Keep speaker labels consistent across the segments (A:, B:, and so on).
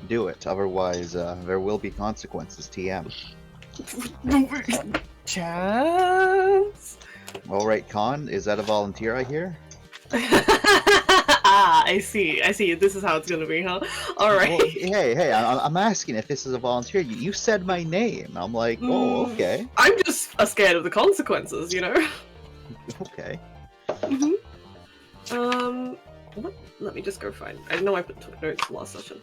A: do it. Otherwise, there will be consequences. TM.
B: Chance.
A: All right, Khan. Is that a volunteer I hear?
B: Ah, I see. I see. This is how it's gonna be, huh? All right.
A: Well, hey! I'm asking if this is a volunteer. You said my name. I'm like, oh, okay,
B: I'm just scared of the consequences, you know.
A: okay.
B: What? Let me just go find. I know I took notes last session.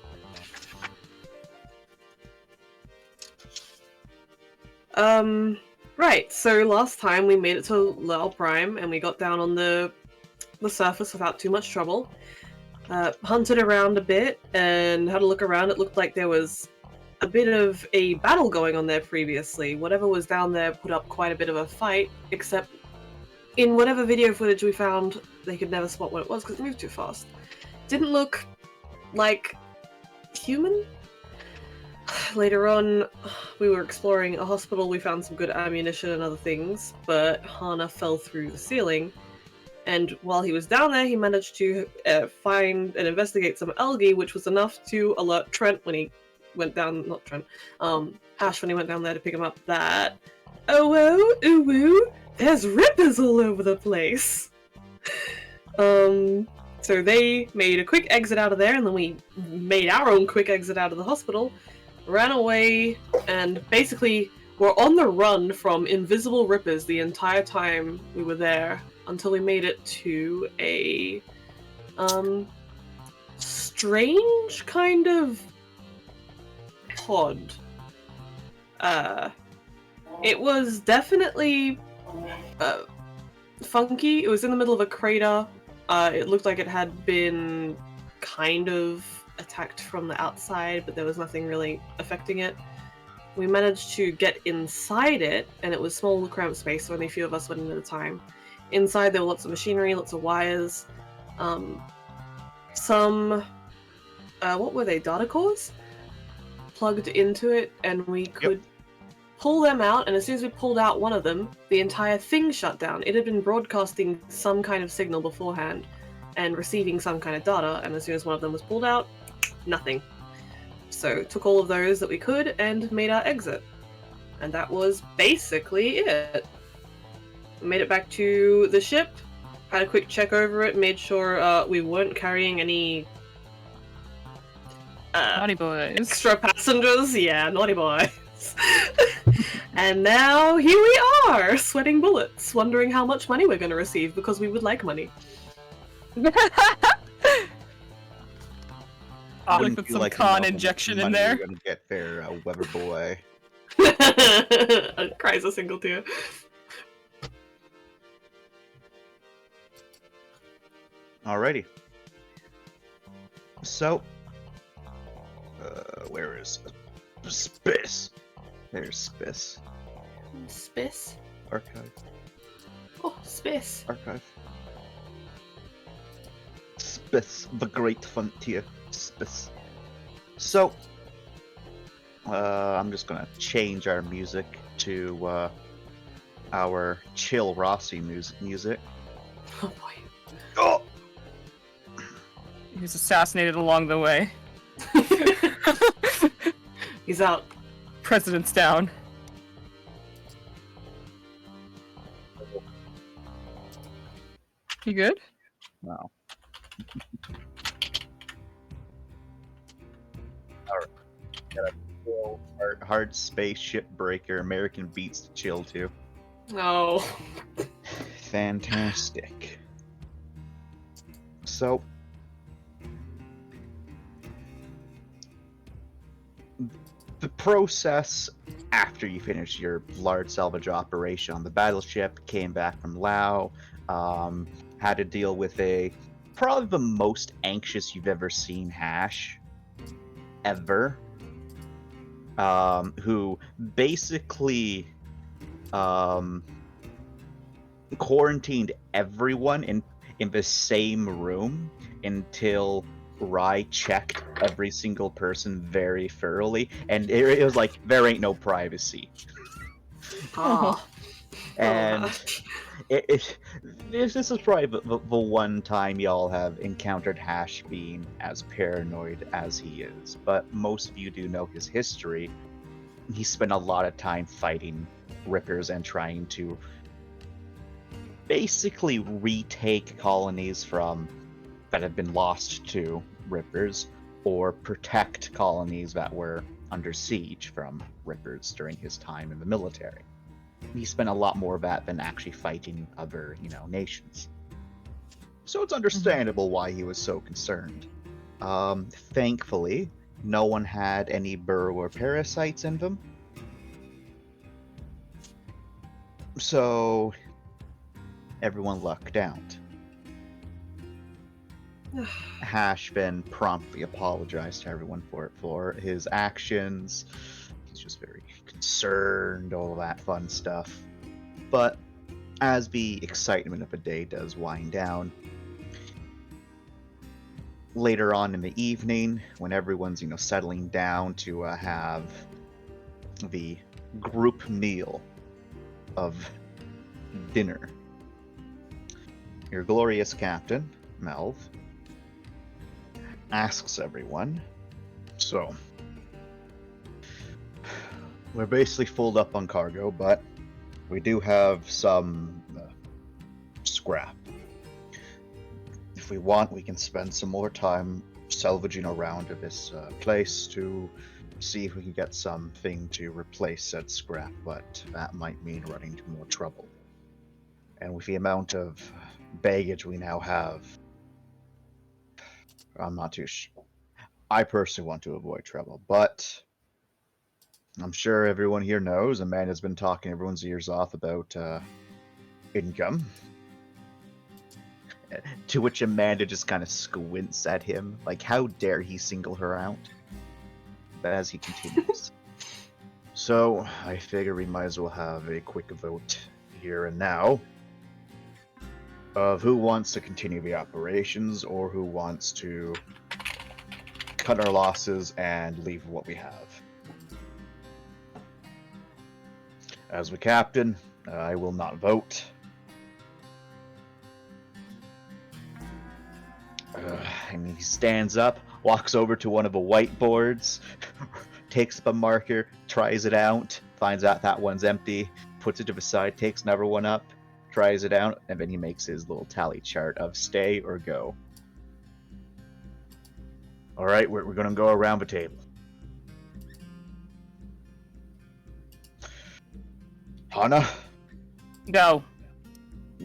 B: Right. So last time we made it to Lel Prime and we got down on the surface without too much trouble. Hunted around a bit and had a look around. It looked like there was a bit of a battle going on there previously. Whatever was down there put up quite a bit of a fight, except in whatever video footage we found, they could never spot what it was because it moved too fast. Didn't look like human. Later on, we were exploring a hospital, we found some good ammunition and other things, but Hana fell through the ceiling, and while he was down there, he managed to find and investigate some algae, which was enough to alert Trent when he went down, not Trent, Ash when he went down there to pick him up, that, there's rippers all over the place! So they made a quick exit out of there, and then we made our own quick exit out of the hospital, ran away, and basically were on the run from invisible rippers the entire time we were there, until we made it to a strange kind of pod. It was definitely funky. It was in the middle of a crater. It looked like it had been kind of attacked from the outside, but there was nothing really affecting it. We managed to get inside it, and it was small, cramped space, so only a few of us went in at a time. Inside there were lots of machinery, lots of wires, some, what were they, data cores? Plugged into it, and we could pull them out, and as soon as we pulled out one of them, the entire thing shut down. It had been broadcasting some kind of signal beforehand, and receiving some kind of data, and as soon as one of them was pulled out, nothing. So took all of those that we could and made our exit. And that was basically it. Made it back to the ship, had a quick check over it, made sure we weren't carrying any
C: Naughty boys.
B: extra passengers. Yeah, naughty boys. And now here we are, sweating bullets, wondering how much money we're going to receive because we would like money.
C: I'll
A: Wouldn't
C: put
A: you
C: some
A: like to know
C: con
A: how much
C: injection in
A: money
C: there.
A: You're gonna get there, Weather Boy.
B: Cries a single tear.
A: Alrighty. So, where is Spiss? There's Spiss.
B: Spiss?
A: Archive.
B: Oh, Spiss.
A: Archive. Spiss, the great frontier. Spiss. So, I'm just gonna change our music to our chill Rossi music.
B: Oh boy.
A: Oh!
C: He was assassinated along the way.
B: He's out.
C: President's down. You good?
A: Wow. Alright. Hard spaceship breaker, American beats to chill to.
B: Oh.
A: Fantastic. So, the process after you finish your large salvage operation on the battleship, came back from Lao, had to deal with probably the most anxious you've ever seen Hash ever, who basically quarantined everyone in the same room until Rai checked every single person very thoroughly, and it was like, there ain't no privacy.
B: Ah.
A: And this is probably the one time y'all have encountered Hash being as paranoid as he is. But most of you do know his history. He spent a lot of time fighting Rippers and trying to basically retake colonies from that had been lost to Rippers, or protect colonies that were under siege from Rippers during his time in the military. He spent a lot more of that than actually fighting other, nations. So it's understandable why he was so concerned. Thankfully, no one had any burrow or parasites in them. So everyone lucked out. Hash then promptly apologized to everyone for his actions. He's just very concerned, all that fun stuff. But as the excitement of the day does wind down, later on in the evening, when everyone's settling down to have the group meal of dinner, your glorious captain, Melv, asks everyone, so we're basically filled up on cargo, but we do have some scrap. If we want, we can spend some more time salvaging around this place to see if we can get something to replace said scrap, but that might mean running into more trouble. And with the amount of baggage we now have, I'm not too sure. I personally want to avoid trouble, but I'm sure everyone here knows Amanda's been talking everyone's ears off about income. To which Amanda just kind of squints at him, like, how dare he single her out? But as he continues. So, I figure we might as well have a quick vote here and now of who wants to continue the operations or who wants to cut our losses and leave what we have. As the captain, I will not vote. And he stands up, walks over to one of the whiteboards, takes up a marker, tries it out, finds out that one's empty, puts it to the side, takes another one up, tries it out, and then he makes his little tally chart of stay or go. All right, we're going to go around the table. Hana?
C: Go.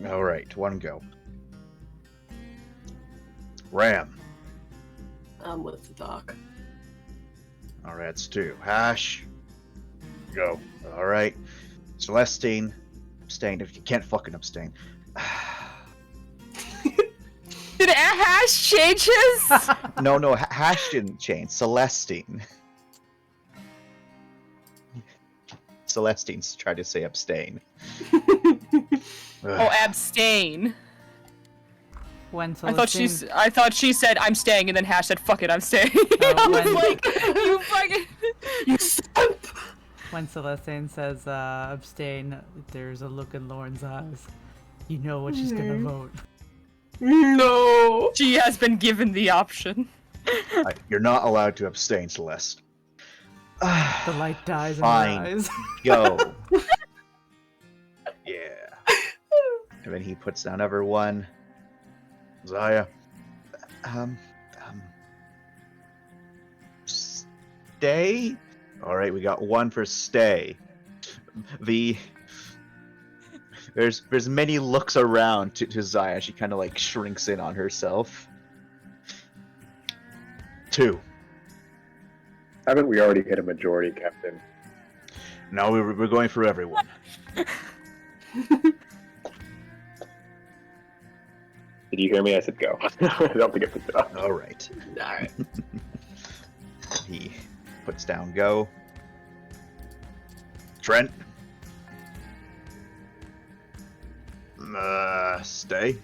A: All right, one go. Ram?
B: I'm with the doc.
A: All right, it's two. Hash? Go. All right. Celestine? Abstain if you can't fucking abstain.
C: Did Hash change his?
A: No, Hash didn't change. Celestine. Celestine's tried to say abstain.
C: Oh, abstain.
D: When
C: I thought she said I'm staying, and then Hash said fuck it, I'm staying.
D: Oh,
C: I was
D: when-
C: like, you fucking, you simp.
D: When Celestine says abstain, there's a look in Lauren's eyes. You know what she's gonna vote.
B: No.
C: She has been given the option.
A: You're not allowed to abstain, Celeste.
D: The light dies in
A: Fine.
D: her eyes.
A: Go. Yeah. And then he puts down everyone. Zaya. Stay? Alright, we got one for stay. There's many looks around to Zaya. She kind of like shrinks in on herself. 2.
E: Haven't we already hit a majority, Captain?
A: No, we're going for everyone.
E: Did you hear me? I said go. I don't think I picked it up.
A: Alright.
B: Alright.
A: He puts down go. Trent. Stay.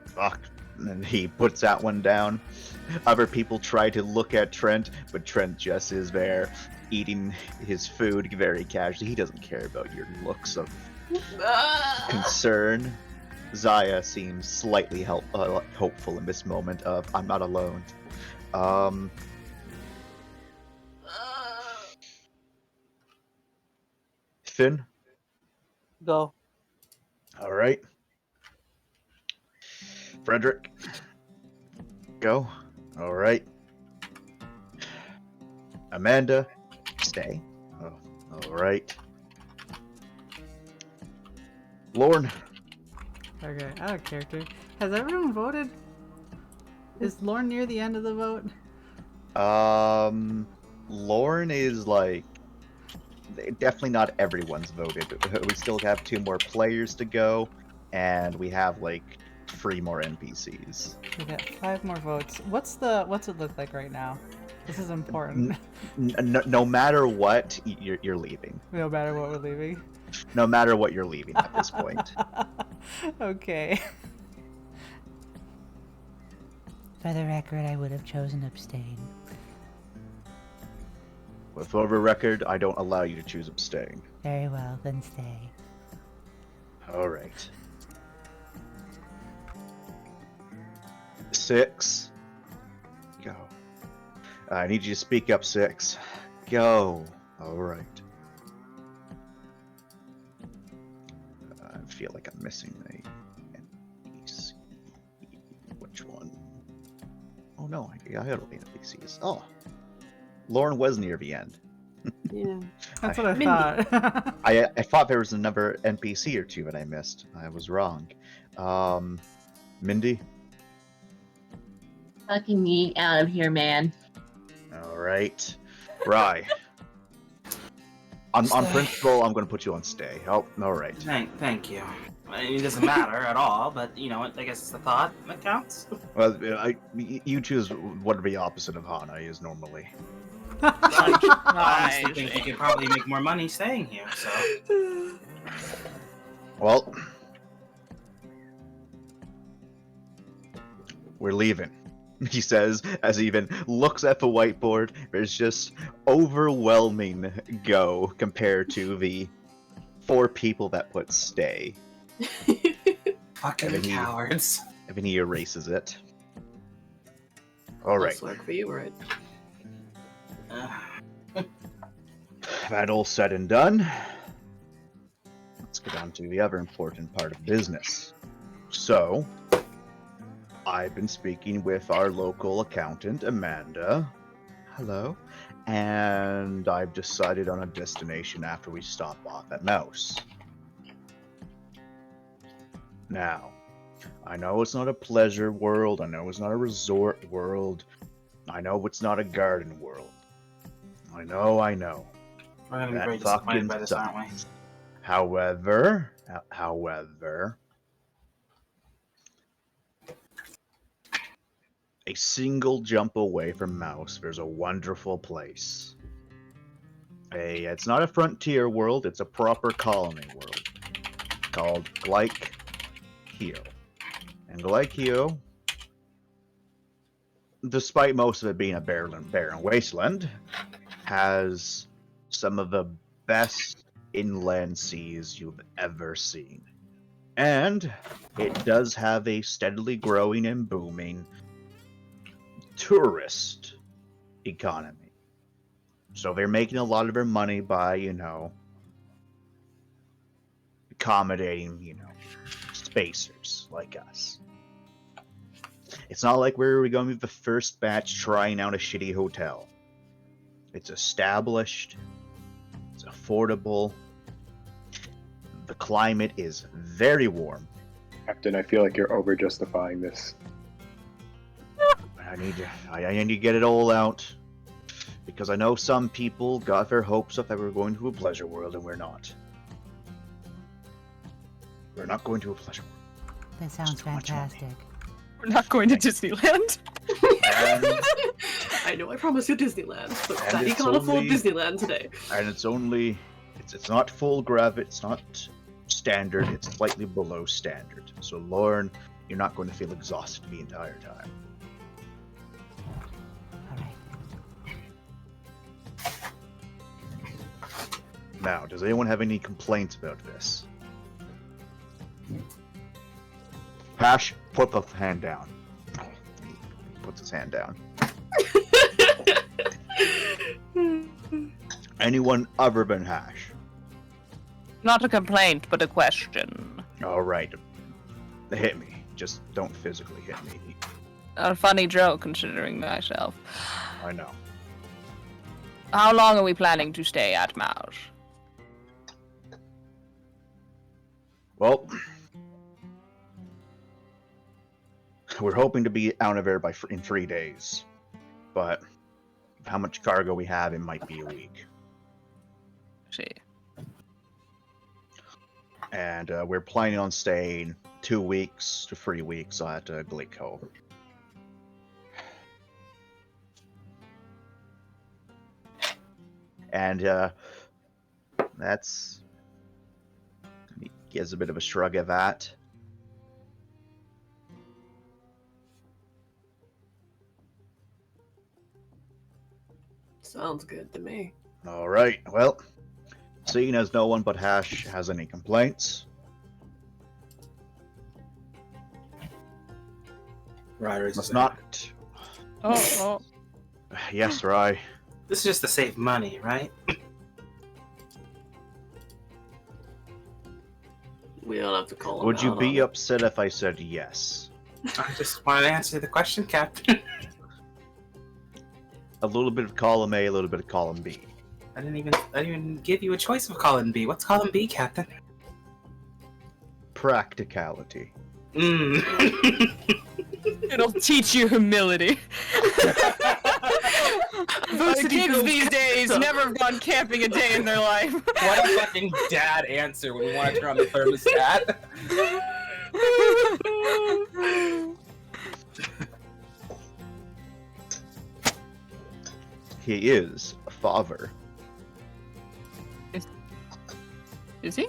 A: Fuck. And he puts that one down. Other people try to look at Trent, but Trent just is there eating his food very casually. He doesn't care about your looks of concern. Zaya seems slightly hopeful in this moment of, I'm not alone. Finn?
F: Go.
A: All right. Frederick? Go. All right. Amanda? Stay. Oh, all right. Lorne?
D: Okay, out of character. Has everyone voted? Is Lorne near the end of the vote?
A: Lorne is like definitely not everyone's voted. We still have 2 more players to go, and we have like 3 more NPCs.
D: We got 5 more votes. What's it look like right now? This is important.
A: No matter what, you're leaving.
D: No matter what we're leaving.
A: No matter what, you're leaving at this point.
D: Okay.
G: For the record, I would have chosen abstain.
A: For the record, I don't allow you to choose abstain.
G: Very well, then stay.
A: All right. 6. Go. I need you to speak up, 6. Go. All right. I feel like I'm missing a NPC. Which one? Oh no, I had all the NPCs. Oh. Lorne was near the end.
B: Yeah.
D: That's what I
B: Mindy.
D: thought.
A: I thought there was another NPC or 2 that I missed. I was wrong. Mindy?
H: Fucking me out of here, man.
A: All right. Rye. On principle, I'm going to put you on stay. Oh, all right.
F: Thank you. I mean, it doesn't matter at all, but you know what? I guess it's the thought that counts.
A: Well, you choose what the opposite of Hana is normally.
F: I honestly think you could probably make more money staying here, so.
A: Well, we're leaving, he says, as he even looks at the whiteboard. There's just overwhelming go compared to the 4 people that put stay.
F: Fucking
A: And then
F: cowards.
A: And then he erases it. All right.
B: That's work for you, right?
A: That all said and done, let's get on to the other important part of business. So, I've been speaking with our local accountant, Amanda. Hello. And I've decided on a destination after we stop off at Mouse. Now, I know it's not a pleasure world. I know it's not a resort world. I know it's not a garden world. I know.
F: We're gonna be
A: That
F: very disappointed
A: fucking
F: by this, aren't we?
A: sucks. However, a single jump away from Mouse, there's a wonderful place. It's not a frontier world, it's a proper colony world called Glyke-Heo. And Glyke-Heo, despite most of it being a barren wasteland, has some of the best inland seas you've ever seen. And it does have a steadily growing and booming tourist economy. So they're making a lot of their money by, accommodating, spacers like us. It's not like we're going to be the first batch trying out a shitty hotel. It's established, it's affordable, the climate is very warm.
E: Captain, I feel like you're over justifying this.
A: I need to get it all out, because I know some people got their hopes up that we're going to a pleasure world, and we're not. We're not going to a pleasure world.
G: That sounds
A: Too much money.
G: fantastic.
C: We're not going to Disneyland.
A: And,
B: I know I promised you Disneyland, but
A: And
B: Daddy
A: it's
B: can't afford
A: only-
B: Disneyland today.
A: and it's not full gravity, it's not standard, it's slightly below standard. So Lorne, you're not going to feel exhausted the entire time.
G: All right.
A: Now, does anyone have any complaints about this? Hash, put the hand down. He puts his hand down. Anyone other than Hash?
C: Not a complaint, but a question.
A: All right. Hit me. Just don't physically hit me.
C: A funny joke, considering myself.
A: I know.
C: How long are we planning to stay at Mauj?
A: Well, we're hoping to be out of there in 3 days, but how much cargo we have, it might be a week.
C: See.
A: And we're planning on staying 2 weeks to 3 weeks at Gleek Cove. And that's... He gives a bit of a shrug at that.
B: Sounds good to me.
A: All right, well, seeing as no one but Hash has any complaints,
F: Ryder
A: must not...
C: Oh.
A: Yes, Rye.
F: This is just to save money, right?
B: We don't have to call him
A: Would you
B: out
A: be
B: on it.
A: upset if I said yes?
F: I just wanted to answer the question, Captain.
A: A little bit of column A, a little bit of column B.
F: I didn't even give you a choice of column B. What's column B, Captain?
A: Practicality.
C: It'll teach you humility. The kids these days never have gone camping a day in their life.
I: What a fucking dad answer when we want to turn on the thermostat.
A: He is a father.
C: Is he?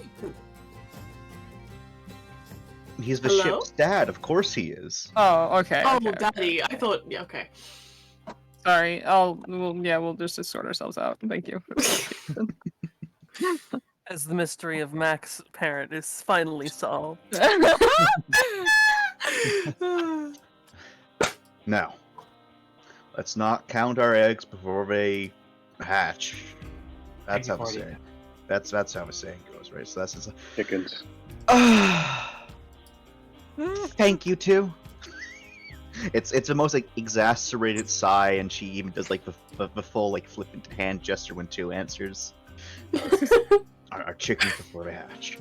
A: He's the
B: Hello?
A: ship's dad. Of course he is.
C: Oh, okay.
B: Oh,
C: okay.
B: Daddy. I thought. Yeah, okay.
C: Sorry. We'll just sort ourselves out. Thank you.
J: As the mystery of Mac's parent is finally solved.
A: Now, let's not count our eggs before they hatch. That's how the saying. That's how the saying goes, right? So that's just
E: Chickens.
A: Thank you too. It's the most like exasperated sigh, and she even does like the full like flippant hand gesture when two answers. Our chickens before they hatch.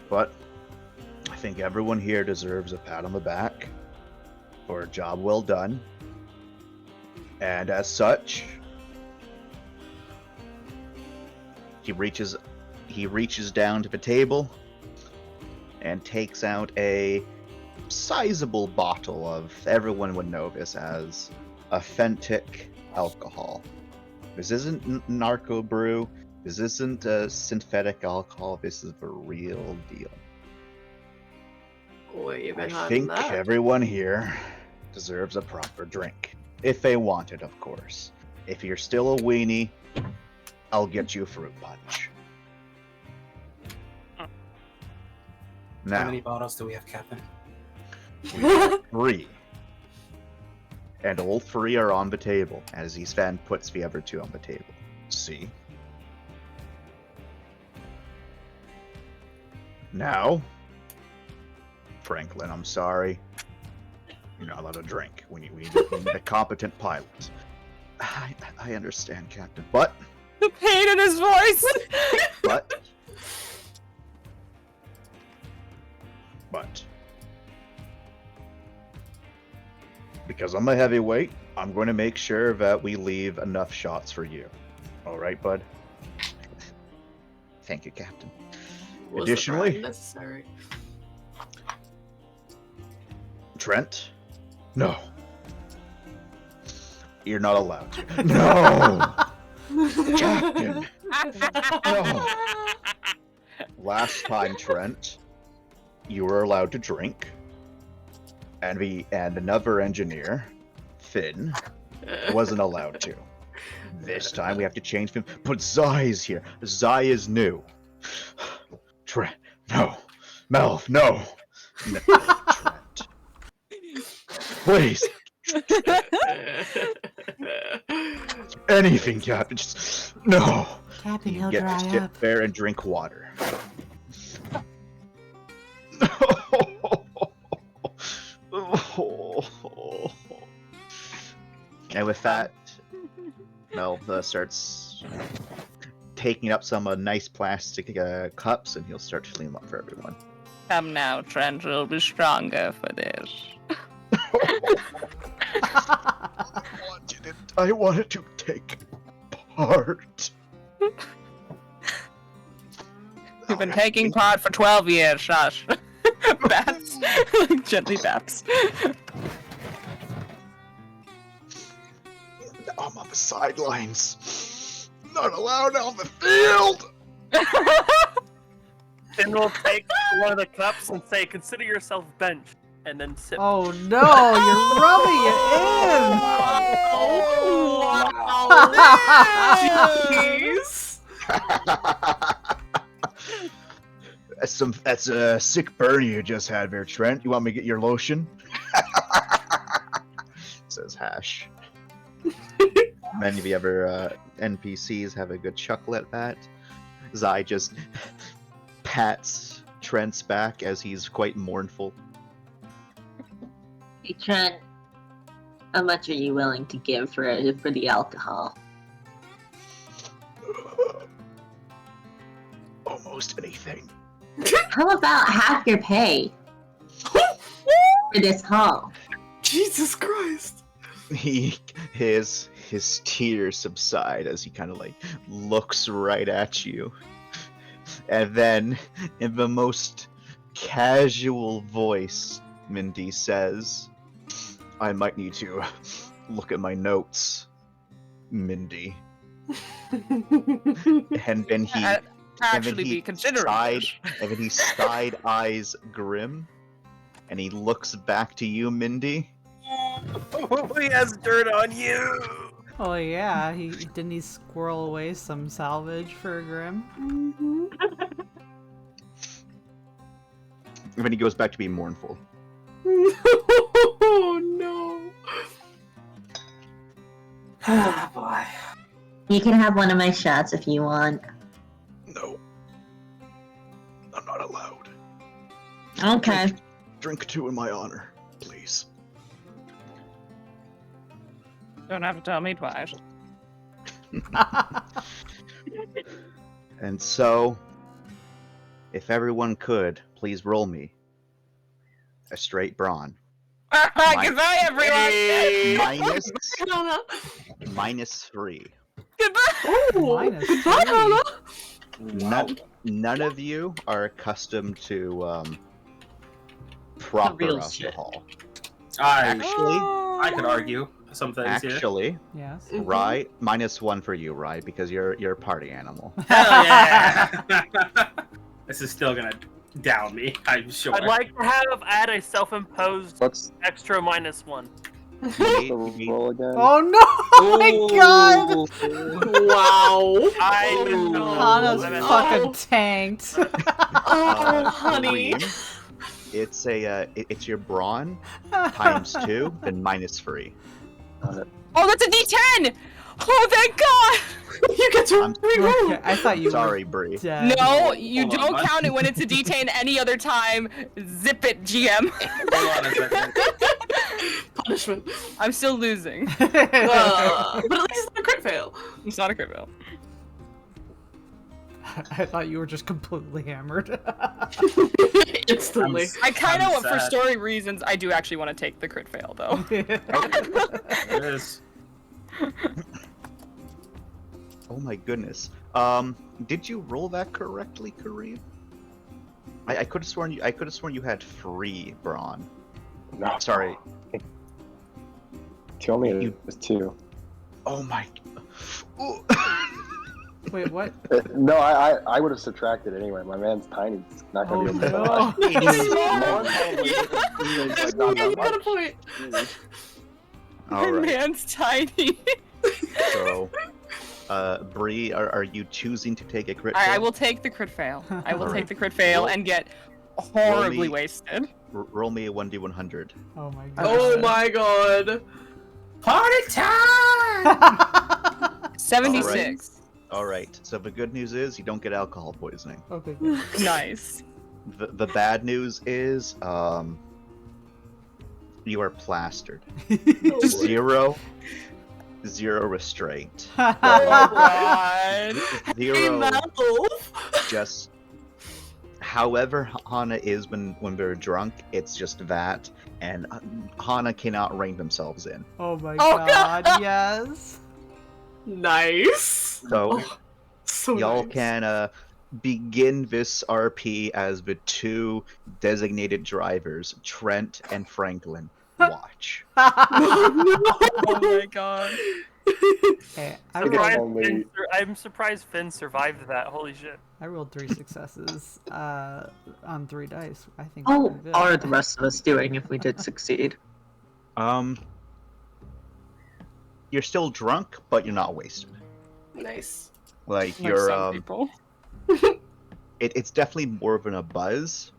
A: But I think everyone here deserves a pat on the back for a job well done. And as such, he reaches down to the table and takes out a sizable bottle of, everyone would know this as, authentic alcohol. This isn't narco brew. This isn't synthetic alcohol. This is the real deal.
B: Boy, you've
A: I
B: been hiding
A: think
B: that.
A: everyone here deserves a proper drink. If they want it, of course. If you're still a weenie, I'll get you a fruit punch.
F: How
A: Now,
F: many bottles do we have, Captain?
A: we have 3. And all 3 are on the table, as Eastvan puts the other 2 on the table. See? Now, Franklin, I'm sorry. You're not allowed to drink. We need a competent pilot. I understand, Captain. But,
C: The pain in his voice.
A: but, because I'm a heavyweight, I'm going to make sure that we leave enough shots for you. All right, bud? Thank you, Captain.
B: Was
A: Additionally-
B: it necessary?
A: Trent? No. You're not allowed to. No! Captain! No! Last time, Trent, you were allowed to drink. and another engineer, Finn, wasn't allowed to. This time we have to change him. But Zai is here. Zai is new. No. Melv, no. Trent. Please. Anything, Captain. Just no.
G: Captain,
A: You
G: he'll
A: get to
G: dry
A: sit
G: up.
A: there and drink water. And with that, Melv starts taking up some nice plastic cups, and he'll start filling them up for everyone.
C: Come now, Trent. You'll be stronger for this.
A: I wanted to take part.
C: You've been taking part for 12 years, shush. Bats. Gently baps.
A: I'm on the sidelines. Not allowed on the field.
J: Then we'll take one of the cups and say, "Consider yourself benched," and then sip.
D: Oh no, you're rubbing it in!
A: That's a sick burn you just had there, Trent. You want me to get your lotion? Says Hash. Many of the other NPCs have a good chuckle at that. Zai just pats Trent's back as he's quite mournful.
H: Hey, Trent, how much are you willing to give for the alcohol?
A: Almost anything.
H: How about half your pay for this haul?
B: Jesus Christ!
A: His tears subside as he kind of like looks right at you, and then in the most casual voice, Mindy says, "I might need to look at my notes, Mindy." And then he
C: Actually, be considerate.
A: and then he side eyes Grim, and he looks back to you, Mindy.
J: He has dirt on you.
D: Oh yeah, didn't he squirrel away some salvage for Grim?
A: And then he goes back to being mournful.
B: Oh no!
F: Oh boy.
H: You can have one of my shots if you want.
A: No. I'm not allowed.
H: Okay.
A: Drink two in my honor, please.
C: Don't have to tell me twice.
A: And so, if everyone could, please roll me a straight brawn.
C: Goodbye, everyone!
A: -3.
B: Oh,
D: Minus
B: goodbye,
D: three.
B: Hannah!
A: None of you are accustomed to proper
H: real shit.
A: alcohol.
F: Actually, I could argue some things here.
A: Actually,
D: Yes.
A: Rye, -1 for you, Rye, because you're a party animal.
F: Hell yeah! This is still gonna down me, I'm sure.
J: I'd like to add a self-imposed
E: What's
J: extra -1.
E: the roll again?
D: Oh no! Oh my god!
B: Wow!
J: I
D: Hannah's
J: I'm
D: fucking tanked.
B: Oh, honey.
A: Kareem, it's your brawn ×2, then -3.
C: Oh, that's a D10! Oh, thank God!
B: You get to
A: I'm
B: reroll!
D: Okay, I thought you
A: sorry,
D: were
A: Bree.
D: dead.
C: No, you
F: Hold on,
C: don't
F: what?
C: count it when it's a D10 any other time. Zip it, GM.
F: Hold on a second.
B: Punishment.
C: I'm still losing.
B: But at least it's not a crit fail.
C: It's not a crit fail.
D: I thought you were just completely hammered.
B: Instantly.
C: I kind of,
F: I'm
C: for
F: sad.
C: story reasons, I do actually want to take the crit fail, though.
F: It is.
A: Oh my goodness. Did you roll that correctly, Kareem? I could have sworn you had 3 brawn.
E: No.
A: Sorry.
E: Tell me
A: You-
E: it was 2.
A: Oh my. Ooh.
D: Wait, what?
E: No, I would have subtracted anyway. My man's tiny. It's not
D: Oh
E: gonna be able to
D: no!
E: Lauren probably
B: Yeah.
E: is, like, not
B: Yeah,
E: that
B: you got a
E: much.
B: point.
A: All
C: My
A: right.
C: man's tiny.
A: So, Bree, are you choosing to take a crit?
C: I
A: fail?
C: will take the crit fail. I will
A: Alright.
C: take the crit fail and get horribly wasted.
A: Roll me a 1d100.
D: Oh my god.
B: Oh my god.
F: Party time!
C: 76.
A: All right. So the good news is you don't get alcohol poisoning.
D: Okay. Good.
C: Nice.
A: The bad news is you are plastered. Zero restraint.
C: Oh god.
A: Zero. Just however Hana is when they're drunk, it's just that, and Hana cannot rein themselves in.
D: Oh my
B: Oh,
D: god, yes.
B: Nice.
A: So
B: So
A: y'all
B: nice.
A: can begin this RP as the two designated drivers, Trent and Franklin. Watch.
C: Oh my god.
D: Hey, I
E: think it's
D: rolled,
E: only-
J: I'm surprised Finn survived that. Holy shit.
D: I rolled 3 successes on 3 dice. I think. we're
H: How
D: good.
H: are the rest of us doing if we did succeed?
A: You're still drunk, but you're not wasted.
B: Nice.
A: Like
C: Like
A: you're
C: some people.
A: it's definitely more of a buzz.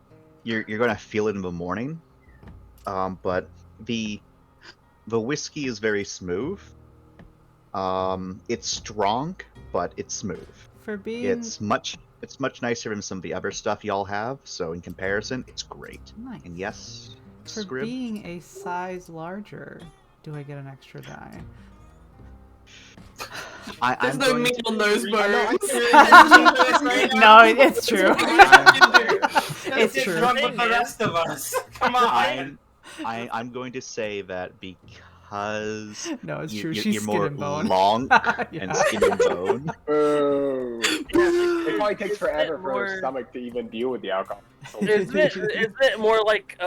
A: You're gonna feel it in the morning. But the whiskey is very smooth. It's strong, but it's smooth.
D: For being
A: It's much nicer than some of the other stuff y'all have. So in comparison, it's great.
D: nice.
A: And yes,
D: For
A: Scrib,
D: being a size larger, do I get an extra die?
B: There's
A: I'm
B: no
A: going
B: meat
A: to-
B: on those bones.
D: No, it's true. It's
F: It's
D: true.
F: drunk with the rest of us. Come on.
A: I'm going to say that because
D: No, it's
A: you-
D: true.
A: you're,
D: She's
A: you're
D: skin
A: more
D: and bone.
A: long and
D: Yeah.
A: skin and bone.
E: Boo. It probably takes forever for
J: more-
E: her stomach to even deal with the alcohol.
J: Is it more like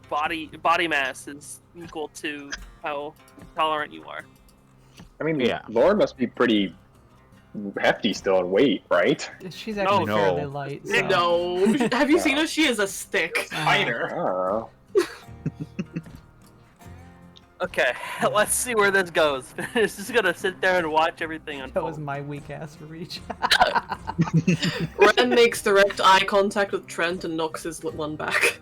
J: body mass is equal to how tolerant you are?
E: I mean,
A: Yeah.
E: Lauren must be pretty hefty still in weight, right?
D: She's actually
A: No.
D: fairly light. So.
B: No. Have you seen her? She is a stick.
E: I
F: Fighter.
E: don't know.
J: Okay, let's see where this goes. It's just gonna sit there and watch everything
D: That
J: unfold.
D: was my weak ass reach.
B: Ren makes direct eye contact with Trent and knocks his one back.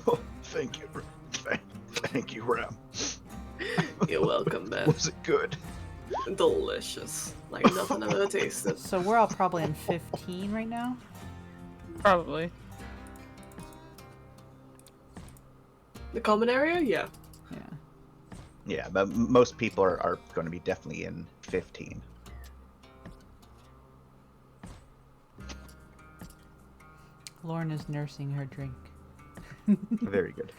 A: Oh, thank you, thank you, Ram.
B: You're welcome, man.
A: Was it good?
B: Delicious. Like nothing I've ever tasted.
D: So we're all probably in 15 right now.
C: Probably.
B: The common area? Yeah.
D: Yeah.
A: Yeah, but most people are going to be definitely in 15.
D: Lauren is nursing her drink.
A: Very good.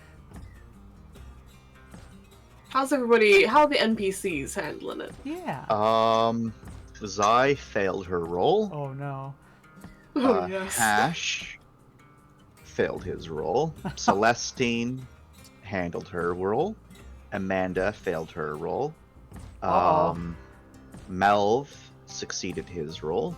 B: How are the NPCs handling it?
D: Yeah.
A: Zai failed her roll.
D: Oh no.
B: Oh, yes.
A: Hash failed his roll. Celestine handled her roll. Amanda failed her roll.
D: Uh-oh.
A: Melv succeeded his roll.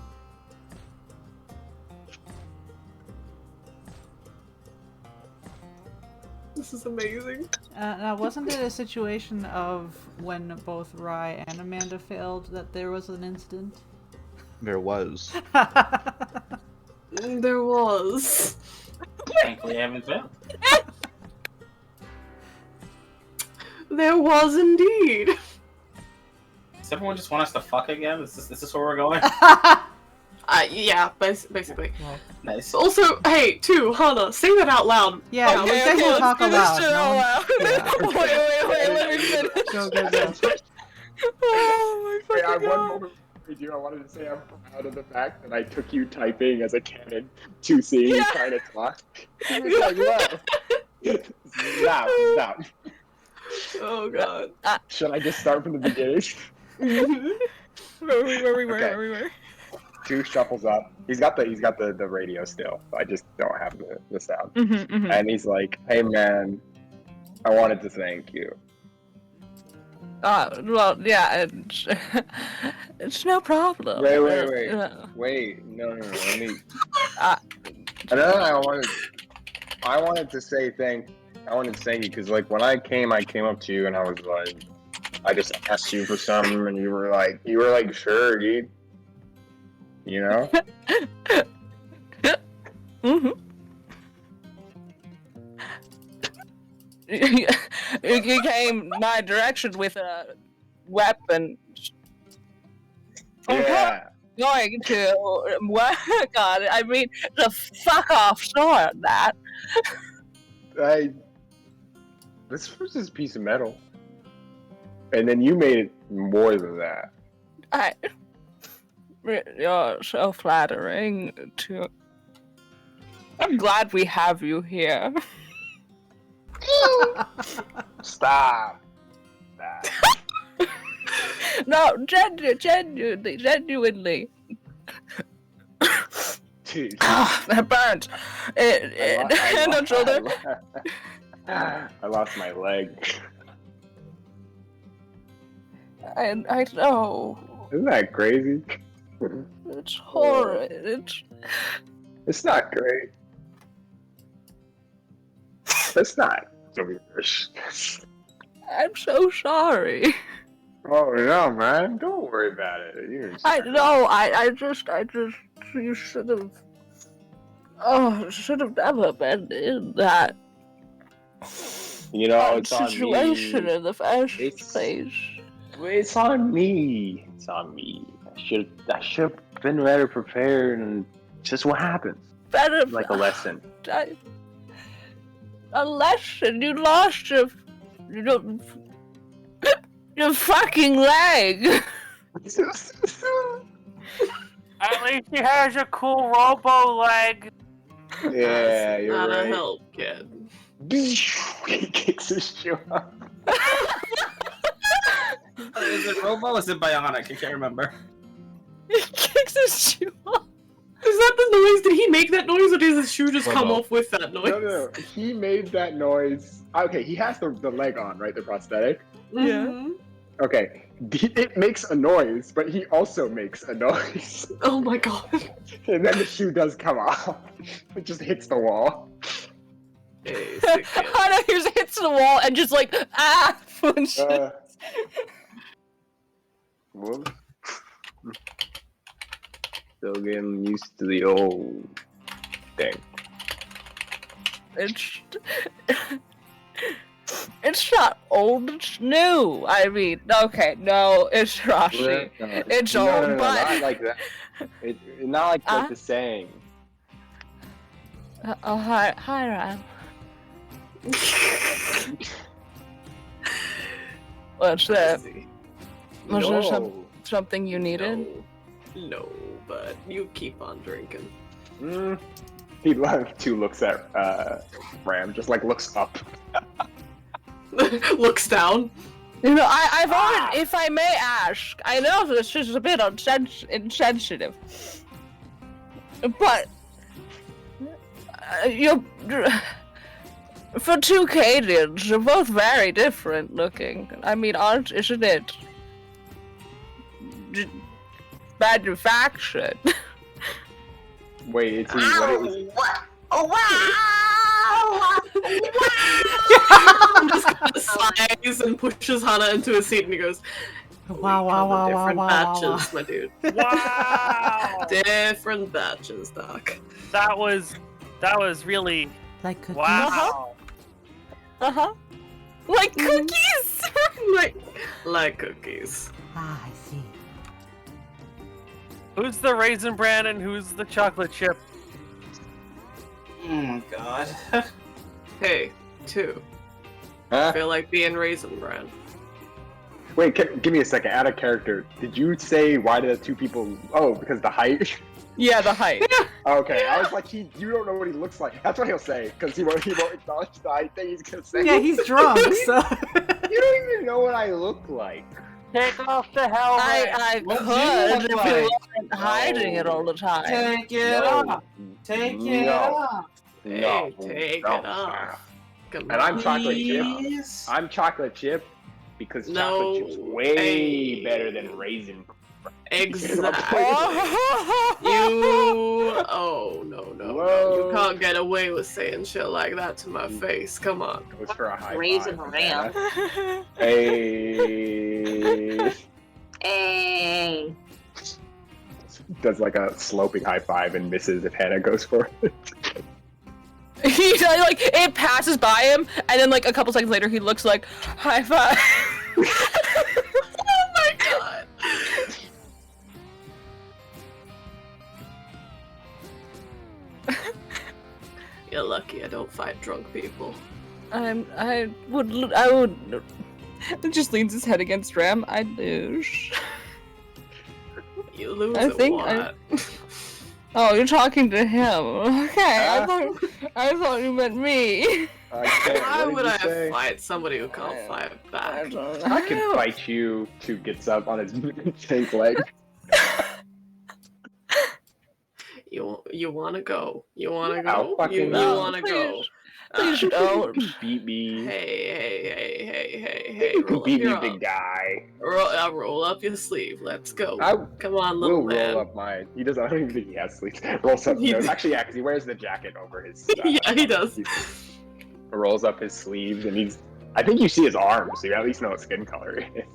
B: This is amazing.
D: Now, wasn't it a situation of when both Rye and Amanda failed that there was an incident?
A: There was.
B: There was.
F: Thankfully, I haven't failed.
B: There was indeed.
F: Does everyone just want us to fuck again? Is this where we're going?
B: Yeah, basically.
D: Well,
F: Nice.
B: Also, hey, Hana, say that out loud.
D: yeah, we guys will talk aloud.
C: Shit
D: No
C: out
D: one-
C: loud.
D: Yeah.
C: Wait, let me finish.
D: Go, go, go.
C: Oh my
E: Wait, I
C: fucking
E: one
C: god.
E: moment with you. I wanted to say I'm proud of the fact that I took you typing as a canon to seeing you trying to talk. He was like, "Whoa." Stop.
B: Oh god.
E: Should I just start from the beginning?
C: Where we were,
E: Okay.
C: where we were.
E: 2 shuffles up. He's got the radio still. I just don't have the sound.
C: Mm-hmm,
E: And he's like, "Hey man, I wanted to thank you.
C: Well, yeah, it's no problem.
E: Wait.
C: Uh,
E: Wait, no. Let me.
C: Uh,
E: And then I wanted to say thank you because like when I came up to you and I was like, I just asked you for something and you were like, sure, dude. You know?
C: mm-hmm. You came my direction with a weapon.
E: Yeah.
C: Going to work on it. I mean, the fuck off store on that.
E: This was just a piece of metal. And then you made it more than that.
C: You're so flattering to. I'm glad we have you here.
E: Stop.
C: No, genuinely.
E: Jeez.
C: That burns. Hand on shoulder.
E: I lost my leg.
C: I know.
E: Isn't that crazy?
C: It's horrid.
E: It's not great. It's not.
C: I'm so sorry.
E: Oh no, man! Don't worry about it.
C: I know. I just. You should have. Oh, should have never been in that.
E: You know, it's
C: situation
E: on me.
C: in the first
E: It's-
C: place.
E: It's on me. It's on me. I should have been better prepared, and just what happens.
C: Better.
E: Like a lesson.
C: A lesson. You lost your fucking leg.
J: At least he has a cool robo leg.
E: Yeah, you're
B: Not a
E: right.
B: help, kid.
E: He kicks his shoe off.
F: Is it Robo or is it Bionic? I can't remember.
C: He kicks his shoe off.
B: Is that the noise? Did he make that noise, or did his shoe just come
F: Robo.
B: off with that noise?
E: No. He made that noise. Okay, he has the leg on, right? The prosthetic.
B: Mhm.
E: Okay, it makes a noise, but he also makes a noise.
B: Oh my god.
E: And then the shoe does come off. It just hits the wall.
B: Hey, sick kid.
C: Hana hears hits the wall and just like punches.
E: Whoops. Still getting used to the old thing.
C: It's not old, it's new. I mean, okay, no, it's Rashi. It's
E: no,
C: old,
E: no,
C: but
E: not like that. Not like the saying.
C: oh hi Ram. What's that? Was there something you needed?
B: No, but you keep on drinking.
E: He too looks at Ram, just like looks up.
B: Looks down.
C: You know, I've already, if I may ask, I know this is a bit insensitive, but you're for two Cadians, you're both very different looking. I mean, isn't it manufactured?
E: Wait, it's what?
H: Oh wow!
B: He just kind of sighs and pushes Hana into a seat, and he goes,
D: Wow,
B: different batches,
D: wow.
B: my dude.
J: Wow!
B: Different batches, Doc.
J: That was really
D: Like cookies.
J: wow.
C: Like cookies.
B: like cookies.
D: Ah, I see.
J: Who's the raisin bran and who's the chocolate chip?
F: Oh god.
B: Hey, two. I
E: Huh?
B: feel like being Raisin Bran.
E: Wait, give me a second. Out of character. Did you say why did the two people? Oh, because the height.
C: Yeah, the height.
E: Okay, I was like, you don't know what he looks like. That's what he'll say, because he won't acknowledge the height thing he's gonna say.
D: Yeah, he's drunk, so.
E: You don't even know what I look like.
J: Take off the helmet.
C: I
F: What do you
C: could
F: look
C: if
F: like?
C: you weren't hiding it all the time.
F: Take it off. Take it off.
B: Hey,
E: No,
B: take
E: no,
B: it off. Come
E: And I'm chocolate chip.
F: Please.
E: I'm chocolate chip. because
B: No,
E: chocolate chip's way
B: hey.
E: better than raisin.
B: Exactly. Oh no.
E: Whoa.
B: You can't get away with saying shit like that to my face. Come on.
E: Goes for a high
H: Raisin
E: five.
H: ram.
E: Hey.
H: Hey.
E: Does like a sloping high five and misses if Hannah goes for it.
C: He like it passes by him, and then like a couple seconds later, he looks like high five.
B: Oh my god. You're lucky I don't fight drunk people.
C: I would. It just leans his head against Ram. I lose.
B: You lose
C: I
B: at
C: think
B: what?
C: Oh, you're talking to him. Okay, I thought you meant me.
B: Why would I
E: say?
B: fight somebody who can't fight back?
E: I can fight you. 2 gets up on his pink leg.
B: You wanna go? You wanna
E: I'll
B: go?
E: fucking
B: You
E: go.
B: wanna go?
C: Please don't.
E: Beat me.
B: Hey!
E: You
B: Roll
E: can
B: up
E: beat me,
B: your
E: big guy.
B: roll up your sleeve. Let's go. Come on,
E: We'll
B: little man.
E: roll up mine. He doesn't. I don't even think he has sleeves. Rolls up.
B: He
E: No,
B: does.
E: actually, yeah, because he wears the jacket over his.
B: Yeah, he does.
E: Rolls up his sleeves, and he's. I think you see his arms, so you at least know what skin color he is.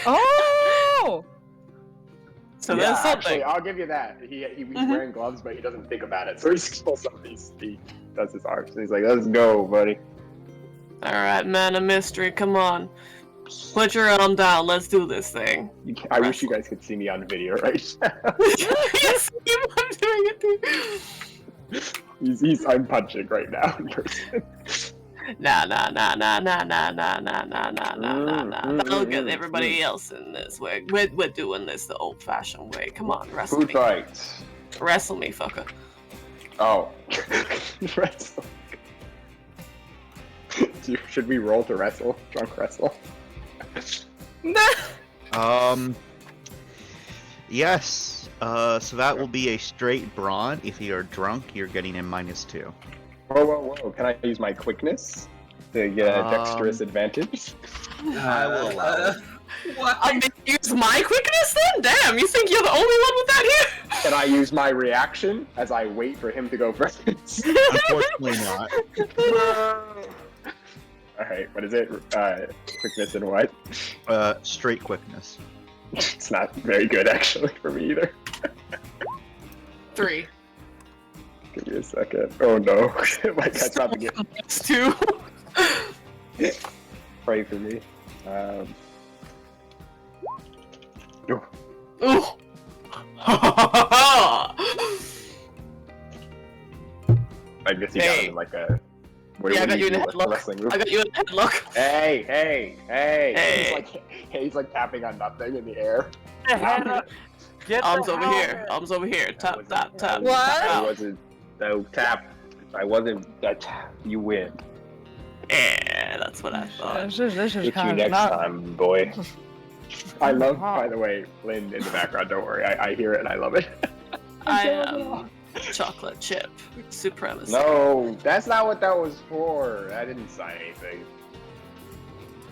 C: Oh.
B: So
E: yeah,
B: that's something.
E: actually, I'll give you that. He's wearing gloves, but he doesn't think about it. So he pulls some of these. He does his arms, and he's like, "Let's go, buddy."
B: All right, man of mystery, come on. Put your arm down. Let's do this thing.
E: I wish you guys could see me on video right now.
B: Yes, I'm doing it too.
E: I'm punching right now in person.
B: Nah. That'll get everybody else in this way. We're doing this the old-fashioned way. Come on, wrestle
E: Food
B: me.
E: fights.
B: Wrestle me, fucker.
E: Oh. Wrestle. Should we roll to wrestle? Drunk wrestle?
A: Yes. So that will be a straight brawn. If you're drunk, you're getting a -2.
E: Whoa. Can I use my quickness to get a dexterous advantage?
A: I will allow it.
F: What?
B: I mean, use my quickness then? Damn, you think you're the only one with that here?
E: Can I use my reaction as I wait for him to go first?
A: Unfortunately not.
E: Alright, what is it? Quickness and what?
A: Straight quickness.
E: It's not very good actually for me either.
B: 3.
E: Give me a second. Oh no. My guy's about to get
B: It's 2.
E: pray for me.
B: Ooh.
E: I guess you got him in like a. What
B: Yeah, I
E: do
B: got you in a
E: do, like
B: headlock.
E: wrestling move?
B: I got you in a headlock.
E: Hey! He's like tapping on nothing in the air.
J: Hannah, get
B: Arms
J: the
B: over
J: hell
B: here.
J: in.
B: Arms over here. Tap.
C: What?
E: I wasn't. No tap. I wasn't. That you win.
B: Yeah, that's what I thought.
C: This is
E: Get you
C: kind of
E: next
C: not.
E: time, boy. I love, by the way, Lynn in the background. Don't worry, I hear it and I love it.
B: I am chocolate chip supremacy.
E: No, that's not what that was for. I didn't sign anything.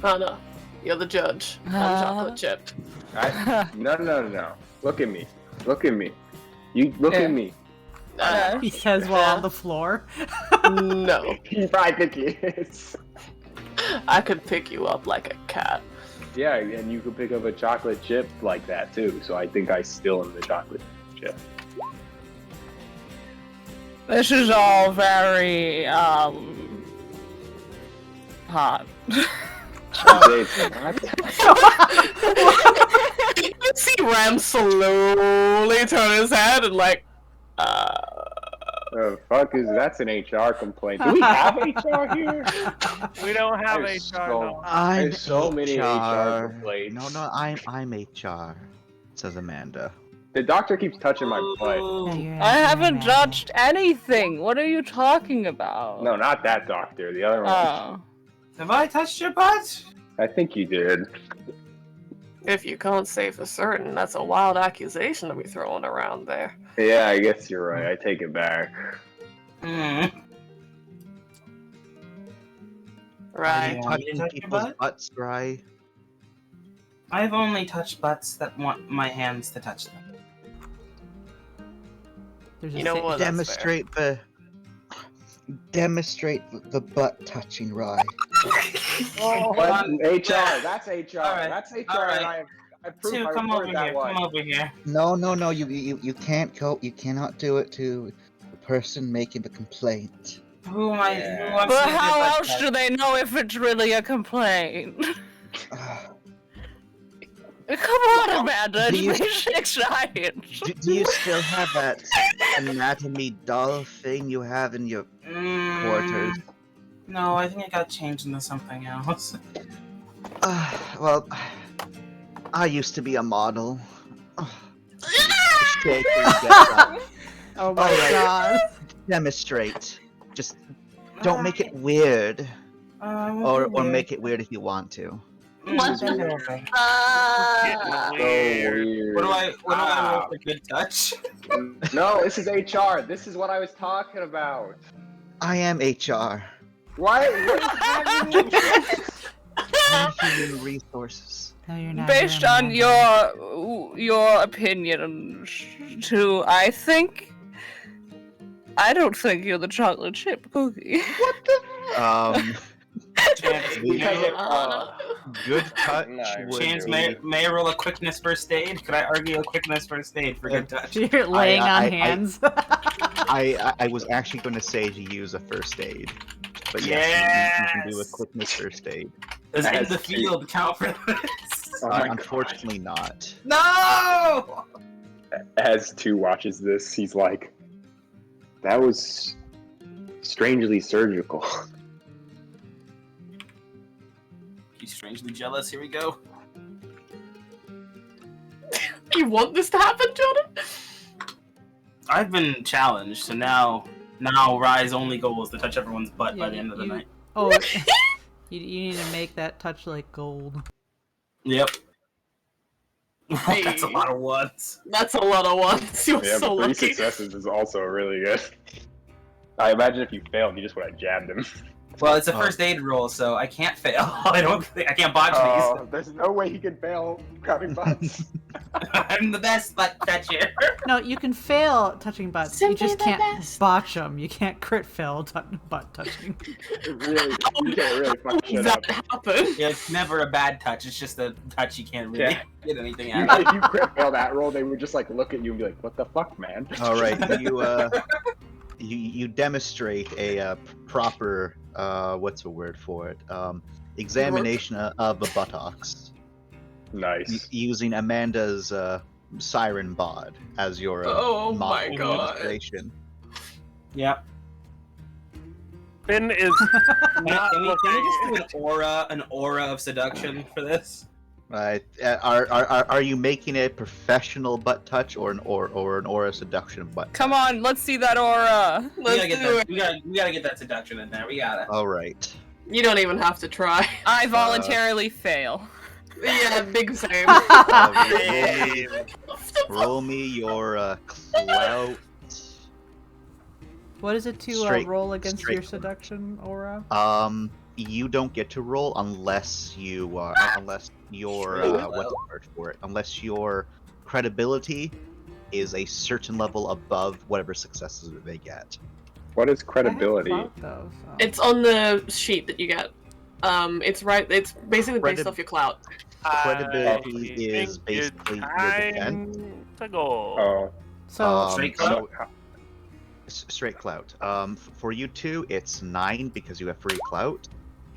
B: Oh no, you're the judge. I'm chocolate chip.
E: No. Look at me. You look at me.
D: He says while on the floor.
B: No,
E: I think he is.
B: I could pick you up like a cat.
E: Yeah, and you could pick up a chocolate chip like that too. So I think I still am the chocolate chip.
C: This is all very hot.
B: You see Ram slowly turn his head and like,
E: The fuck is that's an HR complaint? Do we have HR here?
J: We don't have
E: There's
J: HR.
E: so-
J: No.
A: I'm
E: There's so many HR complaints.
A: No, I'm HR. Says Amanda.
E: The doctor keeps touching my butt.
G: No, you're
C: I
G: not
C: haven't
G: mad.
C: touched anything. What are you talking about?
E: No, not that doctor. The other one.
C: Oh.
F: Have I touched your butt?
E: I think you did.
B: if you can't say for certain, that's a wild accusation to be throwing around there.
E: Yeah, I guess you're right. I take it back.
B: Right.
A: Touching people's butts, right?
F: I've only touched butts that want my hands to touch them.
D: There's a
J: You know
D: sa-
J: what?
A: Demonstrate the butt touching, Rye.
E: But HR, that's HR.
F: Alright,
E: That's HR.
F: alright.
E: And I proof
F: Two,
E: I
F: come over
E: reported that
F: here.
E: one.
F: Come over here.
A: No, you can't go. You cannot do it to the person making the complaint.
F: Who am I?
E: Yeah.
F: Who wants
C: But
F: to get
C: how
F: butt
C: else
F: touched?
C: do they know if it's really a complaint? Come on, Amanda,
A: Do you-
C: it's basic science.
A: Do you still have that anatomy doll thing you have in your quarters?
F: No, I think it got changed into something else.
A: Well, I used to be a model. Shaking, get up.
D: Oh my
A: Alright.
D: god.
A: Demonstrate. Just don't make it weird, or
F: Weird.
A: make it weird if you want to.
H: What the-
F: Okay.
E: So weird.
F: What do I roll
E: Wow.
F: for good touch?
E: No, this is HR. This is what I was talking about.
A: I am HR.
E: Why? What is happening?
A: I'm human resources.
G: No, you're not.
C: Based
G: you're
C: on
G: Amanda.
C: your opinions, too, I don't think you're the chocolate chip cookie.
F: Chance,
E: Because
F: may,
A: Good touch.
E: No,
A: would
F: Chance,
A: be-
F: may I roll a quickness first aid? Could I argue a quickness first aid for good touch?
D: You're laying on
A: I-
D: hands.
A: I was actually going to say to use a first aid, but yes, you can do a
F: Yes!
A: quickness first aid.
F: Does in
E: That's
F: the
E: cute.
F: field count for this?
E: Oh my
A: Unfortunately, not.
F: No!
E: As 2 watches this, he's like, that was strangely surgical.
F: He's strangely jealous. Here we go.
B: You want this to happen, Jordan?
F: I've been challenged, so now Rye's only goal is to touch everyone's butt by the end of the night.
D: Oh, you need to make that touch like gold.
F: Yep. That's a lot of ones.
B: That's a lot of ones. You're
E: Yeah,
B: so
E: but 3
B: lucky.
E: successes is also really good. I imagine if you failed, you just would have jabbed him.
F: Well, it's a first aid roll, so I can't fail. I can't botch
E: Oh, there's no way he can fail grabbing butts.
F: these. I'm the best butt toucher.
D: No, you can fail touching butts.
B: Simply
D: you just
B: the
D: can't
B: best.
D: botch them. You can't crit fail butt touching.
E: Really, you can't really fuck
B: Does
E: shit up.
B: that happen?
F: Yeah, it's never a bad touch. It's just a touch you can't really get anything out of.
E: If you crit fail that roll, they would just like look at you and be like, "What the fuck, man?"
A: All right, you demonstrate a proper what's the word for it? Examination of the buttocks
E: Nice.
A: using Amanda's siren bod as your
B: Oh my
A: model
B: God.
A: demonstration.
F: Yep.
J: Finn is
F: Can
J: not
F: we
J: looking.
F: just do an aura of seduction for this?
A: Right? Are you making a professional butt touch or an aura seduction butt?
C: Come on, let's see that aura.
F: We
B: Let's
F: gotta get
B: do
F: that.
B: it.
F: We gotta get that seduction in there. We gotta.
A: All right.
B: You don't even have to try.
C: I voluntarily fail.
B: Yeah, big same.
A: Roll me your clout.
D: What is it to
A: Straight-
D: roll against
A: straight
D: your
A: clout.
D: seduction aura?
A: You don't get to roll unless you unless your what's the word for it? Unless your credibility is a certain level above whatever successes they get.
E: What is
D: I have
E: credibility?
D: clout, though, so.
B: It's on the sheet that you get. It's right. It's basically based
A: Credi-
B: off your clout.
A: Credibility
J: I
A: is
J: think it's
A: basically your
J: time
A: defense.
J: to go.
E: Oh,
D: So
F: Straight
A: so-
F: clout?
A: straight clout. For you two, it's 9 because you have free clout.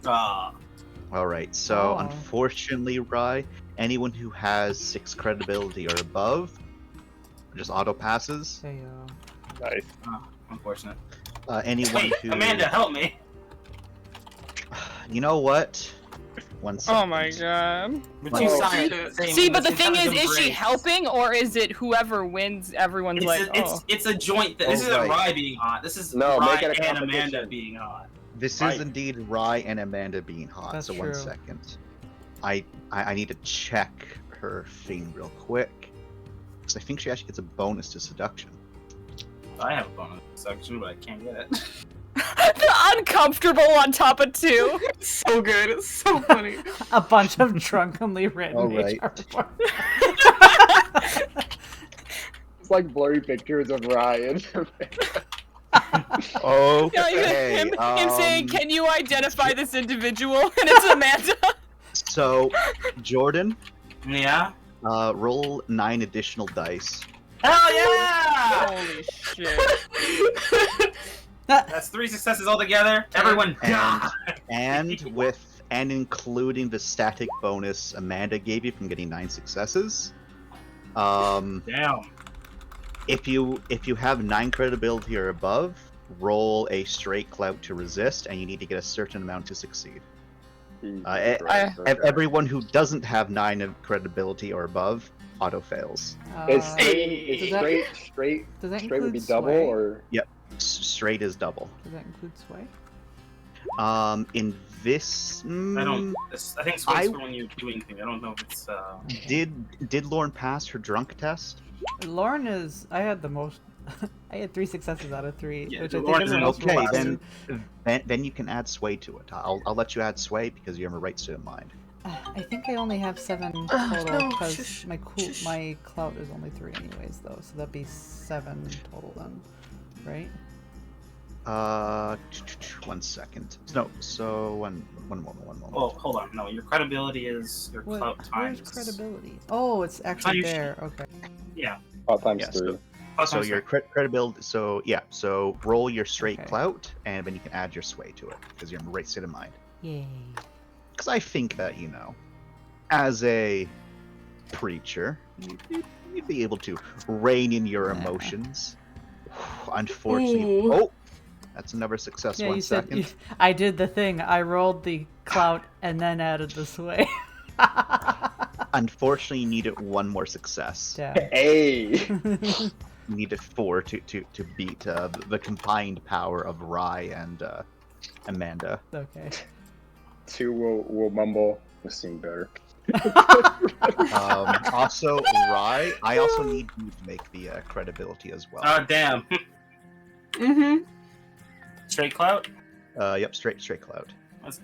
F: Ah.
A: All right. So
D: Oh.
A: unfortunately, Rye, anyone who has 6 credibility or above just auto passes.
D: Hey,
E: nice.
F: Unfortunate.
A: Anyone
F: Wait,
A: who
F: Amanda, help me.
A: You know what? One second.
C: Oh my god.
F: We're
A: Oh,
F: too
B: shit.
F: silent. Same-
C: See, but the
F: it's
C: thing is
F: intelligent
C: she
F: brains.
C: helping or is it whoever wins, everyone's
F: It's,
C: like,
F: a, it's,
C: oh.
F: it's a joint. This
A: Oh,
F: isn't
A: right.
F: Rye being hot. This is
E: No,
F: Rye
E: make it a
F: and Amanda
E: competition.
F: being hot.
A: This
E: Right.
A: is indeed Rye and Amanda being hot.
D: That's
A: so one
D: true.
A: second. I need to check her thing real quick. Because I think she actually gets a bonus to seduction.
F: I have a bonus section, but I can't get it.
C: The uncomfortable on top of 2.
B: So good. It's so funny.
D: A bunch of drunkenly written
A: All right.
D: HR reports.
E: It's like blurry pictures of Ryan.
A: Okay.
C: him saying, "Can you identify this individual?" And it's Amanda.
A: So, Jordan,
F: Yeah.
A: roll 9 additional dice.
F: Hell yeah!
C: Holy shit!
F: That's 3 successes altogether. Everyone die.
A: And including the static bonus Amanda gave you from getting 9 successes.
F: Damn.
A: If you have 9 credibility or above, roll a straight clout to resist, and you need to get a certain amount to succeed. Everyone who doesn't have 9 of credibility or above auto fails.
E: Is
D: Does
E: straight
D: that
E: would be
D: include
E: double
D: sway?
E: or?
A: Straight is double.
D: Does that include sway?
A: In this,
F: I don't. I think sway's for when you're doing things. I don't know if it's.
A: Did Lauren pass her drunk test?
D: Lauren is. I had the most. I had 3 successes out of 3,
F: Yeah,
D: which I think
F: Lauren
D: is
F: is
D: the
F: an
D: most
A: Okay,
D: robust.
A: then you can add sway to it. I'll let you add sway because you have a right state of mind.
D: I think I only have 7 total
B: no,
D: because
B: shush, shush.
D: my clout is only 3 anyways, though. So that'd be 7 total then, right?
A: 1 second. No, so one moment.
F: Oh, hold on. No, your credibility is your clout times.
D: Where's credibility? Oh, it's actually
F: you
D: there. Okay.
F: Yeah.
E: Times
A: Yeah,
E: 3.
A: So your credibility. So yeah. So roll your straight
D: Okay.
A: clout, and then you can add your sway to it because you're in the right state of mind.
G: Yay.
A: Because I think that as a preacher, you'd be able to rein in your
D: Yeah.
A: emotions. Unfortunately,
B: Ooh.
A: oh, that's another success.
D: Yeah,
A: One
D: you said
A: second.
D: I did the thing. I rolled the clout and then added the sway.
A: Unfortunately, you needed 1 more success.
D: Damn.
E: Hey.
A: You needed 4 to beat the combined power of Rye and Amanda.
D: Okay.
E: 2 will mumble. This seemed better.
A: Also, Rye, I also need you to make the credibility as well.
F: Oh damn.
B: Mm-hmm.
F: Straight clout.
A: Yep, straight cloud.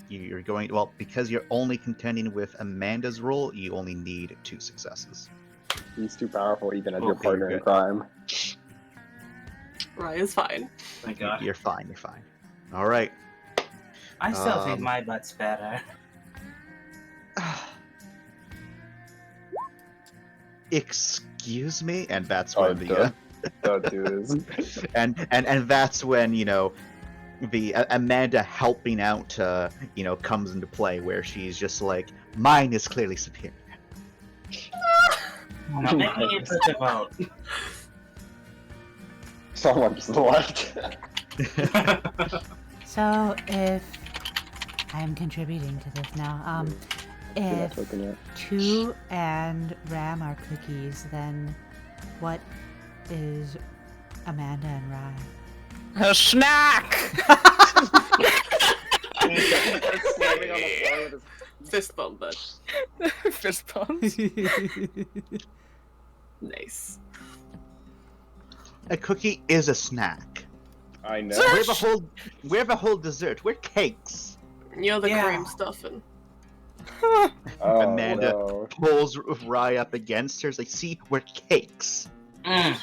A: You're going because you're only contending with Amanda's roll. You only need 2 successes.
E: He's too powerful even as your
A: Okay,
E: partner in
A: good.
E: crime.
B: Ryan's fine.
F: Thank God.
A: You're fine. You're fine. All right.
F: I still think
A: Um,
F: my butt's better.
A: Excuse me, and that's
E: Oh,
A: when the
E: Don't do this.
A: and that's when the Amanda helping out comes into play, where she's just like, mine is clearly superior.
F: Now make me a such a vote.
E: Someone's left.
G: So if I'm contributing to this now,
E: You're not
G: if
E: looking at.
G: 2 and Ram are cookies, then what is Amanda and Rye?
C: A snack.
E: Slamming on the floor with his
B: Fist bump, bud.
C: Fist bumps.
B: Nice.
A: A cookie is a snack.
E: I know.
A: We have a whole dessert. We're cakes.
B: You're the
F: Yeah.
B: cream stuffing.
E: Oh,
A: Amanda.
E: no.
A: Pulls Rye up against her. Is like, see, we're cakes.
F: Mm.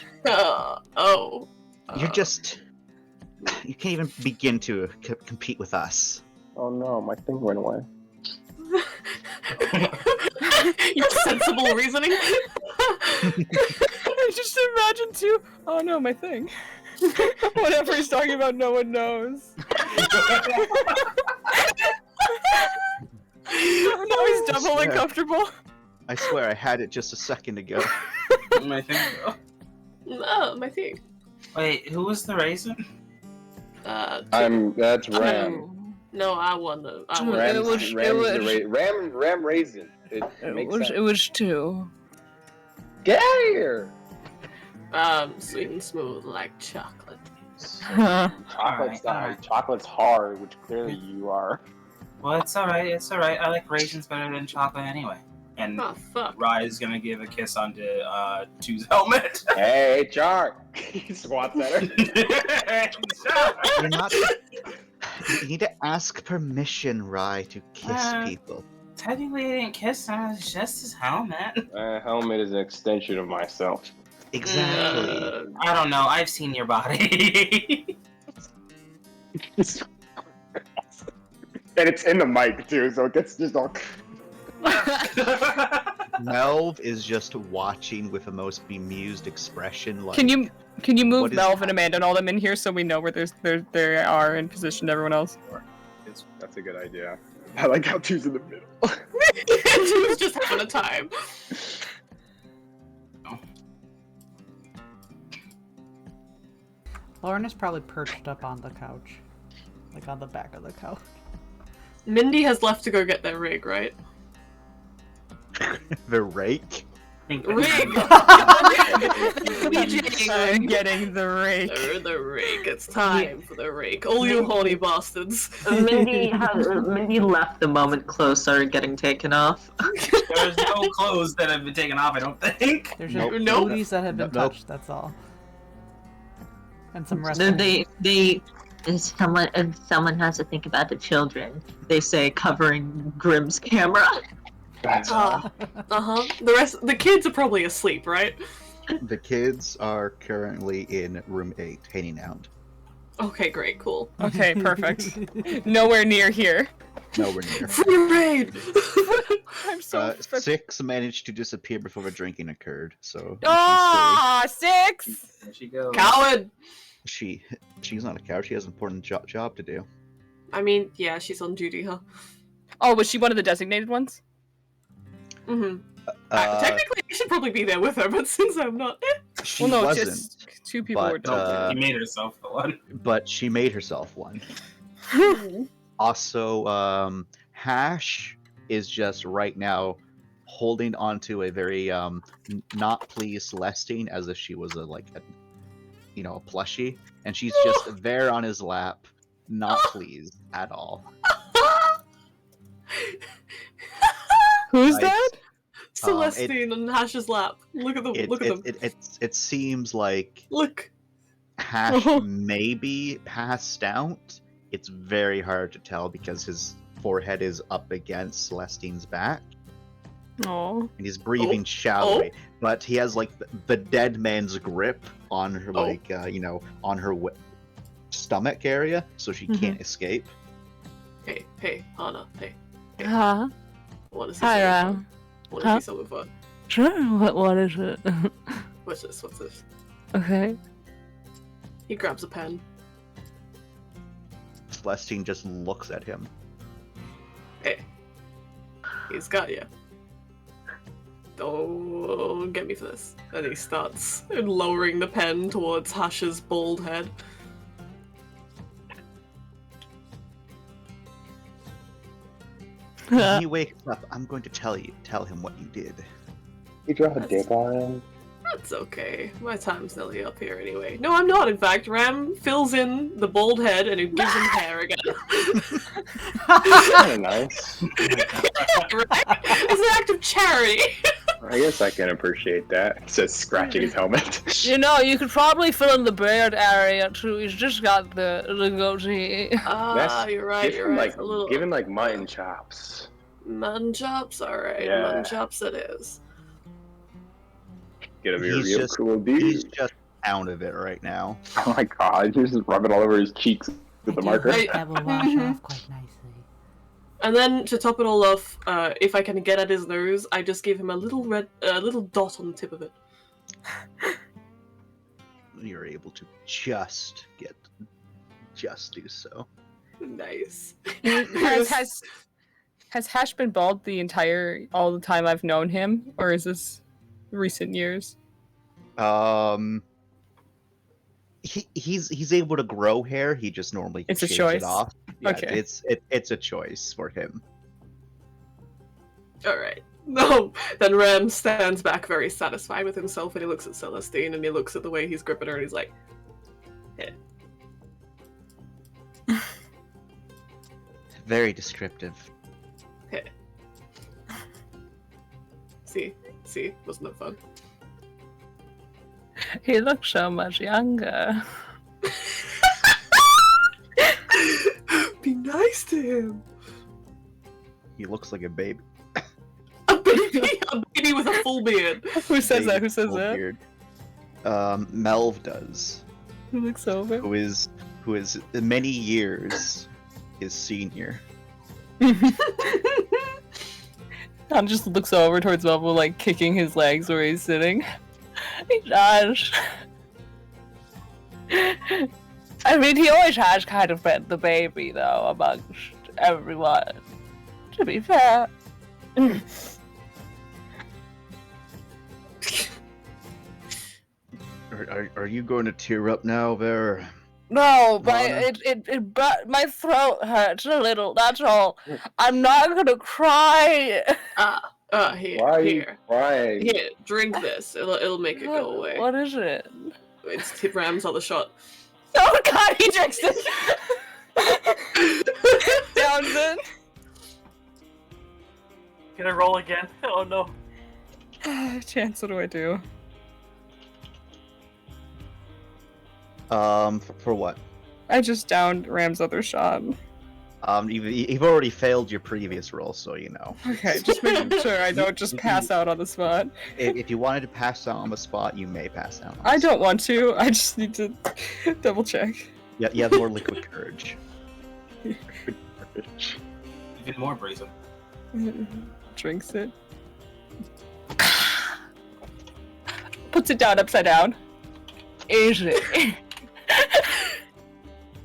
B: Oh.
A: You're just. You can't even begin to compete with us.
E: Oh no, my thing went away.
B: Your sensible reasoning.
C: I just imagine too. Oh no, my thing. Whatever he's talking about, no one knows. Now he's double
A: swear.
C: uncomfortable.
A: I swear, I had it just a second ago.
F: My thing.
B: No, my thing.
F: Wait, who was the raisin?
E: That's Ram.
B: No, I won the. I won.
E: Ram's,
C: It was-
E: Ram's
C: it
E: the
C: was-
E: Ram raisin. It makes sense.
C: It was 2.
E: Get out of here!
B: Sweet and smooth like chocolate.
E: Chocolate's
F: Alright.
E: chocolate's hard, which clearly you are.
F: Well, it's alright. It's alright. I like raisins better than chocolate anyway. And
B: Oh fuck.
F: Rye is gonna give a kiss onto 2's helmet.
E: Hey, HR! He squats at her.
A: You're not. You need to ask permission, Rai, to kiss people.
F: Technically, I didn't kiss him. It's just his helmet.
E: Helmet is an extension of myself.
A: Exactly.
F: I don't know. I've seen your body.
E: And it's in the mic too, so it gets just all.
A: Melv is just watching with the most bemused expression. Like,
C: Can you move
A: what is
C: Melv and Amanda and all them in here so we know where they are in position to everyone else?
E: That's a good idea. I like how two's in the middle.
B: Two's just having a time.
D: Lauren is probably perched up on the couch. Like on the back of the couch.
B: Mindy has left to go get their rig, right?
A: the rake?
B: Rig!
C: I'm getting the rake.
B: The rig. It's time for the rake. All you horny bastards.
H: Mindy left the moment clothes started getting taken off.
F: There's no clothes that have been taken off, I don't think.
D: There's just
B: Nope.
D: booties that have been
A: Nope.
D: touched, that's all. And some wrestling.
H: Someone has to think about the children. They say covering Grimm's camera.
E: That's
B: The kids are probably asleep, right?
A: The kids are currently in room 8, hanging out.
B: Okay, great, cool.
C: Okay, perfect. Nowhere near here.
A: Nowhere near.
B: Free raid!
C: I'm so.
A: 6 managed to disappear before the drinking occurred, so
C: Ah, 6.
F: There she goes.
B: Coward!
A: she's not a coward. She has an important job to do.
B: I mean, yeah, she's on duty, huh?
C: Oh, was she one of the designated ones?
B: Mm-hmm. Technically, I should probably be there with her, but since I'm not,
A: She
C: well, no,
A: wasn't,
C: just 2 people were
A: but,
F: She made herself the one.
A: but she made herself one. Also, Hash is just right now holding onto a very not pleased Celestine as if she was a plushie, and she's just there on his lap, not pleased at all.
C: Who's
A: Right.
C: that?
B: Celestine on Hash's lap. Look at them. Look at them.
A: It seems like
B: Look.
A: Hash maybe passed out. It's very hard to tell because his forehead is up against Celestine's back,
C: Oh.
A: and he's breathing shallowly. But he has like the dead man's grip on her, on her stomach area, so she can't escape.
B: Hey, Hana. Hey.
C: Huh?
B: What is he
C: Hi,
B: selling
C: Ram.
B: for? What is he selling for?
C: Sure. What is it?
B: What's this? What's this?
C: Okay.
B: He grabs a pen.
A: Celestine just looks at him.
B: Hey. He's got you. Don't get me for this. And he starts lowering the pen towards Hash's bald head.
A: When he wakes up, I'm going to tell him what you did.
E: You draw a dick on him.
B: That's okay. My time's nearly up here anyway. No, I'm not, in fact. Ram fills in the bald head and it gives him hair again.
E: Kind of nice.
B: It's an act of charity.
E: I guess I can appreciate that. He says scratching his helmet.
C: You know, you could probably fill in the beard area too. He's just got the goatee.
B: You're right, you're right. A little...
E: Give him like mutton chops.
B: Mutton chops? Alright,
E: Yeah.
B: mutton chops it is.
E: Gonna be a
A: He's
E: real
A: just-
E: cool dude.
A: He's just out of it right now.
E: Oh my god, just rub it all over his cheeks with the marker.
G: That will wash off quite nicely.
B: And then to top it all off, if I can get at his nose, I just give him a little little dot on the tip of it.
A: You're able to just do so.
B: Nice.
C: Has Hash been bald all the time I've known him, or is this recent years?
A: He's able to grow hair. He just normally
C: It's a
A: shaves
C: choice?
A: it off. Yeah,
C: Okay.
A: it's a choice for him.
B: Alright. No, then Ram stands back very satisfied with himself and he looks at Celestine and he looks at the way he's gripping her and he's like,
A: Very descriptive.
B: hey. See, wasn't that fun?
C: He looks so much younger.
B: to him.
A: He looks like a baby.
B: A baby with a full beard.
C: Who says that?
A: Baby
C: Who says
A: full
C: that?
A: beard. Melv does.
C: Who looks over?
A: Who is many years his senior.
C: Tom just looks over towards Melville, like kicking his legs where he's sitting. Josh. I mean, he always has kind of been the baby, though, amongst everyone. To be fair.
A: Are you going to tear up now, Vera?
C: No, but
A: Mona?
C: my throat hurts a little. That's all. I'm not gonna cry.
B: Here,
E: Why are you
B: here.
E: crying?
B: Here, drink this. It'll make it go away.
C: What is it?
B: It's Ram's other shot.
C: Oh God, he drinks it. Townsend.
J: Gonna roll again. Oh no.
C: Chance, what do I do?
A: For what?
C: I just downed Ram's other shot.
A: You've already failed your previous roll, so you know.
C: Okay, just making sure I don't just pass out on the spot.
A: If you wanted to pass out on the spot, you may pass out.
C: I don't want to. I just need to double check.
A: Yeah, you have more liquid courage.
F: Even more brazen.
C: Drinks it. Puts it down upside down. Easy.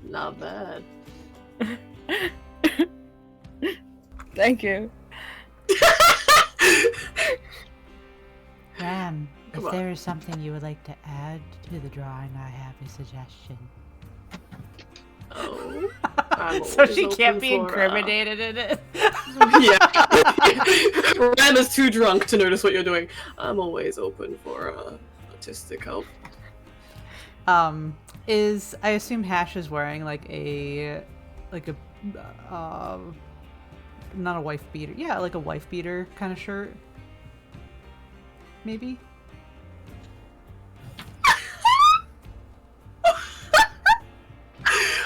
B: Not bad.
C: Thank you.
G: Ram,
B: Come
G: if
B: on.
G: there is something you would like to add to the drawing, I have a suggestion.
B: Oh. I'm
D: So
B: always
D: she can't
B: open
D: be
B: for,
D: incriminated in it.
B: Yeah. Ram is too drunk to notice what you're doing. I'm always open for artistic help.
D: Is I assume Hash is wearing like a not a wife beater. Yeah, like a wife beater kind of shirt. Maybe.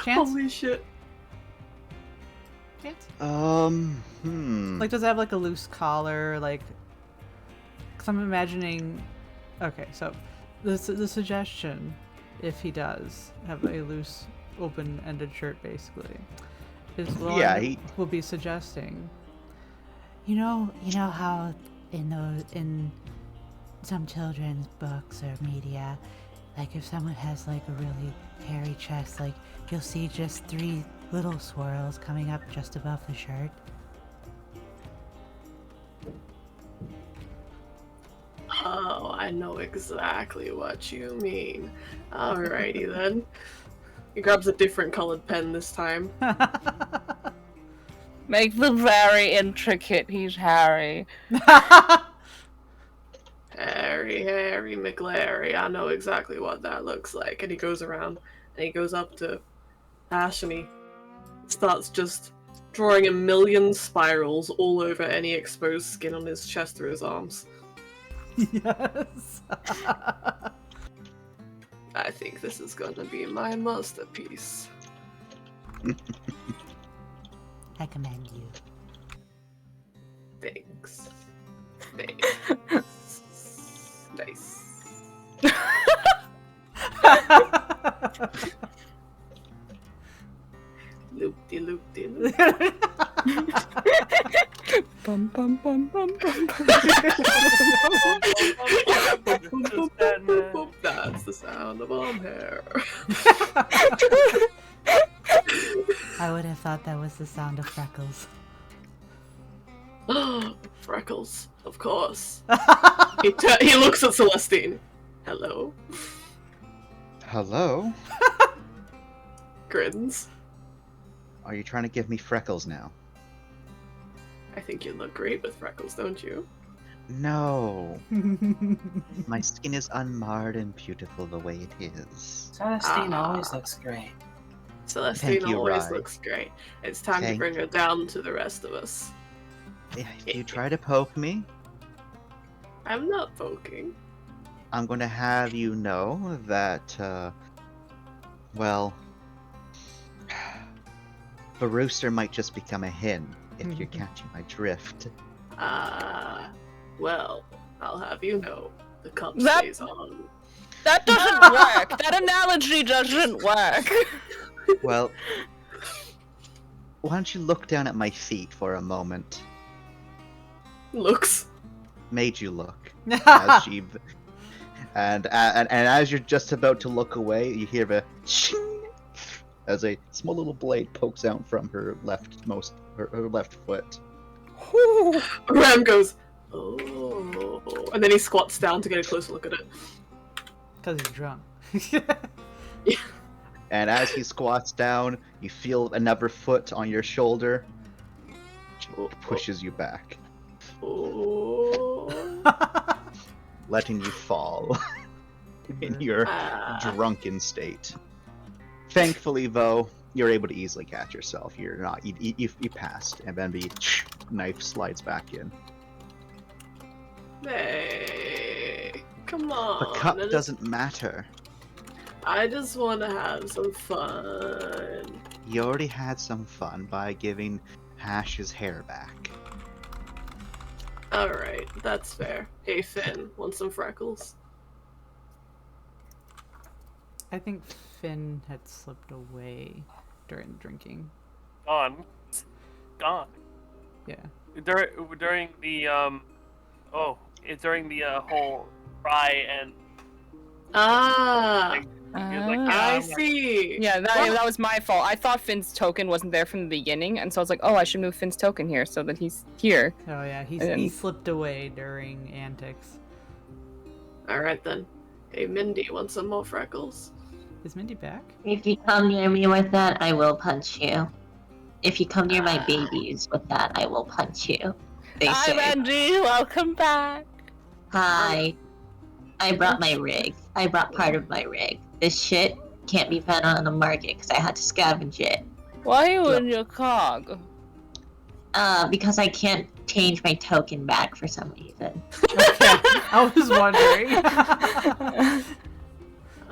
D: Chance?
B: Holy shit.
D: Chance?
A: Like,
D: Like, does it have like a loose collar? Like, cause I'm imagining. Okay, so the suggestion, if he does have a loose, open-ended shirt, basically, is Lauren
A: Yeah,
D: will be suggesting.
G: You know how in some children's books or media, like if someone has like a really hairy chest, like you'll see just 3 little swirls coming up just above the shirt.
B: Oh, I know exactly what you mean. Alrighty then. He grabs a different colored pen this time.
C: Make them very intricate. He's Harry.
B: Harry McLary. I know exactly what that looks like. And he goes around and he goes up to Ash and he starts just drawing a million spirals all over any exposed skin on his chest or his arms.
D: Yes.
B: I think this is gonna be my masterpiece.
G: I commend you.
B: Thanks. Nice. Loop-de-loop-de-loop.
C: Bum bum bum bum bum bum.
B: That's the sound of arm hair.
G: I would have thought that was the sound of Freckles.
B: Freckles, of course. He looks at Celestine. Hello.
A: hello?
B: Grins.
A: Are you trying to give me freckles now?
B: I think you look great with freckles, don't you?
A: No. My skin is unmarred and beautiful the way it is.
F: Celestine always looks great.
B: Celestine
A: Thank you,
B: always
A: Rai.
B: looks great. It's time to
A: Thank
B: bring her down to the rest of us.
A: If you try to poke me,
B: I'm not poking.
A: I'm going to have you know that, well, The rooster might just become a hen, if you're catching my drift.
B: Well, I'll have you know, the cup
C: That-
B: stays on.
C: That doesn't work. That analogy doesn't work.
A: Well, why don't you look down at my feet for a moment?
B: Looks.
A: Made you look. As she... And as you're just about to look away, you hear the ching as a small little blade pokes out from her left foot.
B: Ram goes, oh, and then he squats down to get a closer look at it.
D: Because he's drunk.
A: And as he squats down, you feel another foot on your shoulder, which pushes you back,
B: Oh.
A: letting you fall in your drunken state. Thankfully, though, you're able to easily catch yourself. You're not. You passed, and then the knife slides back in.
B: Hey, come on.
A: The cup doesn't matter.
B: I just want to have some fun.
A: You already had some fun by giving Hash's hair back.
B: Alright, that's fair. Hey Finn, want some freckles?
D: I think Finn had slipped away during the drinking.
J: Gone. Gone.
D: Yeah.
J: During the during the whole cry and
B: Ah,
J: he was like,
B: I
J: I'm
B: see.
C: Yeah, that was my fault. I thought Finn's token wasn't there from the beginning, and so I was like, oh, I should move Finn's token here so that he's here.
D: Oh yeah, he
C: And-
D: slipped away during antics.
B: Alright then. Hey Mindy, want some more freckles?
D: Is Mindy back?
H: If you come near me with that, I will punch you. If you come near my babies with that, I will punch you. They
C: Hi,
H: say.
C: Randy. Welcome back.
H: Hi. I brought my rig. I brought part of my rig. This shit can't be found on the market because I had to scavenge it.
C: Why are you in your cog?
H: Because I can't change my token back for some reason.
D: I was wondering.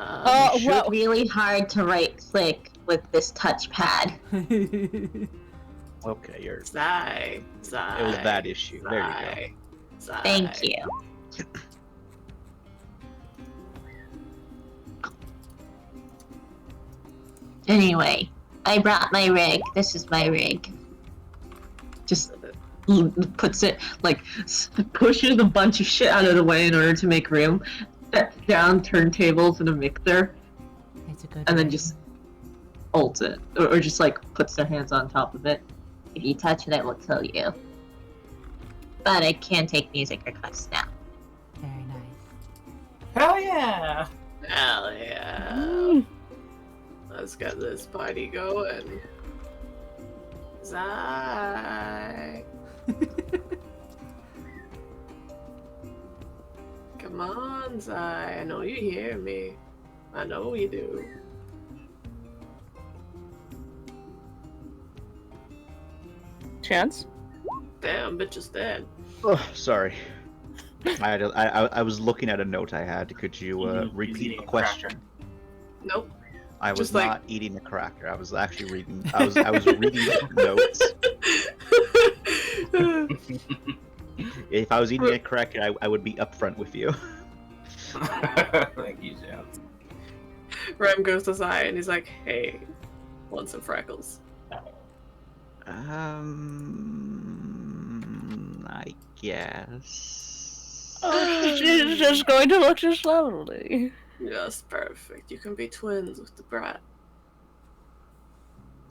H: It's
C: well-
H: really hard to right click with this touchpad.
A: Okay, you're.
B: Zai.
A: It was that issue. There you go.
B: Zai.
H: Thank you. Anyway, I brought my rig. This is my rig. Just puts it, like, pushes a bunch of shit out of the way in order to make room. Sets down turntables and a mixer,
G: It's a good
H: and then
G: rig.
H: just ults it. Or just, like, puts their hands on top of it. If you touch it, I will kill you. But I can take music requests now.
G: Very nice.
F: Hell yeah!
B: Hell yeah.
C: Mm.
B: Let's get this party going. Zai. Come on, Zai. I know you hear me. I know you do.
C: Chance?
B: Damn, bitch is dead.
A: Oh, sorry. I was looking at a note I had. Could you
F: He's
A: repeat
F: eating
A: the
F: a
A: question?
F: cracker.
B: Nope.
A: I was
B: Just like-
A: not eating a cracker. I was actually reading. I was reading notes. If I was eating a cracker, I would be upfront with you.
F: Thank you, Chance.
B: Rem goes to Zai and he's like, hey, want some freckles?
A: I guess.
C: She's just going to look just lovely.
B: Yes, perfect. You can be twins with the brat.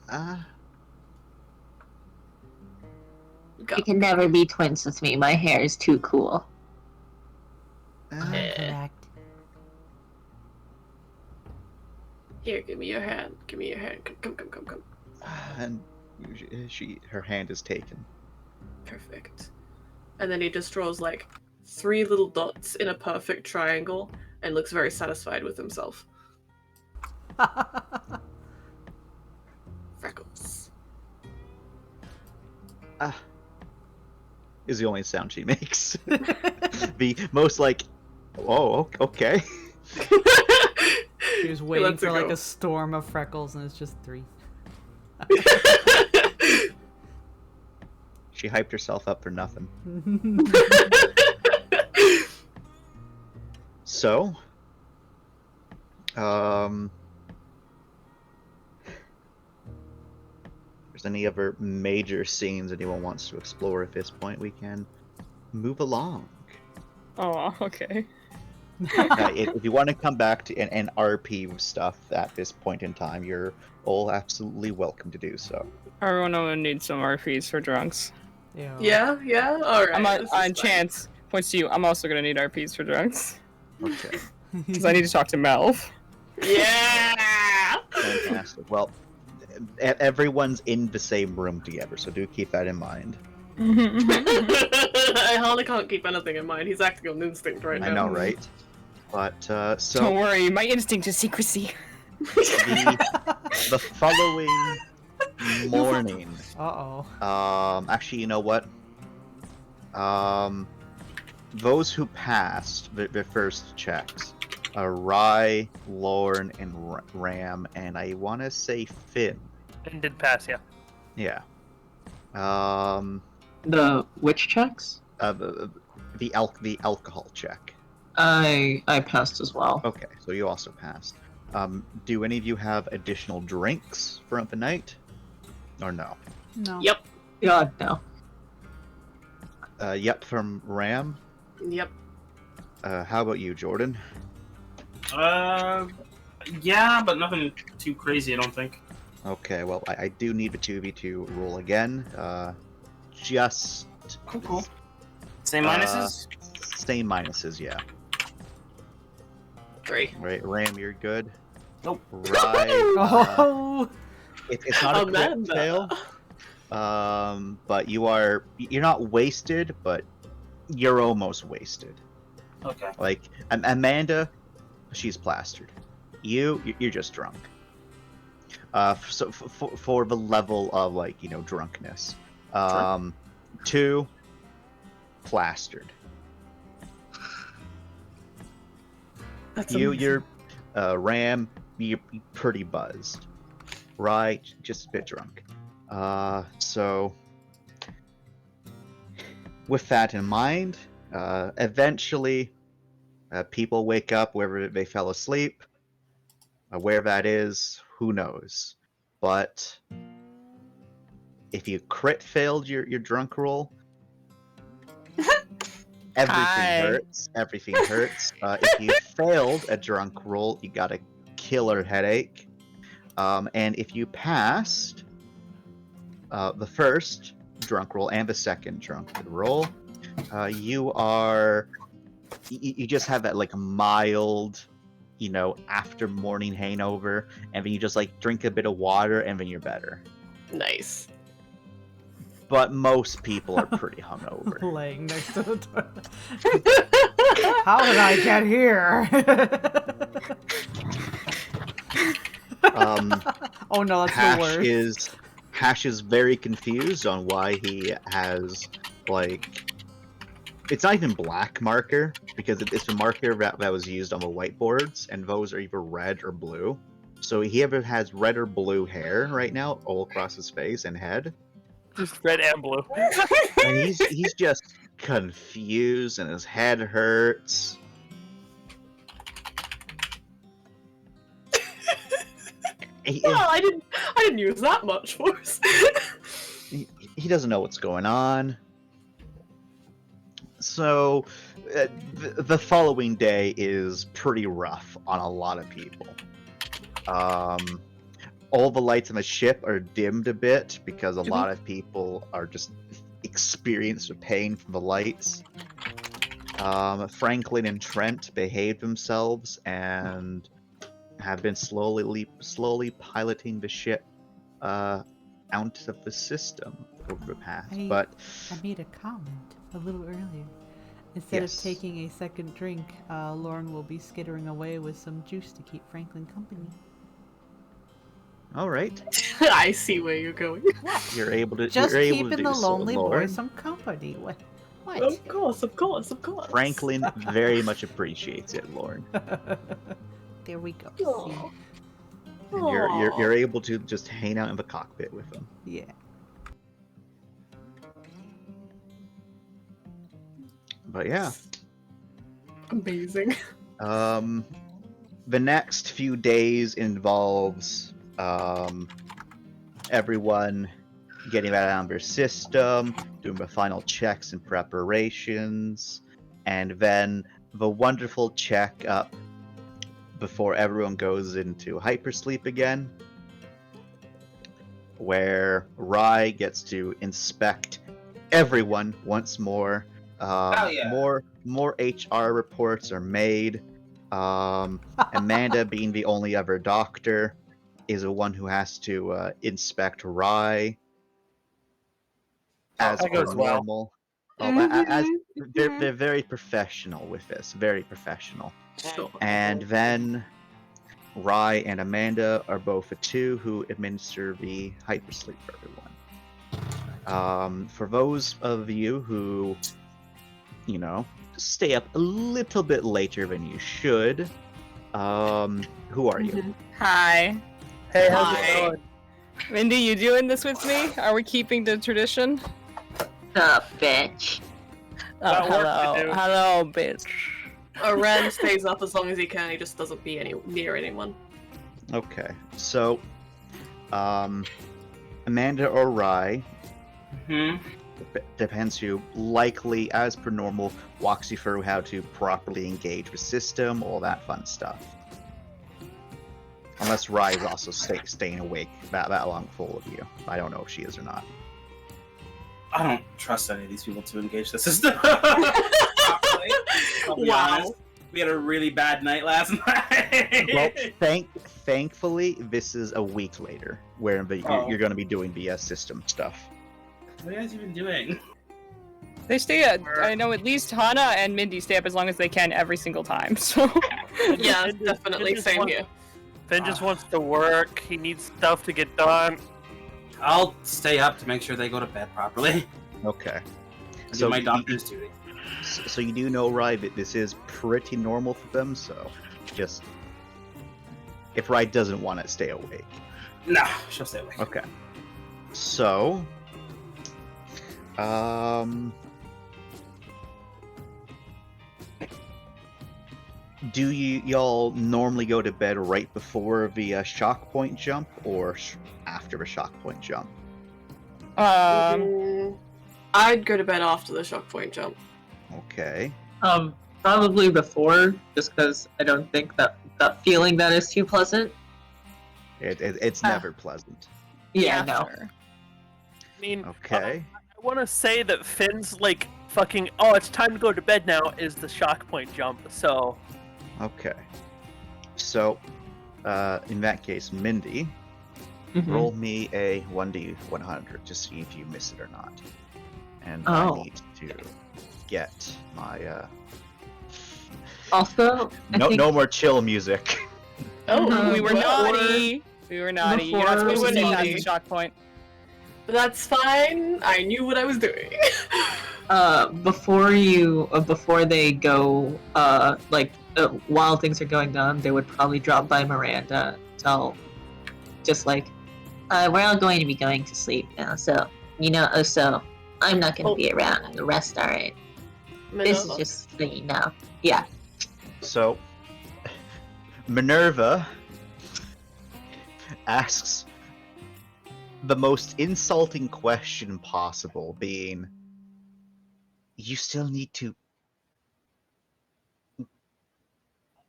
B: Go.
H: You can never be twins with me. My hair is too cool.
G: Correct.
B: Here, give me your hand. Give me your hand. Come.
A: And her hand is taken.
B: Perfect. And then he just draws like 3 little dots in a perfect triangle and looks very satisfied with himself. Freckles.
A: Is the only sound she makes. The most like, oh, okay.
D: He was waiting
B: lets it
D: for like
B: go.
D: a storm of freckles, and it's just 3.
A: She hyped herself up for nothing. So, if there's any other major scenes anyone wants to explore at this point, we can move along.
C: Oh, okay.
A: If you want to come back to and RP stuff at this point in time, you're all absolutely welcome to do so.
C: Everyone will need some RPs for drunks.
D: Ew.
B: Yeah, all right.
C: I'm
B: this is
C: on
B: fine.
C: chance. Points to you. I'm also gonna need RPs for drunks
A: Okay,
C: because I need to talk to Melv.
B: Yeah.
A: fantastic. Well, everyone's in the same room together, so do keep that in mind.
B: I hardly can't keep anything in mind. He's acting on instinct right now.
A: I know, right? But
C: Don't
A: so
C: worry, my instinct is secrecy.
A: the following morning.
D: Uh-oh.
A: Actually, you know what? Those who passed the first checks, Rye, Lorne, and Ram, and I want to say Finn.
J: And did pass, yeah.
A: Yeah.
H: The which checks?
A: The alcohol check.
H: I passed as well.
A: Okay, so you also passed. Do any of you have additional drinks for the night, or no?
D: No.
B: Yep.
H: God, no.
A: Yep, from Ram.
B: Yep.
A: How about you, Jordan?
F: Yeah, but nothing too crazy, I don't think.
A: Okay, well, I do need the 2v2 rule again. Just
F: Cool. Same minuses?
A: same minuses, yeah.
B: 3.
A: Right, Ram, you're good.
F: Nope.
A: Right.
D: Oh.
A: It's not a crit
B: Amanda.
A: fail. But you're not wasted, but you're almost wasted.
F: Okay.
A: Like Amanda, she's plastered. You're just drunk. So for the level of drunkenness. 2 plastered.
B: That's
A: You're Ram, you're pretty buzzed. Right, just a bit drunk. So with that in mind, eventually people wake up wherever they fell asleep. Where that is, who knows? But if you crit failed your drunk roll, everything hurts. Everything hurts. If you failed a drunk roll, you got a killer headache. And if you passed the first drunk roll and the second drunk roll, you just have that mild, after morning hangover, and then you just drink a bit of water, and then you're better.
B: nice.
A: But most people are pretty hungover.
D: Laying next to the toilet. How did I get here? Oh no, that's the worst.
A: Hash is very confused on why he has it's not even black marker, because it's a marker that was used on the whiteboards, and those are either red or blue. So he either has red or blue hair right now all across his face and head.
J: Just red and blue.
A: And he's just confused, and his head hurts.
B: Well, I didn't use that much force.
A: He doesn't know what's going on. So the following day is pretty rough on a lot of people. All the lights on the ship are dimmed a bit because a lot of people are just experienced with pain from the lights. Franklin and Trent behaved themselves and have been slowly piloting the ship out of the system over the past.
G: I made a comment a little earlier. Instead of taking a second drink, Lauren will be skittering away with some juice to keep Franklin company.
A: All right.
B: I see where you're going.
A: You're able to
D: Just
A: you're able to
D: keeping
A: do
D: the
A: so,
D: lonely boy
A: Lauren.
D: some company. What?
B: Of course.
A: Franklin very much appreciates it, Lauren.
G: There we go.
B: Aw.
A: And you're able to just hang out in the cockpit with them.
G: Yeah.
A: But yeah.
B: Amazing.
A: The next few days involves everyone getting that out of their system, doing the final checks and preparations, and then the wonderful checkup before everyone goes into hypersleep again, where Rai gets to inspect everyone once more. More HR reports are made. Amanda, being the only other doctor, is the one who has to inspect Rai as
J: That
A: per
J: goes well.
A: normal. They're very professional with this, very professional.
B: Sure.
A: And then Rai and Amanda are both the two who administer the hypersleep for everyone. For those of you who, stay up a little bit later than you should, who are you?
C: Hi.
J: Hey, how's
B: Hi.
J: it going?
C: Mindy, you doing this with me? Are we keeping the tradition?
H: Bitch.
C: Oh,
J: Got work to do.
C: hello, bitch.
B: Ren stays up as long as he can. He just doesn't be near anyone.
A: Okay, so, Amanda or Rai, depends who, likely, as per normal, walks you through how to properly engage the system, all that fun stuff. Unless Rai is also staying awake that long full of you. I don't know if she is or not.
F: I don't trust any of these people to engage the system. I'll be honest. We had a really bad night last night.
A: Well, thankfully, this is a week later, where you're going to be doing the system stuff.
F: What are you guys even doing?
C: They stay up. I know at least Hana and Mindy stay up as long as they can every single time. So
B: Yeah,
J: Finn just-
B: definitely.
J: Finn just
B: Same
J: wants-
B: here.
J: Finn just wants to work. He needs stuff to get done.
F: I'll stay up to make sure they go to bed properly.
A: Okay.
F: I
A: So
F: do my
A: you-
F: doctor's duty.
A: So you do know, Rai, that this is pretty normal for them, so just... If Rai doesn't want to stay awake.
F: No, she'll stay awake.
A: Okay. So... Do y'all normally go to bed right before the shock point jump, or after the shock point jump?
B: I'd go to bed after the shock point jump.
A: Okay.
H: Probably before, just because I don't think that feeling that is too pleasant.
A: It's never pleasant.
H: Yeah, no.
C: sure.
J: I mean,
A: Okay.
J: I want to say that Finn's like fucking. Oh, it's time to go to bed now. Is the shock point jump? So
A: Okay. So, in that case, Mindy,
H: Mhm.
A: roll me a 1d100 to see if you miss it or not. And
H: Oh.
A: I need to get my
H: Also,
A: no more chill music.
C: Oh, we were
H: Before-
C: naughty. We were naughty. You're not
H: before
C: supposed to
B: we-
C: say that's the shock point.
B: That's fine. I knew what I was doing.
H: Before they go, while things are going down, they would probably drop by Miranda, tell, just like, we're all going to be going to sleep now, so, so I'm not going to be around, and the rest aren't. This is
B: Minerva.
H: just so you know. Yeah.
A: So, Minerva asks the most insulting question possible, being, you still need to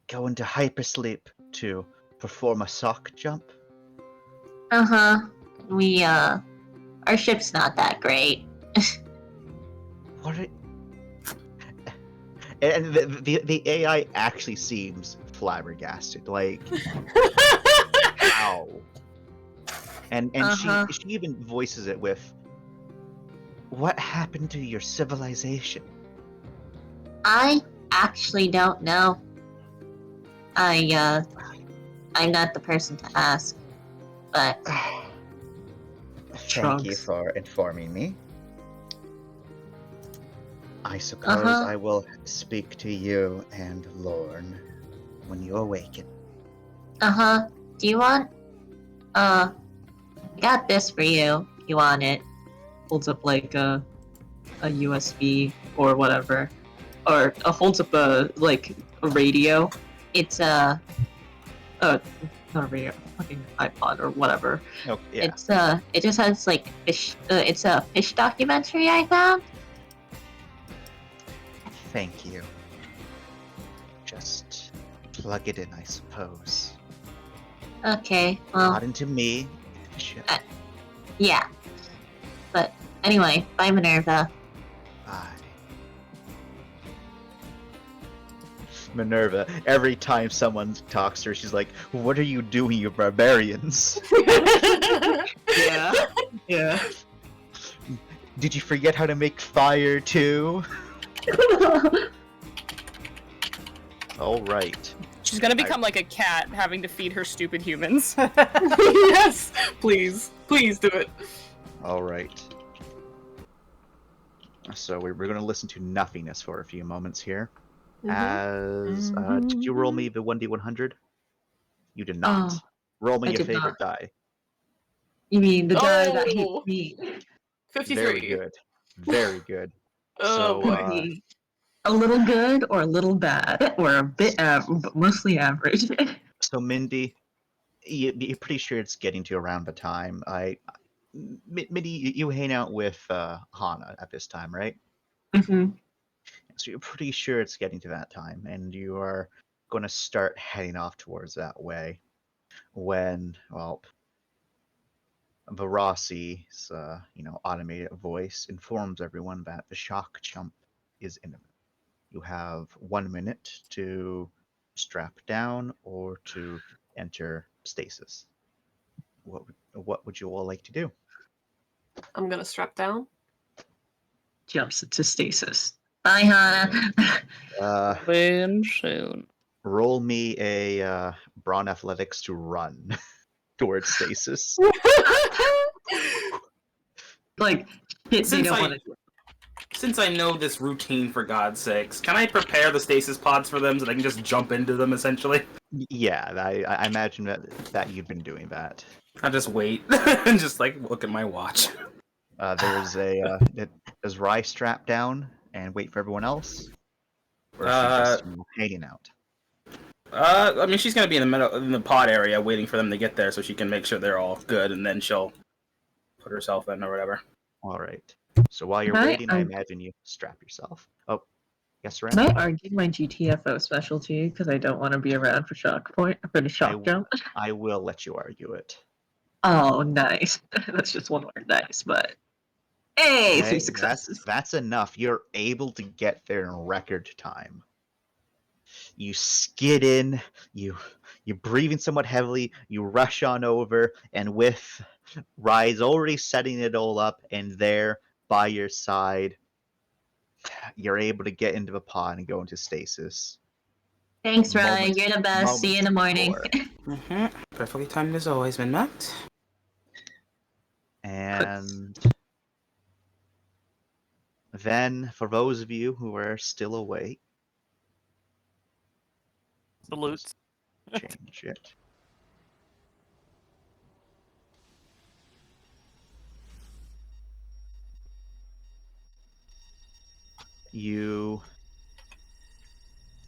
A: go into hypersleep to perform a sock jump?
H: Uh-huh. Our ship's not that great.
A: What? And the AI actually seems flabbergasted. Like, how? And
H: Uh-huh.
A: she even voices it with, "What happened to your civilization?"
H: I actually don't know. I'm not the person to ask, but
A: Thank you
H: Trunks.
A: for informing me. I suppose
H: Uh-huh.
A: I will speak to you and Lorne when you awaken.
H: uh-huh. Do you want? I got this for you. If you want it? Holds up like a USB or whatever. or holds up a radio. It's not a radio, fucking iPod or whatever.
A: Oh, yeah.
H: It's it just has like fish. It's a fish documentary I found.
A: Thank you. Just plug it in, I suppose.
H: Okay, well,
A: Not into me. Shit.
H: yeah. But anyway, bye, Minerva.
A: Bye. Minerva, every time someone talks to her, she's like, "What are you doing, you barbarians?
H: Yeah. Yeah.
A: Did you forget how to make fire too?" All right.
K: She's gonna become like a cat, having to feed her stupid humans.
B: Yes, please do it.
A: All right. So we're going to listen to nothingness for a few moments here. As did you roll me the 1d100? You did not. Roll me
H: I
A: your
H: did
A: favorite
H: not.
A: die.
H: You mean the guy that
B: Oh!
H: hates me?
B: 53.
A: Very good. Very good.
B: Oh,
A: So,
B: boy.
H: A little good or a little bad or a bit but mostly average.
A: So Mindy, you're pretty sure it's getting to around the time. Mindy, you hang out with Hana at this time, right?
H: Mm-hmm.
A: So you're pretty sure it's getting to that time, and you are going to start heading off towards that way when, well, Verassi's, automated voice informs everyone that the shock jump is imminent. You have 1 minute to strap down or to enter stasis. What would you all like to do?
B: I'm gonna strap down.
H: Jumps into stasis. Bye, Hana.
C: Win soon.
A: Roll me a brawn athletics to run towards stasis.
H: Like, they
F: Since
H: don't
F: I-
H: want to do it.
F: Since I know this routine, for God's sakes, can I prepare the stasis pods for them so they can just jump into them, essentially?
A: Yeah, I imagine that you've been doing that.
F: I'll just wait and just, look at my watch.
A: Does Rye strap down and wait for everyone else? Or is she just hanging out?
F: I mean, she's gonna be in the pod area waiting for them to get there so she can make sure they're all good, and then she'll put herself in or whatever.
A: All right. So while you're
H: Can I,
A: waiting, I imagine you strap yourself. Oh, yes, Ren?
H: Can I argue my GTFO specialty because I don't want to be around for the shock jump?
A: I will let you argue it.
H: Oh, nice. That's just one word, nice, but hey, 3 successes.
A: That's enough. You're able to get there in record time. You skid in, you're breathing somewhat heavily, you rush on over, and with Rise already setting it all up and there by your side, you're able to get into the pod and go into stasis.
H: Thanks, Ryan.
A: Moments-
H: You're the best. See you in the morning.
A: before.
F: Perfectly timed as always, Min-Max.
A: And then, for those of you who are still awake,
J: Salutes.
A: change it. You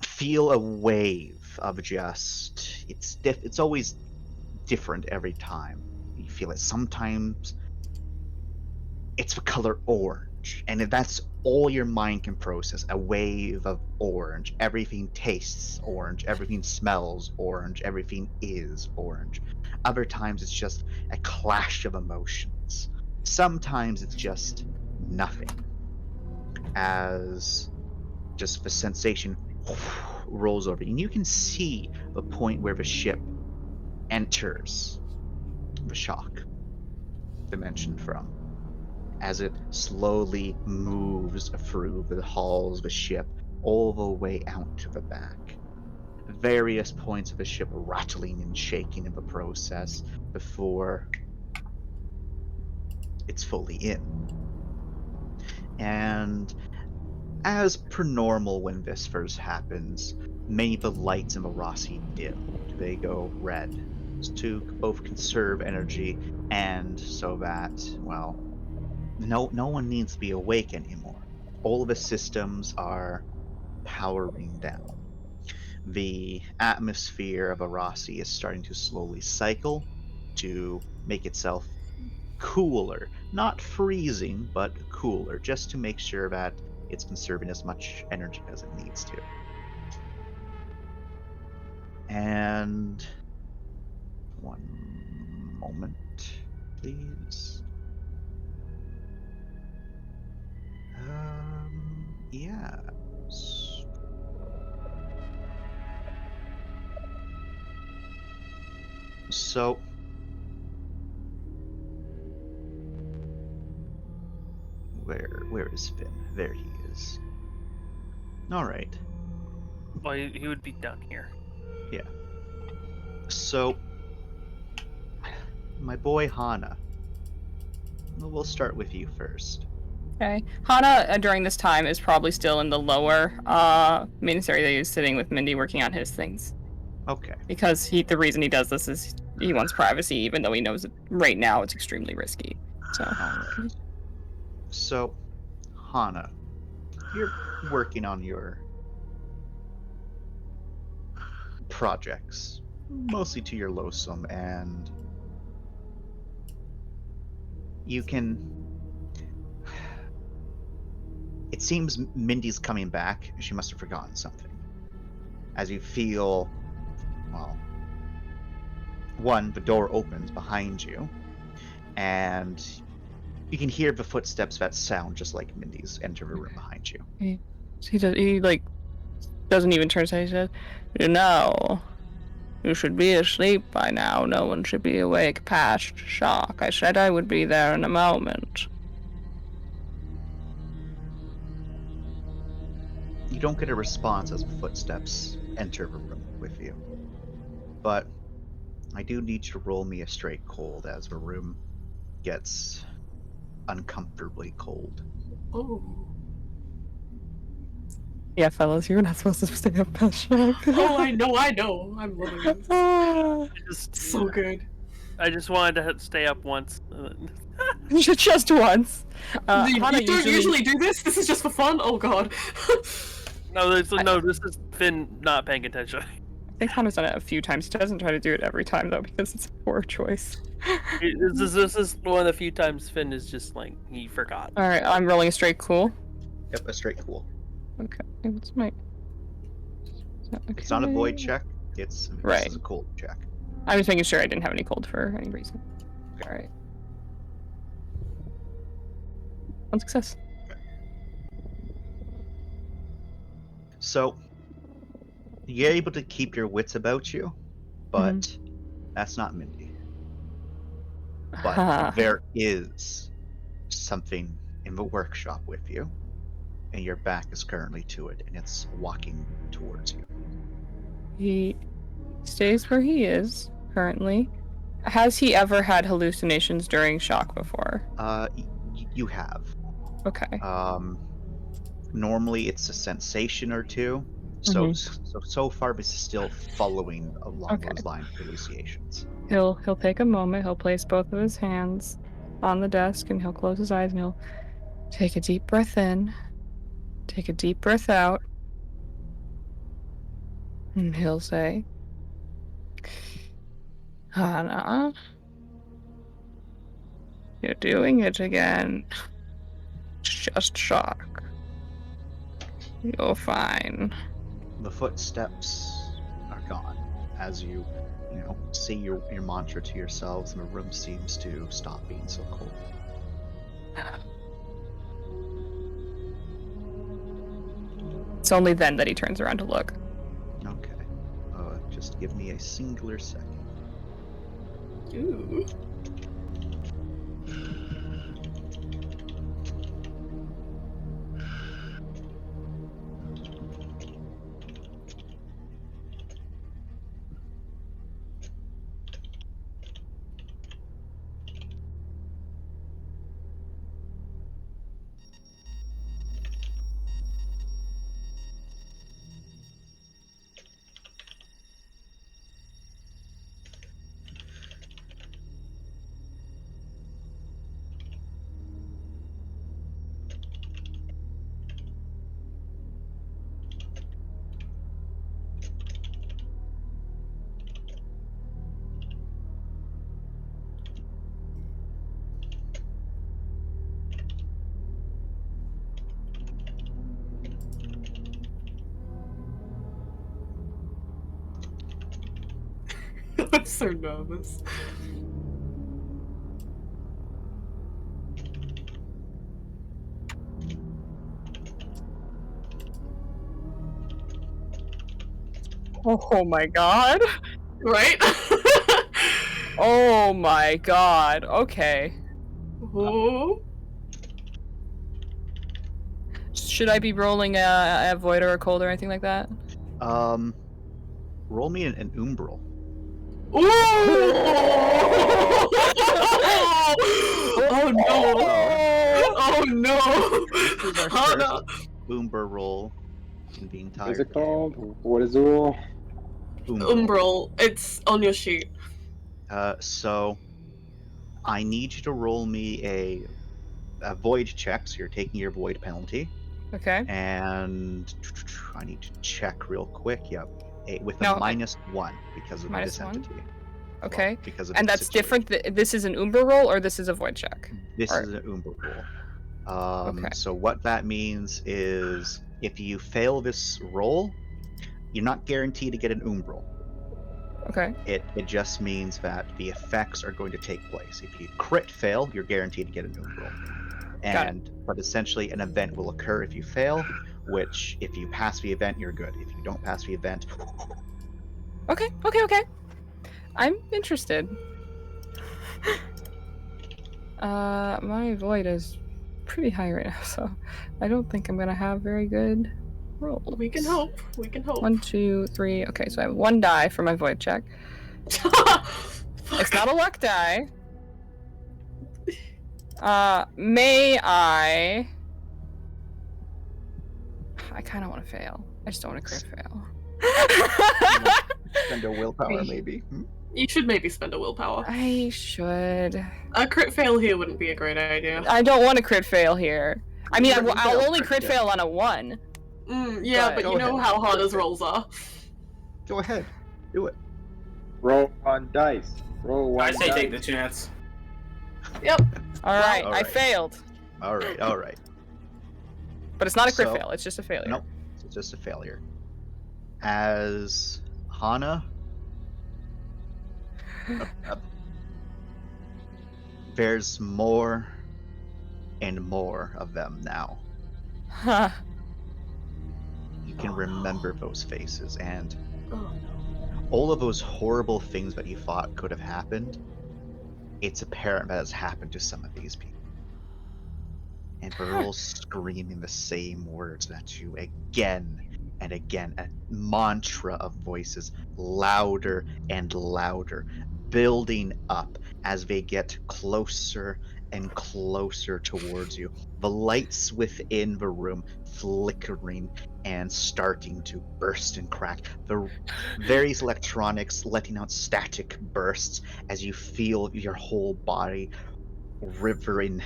A: feel a wave of just it's always different every time. You feel it. Sometimes it's the color orange, and that's all your mind can process. A wave of orange. Everything tastes orange, everything smells orange, everything is orange. Other times it's just a clash of emotions. Sometimes it's just nothing, as just the sensation rolls over, and you can see the point where the ship enters the shock dimension from, as it slowly moves through the halls of the ship all the way out to the back. Various points of the ship rattling and shaking in the process before it's fully in. And as per normal when this first happens, many of the lights in the Rossi dim. They go red to both conserve energy and so that, well, no one needs to be awake anymore. All of the systems are powering down. The atmosphere of Arasi is starting to slowly cycle to make itself cooler. Not freezing, but cooler, just to make sure that it's conserving as much energy as it needs to. And one moment, please. Yeah. So, where is Finn? There he is. All right.
J: Well, he would be down here.
A: Yeah. So, my boy Hana. We'll start with you first.
K: Okay. Hana, during this time, is probably still in the lower ministry that he's sitting with Mindy working on his things.
A: Okay.
K: Because the reason he does this is he wants privacy, even though he knows that right now it's extremely risky. So.
A: Alright. So, Hana, you're working on your projects, mostly to your Losum, and you can... It seems Mindy's coming back. She must have forgotten something. As you feel, well, one, the door opens behind you, and you can hear the footsteps that sound just like Mindy's enter the room behind you.
K: He doesn't even turn to say, he says, you should be asleep by now. No one should be awake past shock. I said I would be there in a moment.
A: You don't get a response as the footsteps enter the room with you. But I do need you to roll me a straight cold as the room gets uncomfortably cold.
B: Oh.
K: Yeah, fellas, you're not supposed to stay up past shock.
B: Oh, I know. I'm loving it. So good.
J: I just wanted to say up once.
K: Just once.
B: You don't usually do this? This is just for fun? Oh god.
J: No, this is Finn not paying attention.
K: I think Hana's done it a few times. He doesn't try to do it every time though, because it's a poor choice.
J: This is one of the few times Finn is just like, he forgot.
K: Alright, I'm rolling a straight cool.
A: Yep, a straight cool.
K: Okay, what's my...
A: It's not a void check, it's
K: right.
A: This is a cold check.
K: I was making sure I didn't have any cold for any reason. Okay. Alright. One success.
A: So, you're able to keep your wits about you, but that's not Mindy. But there is something in the workshop with you, and your back is currently to it, and it's walking towards you.
K: He stays where he is currently. Has he ever had hallucinations during shock before?
A: You have.
K: Okay.
A: Normally it's a sensation or two. So far this is still following along those lines of hallucinations.
K: He'll take a moment, he'll place both of his hands on the desk and he'll close his eyes and he'll take a deep breath in, take a deep breath out, and he'll say, Hana, you're doing it again. It's just shock. You're fine.
A: The footsteps are gone as you say your mantra to yourselves, and the room seems to stop being so cold.
K: It's only then that he turns around to look.
A: Okay. Just give me a singular second.
B: Ooh. I'm so nervous.
K: Oh my god.
B: Right?
K: Oh my god. Okay.
B: Oh.
K: Should I be rolling a void or a cold or anything like that?
A: Roll me an umbral.
B: Oh no! Oh no!
A: This is our
B: Hana!
A: first Umbra roll in the entire
E: What's it
A: game.
E: called? What is the rule?
B: Umbral. It's on your sheet.
A: So I need you to roll me a void check. So you're taking your void penalty,
K: Okay.
A: and I need to check real quick. Yep, with a
K: No,
A: -1 because of
K: minus
A: this
K: 1?
A: entity.
K: Okay.
A: Well, because of
K: And
A: the
K: that's
A: situation.
K: different. This is an Umbra roll or this is a void check?
A: This
K: Or-
A: is an Umbra roll.
K: Okay.
A: So what that means is if you fail this roll, you're not guaranteed to get an Umbral.
K: Okay.
A: It just means that the effects are going to take place. If you crit fail, you're guaranteed to get an Umbral. But essentially an event will occur if you fail, which if you pass the event, you're good. If you don't pass the event,
K: Okay. I'm interested. My void is pretty high right now, so I don't think I'm gonna have very good rolls.
B: We can hope. We can hope.
K: 1, 2, 3. Okay, so I have 1 die for my void check. It's not a luck die. May I kind of want to fail. I just don't want to crit fail.
A: spend a willpower maybe. Hmm?
B: You should maybe spend a willpower.
K: I should.
B: A crit fail here wouldn't be a great idea.
K: I don't want to crit fail here. I mean,
A: Crit
K: I'll
A: fail,
K: only
A: crit
K: crit fail on a 1.
B: Yeah,
K: But-
B: but
A: Go
B: you know
A: ahead.
B: how Hana's rolls are.
A: Go ahead, do it.
E: Roll one dice. Roll one
F: I say
E: dice.
F: take the chance.
K: All right, I
A: alright.
K: failed.
A: All right.
K: But it's not a crit
A: So-
K: fail, it's just a failure.
A: Nope, it's just a failure. As Hana, there's more and more of them now.
K: Huh.
A: You can remember those faces, and
B: Oh,
A: all of those horrible things that you thought could have happened, it's apparent that has happened to some of these people. And they're all screaming the same words at you again and again. A mantra of voices, louder and louder, building up as they get closer and closer towards you. The lights within the room flickering and starting to burst and crack. The various electronics letting out static bursts as you feel your whole body river in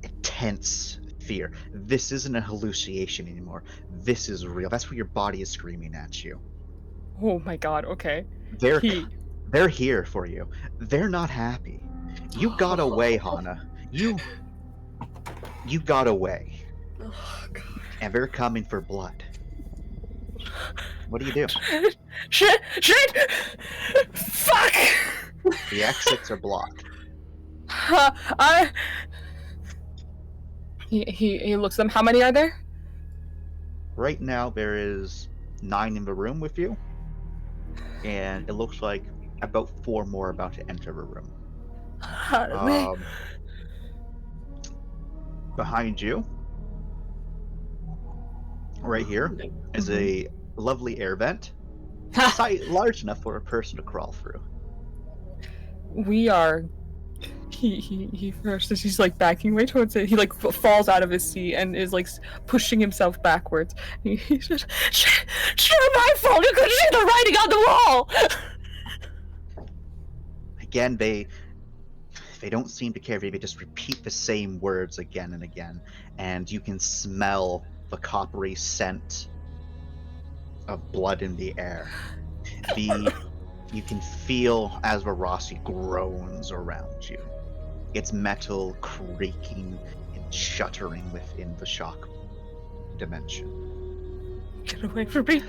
A: intense fear. This isn't a hallucination anymore. This is real. That's what your body is screaming at you.
K: Oh my god, okay.
A: They're
K: He-
A: they're here for you. They're not happy. You got away, Hana. You got away.
B: oh God.
A: And they're coming for blood. What do you do?
K: Shit! Fuck!
A: The exits are blocked.
K: He looks at them. How many are there?
A: Right now there is 9 in the room with you. And it looks like about 4 more about to enter the room. Behind you, right here, is a lovely air vent. Large enough for a person to crawl through.
K: We are. He first as he's like backing way towards it. He like falls out of his seat and is like pushing himself backwards. He's just, shit, my fault. You could see the writing on the wall.
A: Again, they don't seem to care. They just repeat the same words again and again, and you can smell the coppery scent of blood in the air. You can feel as Varasi groans around you. Its metal creaking and shuddering within the shock dimension.
K: Get away from me.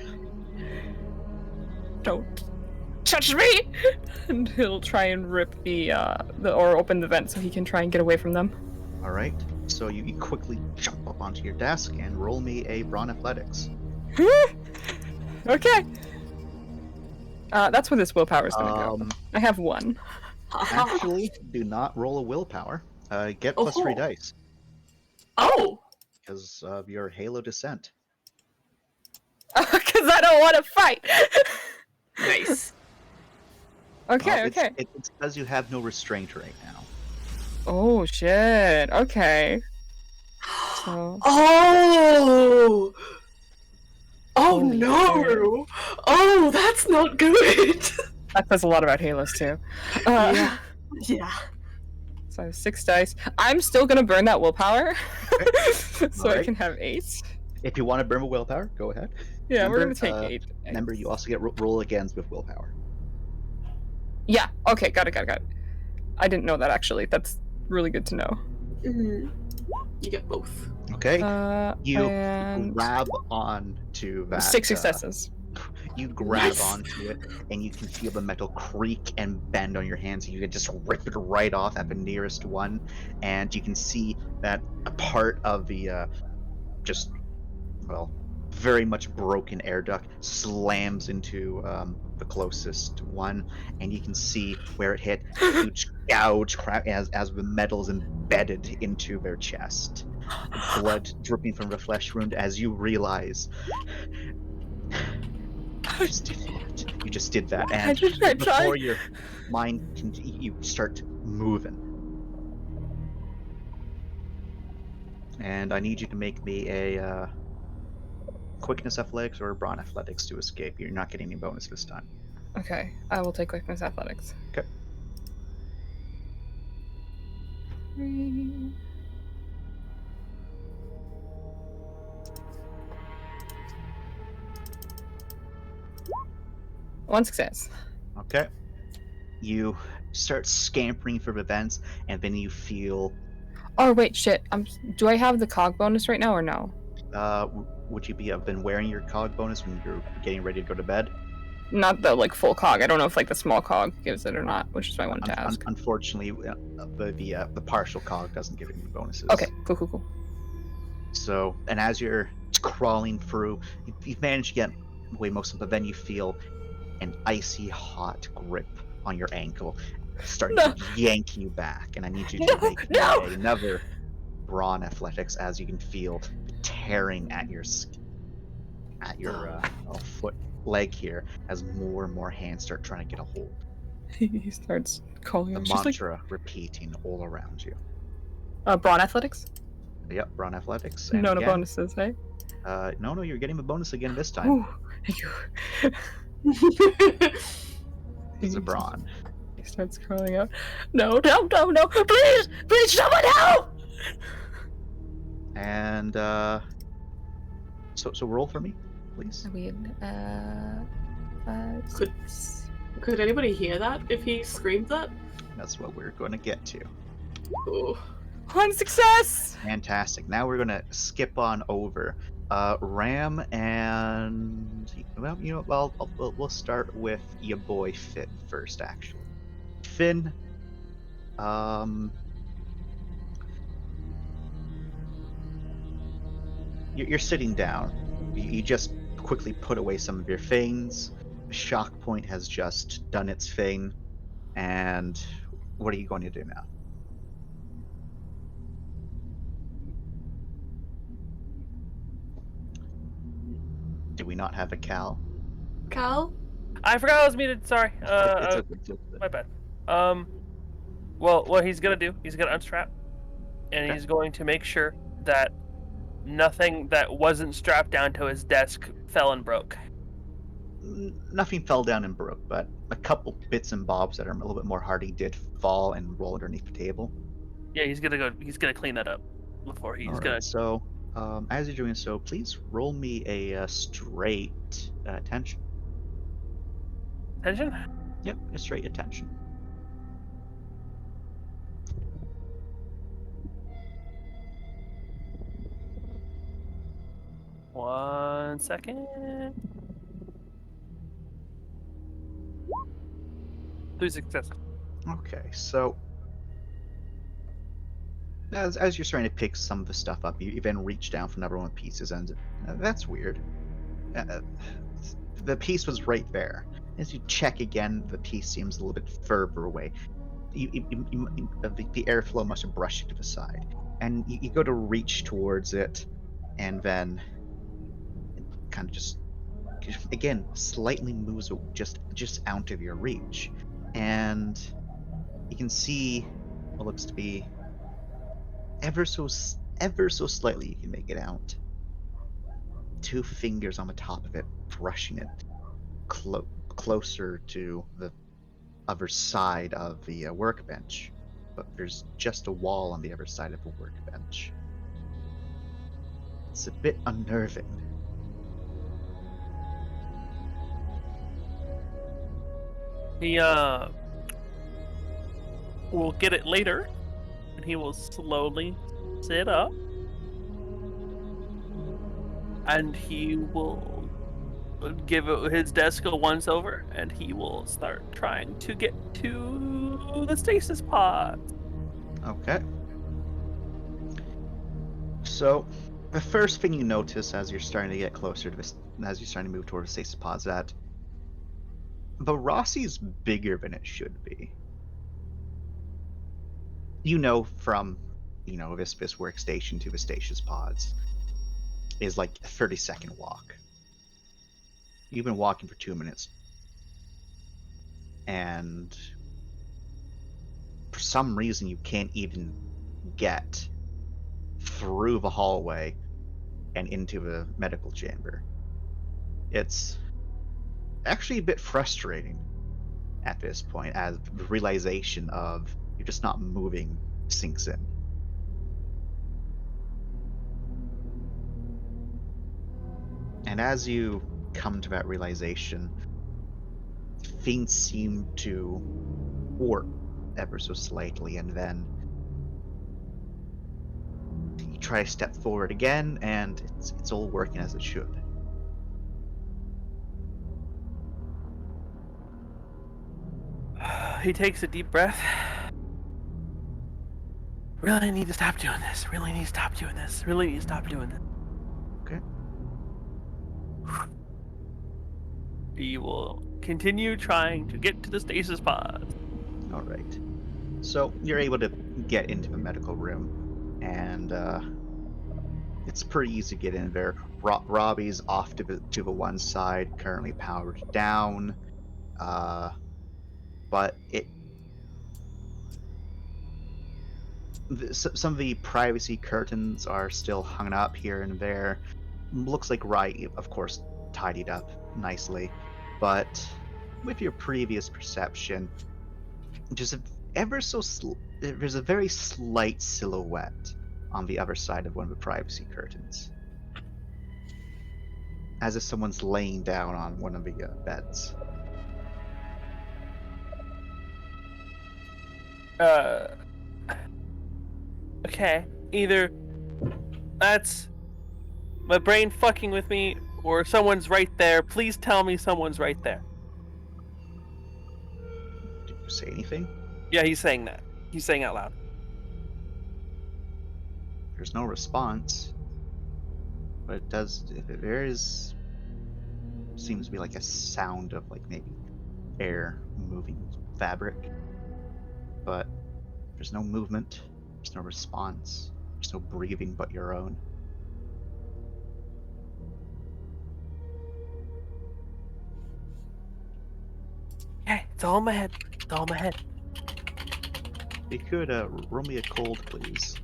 K: Don't touch me! And he'll try and rip or open the vent so he can try and get away from them.
A: All right. So you quickly jump up onto your desk and roll me a Brawn Athletics.
K: Okay. That's where this willpower is gonna go. I have 1.
A: Actually, do not roll a willpower. Get plus 3 dice
B: Oh!
A: because of your Halo descent.
K: Because I don't want to fight!
B: Nice.
K: Okay,
A: It's-
K: okay.
A: It's because you have no restraint right now.
K: Oh, shit. Okay. So...
B: Oh! Oh
K: Holy
B: no! Oh, that's not good!
K: That says a lot about Halos, too. Yeah.
B: Yeah.
K: So I have 6 dice. I'm still gonna burn that willpower. So I
A: Alright.
K: can have 8.
A: If you want to burn a willpower, go ahead.
K: Yeah, we're
A: Remember,
K: gonna take 8.
A: Remember, you also get roll against with willpower.
K: Yeah, okay, got it. I didn't know that actually. That's really good to know.
B: You get both.
A: Okay. You
K: And
A: grab onto that.
K: 6 successes.
A: You grab
B: Nice.
A: onto it, and you can feel the metal creak and bend on your hands. You can just rip it right off at the nearest one, and you can see that a part of the very much broken air duct slams into the closest one, and you can see where it hit. A huge gouge crack as the metal's embedded into their chest. Blood dripping from the flesh wound as you realize you just did that, and
K: I
A: before
K: tried.
A: your mind can, you start moving. And I need you to make me a quickness athletics or brawn athletics to escape. You're not getting any bonus this time.
K: Okay, I will take quickness athletics.
A: Okay.
K: 3. One success.
A: Okay. You start scampering for the vents, and then you feel.
K: Oh wait, shit. Do I have the cog bonus right now or no?
A: Would you have been wearing your cog bonus when you're getting ready to go to bed?
K: Not the full cog. I don't know if the small cog gives it or not, which is why I wanted to ask.
A: Unfortunately, the partial cog doesn't give any bonuses.
K: Okay, cool.
A: So, and as you're crawling through, you've managed to get away most of it, but then you feel an icy hot grip on your ankle starting to yank you back, and I need you to make me another brawn athletics as you can feel tearing at your foot leg here as more and more hands start trying to get a hold.
K: He starts calling
A: The
K: him. She's like,
A: mantra repeating all around you.
K: brawn athletics?
A: Yep, brawn athletics.
K: No,
A: And
K: no
A: again,
K: bonuses, hey?
A: No, you're getting a bonus again this time.
K: Ooh, thank you.
A: It's a brawn.
K: He starts crawling out. No, please, someone help!
A: And so roll for me, please.
B: Could anybody hear that if he screamed that?
A: That's what we're going to get to.
B: Ooh.
K: 1 success!
A: Fantastic. Now we're going to skip on over. Ram and we'll start with your boy Finn first. Actually, Finn. You're sitting down. You just quickly put away some of your things. The shock point has just done its thing. And what are you going to do now? Do we not have a Cal?
B: Cal?
J: I forgot I was muted. Sorry.
A: It's okay.
J: My bad. Well, what he's gonna do? He's gonna unstrap, and he's going to make sure that nothing that wasn't strapped down to his desk fell and broke.
A: Nothing fell down and broke, but a couple bits and bobs that are a little bit more hardy did fall and roll underneath the table.
J: Yeah, he's gonna clean that up before he's
A: Alright,
J: gonna.
A: So, as you're doing so, please roll me a straight attention.
J: Attention.
A: Yep, a straight attention.
J: One second. 3 successes.
A: Okay, so as you're starting to pick some of the stuff up, you then reach down for another one of the pieces, and that's weird. The piece was right there. As you check again, the piece seems a little bit further away. The airflow must have brushed it to the side, and you go to reach towards it, and then it kind of just again slightly moves just out of your reach, and you can see what looks to be ever so slightly. You can make it out. 2 fingers on the top of it, brushing it closer to the other side of the workbench, but there's just a wall on the other side of the workbench. It's a bit unnerving.
J: He will get it later, and he will slowly sit up, and he will give his desk a once over, and he will start trying to get to the stasis pod.
A: Okay. So, the first thing you notice as you're starting to get closer to this, as you're starting to move toward the stasis pod, is that the Rossi's bigger than it should be. You know from, this workstation to the stasis pods is like a 30-second walk. You've been walking for 2 minutes, and for some reason you can't even get through the hallway and into the medical chamber. It's actually a bit frustrating at this point, as the realization of you're just not moving sinks in. And as you come to that realization, things seem to warp ever so slightly, and then you try to step forward again, and it's all working as it should.
J: He takes a deep breath. Really need to stop doing this. Really need to stop doing this. Really need to stop doing this.
A: Okay.
J: He will continue trying to get to the stasis pod.
A: All right. So you're able to get into the medical room, and it's pretty easy to get in there. Robbie's off to the one side, currently powered down, but some of the privacy curtains are still hung up here and there. Looks like Rye, of course, tidied up nicely, but with your previous perception, just there's a very slight silhouette on the other side of one of the privacy curtains, as if someone's laying down on one of the beds.
J: Okay, either that's my brain fucking with me, or someone's right there. Please tell me someone's right there.
A: Did you say anything?
J: Yeah, he's saying that. He's saying out loud.
A: There's no response, but it does. There is, seems to be like a sound of like maybe air moving fabric, but there's no movement. There's no response. There's no breathing but your own.
J: Okay, it's all in my head. It's all in my head.
A: You could roll me a cold, please.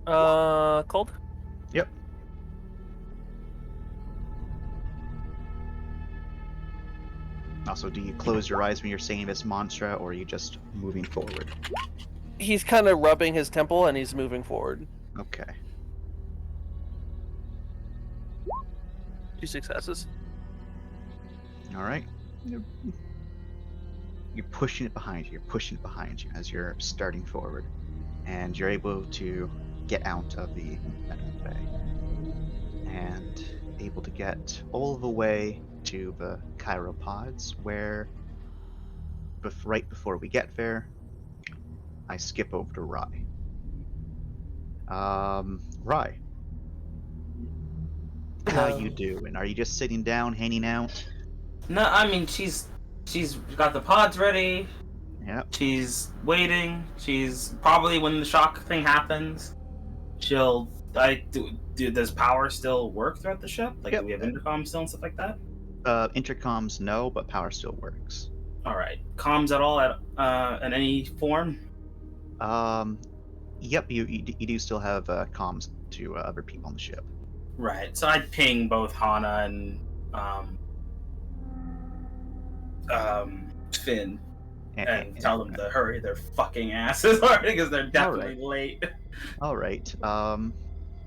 J: Cold?
A: Yep. Also, do you close your eyes when you're saying this mantra, or are you just moving forward?
J: He's kind of rubbing his temple and he's moving forward.
A: Okay.
J: 2 successes.
A: All right. You're pushing it behind you. You're pushing it behind you as you're starting forward, and you're able to get out of the medical bay and able to get all the way to the chiropods, where right before we get there, I skip over to Rye. Rye, how you doing? Are you just sitting down, hanging out?
F: No, I mean she's got the pods ready.
A: Yep.
F: She's waiting. She's probably when the shock thing happens, she'll. Does power still work throughout the ship? Like,
A: Yep.
F: do we have intercom still and stuff like that?
A: Intercoms, no, but power still works.
F: All right. Comms at all in any form?
A: Yep, you do still have comms to other people on the ship.
F: Right. So I'd ping both Hana and Finn and tell them to hurry their fucking asses already because they're definitely late.
A: All right.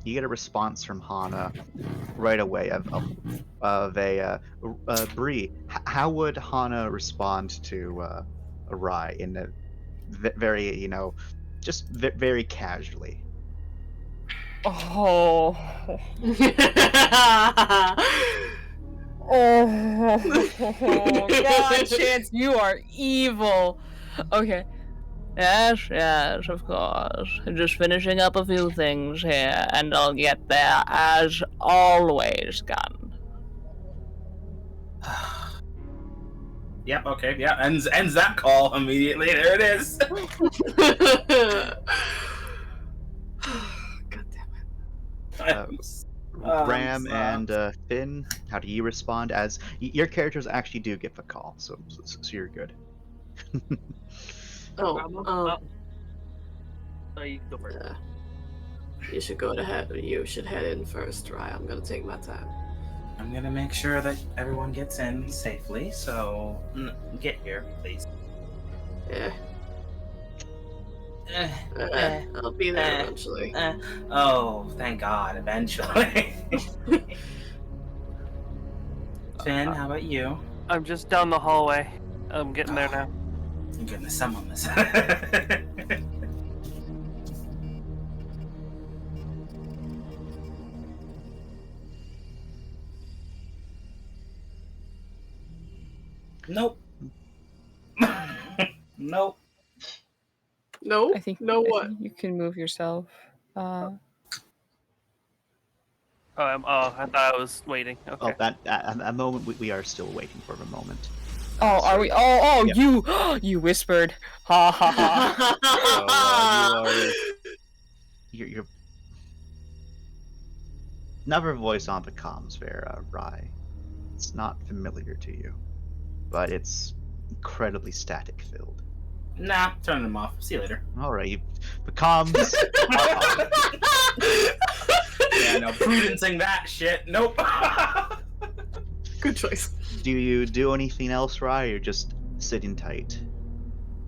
A: You get a response from Hana right away of a Bree. How would Hana respond to a Rai in a very, just very casually?
K: Oh. Oh, God, Chance, you are evil. Okay.
C: Yes, of course. Just finishing up a few things here, and I'll get there as always, Gun.
F: Yep. Okay. Yeah. Ends that call immediately. There it is.
B: God
F: damn it.
A: Ram and Finn, how do you respond? As your characters actually do get the call, so you're good.
B: Oh,
J: you go first.
B: you should go ahead. You should head in first, right? I'm gonna take my time.
F: I'm gonna make sure that everyone gets in safely. So get here, please.
B: Yeah. I'll be there eventually.
F: Oh, thank God! Eventually. Finn, how about you?
J: I'm just down the hallway. I'm getting there now.
F: Thank goodness, I'm on this. Nope. Nope.
B: No.
K: I think
B: what?
K: you can move yourself.
J: I thought I was waiting. Okay.
A: Oh, that at a moment we are still waiting for the moment.
K: Oh, are we? Oh,
A: Yep.
K: you whispered. Ha ha ha.
A: You're another voice on the comms there, Rai. It's not familiar to you, but it's incredibly static filled.
F: Nah, turn them off. See you later.
A: All right, the comms.
F: Yeah, no, prudencing that shit. Nope.
B: Good choice.
A: Do you do anything else, Rai, or you're just sitting tight?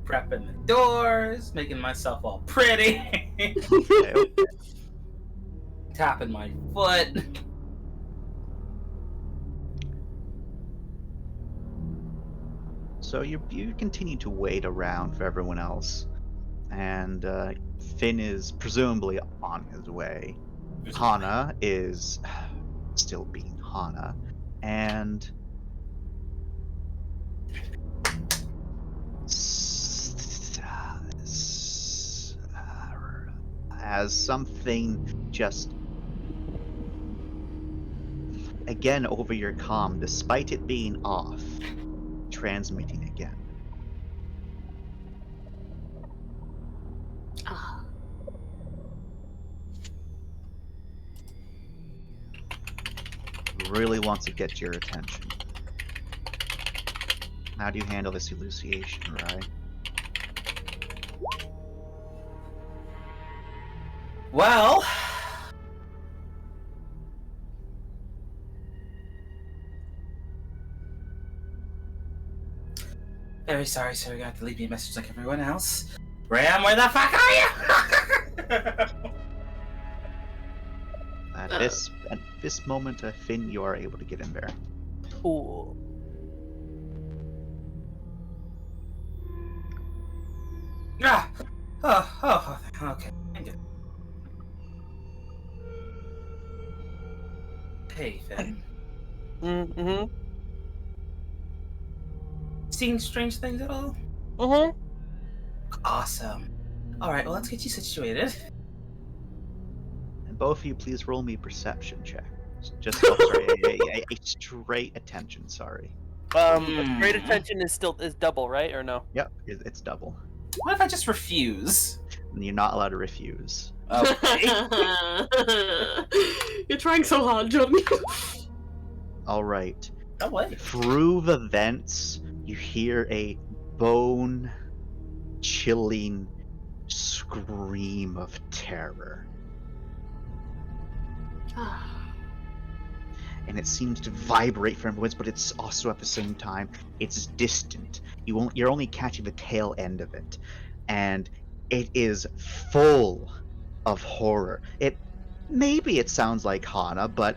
F: Prepping the doors, making myself all pretty.
A: Okay.
F: Tapping my foot.
A: So you continue to wait around for everyone else, and Finn is presumably on his way. Hana is still being Hana, and as something just again over your comm, despite it being off, transmitting again. Really wants to get your attention. How do you handle this elucidation, right?
F: Well, very sorry, sir. You're gonna have to leave me a message like everyone else. Ram, where the fuck are you?
A: At this moment, Finn, you are able to get in there.
J: Ooh.
F: Ah. Oh, okay. Hey, Finn.
J: Mm-hmm.
F: Seeing strange things at all?
J: Mm-hmm.
F: Awesome. Alright, well, let's get you situated.
A: And both of you, please roll me perception check. Just sorry, a straight attention. Sorry.
J: Great attention is double, right? Or no?
A: Yep, it's double.
F: What if I just refuse?
A: And you're not allowed to refuse.
F: Okay.
B: You're trying so hard, Jordan.
A: All right.
F: No way.
A: Through the vents, you hear a bone-chilling scream of terror. And it seems to vibrate from woods, but it's also at the same time, it's distant. You're only catching the tail end of it. And it is full of horror. Maybe it sounds like Hana, but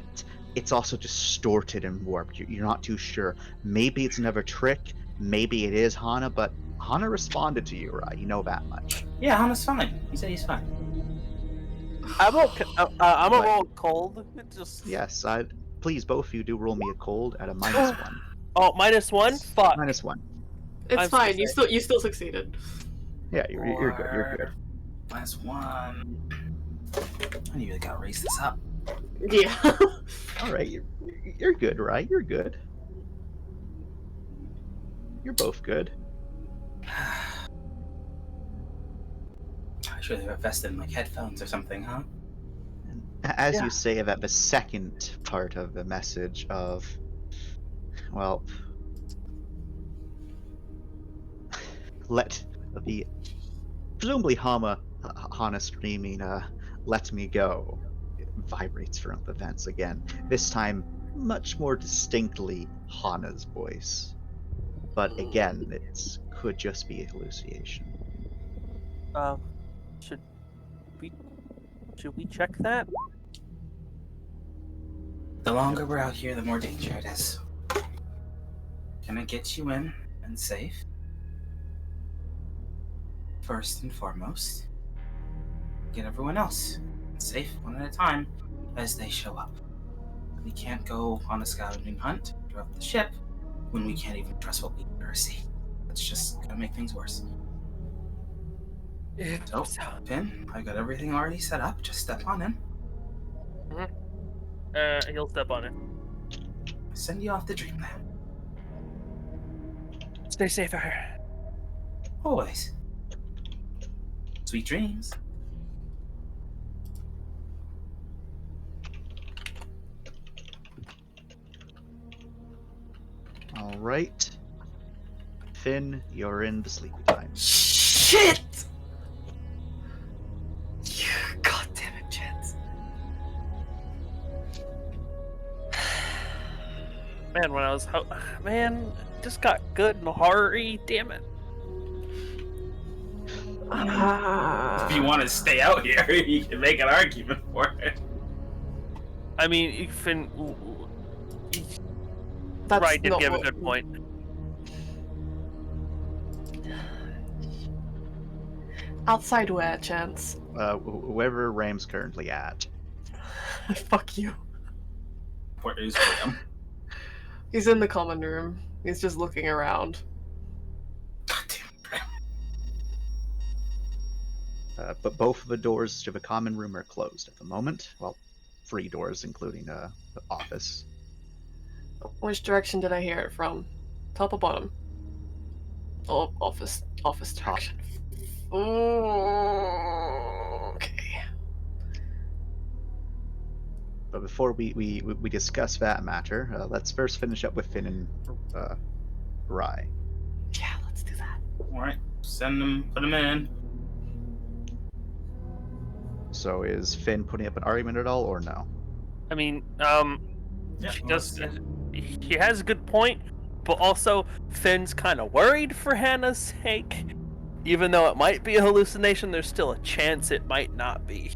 A: it's also distorted and warped. You're not too sure. Maybe it's another trick. Maybe it is Hana, but Hana responded to you, right? You know that much.
F: Yeah, Hana's fine. He said he's fine.
J: I'm a roll cold. Just
A: Yes, please, both of you do roll me a cold at a -1.
J: oh, -1. Fuck.
A: -1.
B: It's
J: I'm
B: fine.
J: so
B: You still succeeded.
A: Yeah, you're good. You're good.
F: -1. I really gotta raise this up.
B: Yeah.
A: All right, you're good, right? You're good. You're both good.
F: I should have invested in like headphones or something, huh?
A: As
B: Yeah.
A: you say that, the second part of the message of, well, let the presumably Hana screaming, "Let me go," it vibrates from the vents again. This time, much more distinctly Hana's voice, but again, it could just be a hallucination.
J: Should we check that?
F: The longer we're out here, the more danger it is. Gonna get you in and safe. First and foremost, get everyone else safe one at a time as they show up. We can't go on a scouting hunt throughout the ship when we can't even trust what we hear or see. That's just gonna make things worse. So, Finn, I got everything already set up. Just step on in.
J: He'll step on it.
F: Send you off to dreamland.
J: Stay safe out here.
F: Always. Sweet dreams.
A: All right, Finn, you're in the sleepy time.
B: Shit! God damn it, Chance.
J: Man, when I was just got good and horror-y, damn it.
F: If you want to stay out here, you can make an argument for it.
J: I mean, Finn.
B: That's
J: Right, did
B: not
J: give a
B: what-
J: good point.
B: Outside where, Chance?
A: Wherever Ram's currently at.
B: Fuck you.
F: Where is Graham?
B: He's in the common room. He's just looking around.
A: But both of the doors to the common room are closed at the moment. Well, 3 doors, including the office.
B: Which direction did I hear it from? Top or bottom? Oh, office direction. Okay.
A: But before we discuss that matter, let's first finish up with Finn and Rye.
B: Yeah, let's do that.
F: Alright, send them, put them in.
A: So is Finn putting up an argument at all, or no?
J: I mean,
F: Yeah,
J: he has a good point, but also Finn's kind of worried for Hannah's sake. Even though it might be a hallucination, there's still a chance it might not be.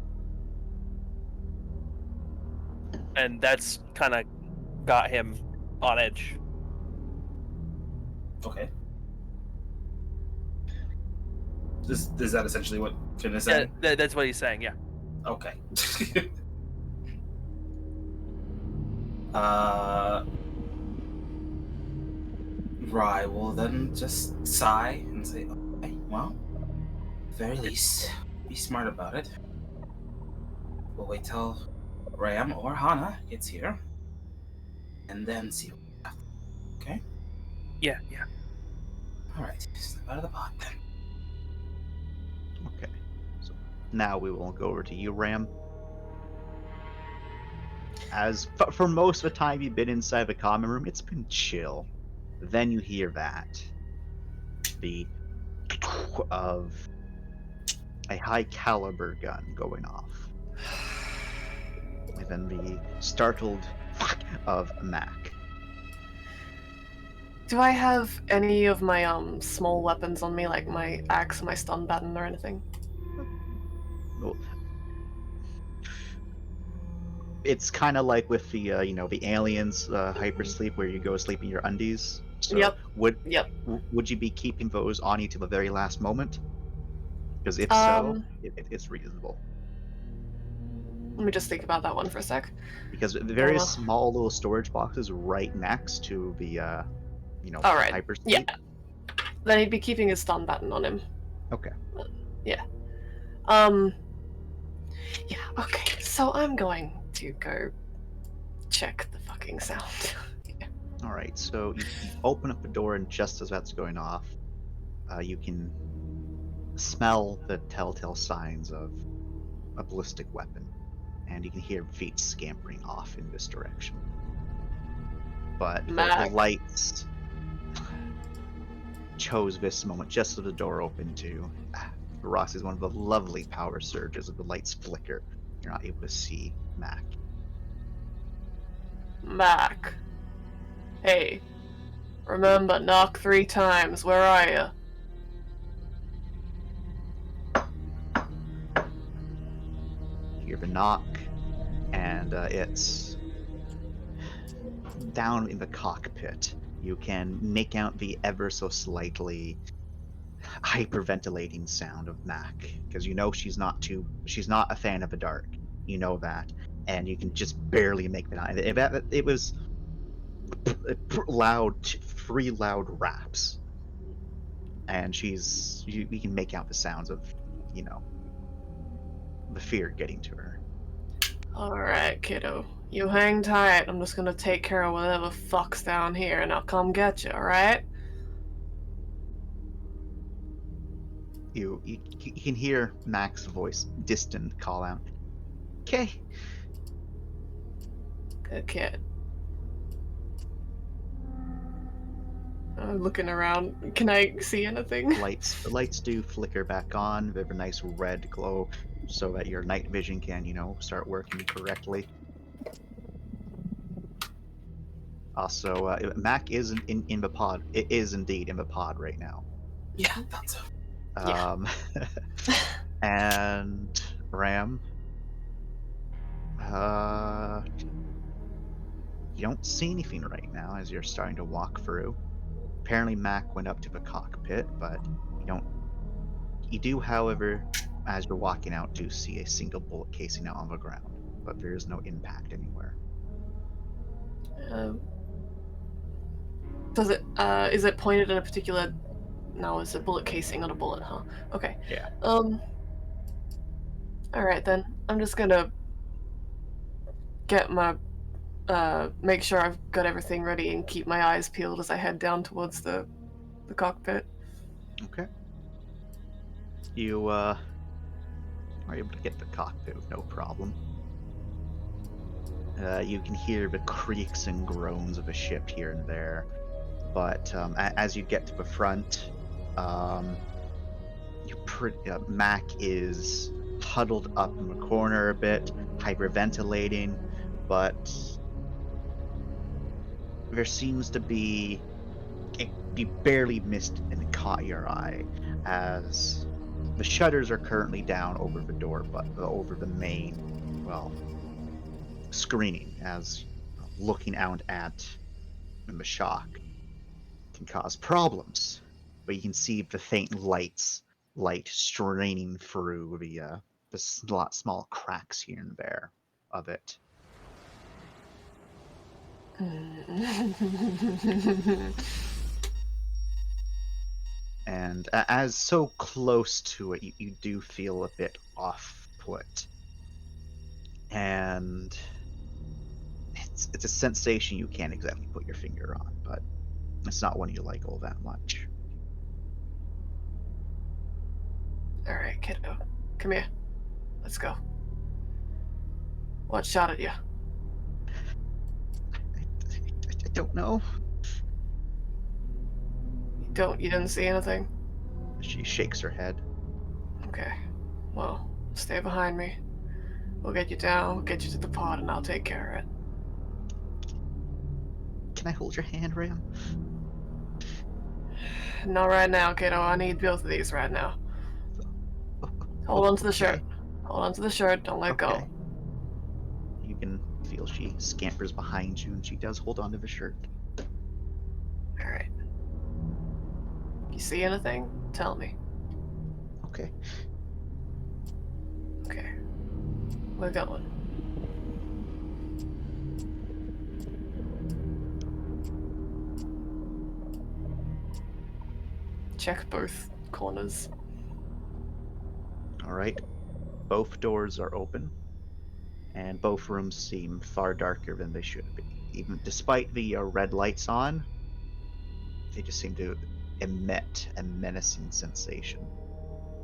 J: And that's kind of got him on edge.
F: Okay. Is that essentially what Finn is saying?
J: Yeah, that's what he's saying, yeah.
F: Okay. Rye will then just sigh and say, okay, well, at the very least, be smart about it. We'll wait till Ram or Hana gets here, and then see what we have. Okay?
J: Yeah.
F: Alright, step out of the pod then.
A: Okay. So now we will go over to you, Ram. As for most of the time you've been inside the common room, it's been chill. Then you hear that. The of a high caliber gun going off. And then the startled of Mac.
B: Do I have any of my small weapons on me, like my axe, my stun baton, or anything?
A: Well, it's kind of like with the the aliens hypersleep where you go sleep in your undies. So
B: Yep.
A: would you be keeping those on you to the very last moment? Because if so,
B: Um,
A: it's reasonable.
B: Let me just think about that one for a sec.
A: Because the various small little storage boxes right next to the
B: All right.
A: hypersleep.
B: Yeah. Then he'd be keeping his stun baton on him.
A: Okay.
B: Yeah. Yeah. Okay. So I'm going to go check the fucking sound.
A: All right. So you open up the door, and just as that's going off, you can smell the telltale signs of a ballistic weapon, and you can hear feet scampering off in this direction. But the lights chose this moment just as the door opened to. Ross is one of the lovely power surges of the lights flicker. You're not able to see Mac.
B: Mac. Hey. Remember, knock 3 times. Where are you?
A: You hear the knock, and it's down in the cockpit. You can make out the ever so slightly hyperventilating sound of Mac, because you know she's not a fan of the dark. You know that, and you can just barely make that out. It was loud, 3 loud raps, and you can make out the sounds of, the fear getting to her.
B: Alright, kiddo. You hang tight. I'm just gonna take care of whatever fuck's down here, and I'll come get you, alright?
A: You can hear Mac's voice, distant, call out, "Okay."
B: Good kid. I'm looking around. Can I see anything?
A: The lights do flicker back on. They have a nice red glow, so that your night vision can, start working correctly. Also, Mac is in the pod. It is indeed in the pod right now.
F: Yeah, that's
A: And Ram, you don't see anything right now as you're starting to walk through. Apparently Mac went up to the cockpit, but you do, however, as you're walking out, do see a single bullet casing out on the ground, but there is no impact anywhere.
B: Is it pointed at a particular... No, it's a bullet casing, not a bullet, huh? Okay.
A: Yeah.
B: Alright then. I'm just gonna get my... make sure I've got everything ready and keep my eyes peeled as I head down towards the cockpit.
A: Okay. You, are able to get the cockpit with no problem. You can hear the creaks and groans of a ship here and there, but as you get to the front, Mac is huddled up in the corner a bit, hyperventilating, but there seems to be... You barely missed and caught your eye as the shutters are currently down over the door, but over the main, screening, as looking out at the shock can cause problems. But you can see the faint light straining through the small cracks here and there of it. as so close to it, you do feel a bit off put. And it's a sensation you can't exactly put your finger on, but it's not one you like all that much.
B: Alright, kiddo. Come here. Let's go. What shot at you?
A: I don't know.
B: You didn't see anything?
A: She shakes her head.
B: Okay. Well, stay behind me. We'll get you down, we'll get you to the pod, and I'll take care of it.
A: Can I hold your hand, Ram?
B: Not right now, kiddo. I need both of these right now. Hold on to the shirt. Hold on to the shirt. Don't let go.
A: You can feel she scampers behind you, and she does hold on to the shirt.
B: Alright. You see anything? Tell me.
A: Okay.
B: Okay. We're going. Check both corners.
A: Alright. Both doors are open, and both rooms seem far darker than they should be. Even despite the red lights on, they just seem to emit a menacing sensation.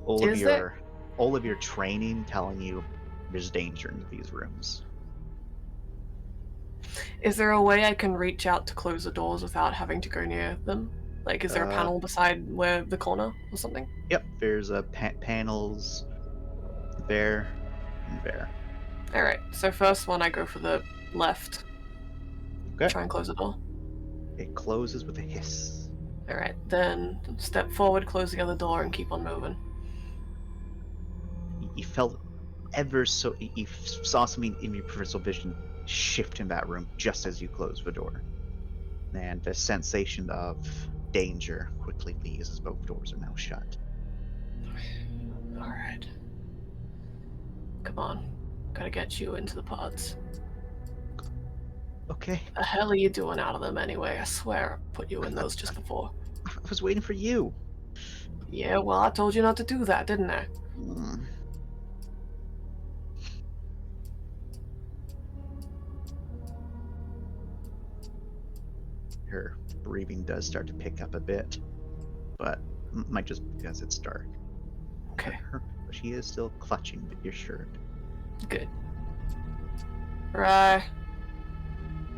A: All of your training telling you there's danger in these rooms.
B: Is there a way I can reach out to close the doors without having to go near them? Like, is there a panel beside where the corner or something?
A: Yep, there's panels there and there.
B: Alright, so first one I go for the left.
A: Okay.
B: Try and close the door.
A: It closes with a hiss.
B: Alright, then step forward, close the other door, and keep on moving.
A: You felt ever so... You saw something in your peripheral vision shift in that room just as you closed the door. And the sensation of danger quickly leaves as both doors are now shut.
B: Alright. Come on. Gotta get you into the pods.
A: Okay.
B: The hell are you doing out of them anyway? I swear I put you in those just before.
A: I was waiting for you.
B: Yeah, well, I told you not to do that, didn't I?
A: Her breathing does start to pick up a bit, but might just because it's dark.
B: Okay.
A: But she is still clutching at your shirt.
B: Good. Right.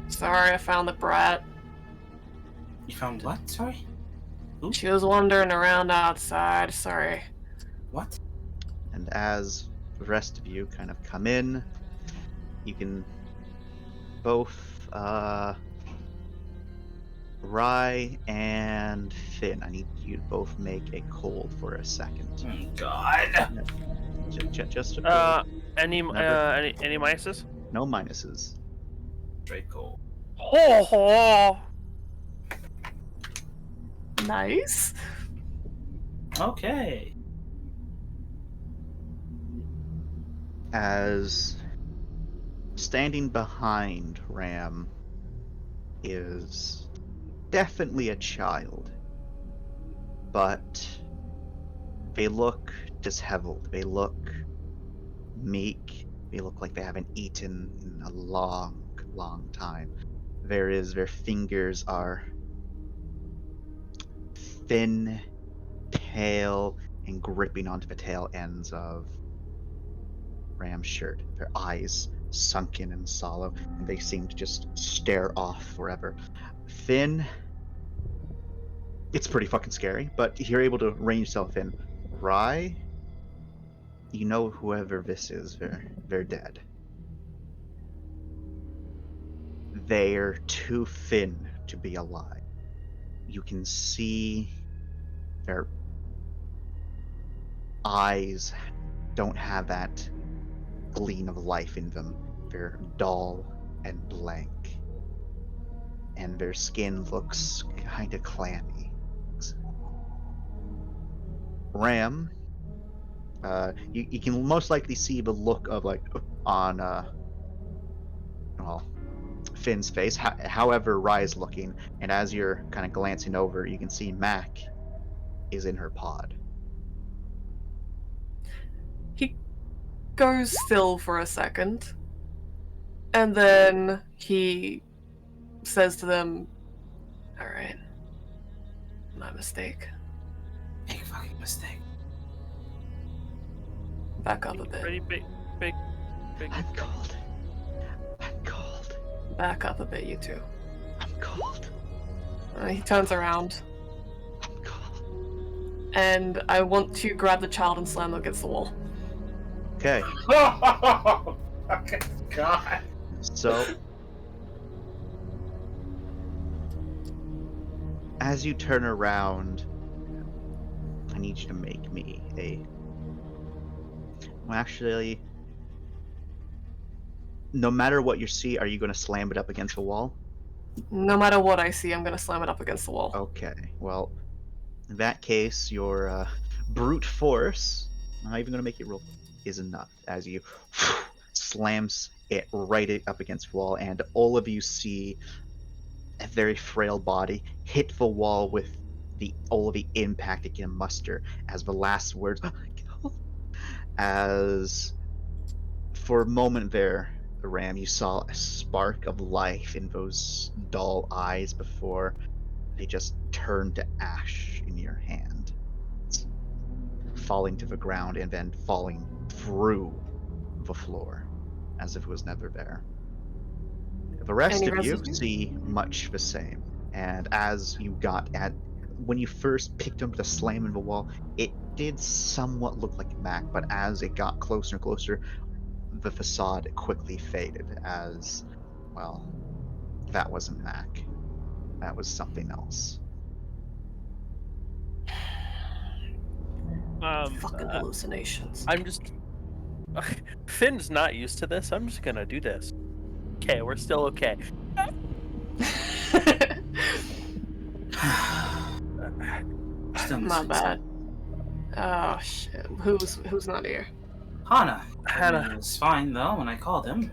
B: Sorry, I found the brat.
F: You found what? Sorry? Who?
B: She was wandering around outside. Sorry.
F: What?
A: And as the rest of you kind of come in, you can both, Rye and Finn, I need you to both make a cold for a second.
F: Oh, God.
A: Just
J: any minuses?
A: No minuses.
F: Straight cold.
J: Ho
B: Nice.
F: Okay.
A: As standing behind Ram is definitely a child, but they look disheveled. They look meek. They look like they haven't eaten in a long, long time. Their fingers are thin, pale, and gripping onto the tail ends of Ram's shirt. Their eyes sunken and sallow, and they seem to just stare off forever. Finn, it's pretty fucking scary, but you're able to rein yourself in. Rye, you know whoever this is, they're dead. They're too thin to be alive. You can see their eyes don't have that gleam of life in them. They're dull and blank. And their skin looks kind of clammy. Ram, you can most likely see the look of on Finn's face, however Rye's looking, and as you're kind of glancing over, you can see Mac is in her pod.
B: He goes still for a second, and then he says to them, "Alright, my mistake.
F: Big fucking mistake.
B: Back up a bit.
J: Pretty big.
A: I'm cold. I'm cold.
B: Back up a bit, you two."
A: I'm cold.
B: He turns around,
A: I'm cold.
B: and I want to grab the child and slam them against the wall.
A: Okay,
F: Oh, okay, God.
A: so as you turn around, I need you to make me a. Well, actually, no matter what you see, are you going to slam it up against the wall?
B: No matter what I see, I'm gonna slam it up against the wall.
A: Okay, well, in that case, your brute force, I'm not even going to make it roll, is enough as you slams it right up against the wall, and all of you see a very frail body hit the wall with all of the impact it can muster as the last words, as for a moment there, Ram, you saw a spark of life in those dull eyes before they just turned to ash in your hand, falling to the ground and then falling through the floor as if it was never there. The rest
B: Any
A: of you
B: residue?
A: see much the same, and as you when you first picked him to slam in the wall, it did somewhat look like Mac, but as it got closer and closer, the facade quickly faded as, well, that wasn't Mac. That was something else.
B: Fucking hallucinations.
J: I'm just. Finn's not used to this. I'm just gonna do this. Okay, we're still okay.
F: Still
B: My
F: missing
B: bad. Oh shit. Who's not here?
F: Hana.
J: Hana.
F: He was fine though when I called him.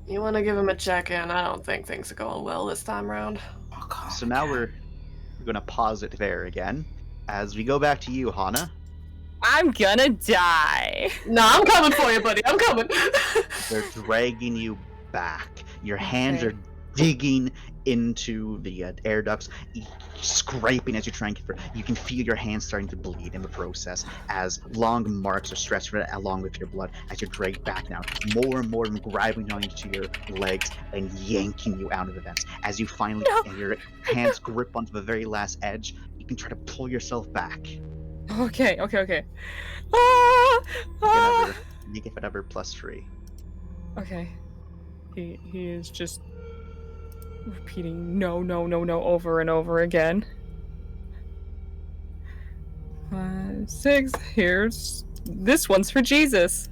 B: You want to give him a check-in? I don't think things are going well this time around.
F: Oh, calm
A: So now
F: down.
A: we're going to pause it there again as we go back to you, Hana.
C: I'm gonna die.
B: No, I'm coming for you, buddy. I'm coming.
A: They're dragging you back. Your hands
C: Okay.
A: are digging into the air ducts, scraping as you try and get through. You can feel your hands starting to bleed in the process as long marks are stretched along with your blood as you're dragged back now. More and more of them grabbing onto your legs and yanking you out of the vents. As you finally, and your hands grip onto the very last edge, you can try to pull yourself back.
K: Okay. Ah! Ah!
A: You get whatever +3.
K: Okay. He is just repeating no over and over again. 5, 6. Here's this one's for Jesus.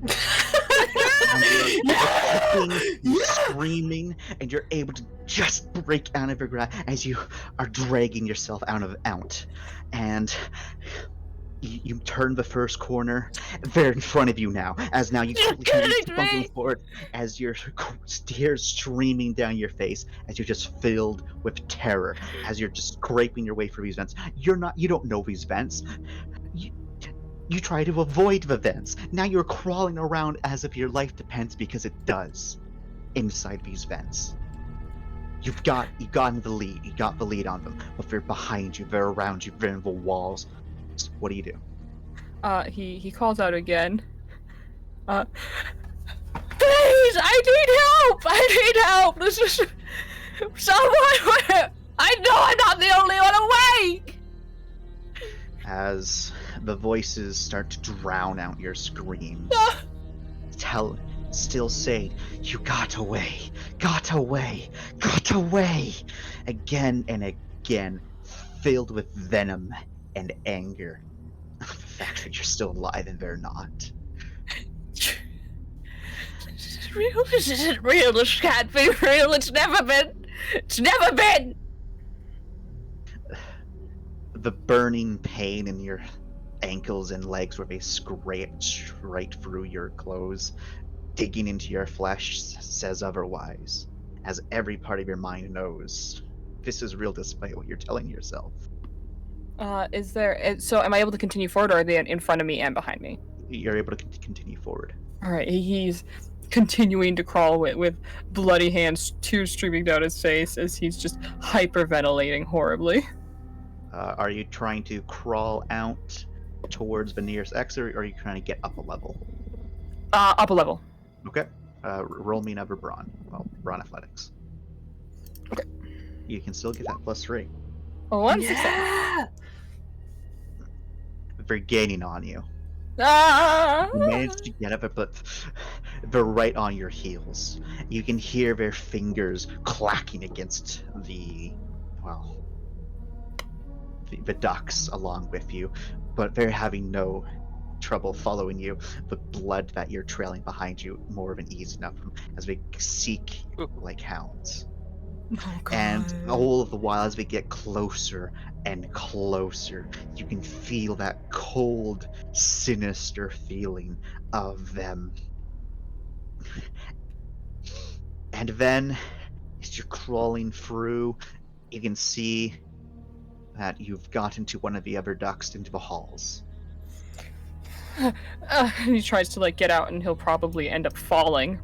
A: And you're kicking, screaming, and you're able to just break out of your grasp as you are dragging yourself out. And you turn the first corner. They're in front of you now, as now you keep bumping forward as your tears streaming down your face, as you're just filled with terror, as you're just scraping your way through these vents. You don't know these vents. You try to avoid the vents. Now you're crawling around as if your life depends, because it does, inside these vents. You've gotten the lead. You got the lead on them, but they're behind you. They're around you. They're in the walls. So what do you do?
K: He calls out again. Please, I need help. This is someone. I know I'm not the only one awake.
A: As the voices start to drown out your screams, still saying, "You got away, again and again, filled with venom and anger. The fact that you're still alive and they're not.
C: This is real. This isn't real. This can't be real. It's never been. It's never been.
A: The burning pain in your ankles and legs where they scratch right through your clothes, digging into your flesh, says otherwise, as every part of your mind knows this is real despite what you're telling yourself.
K: Is there? So, am I able to continue forward, or are they in front of me and behind me?
A: You're able to continue forward.
K: All right, he's continuing to crawl with bloody hands, tears streaming down his face as he's just hyperventilating horribly.
A: Are you trying to crawl out towards the nearest exit, or are you trying to get up a level?
K: Up a level.
A: Okay. Roll me another brawn. Well, brawn athletics.
K: Okay.
A: You can still get that +3.
K: Oh, 1 success.
A: They're gaining on you.
K: Ah!
A: You managed to get up, but they're right on your heels. You can hear their fingers clacking against the ducks along with you, but they're having no trouble following you. The blood that you're trailing behind you more than easy enough as they seek like hounds.
K: Oh,
A: And all of the while, as we get closer and closer, you can feel that cold, sinister feeling of them. And then, as you're crawling through, you can see that you've gotten to one of the other ducts into the halls.
K: He tries to get out, and he'll probably end up falling,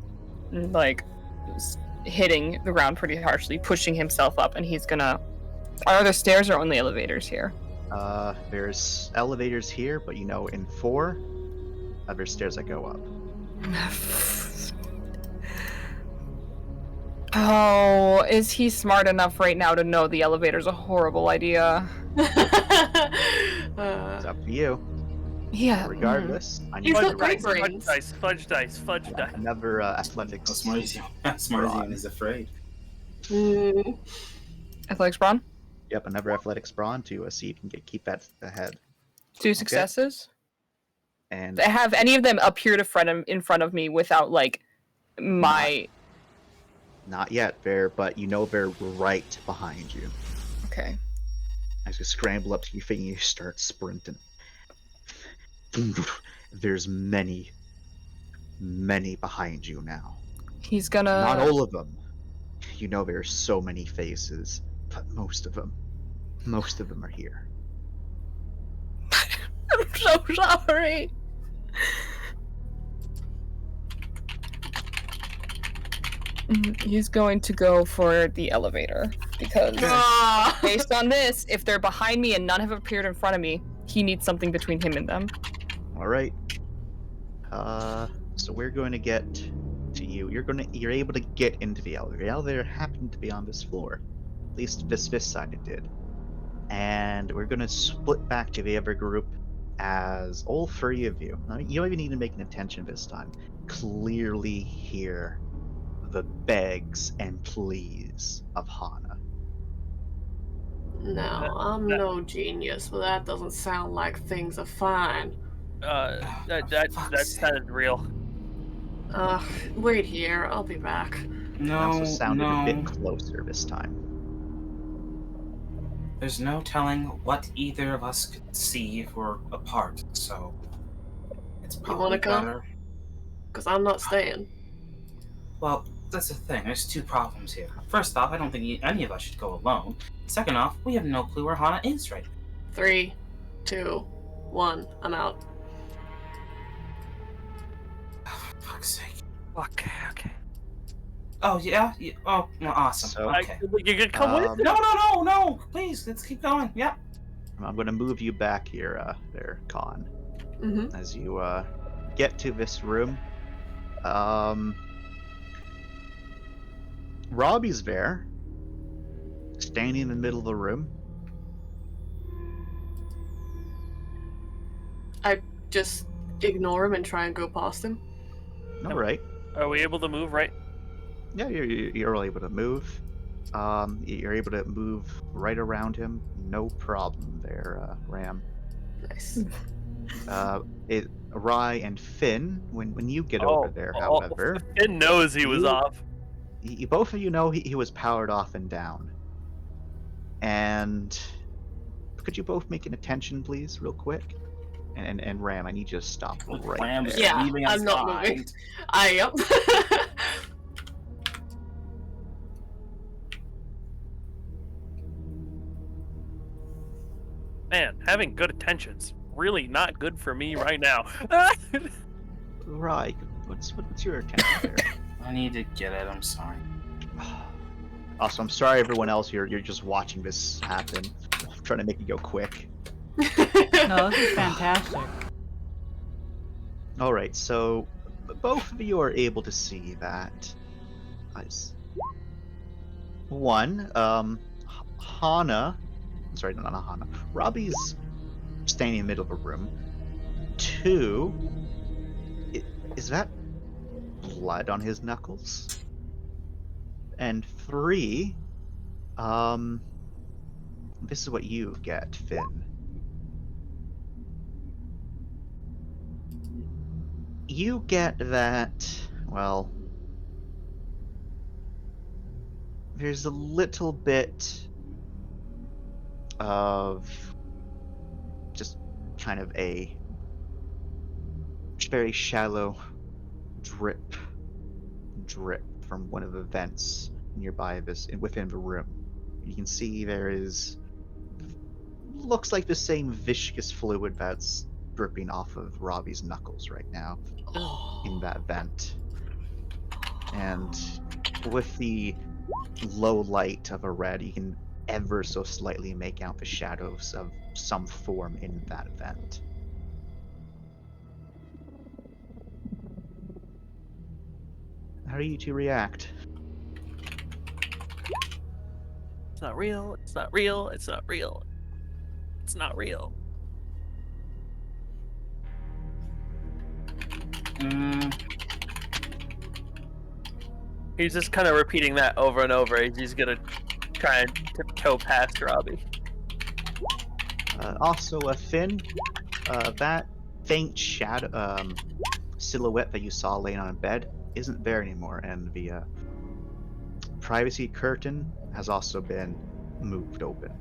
K: hitting the ground pretty harshly, pushing himself up, and he's gonna... Are there stairs or only elevators here?
A: There's elevators here, but in 4, there's stairs that go up.
K: Oh, is he smart enough right now to know the elevator's a horrible idea?
A: It's up to you.
K: Yeah.
A: Regardless, I need
B: He's
A: to
B: got great
A: roll
B: brains.
J: Fudge dice.
A: another athletics.
F: Smarzian is afraid.
K: Athletics brawn?
A: Yep, another athletics brawn to see if you can keep that ahead.
K: 2 successes.
A: And
K: Have any of them appeared in front of me without my...
A: Not yet, but they're right behind you.
K: Okay.
A: As you scramble up to your feet and you start sprinting. There's many behind you now.
K: He's gonna...
A: Not all of them. There's so many faces, but most of them are here.
K: I'm so sorry. He's going to go for the elevator because based on this, if they're behind me and none have appeared in front of me, he needs something between him and them.
A: All right. So we're going to get to you. You're able to get into the elevator. The elevator happened to be on this floor. At least this side it did. And we're going to split back to the other group as all 3 of you. Now, you don't even need to make an attention this time. Clearly hear the begs and pleas of Hana.
B: No, I'm no genius, but that doesn't sound like things are fine.
J: That sounded real.
B: Wait here, I'll be back.
A: It also sounded a bit closer this time.
F: There's no telling what either of us could see if we're apart, so it's probably
B: You wanna come?
F: better.
B: Because I'm not staying.
F: Well, that's the thing. There's 2 problems here. First off, I don't think any of us should go alone. Second off, we have no clue where Hana is right now.
B: 3, 2, 1, I'm out.
F: Oh, for fuck's sake.
J: Okay.
F: Oh, yeah? Oh, well, awesome.
A: So,
F: Okay.
J: You gonna come with?
F: No! Please, let's keep going. Yep.
A: I'm going to move you back here, there, Khan.
B: Mm-hmm.
A: As you get to this room, Robbie's there, standing in the middle of the room.
B: I just ignore him and try and go past him.
A: All right.
J: Are we able to move right?
A: Yeah, you're able to move. You're able to move right around him. No problem there, Ram.
B: Nice.
A: Rye and Finn, when you get over there, however,
J: Finn knows he was off.
A: Both of you know he was powered off and down. And could you both make an attention, please, real quick? And Ram, I need you to stop right
F: Ram
A: there.
F: is
B: Yeah,
F: leaving us
B: I'm not moving.
F: behind.
B: Yep.
J: Man, having good attention's really not good for me right now.
A: Right. What's your attention there?
F: I need to get it. I'm sorry.
A: Also, I'm sorry, everyone else. You're just watching this happen. I'm trying to make it go quick.
D: No, this is fantastic.
A: All right, so both of you are able to see that. One, Hana. Sorry, not Hana. Robbie's standing in the middle of a room. Two, is that blood on his knuckles? And three, this is what you get, Finn. You get that, well, there's a little bit of just kind of a very shallow drip from one of the vents nearby this within the room. You can see there is looks like the same viscous fluid that's dripping off of Robbie's knuckles right now in that vent. And with the low light of a red, you can ever so slightly make out the shadows of some form in that vent. How do you two react?
J: It's not real. It's not real. It's not real. It's not real. He's just kind of repeating that over and over as he's gonna try and tiptoe past Robbie.
A: Also, Finn, that faint shadow silhouette that you saw laying on a bed isn't there anymore, and the privacy curtain has also been moved open.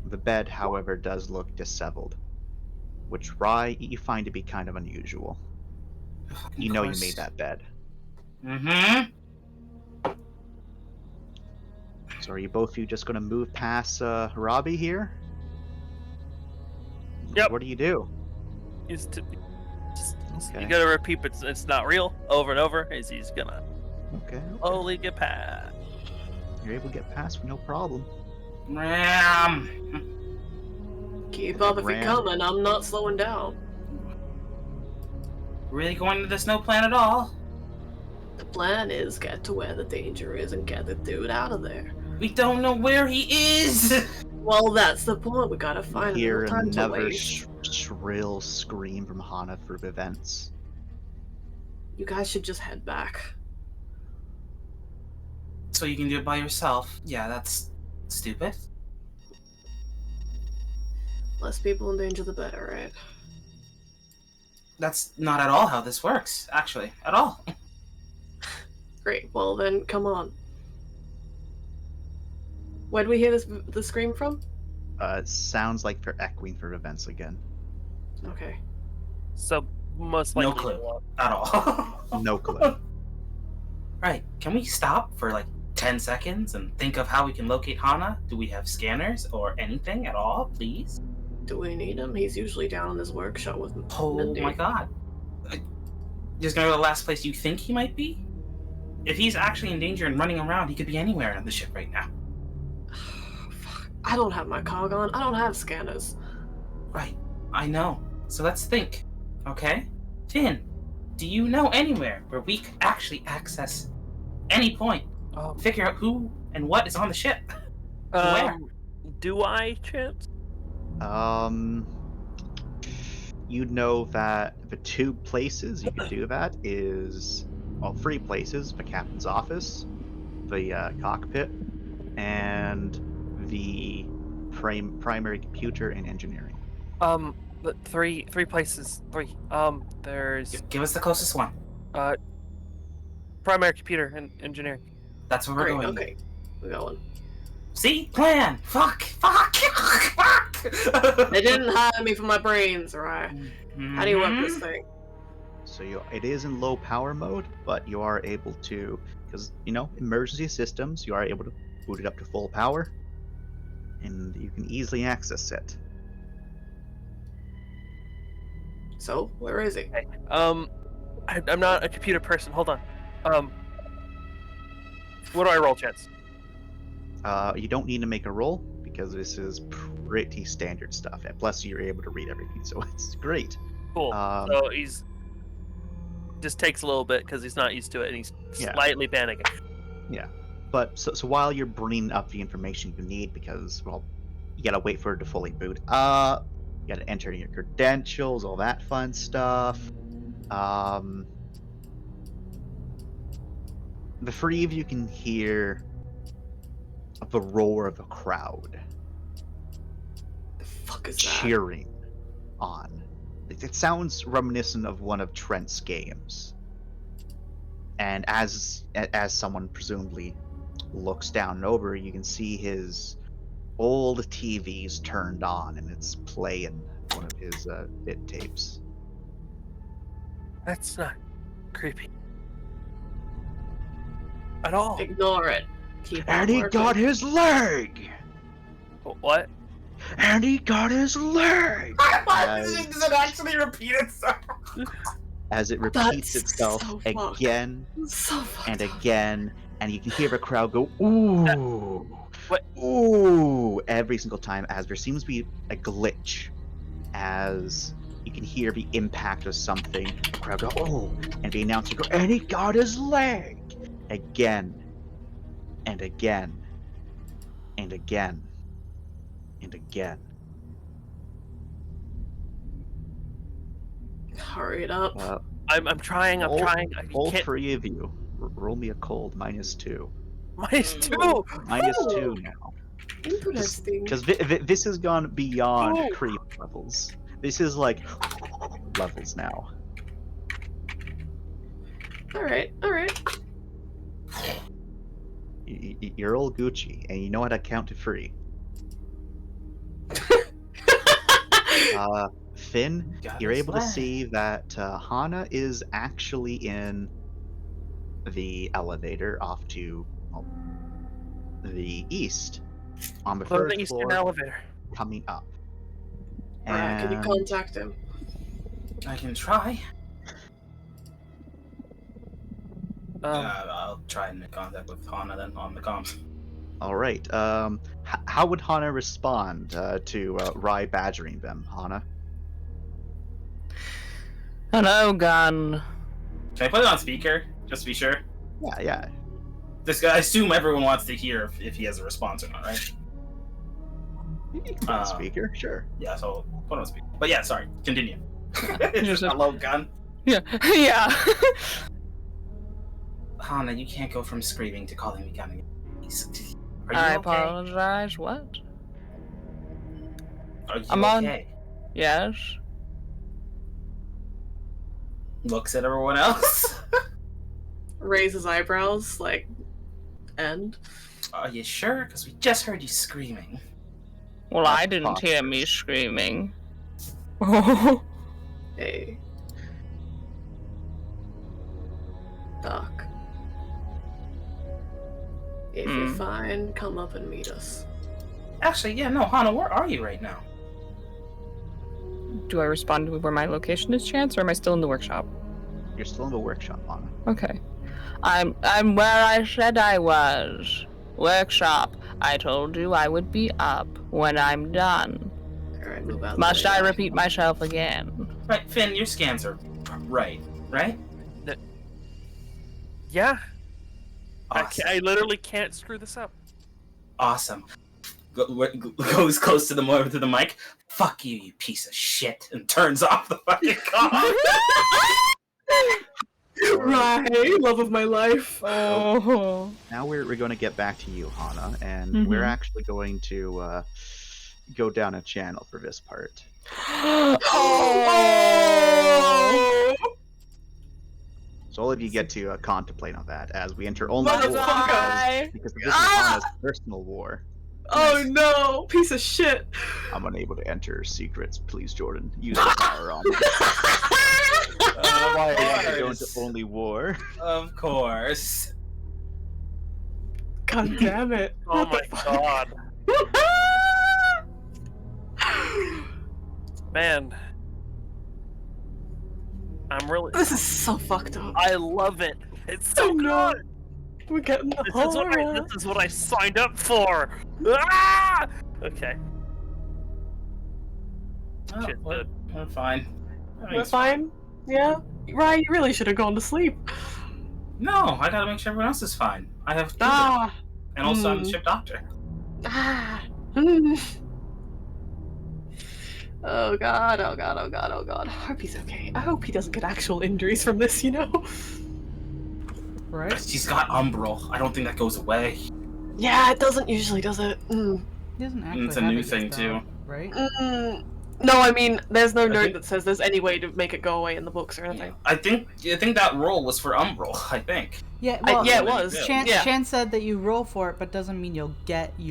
A: The bed, however, does look disheveled, which Rye, you find to be kind of unusual. You know you made that bed.
F: Mm-hmm.
A: So are you both of you just gonna move past Robbie here?
J: Yep.
A: What do you do?
J: Okay.
A: Okay.
J: You gotta repeat it's not real over and over as he's gonna
A: Okay.
J: slowly get past.
A: You're able to get past no problem.
F: Ram.
B: Keep up if you're
A: Ram.
B: coming. I'm not slowing down.
F: Really going to this no plan at all?
B: The plan is get to where the danger is and get the dude out of there.
F: We don't know where he is.
B: Well, that's the point. We gotta find him.
A: Hear
B: No time to
A: another
B: waste.
A: shrill scream from Hana through the vents.
B: You guys should just head back.
F: So you can do it by yourself? Yeah, that's stupid.
B: Less people in danger, the better, right?
F: That's not at all how this works, actually. At all.
B: Great. Well, then, come on. Where'd we hear the scream from?
A: It sounds like they're echoing through the vents again.
B: Okay.
J: So most
F: No
J: likely
F: clue at all.
A: No clue.
F: Right. Can we stop for like 10 seconds and think of how we can locate Hana? Do we have scanners or anything at all, please?
B: Do we need him? He's usually down in his workshop with
F: Oh
B: Mindy.
F: my god. Just gonna go to the last place you think he might be? If he's actually in danger and running around, he could be anywhere on the ship right now.
B: Fuck. I don't have my cog on. I don't have scanners.
F: Right. I know. So let's think. Okay? Finn, do you know anywhere where we could actually access any point? Figure out who and what is on the ship? Where?
J: Do I, Chance?
A: You know that the two places you can do that is, well, three places: the captain's office, the cockpit, and the primary computer and engineering.
J: Three places. Three. There's
F: Give us the closest one.
J: primary computer and engineering.
F: That's where we're
B: Great,
F: going.
B: okay. We're going.
F: See? Plan! Fuck!
B: They didn't hire me for my brains, right? How do you work this thing?
A: So it is in low power mode, but you are able to, because emergency systems, you are able to boot it up to full power. and you can easily access it.
B: So, where is he?
J: Okay. I'm not a computer person. Hold on. What do I roll, Chance?
A: You don't need to make a roll because this is pretty standard stuff, and plus you're able to read everything, so it's great.
J: Cool. So he's just takes a little bit because he's not used to it, and he's slightly panicking.
A: Yeah, but so while you're bringing up the information you need, because well, you gotta wait for it to fully boot up. You gotta enter your credentials, all that fun stuff. The three of you can hear the roar of a crowd
B: The fuck is that?
A: cheering on. It sounds reminiscent of one of Trent's games. And as someone presumably looks down and over, you can see his old TV's turned on and it's playing one of his bit tapes.
J: That's not creepy at all.
B: Ignore it. Keep on
A: And he
B: working.
A: got his leg!
J: What?
A: And he got his leg!
F: Does it actually repeat itself?
A: As it repeats
B: That's
A: itself
B: so fucked.
A: again
B: So fucked
A: and
B: up.
A: again, and you can hear the crowd go, ooh,
J: What?
A: ooh, every single time, as there seems to be a glitch, as you can hear the impact of something, the crowd go, oh, and the announcer go, and he got his leg! Again, and again, and again, and again.
B: Hurry it up.
J: I'm trying. I'm trying. I
A: All
J: can't.
A: three of you, roll me a cold, -2.
J: -2.
A: -2 now.
B: Interesting.
A: Because this has gone beyond
J: Oh.
A: creep levels. This is like levels now.
B: Alright, alright.
A: You're all Gucci, and you know how to count to 3. Finn,
F: Got
A: you're
F: his
A: able to
F: leg.
A: see that Hana is actually in the elevator off to the east on the
J: Go to
A: third
J: the eastern
A: floor,
J: elevator.
A: coming up.
B: Alright, can you
A: And
B: contact him?
F: I can try.
J: Um,
F: I'll try and make contact with Hana then on the comms.
A: all right, how would Hana respond to Rai badgering them, Hana?
C: Hello, Gun.
F: Can I put it on speaker, just to be sure?
A: Yeah.
F: This guy, I assume everyone wants to hear if he has a response or not, right?
A: You can put on speaker, sure.
F: Yeah, so put it on speaker. But yeah, sorry, continue.
C: Just a-
F: Hello, Gun.
C: Yeah, yeah.
F: Hana, you can't go from screaming to calling me Gun again. Are you
C: I
F: okay?
C: apologize. What?
F: Are you
C: I'm on-
F: okay?
C: Yes.
F: Looks at everyone else.
B: Raise his eyebrows, like, and?
F: Are you sure? Because we just heard you screaming.
C: Well,
A: That's
C: I didn't hear me
A: preposterous.
C: screaming.
B: Hey. Doc. If you're
C: Hmm.
B: fine, come up and meet us.
F: Actually, yeah, no, Hana, where are you right now?
C: Do I respond to where my location is, Chance, or am I still in the workshop?
A: You're still in the workshop, Hana.
C: Okay. I'm where I said I was. Workshop. I told you I would be up when I'm done.
B: Alright, move out.
C: Must
B: the way.
C: I repeat myself again?
F: Right, Finn, your scans are right?
J: yeah.
F: Awesome.
J: I literally can't screw this up.
F: Awesome. Goes close to the mic. Fuck you, you piece of shit, and turns off the fucking call.
B: Right, love of my life.
C: Oh.
A: Now we're going to get back to you, Hana, and we're
C: Mhm.
A: actually going to go down a channel for this part.
C: Oh.
A: So all of you get to contemplate on that as we enter only war,
B: Motherfucker.
A: because this is
B: Ah!
A: Hana's personal war.
B: Oh no, piece of shit.
A: I'm unable to enter secrets. Please, Jordan, use the power on me. Why are you going to only war?
F: Of course.
B: God damn it.
J: Oh
B: What
J: my
B: the fuck?
J: god. Man. I'm really.
B: This is so fucked up.
J: I love it. It's so
B: know.
J: good.
B: We're getting the horror.
J: This is what I signed up for. Ah! Okay.
F: Oh,
J: Shit,
F: we're fine.
B: We're
F: Everything's
B: fine? Yeah? Right, you really should have gone to sleep.
F: No, I gotta make sure everyone else is fine. I have fever,
B: Ah.
F: and also I'm the ship doctor.
B: Ah. Oh god, oh god, oh god, oh god. I hope he's okay. I hope he doesn't get actual injuries from this, you know?
D: Right?
F: She's got umbral. I don't think that goes away.
B: Yeah, it doesn't usually, does it?
D: He doesn't actually
F: It's a
D: have
F: new
D: it
F: thing
D: yet,
F: too.
D: though, right?
B: No, I mean, there's no note
F: think-
B: that says there's any way to make it go away in the books or anything.
F: I think that roll was for umbral. I think.
D: Yeah, well,
B: yeah, it was.
D: Chan,
B: Yeah.
D: Chan said that you roll for it, but doesn't mean you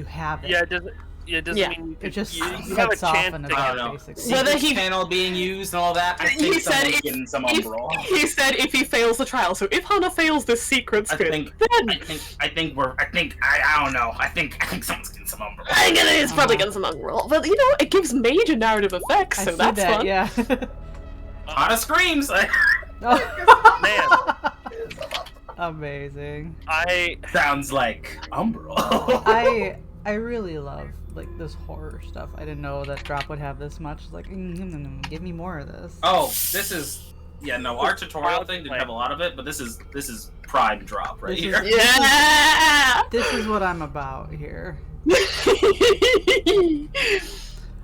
D: have it.
J: Yeah, it doesn't. Yeah, it doesn't
B: Yeah.
J: mean you
D: It
J: could,
D: just
J: you have a
D: sets off
J: chance
D: an
J: to
F: I
D: event,
F: don't know.
D: basically.
B: Whether
F: Secret
B: he-
F: channel being used and all that. I
B: He
F: think
B: said
F: someone's
B: if-
F: getting some
B: if-
F: umbral.
B: He said if he fails the trial, so if Hana fails this secret
F: I
B: spin,
F: think.
B: then
F: I don't know. I think someone's getting some umbral.
B: I'm gonna, it's probably gonna some roll. But you know, it gives major narrative effects,
D: I
B: so
D: see
B: that's
D: that,
B: fun.
D: yeah.
F: Hana screams.
D: Oh. Amazing.
F: Sounds like umbral.
D: I really love like this horror stuff. I didn't know that Drop would have this much. It's like, give me more of this.
F: Oh, this is our tutorial thing didn't have a lot of it, but this is prime Drop right
D: This
F: here.
D: is-
B: Yeah.
D: This is what I'm about here.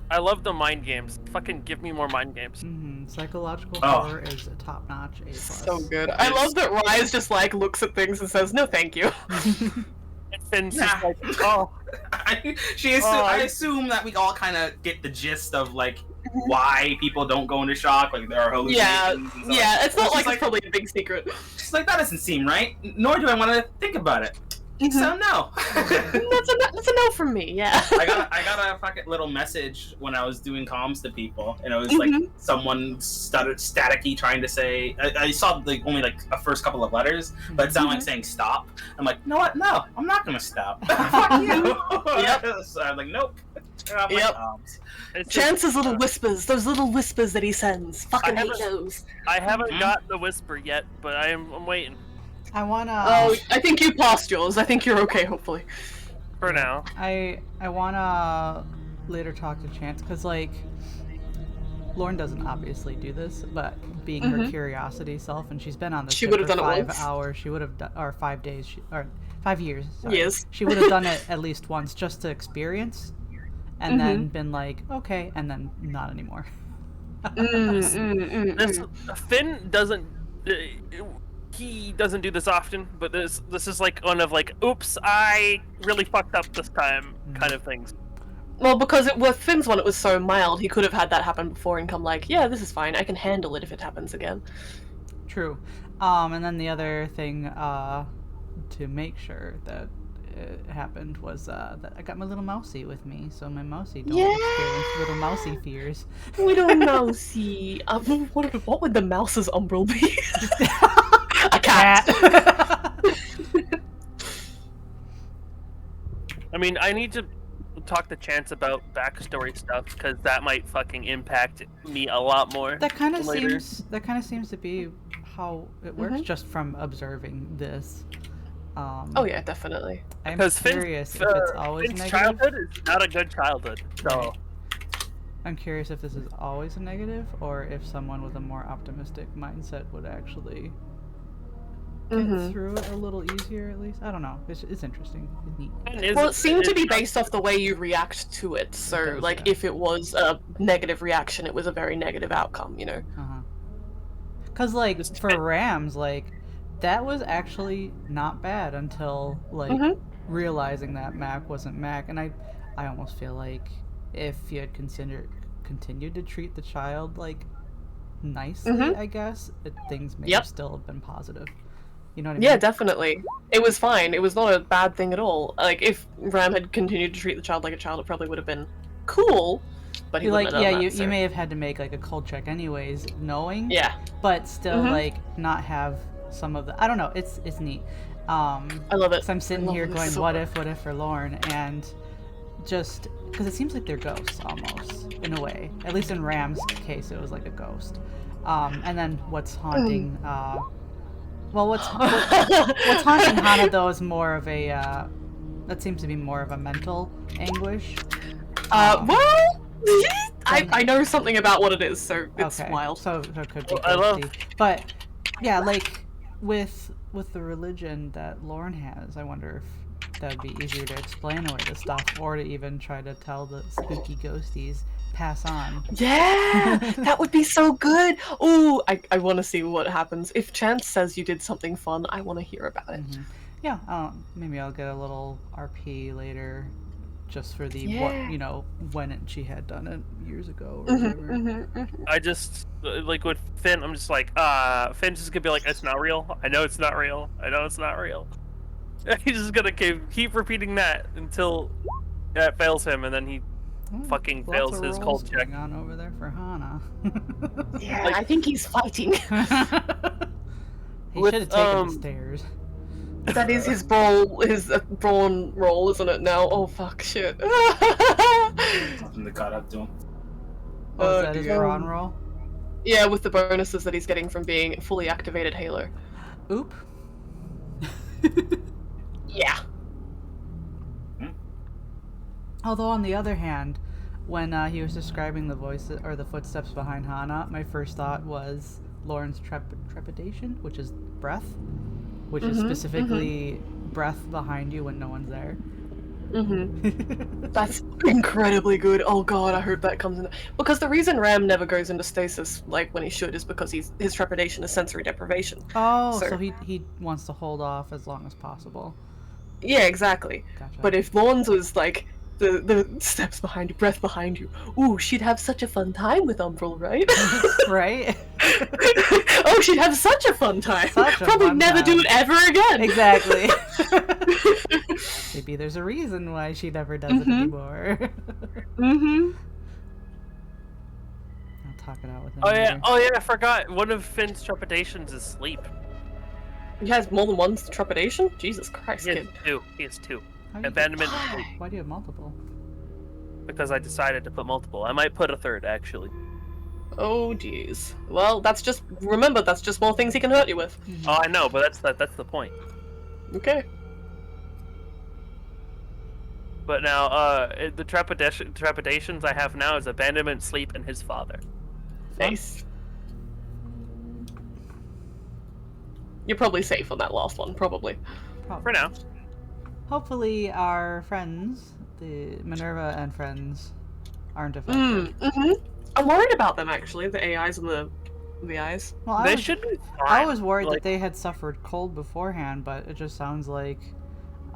J: I love the mind games. Fucking give me more mind games.
D: Psychological
F: Oh.
D: horror is a top-notch A+.
B: So good. I love that Rise just like looks at things and says, "No, thank you."
J: And Finn's just like, oh.
F: I
J: I-
F: assume that we all kind of get the gist of like why people don't go into shock, like there are
B: Yeah,
F: hallucinations. and stuff.
B: yeah. It's not like
F: She's
B: it's probably a big secret.
F: She's like, that doesn't seem right. Nor do I want to think about it. So no.
B: That's a no from me. Yeah.
F: I got a fucking little message when I was doing comms to people, and it was like someone staticky trying to say. I saw like only like a first couple of letters, but it sounded like saying stop. I'm like, you know what? No, I'm not gonna stop. Fuck you.
B: Yep.
F: So I'm like, nope. Turn off my
B: Yep.
F: comms.
J: It's just-
B: Chance's little whispers, those little whispers that he sends. Fucking hate those.
J: I haven't got the whisper yet, but I'm waiting
D: I wanna.
B: Oh, I think you passed yours. I think you're okay, hopefully.
J: for now.
D: I wanna later talk to Chance because like Lauren doesn't obviously do this, but being her curiosity self, and she's been on this
B: She
D: ship
B: would've
D: for
B: done it
D: 5
B: once.
D: hours. She would have done, or 5 days, or 5 years. Sorry.
B: Yes.
D: She would have done it at least once just to experience, and then been like, okay, and then not anymore.
J: This Finn doesn't. He doesn't do this often, but this is like one of like, oops, I really fucked up this time kind of things.
B: Well, because with Finn's one, it was so mild, he could have had that happen before and come like, yeah, this is fine. I can handle it if it happens again.
D: True. And then the other thing to make sure that it happened was that I got my little mousey with me, so my mousey don't experience little mousey fears.
B: Little mousey. What would the mouse's umbral be? A cat.
J: I mean, I need to talk to Chance about backstory stuff because that might fucking impact me a lot more.
D: That kind of
J: later.
D: seems to be how it works just from observing this.
B: Oh yeah, definitely.
D: I'm
J: Because
D: curious if it's always
J: Finn's
D: negative.
J: childhood is not a good childhood. So
D: I'm curious if this is always a negative, or if someone with a more optimistic mindset would actually get through it a little easier, at least. I don't know. It's interesting. It's neat.
B: Well, it seemed to be based off the way you react to it. So,
D: does,
B: like,
D: yeah.
B: if it was a negative reaction, it was a very negative outcome, you know?
D: Because, like, for Rams, like, that was actually not bad until, like, realizing that Mac wasn't Mac. And I almost feel like if you had continued to treat the child, like, nicely, I guess, things may have still been positive. You know what I mean?
B: Yeah, definitely. It was fine. It was not a bad thing at all. Like, if Ram had continued to treat the child like a child, it probably would have been cool, but he
D: like,
B: wouldn't have
D: yeah,
B: done
D: you,
B: that, so.
D: you may have had to make, like, a cult check anyways, knowing.
B: Yeah.
D: But still, like, not have some of the... I don't know. It's neat.
B: I love it.
D: So I'm sitting
B: I love
D: here
B: it
D: going,
B: so
D: what
B: much.
D: if for Lauren? And just because it seems like they're ghosts almost in a way. At least in Ram's case, it was like a ghost. And then what's haunting? What's haunting Hana though is more of a that seems to be more of a mental anguish.
B: Well, I know something about what it is, so it's
D: okay.
B: wild.
D: So it could be
J: Well, I love-
D: ghosty. But yeah, like with the religion that Lauren has, I wonder if that would be easier to explain away the stuff, or to even try to tell the spooky ghosties pass on.
B: Yeah, that would be so good. Oh, I want to see what happens if Chance says you did something fun. I want to hear about it.
D: Mhm. Yeah, maybe I'll get a little RP later, just for the
B: Yeah.
D: when she had done it years ago or whatever.
J: I just like with Finn. I'm just like, Finn's just gonna be like, it's not real. I know it's not real. I know it's not real. He's just gonna keep repeating that until that fails him, and then he fucking
D: Lots
J: fails
D: of
J: his
D: rolls
J: cold check.
D: going on over there for Hana.
B: Yeah,
J: Like-
B: I think he's fighting.
D: He
J: With,
D: should have taken the stairs.
B: That is his brawl, his brawn roll, isn't it now? Oh fuck, shit.
F: Something that got up to him.
D: Oh, is that his
B: dear.
D: brawn roll?
B: Yeah, with the bonuses that he's getting from being a fully activated Halo.
D: Oop.
B: Yeah.
D: Although on the other hand, when he was describing the voices or the footsteps behind Hana, my first thought was Lauren's trepidation, which is breath, which is specifically breath behind you when no one's there.
B: That's incredibly good. Oh god, I heard that comes in. Because the reason Ram never goes into stasis like when he should is because his trepidation is sensory deprivation.
D: Oh,
B: So-
D: so he wants to hold off as long as possible.
B: Yeah, exactly.
D: Gotcha.
B: But if Vaughn's was like the steps behind you, breath behind you, ooh, she'd have such a fun time with Umbral, right?
D: Right?
B: Oh, she'd have such a fun time.
D: Such a
B: Probably
D: fun
B: never do
D: time.
B: it ever again.
D: Exactly. Maybe there's a reason why she never does it anymore.
B: Mm-hmm.
D: I'll talk it out with him.
J: Oh yeah,
D: later.
J: oh yeah, I forgot. One of Finn's trepidations is sleep.
B: He has more than one trepidation? Jesus Christ,
J: He has
B: kid.
J: two. He has two.
D: How do you
J: Abandonment and
B: Why?
J: sleep.
D: Why do you have multiple?
J: Because I decided to put multiple. I might put a third actually.
B: Oh, jeez. Well, that's just... Remember, that's just more things he can hurt you with.
J: Oh, I know, but that's the point.
B: Okay.
J: But now, the trepidations I have now is abandonment, sleep, and his father.
B: Nice. You're probably safe on that last one, probably.
J: For now.
D: Hopefully our friends, the Minerva and friends, aren't affected.
B: I'm worried about them, actually, the AIs and the VIs.
D: Well,
J: They should be fine.
D: I was worried
J: Like,
D: that they had suffered cold beforehand, but it just sounds like,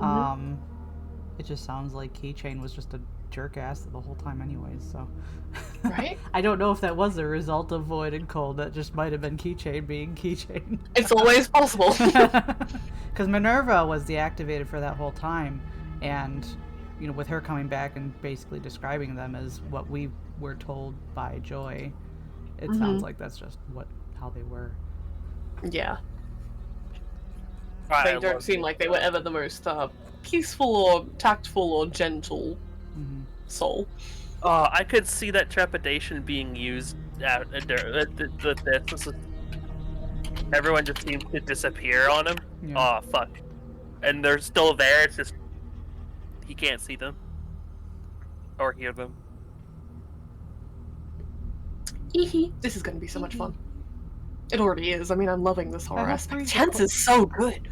D: it just sounds like Keychain was just a jerk ass the whole time, anyways. So,
B: Right?
D: I don't know if that was a result of Void and Cold. That just might have been Keychain being Keychain.
B: It's always possible.
D: Because Minerva was deactivated for that whole time, and with her coming back and basically describing them as what we were told by Joy, it sounds like that's just how they were.
B: Yeah.
J: I
B: They don't
J: love
B: seem like they were ever the most peaceful or tactful or gentle soul.
J: I could see that trepidation being used at this. Everyone just seems to disappear on him.
D: Yeah.
J: Oh fuck! And they're still there. It's just he can't see them or hear them.
B: This is going to be so much fun. It already is. I mean, I'm loving this horror
D: hope
B: aspect.
D: Bree's
B: Chance is so good.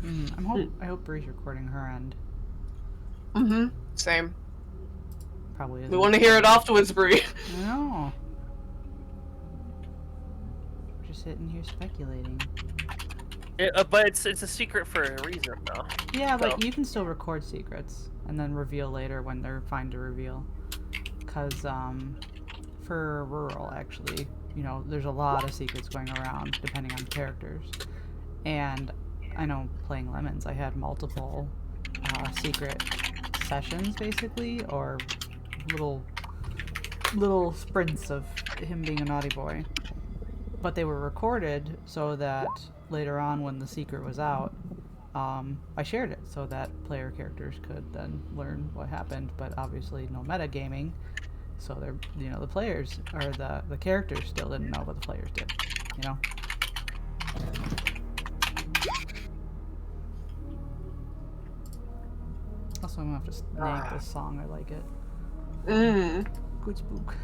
D: I hope Bree's recording her end.
B: Same.
D: Probably isn't.
B: We want to hear it afterwards, Bree.
D: I know. We're just sitting here speculating.
J: But it's a secret for a reason, though.
D: Yeah, but
J: So-
D: you can still record secrets and then reveal later when they're fine to reveal. Because, for rural, actually, there's a lot of secrets going around depending on the characters. And I know playing Lemons, I had multiple secret sessions, basically, or little sprints of him being a naughty boy. But they were recorded so that later on when the secret was out, I shared it. So so that player characters could then learn what happened. But obviously, no metagaming, so they're the players or the characters still didn't know what the players did. Also, I'm gonna have to name this song. I like it. Good spook.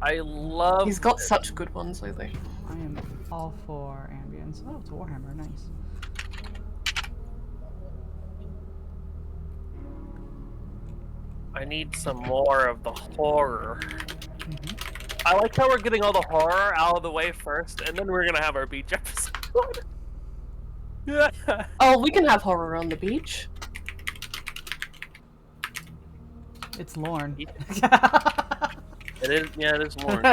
J: I love.
B: He's got such good ones lately.
D: I am all for ambience. Oh, it's a Warhammer. Nice.
J: I need some more of the horror. I like how we're getting all the horror out of the way first, and then we're gonna have our beach episode. Yeah.
B: Oh, we can have horror on the beach.
D: It's Lorne.
J: It is. Yeah, it is Lorne.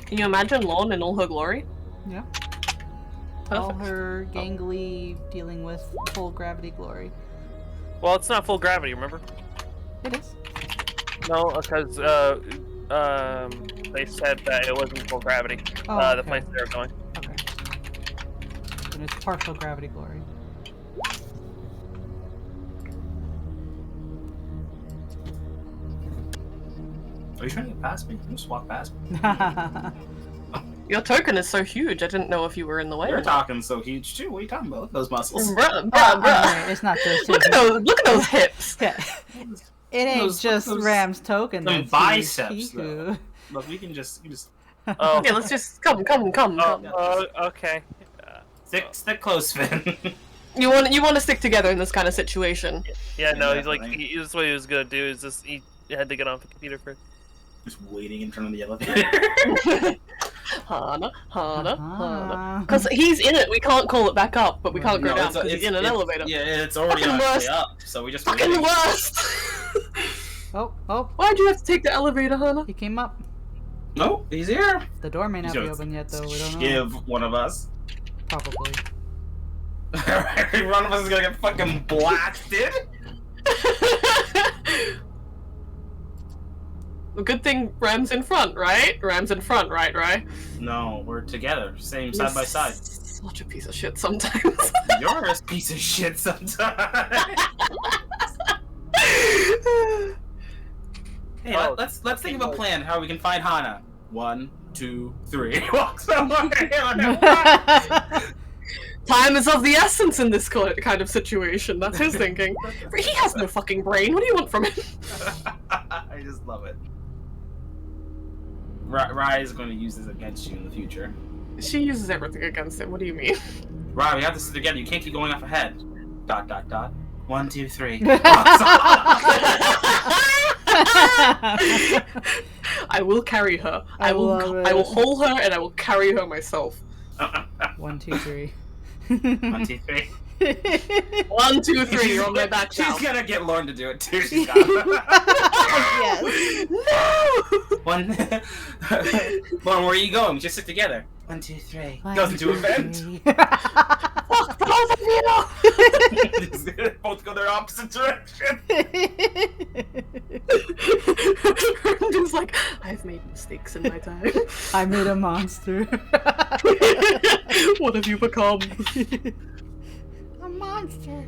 B: Can you imagine Lorne in all her glory?
D: Yeah.
B: Perfect.
D: All her gangly dealing with full gravity glory.
J: Well, it's not full gravity, remember?
D: It is.
J: No, because they said that it wasn't full gravity.
D: Oh,
J: The
D: okay.
J: place they were going.
D: Okay. And it's partial gravity glory.
F: Are you trying to get past me? You just walk past me.
B: Your token is so huge, I didn't know if you were in the way.
F: You're
B: or not.
F: talking so huge too. What are you talking about? Look at those muscles.
B: Bruh.
D: Alright, it's not those two.
B: Look at those hips.
D: Yeah. It ain't just Ram's token.
F: Them
D: that's
F: biceps,
D: huge.
F: though. Look, we can just
J: Oh.
B: Okay, let's just come.
J: Okay.
F: stick close, Finn.
B: You want to stick together in this kind of situation.
J: Yeah, no, he's like,
F: Definitely.
J: that's what he was gonna do. Is just he had to get off the computer first.
F: Just waiting in front of the elevator.
B: Hana. Because he's in it, we can't call it back up, but we can't go
F: No,
B: down
F: it's-
B: because he's in an
F: it's-
B: elevator.
F: Yeah, it's already
B: Fucking
F: on its
B: worst.
F: way up, so we just
B: Fucking
F: waiting.
B: worst!
D: Oh,
B: Why'd you have to take the elevator, Hana?
D: he came up.
F: Nope, he's here.
D: The door may not
F: He's
D: be
F: gonna
D: open yet, though. We don't know.
F: Give one of us.
D: Probably.
F: One of us is gonna get fucking blasted.
B: Good thing Ram's in front, right? Ram's in front, right?
F: No, we're together, same side by side.
B: Such a piece of shit sometimes.
F: You're a piece of shit sometimes. Hey,
J: Oh,
F: let's think of a plan how we can find Hana. 1, 2, 3. Walk somewhere.
B: Time is of the essence in this kind of situation. That's his thinking. He has no fucking brain. What do you want from him?
F: I just love it. Rai is going to use this against you in the future.
B: She uses everything against him. What do you mean?
F: Rai, we have to sit together. You can't keep going off ahead. ... 1, 2, 3.
B: I will carry her.
D: I
B: I will
D: love
B: I will
D: it.
B: hold her and I will carry her myself.
D: 1, 2, 3.
F: 1, 2, 3.
B: 1, 2, 3. You're on my back now.
F: She's gonna get Lauren to do it too. She's got
D: Yes.
B: No!
F: One. Lauren, where are you going? We just sit together. 1, 2, 3. Goes into a vent.
B: Fuck both of you!
F: Both go their opposite direction.
B: Just like, I've made mistakes in my time.
D: I made a monster.
B: What have you become?
D: A monster.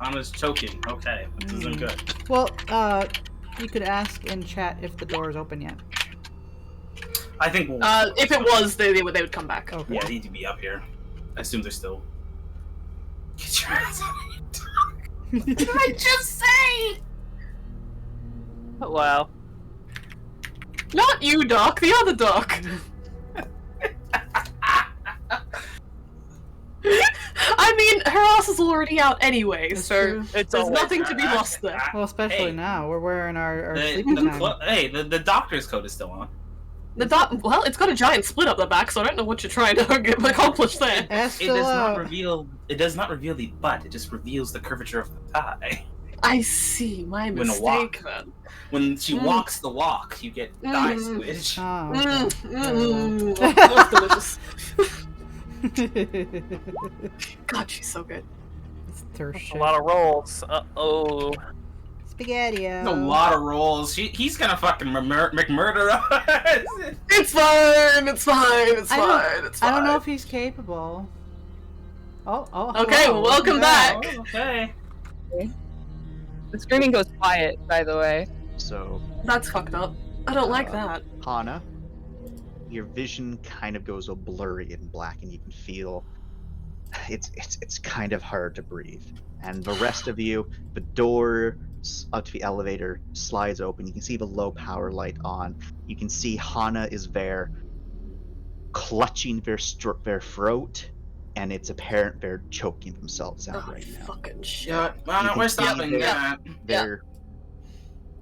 F: Hana's choking. Okay, this isn't good.
D: Well, you could ask in chat if the door is open yet.
F: I think we'll.
B: If it was, they would come back.
D: Okay.
F: Yeah, they need to be up here. I assume they're still. Get your ass on it. What did I just say?
J: Wow.
B: Not you, Doc. The other Doc. I mean, her ass is already out anyway,
D: That's
B: so
D: true.
J: It's
B: there's
J: all
B: nothing to be lost there.
D: Well, especially
F: Hey.
D: now. We're wearing our sleeping time.
F: The doctor's coat is still on.
B: Well, it's got a giant split up the back, so I don't know what you're trying to accomplish there.
D: Ask
F: It does not reveal. It does not reveal the butt. It just reveals the curvature of the thigh.
B: I see, my
F: When a
B: mistake
F: walk.
B: then.
F: When she walks the walk, you get thigh
B: Mm.
F: switch.
D: Oh,
B: That's delicious. God, she's so good.
D: it's thirst
J: A
D: shit.
J: lot of rolls. Uh-oh.
D: Spaghetti.
F: A lot of rolls. He's gonna fucking McMurder us.
B: It's fine, it's fine, it's
D: I don't-
B: fine, it's fine.
D: I don't know if he's capable.
B: Okay, well, welcome back.
F: Okay.
K: The screaming goes quiet, by the way.
A: So,
B: That's fucked up. I don't like that.
A: Hana, your vision kind of goes all blurry and black, and you can feel it's kind of hard to breathe. And the rest of you, the door up to the elevator slides open. You can see the low power light on. You can see Hana is there, clutching their throat, and it's apparent they're choking themselves out right now.
B: Fucking shit.
F: Yeah,
A: You
F: we're
A: can see
F: stopping that.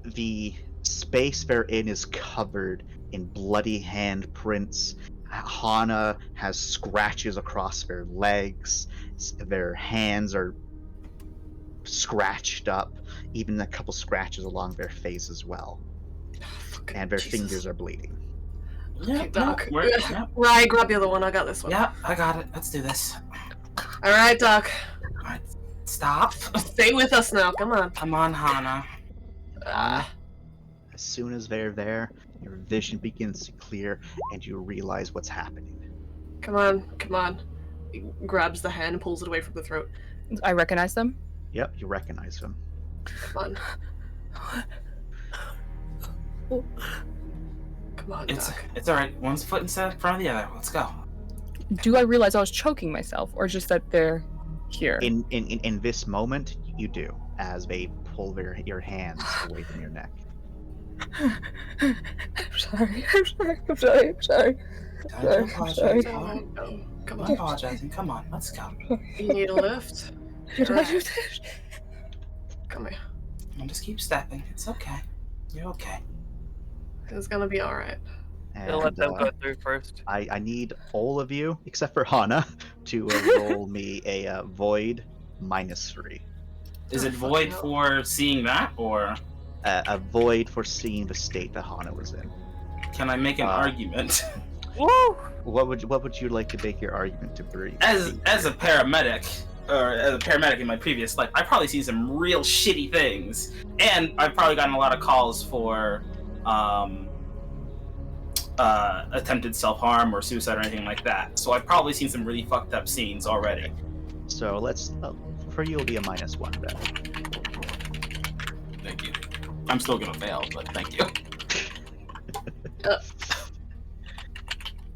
A: the space they're in is covered in bloody handprints. Hana has scratches across their legs. Their hands are scratched up, even a couple scratches along their face as well. And their fingers are bleeding.
F: Yeah,
B: Doc.
F: yeah.
B: Right, grab the other one. I got this one.
F: Yeah, I got it. Let's do this.
B: All right, Doc.
F: Alright, stop.
B: Stay with us now. Come on.
F: Come on, Hana.
A: As soon as they're there, your vision begins to clear, and you realize what's happening.
B: Come on. Come on. He grabs the hand and pulls it away from the throat.
K: I recognize them.
A: Yep, you recognize them.
B: Come on. Come on, Doc.
F: It's alright. One's foot in front of the other. Let's go.
K: Do I realize I was choking myself, or just that they're here?
A: In this moment, you do, as they pull your hands away from your neck.
K: I'm sorry. I'm sorry. I'm sorry. I'm sorry.
F: Don't
K: Sorry.
F: apologize.
B: No, come
F: I'm
B: on.
F: apologizing. Come on, let's go.
B: You need a lift?
K: Did I do this?
B: Come here.
F: And just keep stepping. It's okay. You're okay.
B: It's gonna be alright.
J: They'll let them go through first.
A: I need all of you, except for Hana, to roll me a void -3.
F: Is it void for seeing that, or
A: A void for seeing the state that Hana was in.
F: can I make an argument?
J: Woo!
A: What would you like to make your argument to be?
F: As a paramedic, or as a paramedic in my previous life, I've probably seen some real shitty things, and I've probably gotten a lot of calls for attempted self-harm or suicide or anything like that. So I've probably seen some really fucked up scenes already.
A: So let's for you, it'll be a -1 then.
F: Thank you. I'm still gonna fail, but thank you.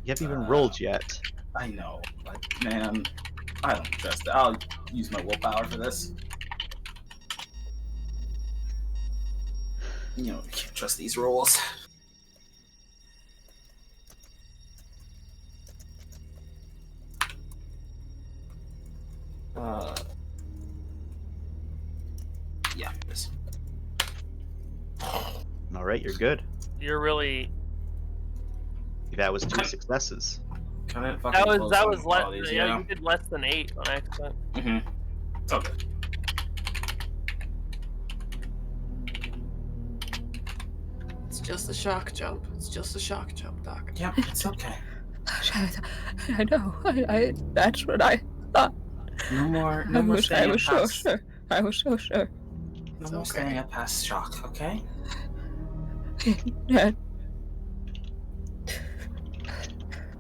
A: You haven't even rolled yet.
F: I know, but man, I don't trust it. I'll use my willpower for this. You know, I can't trust these rolls. Yeah, this.
A: All right, you're good.
J: You're really.
A: That was 2 successes.
F: Kinda
J: That
F: fucking
J: was
F: close
J: that
F: on
J: was less.
F: qualities,
J: Yeah, you did less than 8 on accident.
F: Mm-hmm. It's okay.
B: It's just a shock jump. It's just a shock jump, Doc.
F: Yep, it's okay.
K: I know. I that's what I thought.
F: No more. No
K: I
F: more
K: was
F: staying
K: so
F: past.
K: sure. I was so sure.
F: No more staying up past shock. Okay.
K: Yeah.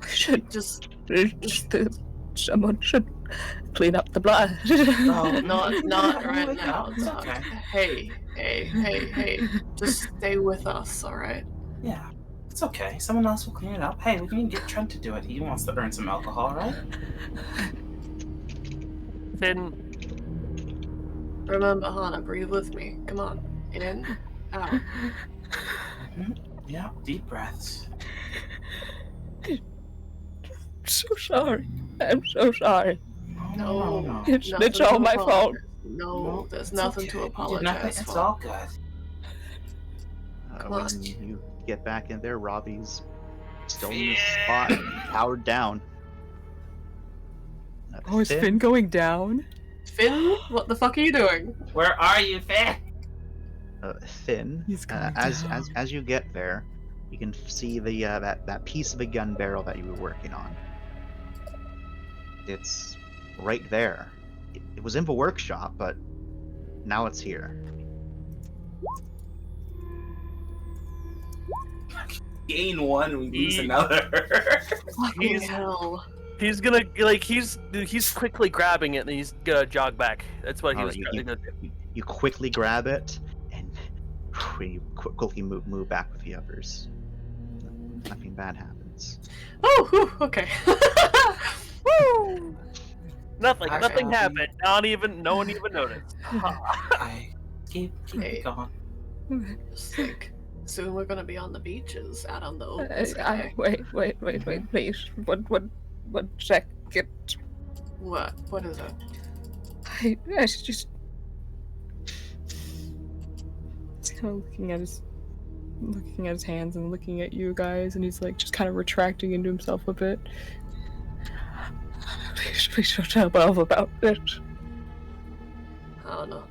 K: We should
B: Just
K: someone should clean up the blood.
F: Oh,
B: not right now,
F: It's
B: Doc.
F: okay.
B: Hey. Just stay with us, alright?
F: Yeah, it's okay. Someone else will clean it up. Hey, we can get Trent to do it. He wants to earn some alcohol, right?
J: Finn,
B: Remember, Hana, breathe with me. Come on. In, out.
F: Mm-hmm. Yeah, deep breaths.
K: So sorry. I'm so sorry.
B: No.
K: It's
B: nothing
K: all
B: to
K: my
B: apologize.
K: fault.
B: No, there's
F: It's
B: nothing
F: okay.
B: to
F: You did
B: apologize
F: nothing. It's
B: for.
F: all good.
B: Come
A: When
B: on.
A: you get back in there, Robbie's still in the spot, powered down.
K: Oh, is Finn going down?
B: Finn, what the fuck are you doing?
F: Where are you, Finn?
A: Finn,
K: He's going
A: as you get there, you can see the that piece of a gun barrel that you were working on. It's right there. It was in the workshop, but now it's here.
F: Gain one, we lose
J: He-
F: another.
B: Fucking hell.
J: He's gonna he's quickly grabbing it and he's gonna jog back. That's what he was
A: Alright,
J: gonna do.
A: you quickly grab it, and you quickly move back with the others. Nothing bad happens.
B: Oh, whew, okay.
J: Woo! Nothing
F: Okay.
J: happened. No one even noticed.
F: I keep it going.
B: Just like, soon we're gonna be on the beaches, out on the open
K: Wait,
B: sky.
K: wait, please. One second.
B: What? What is it?
K: I just. He's kind of looking at his hands and looking at you guys, and he's like just kind of retracting into himself a bit. Please don't tell Belv about it.
B: I don't know.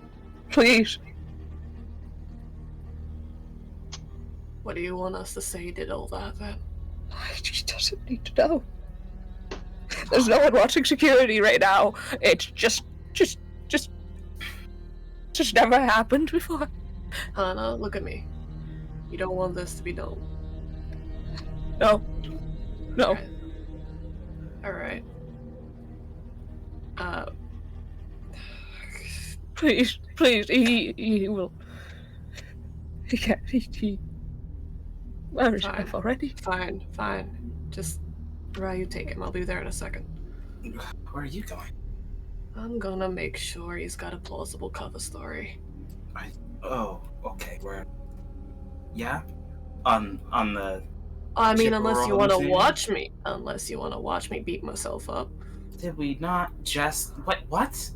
K: Please.
B: What do you want us to say did all that then?
K: He doesn't need to know. There's no one watching security right now. It's just never happened before.
B: Hannah, look at me. You don't want this to be known.
K: No.
B: Alright.
K: Please, he will. He can't. He. Where is
B: Fine.
K: Jeff already?
B: Fine. Just, Rye, you take him. I'll be there in a second.
F: Where are you going?
B: I'm gonna make sure he's got a plausible cover story.
F: Oh, okay. Where? Yeah. On the.
B: I mean,
F: Ship
B: unless
F: we're
B: you
F: all
B: want to
F: using?
B: watch me beat myself up.
F: Did we not just what?
K: What?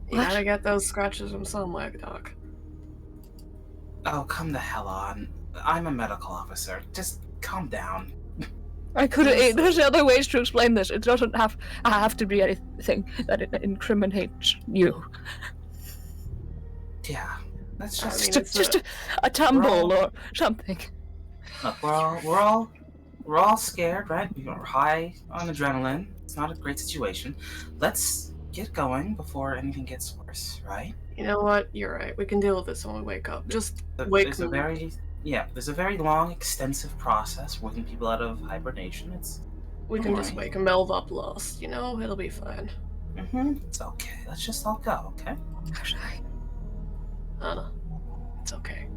B: You gotta get those scratches from somewhere, Doc.
F: Oh, come the hell on! I'm a medical officer. Just calm down.
K: I could. There's other ways to explain this. It doesn't have to be anything that it incriminates you.
F: Yeah, that's
B: I
F: just.
B: mean, it's
K: Just a tumble or something.
F: Look, we're all scared, right? We're high on adrenaline. It's not a great situation. Let's get going before anything gets worse, right?
B: You know what? You're right. We can deal with this when we wake up. Just wake
F: There's
B: me.
F: there's a very long, extensive process working people out of hibernation.
B: We can just wake Melv up lost, you know? It'll be fine.
F: It's okay. Let's just all go, okay?
B: Anna, it's okay.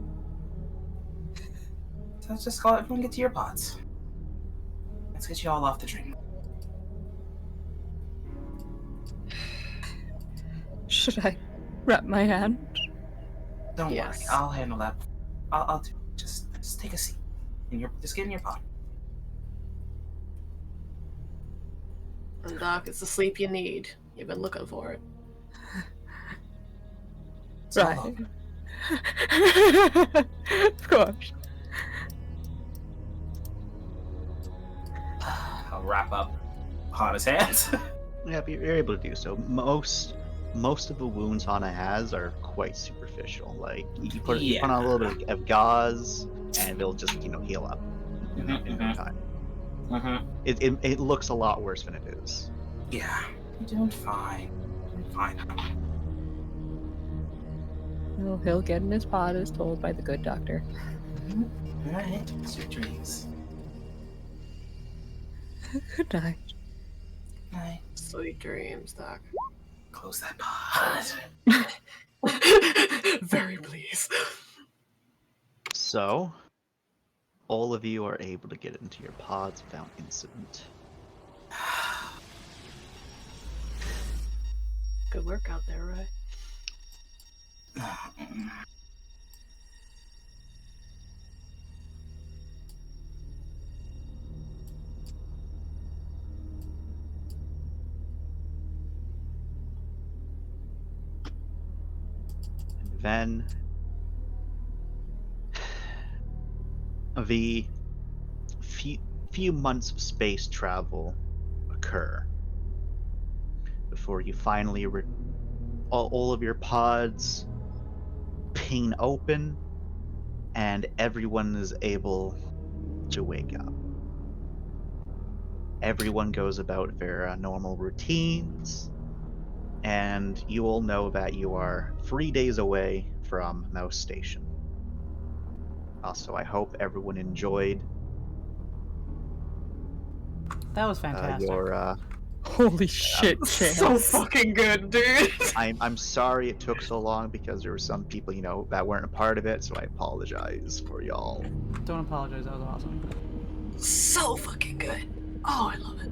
F: So let's just call everyone get to your pods. Let's get you all off the dream.
K: Should I wrap my hand?
F: Don't
B: Yes.
F: worry, I'll handle that. I'll do. Just take a seat. Just get in your pod.
B: And Doc, it's the sleep you need. You've been looking for it.
F: It's all
K: Right.
F: over.
K: Of course.
F: I'll wrap up Hana's hands.
A: Yeah, but you're able to do so. Most of the wounds Hana has are quite superficial. Like you put on a little bit of gauze, and it'll just heal up in no time. It looks a lot worse than it is.
F: Yeah, you're doing fine. Doing fine.
K: Well, he'll get in his pod as told by the good doctor.
F: All right, sweet dreams.
K: Good night.
F: Night.
B: Sweet dreams, Doc.
F: Close that pod.
B: Very pleased.
A: So, all of you are able to get into your pods without incident.
B: Good work out there, right?
A: Then the few months of space travel occur before you finally all of your pods ping open and everyone is able to wake up. Everyone goes about their normal routines, and you all know that you are 3 days away from Mouse Station. Also, I hope everyone enjoyed
D: That was fantastic.
K: Holy shit, Chance.
B: So fucking good, dude.
A: I'm sorry it took so long because there were some people, that weren't a part of it, so I apologize for y'all.
D: Don't apologize. That was awesome.
B: So fucking good. Oh, I love it.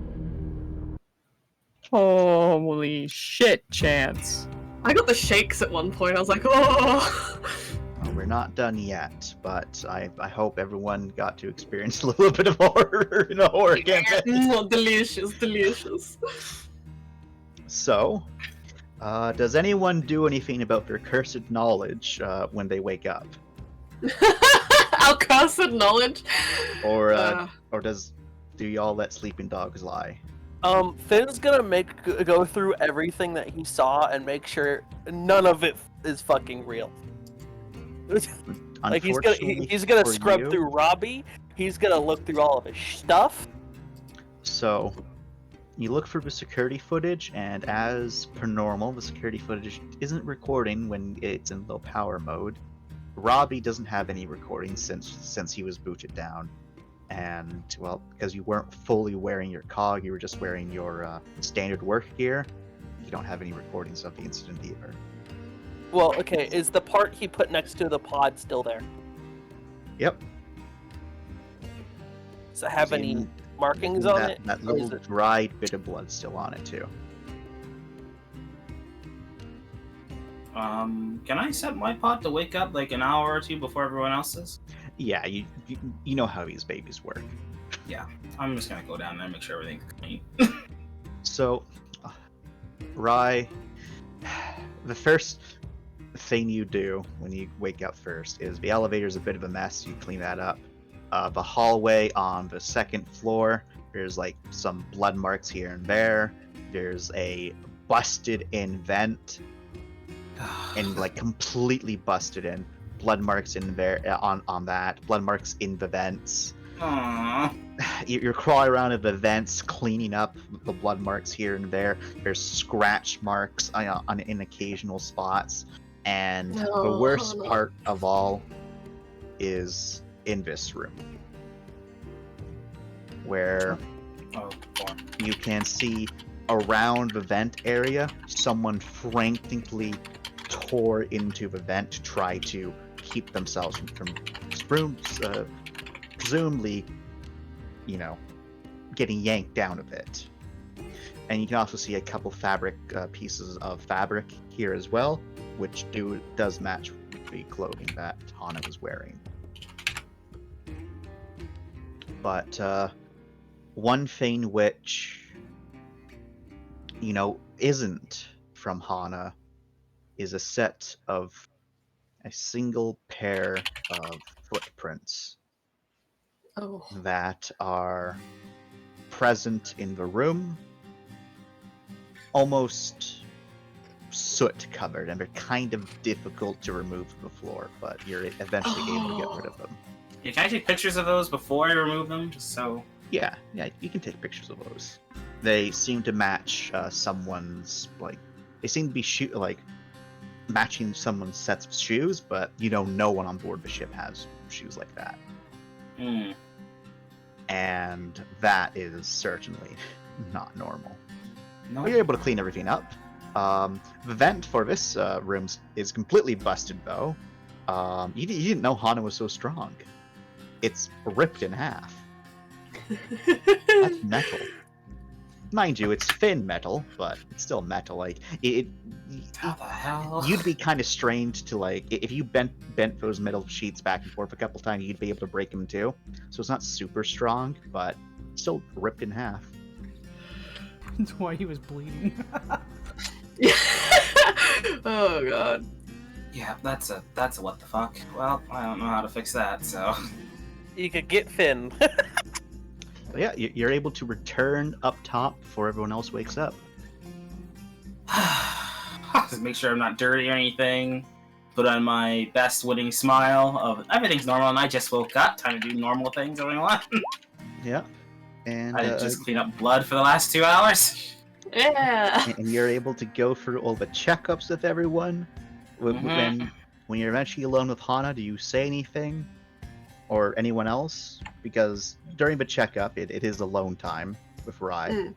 K: Holy shit, Chance.
B: I got the shakes at one point. I was like, oh.
A: Well, we're not done yet, but I hope everyone got to experience a little bit of horror in a horror campaign.
B: Delicious, delicious.
A: So, does anyone do anything about their cursed knowledge when they wake up?
B: Our cursed knowledge.
A: Or do y'all let sleeping dogs lie?
J: Finn's gonna go through everything that he saw and make sure none of it is fucking real. Like he's gonna scrub through Robbie. He's gonna look through all of his stuff.
A: So, you look for the security footage, and as per normal, the security footage isn't recording when it's in low power mode. Robbie doesn't have any recording since he was booted down, and well, because you weren't fully wearing your COG, you were just wearing your standard work gear. You don't have any recordings of the incident either.
J: Well, okay, is the part he put next to the pod still there?
A: Yep.
J: Does it have any markings on it?
A: That little dried bit of blood still on it too.
F: Can I set my pod to wake up like an hour or two before everyone else's?
A: Yeah, you know how these babies work.
F: Yeah, I'm just gonna go down there and make sure everything's clean.
A: So, Rye, the first thing you do when you wake up first is the elevator's a bit of a mess. You clean that up. The hallway on the second floor, there's like some blood marks here and there. There's a busted in vent, and like completely busted in. Blood marks in there on that. Blood marks in the vents.
F: Aww.
A: You're crawling around in the vents, cleaning up the blood marks here and there. There's scratch marks in occasional spots. And the worst part of all is in this room, where you can see around the vent area, someone frantically tore into the vent to try to keep themselves from presumably, getting yanked down a bit. And you can also see a couple pieces of fabric here as well, which does match the clothing that Hana was wearing. But one thing which, isn't from Hana is a single pair of footprints that are present in the room, almost soot covered, and they're kind of difficult to remove from the floor, but you're eventually able to get rid of them.
F: Yeah, can I take pictures of those before I remove them, just so?
A: Yeah, you can take pictures of those. They seem to match someone's, they seem to be matching someone's sets of shoes, but no one on board the ship has shoes like that. And that is certainly not normal.
F: No.
A: But you're able to clean everything up. The vent for this room is completely busted, though. You didn't know Hana was so strong. It's ripped in half. That's metal. Mind you, it's thin metal, but it's still metal.
F: How the hell?
A: You'd be kind of strained to if you bent those metal sheets back and forth a couple times, you'd be able to break them too. So it's not super strong, but still ripped in half.
D: That's why he was bleeding.
B: Oh god.
F: Yeah, that's a what the fuck. Well, I don't know how to fix that, so.
J: You could get Finn.
A: But yeah, you're able to return up top before everyone else wakes up.
F: Just make sure I'm not dirty or anything. Put on my best winning smile of everything's normal and I just woke up. Time to do normal things, everyone.
A: Yeah. And
F: I didn't just clean up blood for the last 2 hours.
B: Yeah.
A: And you're able to go through all the checkups with everyone. When you're eventually alone with Hana, do you say anything? Or anyone else? Because during the checkup, it is alone time with Rye.
B: Mm.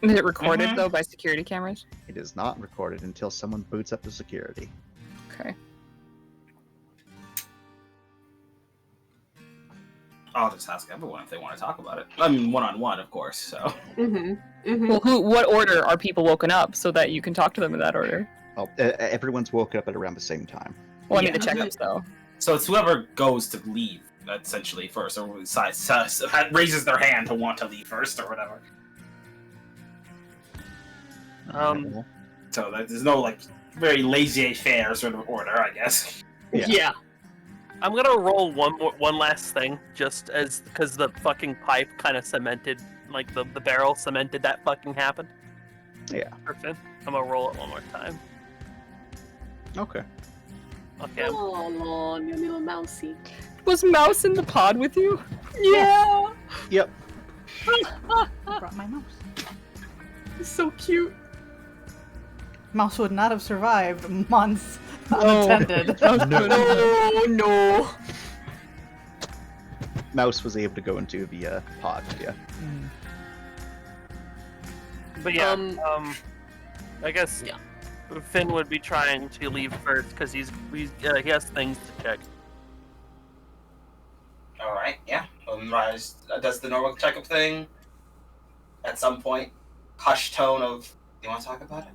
K: Is it recorded
F: Mhm.
K: though by security cameras?
A: It is not recorded until someone boots up the security.
K: Okay.
F: I'll just ask everyone if they want to talk about it. I mean, one-on-one, of course, so.
B: Mm-hmm. Mm-hmm.
K: Well, what order are people woken up so that you can talk to them in that order?
A: Oh, everyone's woken up at around the same time.
K: Well, I mean
F: Yeah.
K: the checkups though.
F: So it's whoever goes to leave, essentially, first, or raises their hand to want to leave first, or whatever. So there's no, like, very laissez-faire sort of order, I guess.
A: Yeah.
J: I'm gonna roll one last thing, just as because the fucking pipe kind of cemented, like the barrel cemented that fucking happened.
A: Yeah.
J: For Finn, I'm gonna roll it one more time.
A: Okay.
J: Okay.
B: Oh, Lord, you little mousey.
K: Was Mouse in the pod with you? Yeah.
A: Yep.
D: I brought my mouse.
B: So cute.
D: Mouse would not have survived months
K: No.
D: unattended.
K: No, no.
A: Mouse was able to go into the pod. Yeah.
D: Mm.
J: But yeah, I guess
B: Yeah.
J: Finn would be trying to leave first because he has things to check.
F: Alright, yeah. Rise does the normal checkup thing. At some point, hushed tone of, you want to talk about it?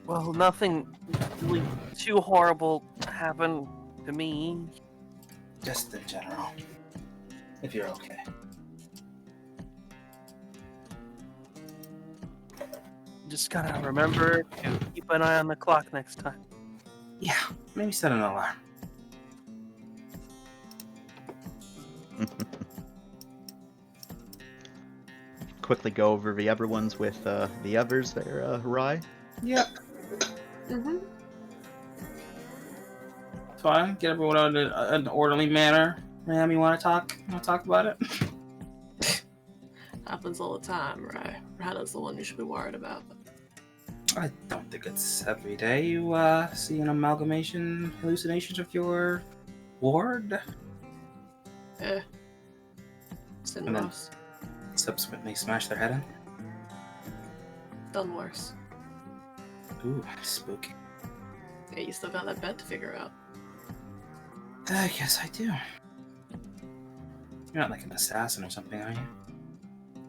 J: Well, nothing really too horrible happened to me.
F: Just in general. If you're okay.
J: Just gotta remember to keep an eye on the clock next time.
F: Yeah, maybe set an alarm.
A: Quickly go over the other ones with the others there, Rye.
F: Yep.
B: Mm-hmm.
F: Fine. Get everyone out in an orderly manner. Ma'am, you want to talk? You want to talk about it?
B: Happens all the time, right? Rada's the one you should be worried about.
F: I don't think it's every day you see an amalgamation hallucinations of your ward.
B: Eh. It's
F: And then-
B: worse.
F: Subsequently smash their head in.
B: Done worse.
F: Ooh, spooky.
B: Yeah, you still got that bed to figure out.
F: I guess I do. You're not like an assassin or something, are you?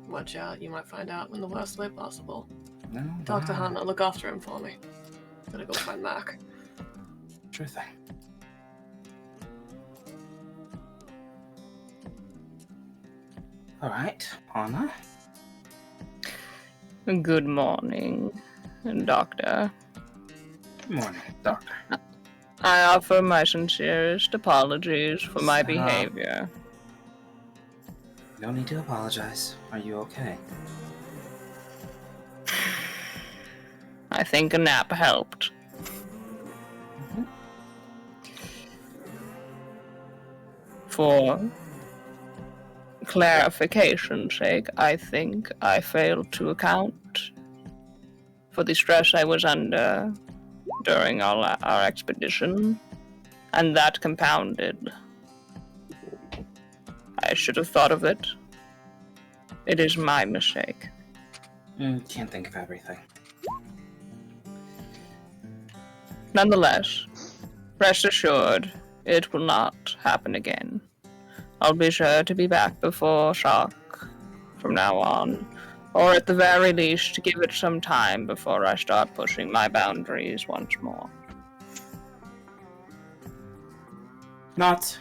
B: Watch out, you might find out in the worst way possible.
F: No.
B: Talk to
F: wow.
B: Hannah, look after him for me. Gotta go find Mac.
F: Sure thing. Alright, Hannah.
C: Good morning, Doctor.
F: Good morning, Doctor.
C: I offer my sincerest apologies for my
F: Stop.
C: behavior.
F: No need to apologize. Are you okay?
C: I think a nap helped. For clarification's sake, I think I failed to account for the stress I was under during our expedition, and that compounded. I should have thought of it. It is my mistake.
F: Can't think of everything.
C: Nonetheless, rest assured, it will not happen again. I'll be sure to be back before shock from now on, or at the very least, to give it some time before I start pushing my boundaries once more.
F: Not.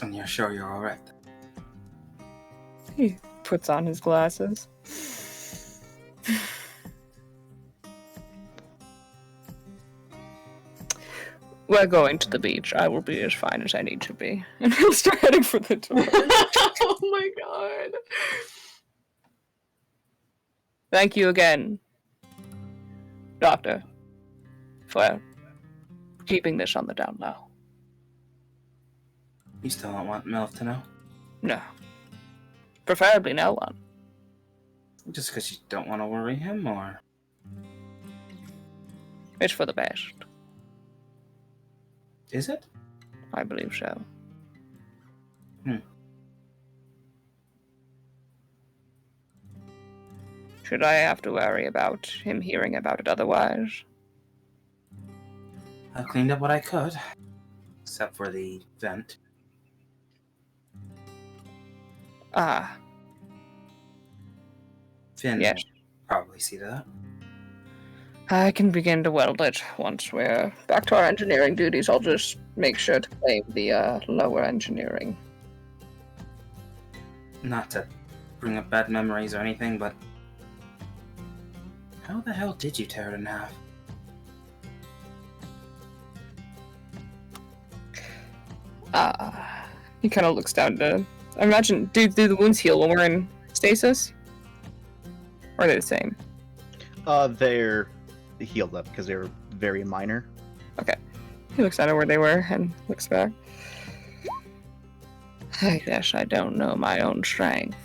F: And you're sure you're alright?
K: He puts on his glasses.
C: We're going to the beach. I will be as fine as I need to be. And he'll start heading for the door.
B: Oh my god.
C: Thank you again, Doctor, for keeping this on the down low.
F: You still don't want Melf to know?
C: No. Preferably no one.
F: Just because you don't want to worry him, or?
C: It's for the best.
F: Is it?
C: I believe so. Should I have to worry about him hearing about it otherwise?
F: I cleaned up what I could, except for the vent.
C: Ah,
F: Finn
C: yes.
F: will probably see that.
C: I can begin to weld it once we're back to our engineering duties. I'll just make sure to claim the lower engineering.
F: Not to bring up bad memories or anything, but how the hell did you tear it in half?
C: He kind of looks down to... I imagine, do the wounds heal when we're in stasis? Or are they the same?
A: They're healed up because they're very minor.
C: Okay. He looks down at where they were and looks back. I guess I don't know my own strength.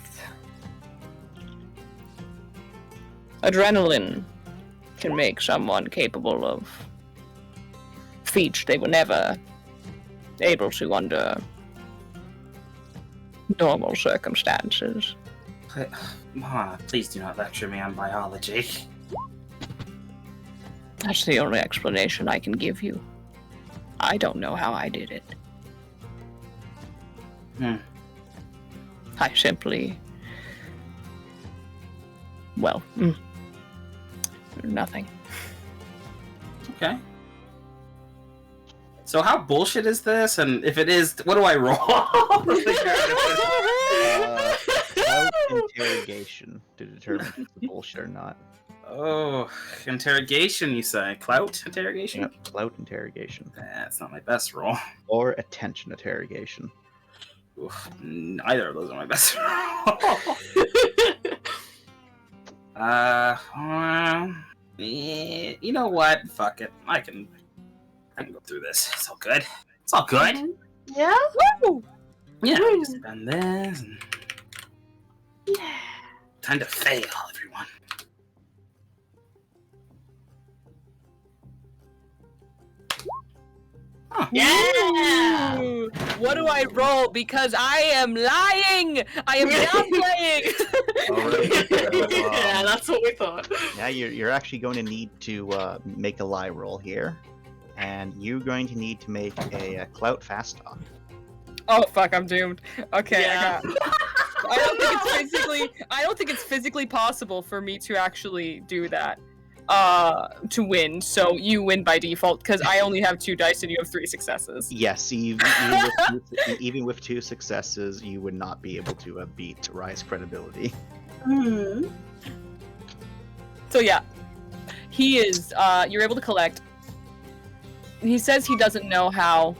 C: Adrenaline can make someone capable of feats they were never able to under normal circumstances.
F: Hana, please do not lecture me on biology.
C: That's the only explanation I can give you. I don't know how I did it. I simply... Well, nothing.
F: Okay. So how bullshit is this? And if it is, what do I roll?
A: Clout interrogation to determine if it's bullshit or not.
F: Oh, interrogation, you say? Clout interrogation?
A: Yep, clout interrogation.
F: That's not my best roll.
A: Or attention interrogation.
F: Oof, neither of those are my best roll. You know what? Fuck it. I can go through this. It's all good. It's all good.
B: Yeah?
C: Woo!
F: Yeah, just spend this. And...
B: Yeah.
F: Time to fail, everyone. Huh.
C: Yeah! Ooh, what do I roll? Because I am lying! I am not playing!
B: Yeah, that's what we thought.
A: Now you're actually going to need to make a lie roll here. And you're going to need to make a clout fast talk.
C: Oh fuck, I'm doomed. Okay,
B: Yeah.
C: I don't think it's physically possible for me to actually do that. To win, so you win by default because I only have 2 dice and you have 3 successes.
A: Yes, even with 2 successes, you would not be able to beat Rye's credibility.
C: So yeah, he is. You're able to collect. He says he doesn't know how.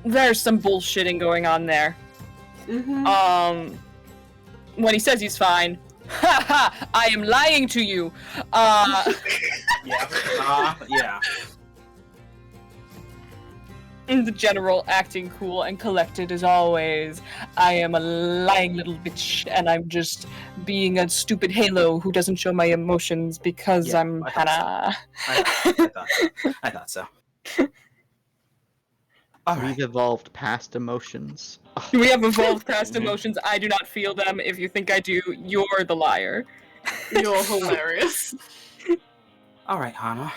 C: There's some bullshitting going on there. When he says he's fine. Ha ha! I am lying to you.
F: Yeah.
C: In the general, acting cool and collected as always. I am a lying little bitch, and I'm just being a stupid Halo who doesn't show my emotions because
F: Yeah,
C: I'm
F: I thought
C: Hannah.
F: I thought so. All right.
A: We've evolved past emotions.
C: We have evolved past emotions. I do not feel them. If you think I do, you're the liar.
B: You're hilarious.
F: All right, Hana.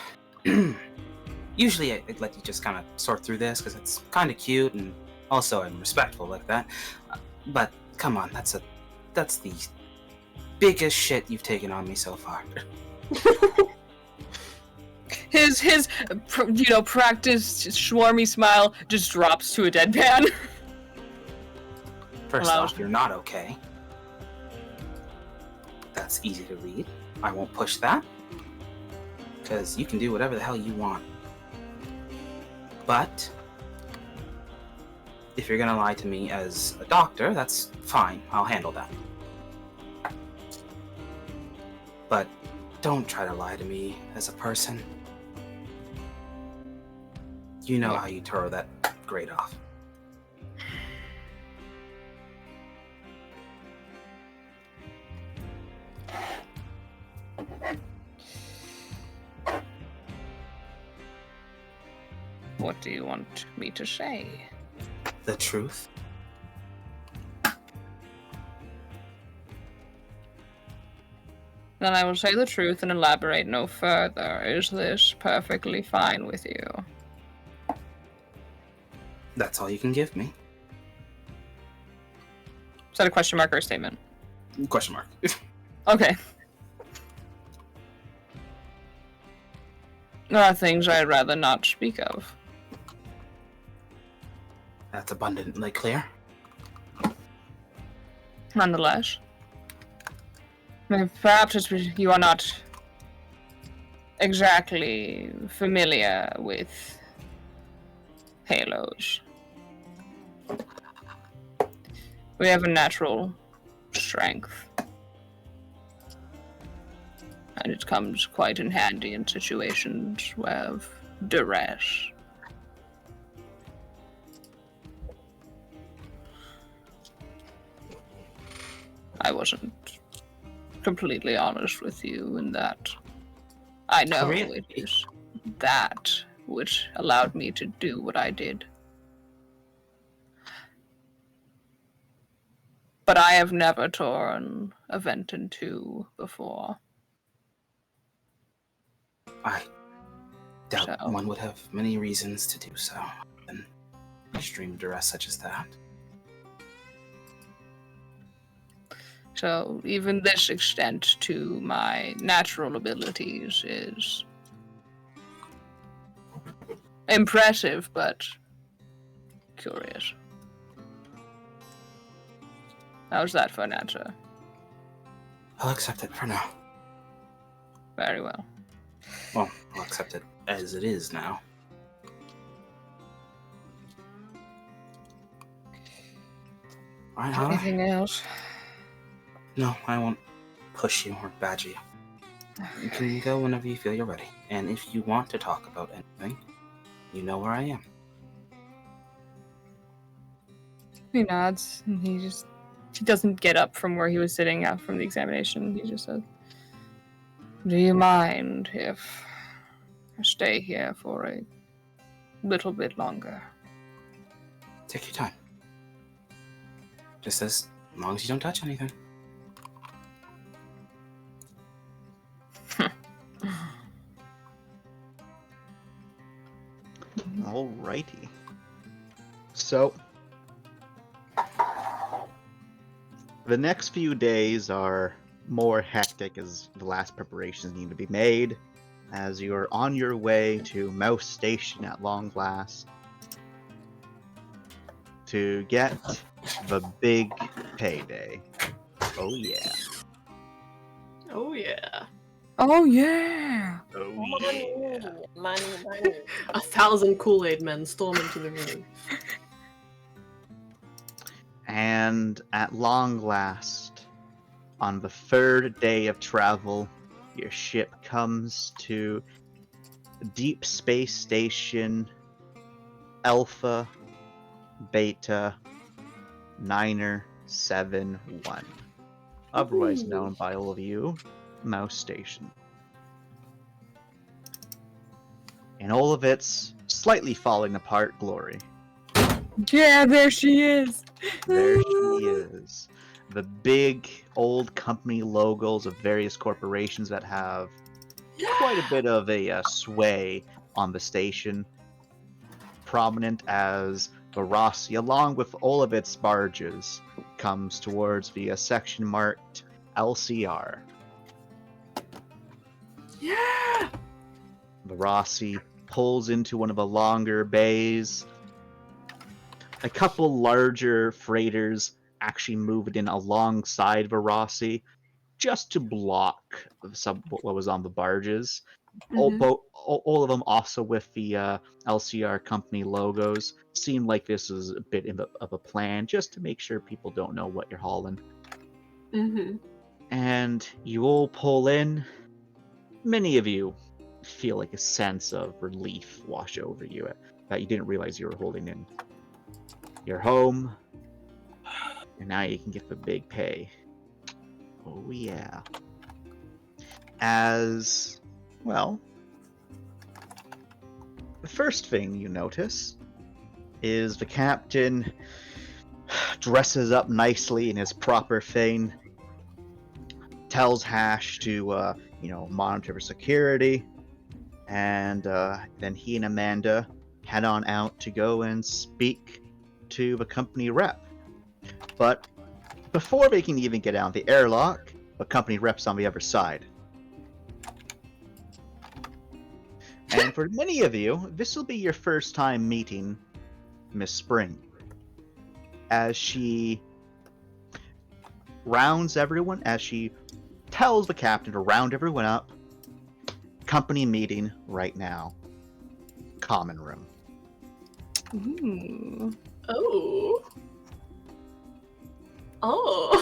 F: Usually I'd let you just kind of sort through this because it's kind of cute and also I'm respectful like that. But come on, that's the biggest shit you've taken on me so far.
C: His practiced swarmy smile just drops to a deadpan.
F: First off, you're not okay. That's easy to read. I won't push that. Because you can do whatever the hell you want. But if you're gonna lie to me as a doctor, that's fine. I'll handle that. But don't try to lie to me as a person. You know how you tore that grade off.
C: What do you want me to say?
F: The truth.
C: Then I will say the truth and elaborate no further. Is this perfectly fine with you?
F: That's all you can give me.
C: Is that a question mark or a statement?
F: Question mark.
C: Okay. There are things I'd rather not speak of.
F: That's abundantly clear.
C: Nonetheless, perhaps you are not exactly familiar with halos. We have a natural strength, and it comes quite in handy in situations of duress. I wasn't completely honest with you in that I know
F: Really?
C: it is that which allowed me to do what I did. But I have never torn a vent in two before.
F: I doubt
C: So-
F: one would have many reasons to do so in extreme duress such as that.
C: So even this extent to my natural abilities is impressive, but curious. How's that for an answer?
F: I'll accept it for now.
C: Very well.
F: Well, I'll accept it as it is now. Alright, Hannah?
C: Anything else?
F: No, I won't push you or badger you. You can go whenever you feel you're ready. And if you want to talk about anything, you know where I am.
C: He nods, and he doesn't get up from where he was sitting out from the examination. He just says, "Do you mind if I stay here for a little bit longer?"
F: Take your time. Just as long as you don't touch anything.
A: Alrighty. So, the next few days are more hectic as the last preparations need to be made, as you're on your way to Mouse Station at long last to get the big payday. Oh yeah.
B: Oh yeah.
C: Oh yeah!
A: Oh yeah.
I: Money.
B: 1,000 Kool-Aid men storm into the room.
A: And at long last, on the third day of travel, your ship comes to Deep Space Station Alpha Beta Niner 71, otherwise known by all of you, Mouse Station. In all of its slightly falling apart glory.
C: Yeah, there she is!
A: There she is. The big old company logos of various corporations that have quite a bit of a sway on the station. Prominent as Varossi, along with all of its barges, comes towards the section marked LCR.
B: Yeah!
A: Varossi pulls into one of the longer bays. A couple larger freighters actually moved in alongside Varossi just to block what was on the barges. All of them also with the LCR company logos. Seemed like this was a bit of a plan just to make sure people don't know what you're hauling.
B: Mm-hmm.
A: And you all pull in. Many of you feel like a sense of relief wash over you that you didn't realize you were holding in. You're home, and now you can get the big pay. Oh yeah. As well, the first thing you notice is the captain dresses up nicely in his proper thing, tells Hash to, monitor for security, and then he and Amanda head on out to go and speak to the company rep. But before they can even get out the airlock, the company rep's on the other side. And for many of you, this will be your first time meeting Miss Spring, as she tells the captain to round everyone up. Company meeting right now. Common room.
C: Ooh.
B: Oh. Oh.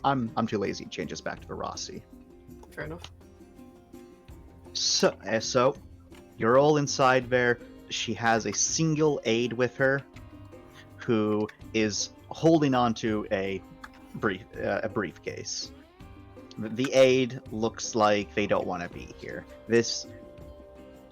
A: I'm too lazy to change this back to Verossi.
B: Fair enough.
A: So you're all inside there. She has a single aide with her, who is holding onto a briefcase. The aide looks like they don't want to be here. This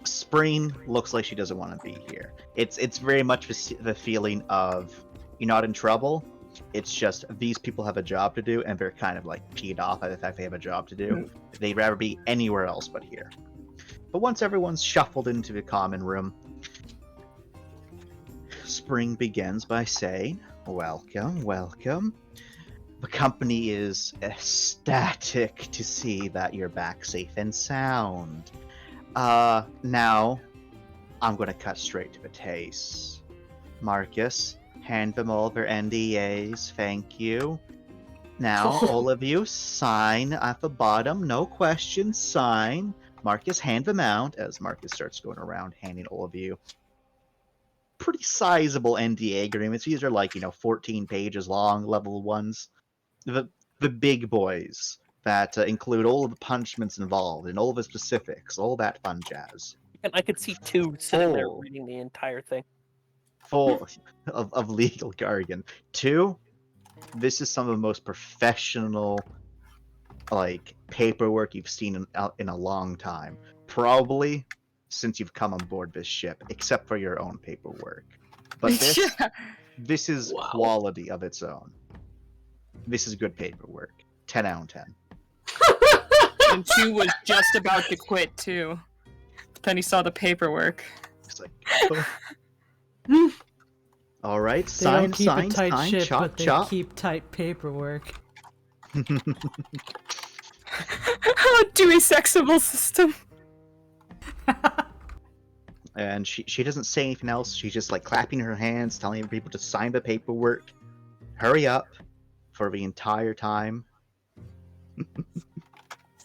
A: Spring looks like she doesn't want to be here. It's very much the feeling of you're not in trouble. It's just these people have a job to do, and they're kind of like peed off by the fact they have a job to do. They'd rather be anywhere else but here. But once everyone's shuffled into the common room, Spring begins by saying, "Welcome, welcome. The company is ecstatic to see that you're back safe and sound. Now, I'm gonna cut straight to the chase. Marcus, hand them all their NDAs, thank you. Now, all of you, sign at the bottom, no questions, sign. Marcus, hand them out," as Marcus starts going around handing all of you pretty sizable NDA agreements. These are like, 14 pages long, level ones. The big boys that include all of the punishments involved and all of the specifics, all that fun jazz.
J: And I could see two sitting there
A: Full.
J: reading the entire thing.
A: Full of legal jargon. 2, this is some of the most professional paperwork you've seen in a long time. Probably since you've come on board this ship, except for your own paperwork. But this is quality of its own. This is good paperwork. 10 out of 10.
K: And 2 was just about to quit too. But then he saw the paperwork.
A: It's like, all right,
D: They
A: sign,
D: don't keep
A: sign,
D: a tight
A: sign,
D: ship,
A: chop,
D: but they
A: chop.
D: keep tight paperwork.
K: Dewey Sexable system.
A: And she doesn't say anything else. She's just clapping her hands, telling people to sign the paperwork. Hurry up for the entire time.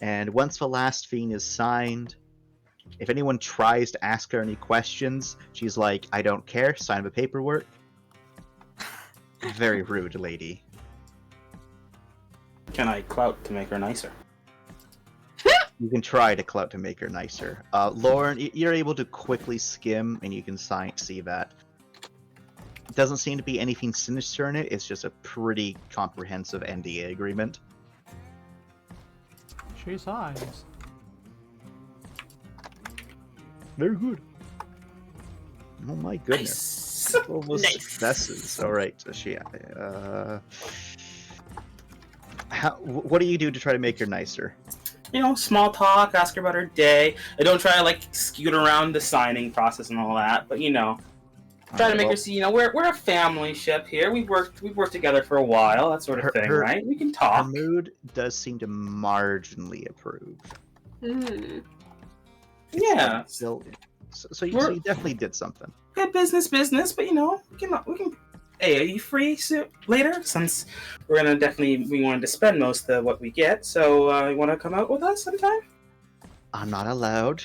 A: And once the last thing is signed, if anyone tries to ask her any questions, she's like, "I don't care, sign the paperwork." Very rude, lady.
F: Can I clout to make her nicer?
A: You can try to clout to make her nicer. Lauren, you're able to quickly skim, and you can see that. Doesn't seem to be anything sinister in it. It's just a pretty comprehensive NDA agreement.
D: She signs.
A: Very good. Oh my goodness.
F: Nice.
A: Almost successes. All right, so what do you do to try to make her nicer?
F: Small talk, ask her about her day. I don't try to scoot around the signing process and all that, but try to make her see, we're a family ship here. We've worked together for a while, that sort of thing, right? We can talk.
A: Her mood does seem to marginally approve.
F: Yeah.
A: So you definitely did something.
F: Yeah, business, but we can. Hey, are you free later? Since we wanted to spend most of what we get, so you want to come out with us sometime?
A: I'm not allowed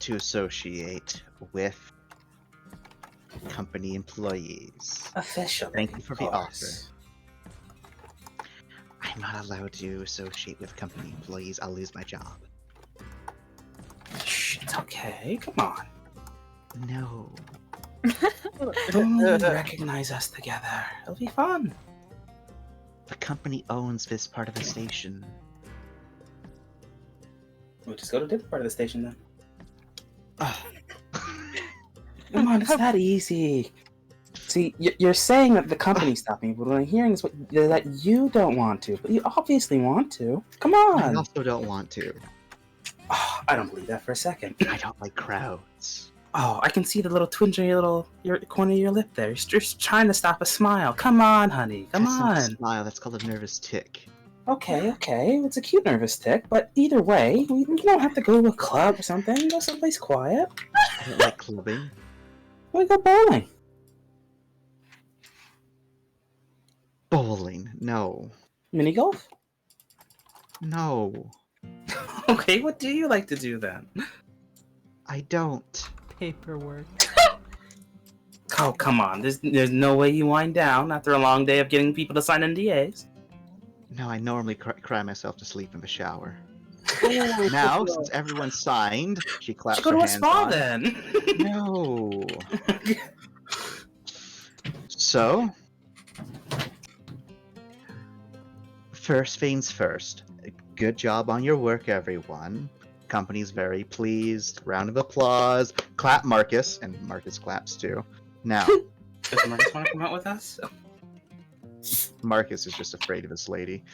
A: to associate with company employees.
F: Officially.
A: Thank you for the offer. I'm not allowed to associate with company employees. I'll lose my job.
F: Shh, it's okay. Come on.
A: No.
F: Don't recognize us together. It'll be fun.
A: The company owns this part of the station.
F: We'll just go to a different part of the station then. Come on, it's that easy. See, you're saying that the company's stopping, but what I'm hearing is that you don't want to, but you obviously want to. Come
A: I
F: on!
A: also don't want to.
F: Oh, I don't believe that for a second.
A: I don't like crowds.
F: Oh, I can see the little twinge in your corner of your lip there. You're just trying to stop a smile. Come on, honey. Come
A: That's not a
F: on.
A: smile. That's called a nervous tick.
F: Okay. It's a cute nervous tick, but either way, we don't have to go to a club or something. Go someplace quiet.
A: I don't like clubbing.
F: We go bowling.
A: Bowling. No.
F: Mini golf?
A: No.
F: Okay, what do you like to do then?
A: I don't.
D: Paperwork.
F: Oh, come on. There's no way you wind down after a long day of getting people to sign NDAs.
A: No, I normally cry myself to sleep in the shower. Now, since everyone's signed, she claps
F: Go
A: her
F: to a
A: hands
F: spa
A: on.
F: then.
A: No. So, first things first. Good job on your work, everyone. Company's very pleased. Round of applause. Clap Marcus, and Marcus claps too. Now,
F: Does Marcus want to come out with us?
A: Marcus is just afraid of this lady.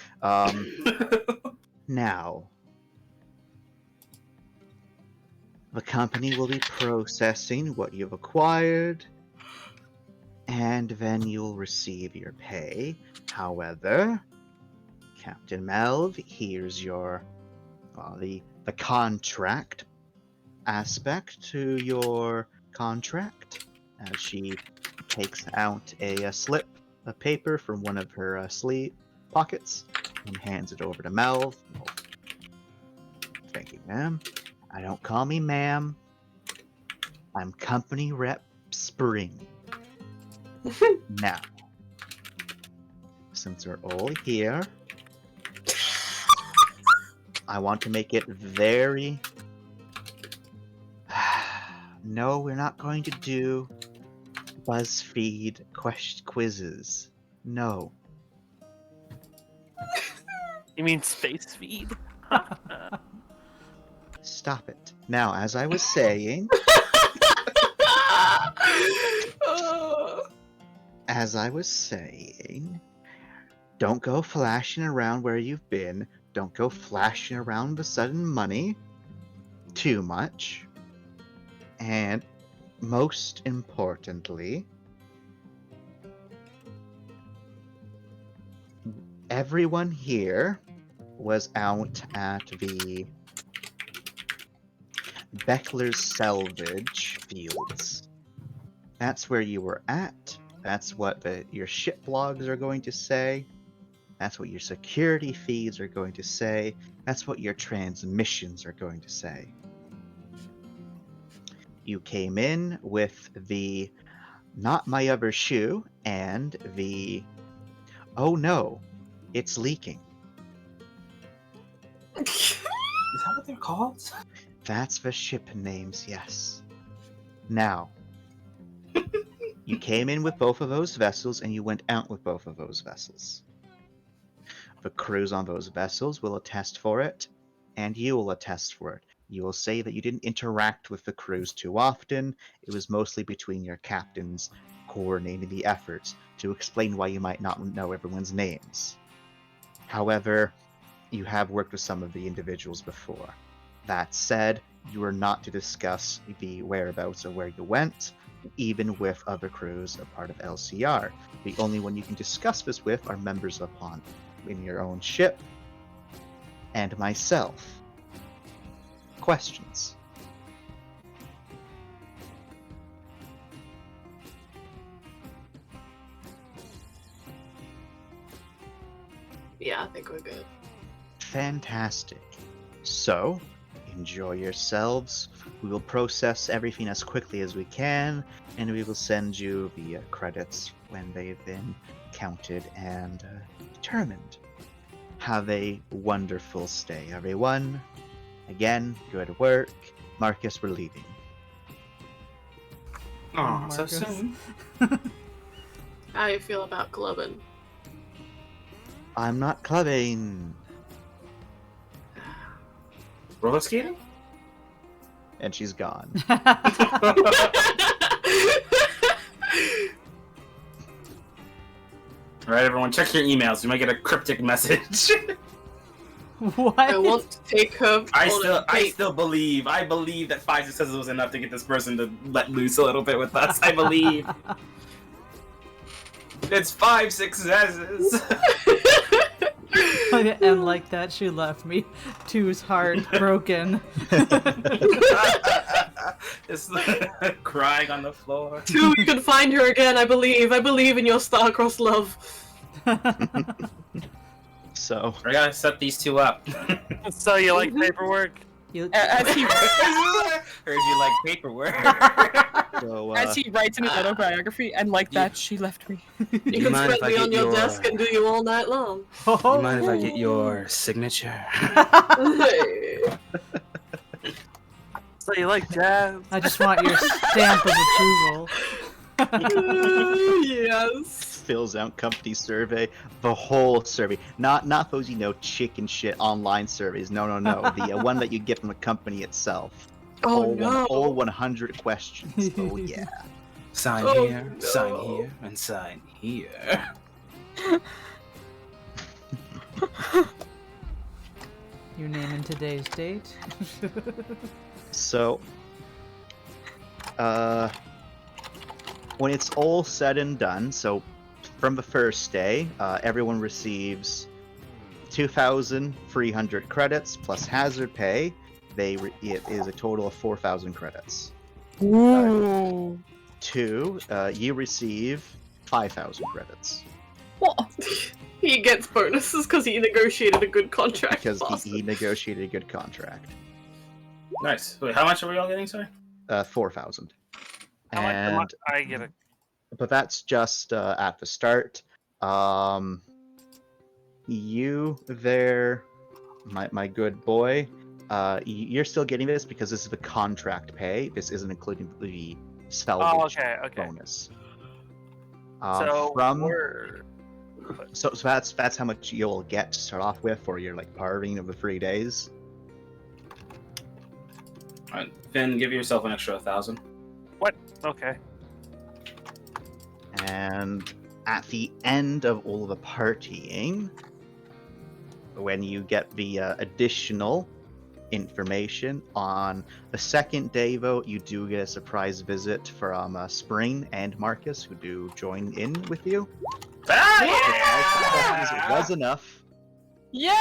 A: Now, the company will be processing what you've acquired, and then you'll receive your pay. However, Captain Melv, here's your the contract aspect to your contract. As she takes out a slip of paper from one of her sleeve pockets and hands it over to Melv. Thank you, ma'am. Don't call me ma'am. I'm Company Rep Spring. Now, since we're all here, I want to make it very... No, we're not going to do BuzzFeed quizzes. No.
J: You mean space feed?
A: Stop it. Now, as I was saying... don't go flashing around where you've been. Don't go flashing around the sudden money too much. And most importantly, everyone here was out at the Beckler's Salvage Fields. That's where you were at. That's what your ship logs are going to say. That's what your security feeds are going to say. That's what your transmissions are going to say. You came in with the not my other shoe and the oh no, it's leaking.
F: Is that what they're called?
A: That's the ship names, yes. Now, you came in with both of those vessels and you went out with both of those vessels. The crews on those vessels will attest for it, and you will attest for it. You will say that you didn't interact with the crews too often. It was mostly between your captains coordinating the efforts to explain why you might not know everyone's names. However, you have worked with some of the individuals before. That said, you are not to discuss the whereabouts or where you went, even with other crews a part of LCR. The only one you can discuss this with are members upon in your own ship, and myself. Questions?
B: Yeah, I think we're good.
A: Fantastic. So, enjoy yourselves. We will process everything as quickly as we can, and we will send you the credits when they've been counted and determined. Have a wonderful stay, everyone. Again, good work. Marcus, we're leaving.
F: Oh, so
D: Marcus.
F: soon.
B: How you feel about clubbing?
A: I'm not clubbing.
F: Roller skating?
A: And she's gone.
F: Alright, everyone, check your emails. You might get a cryptic message.
D: What?
B: I want to take her.
F: I believe that 5 successes was enough to get this person to let loose a little bit with us. I believe. It's 5 successes.
D: And like that, she left me. 2's heart broken.
F: Just crying on the floor.
B: 2, you can find her again. I believe in your star-crossed love.
A: So
F: I gotta set these 2 up.
J: So you like paperwork?
C: As he
F: Heard you like paperwork.
A: So,
C: as he writes in his autobiography, and like that, she left me.
B: You can spread me on your desk and do you all night long.
F: You mind if I get your signature?
J: So you like jazz?
D: I just want your stamp of approval.
B: Yes.
A: fills out company survey, the whole survey, not those chicken shit online surveys. No, the one that you get from the company itself.
B: Oh no!
A: All 100 questions. Oh yeah.
F: Sign
B: Oh,
F: here,
B: no.
F: sign here, and sign here.
D: Your name and today's date.
A: So, when it's all said and done, so from the first day, everyone receives 2,300 credits plus hazard pay. It is a total of 4,000 credits.
C: Ooh.
A: 2, you receive 5,000 credits
C: What?
B: He gets bonuses because he negotiated a good contract.
A: because
B: bastard.
A: he negotiated a good contract.
F: Nice. Wait, how much are we all getting, sorry?
A: 4,000.
J: I like the
A: And
J: mo- I get it.
A: but that's just at the start. You there, my good boy, you're still getting this because this is the contract pay. This isn't including the salvage
J: Okay.
A: bonus.
J: So
A: So that's how much you'll get to start off with for your parting of the 3 days.
F: Alright, Finn, give yourself an extra 1,000.
J: Okay.
A: And at the end of all the partying, when you get the additional information on the second day, though, you do get a surprise visit from Spring and Marcus, who do join in with you. It was enough.
C: Yeah!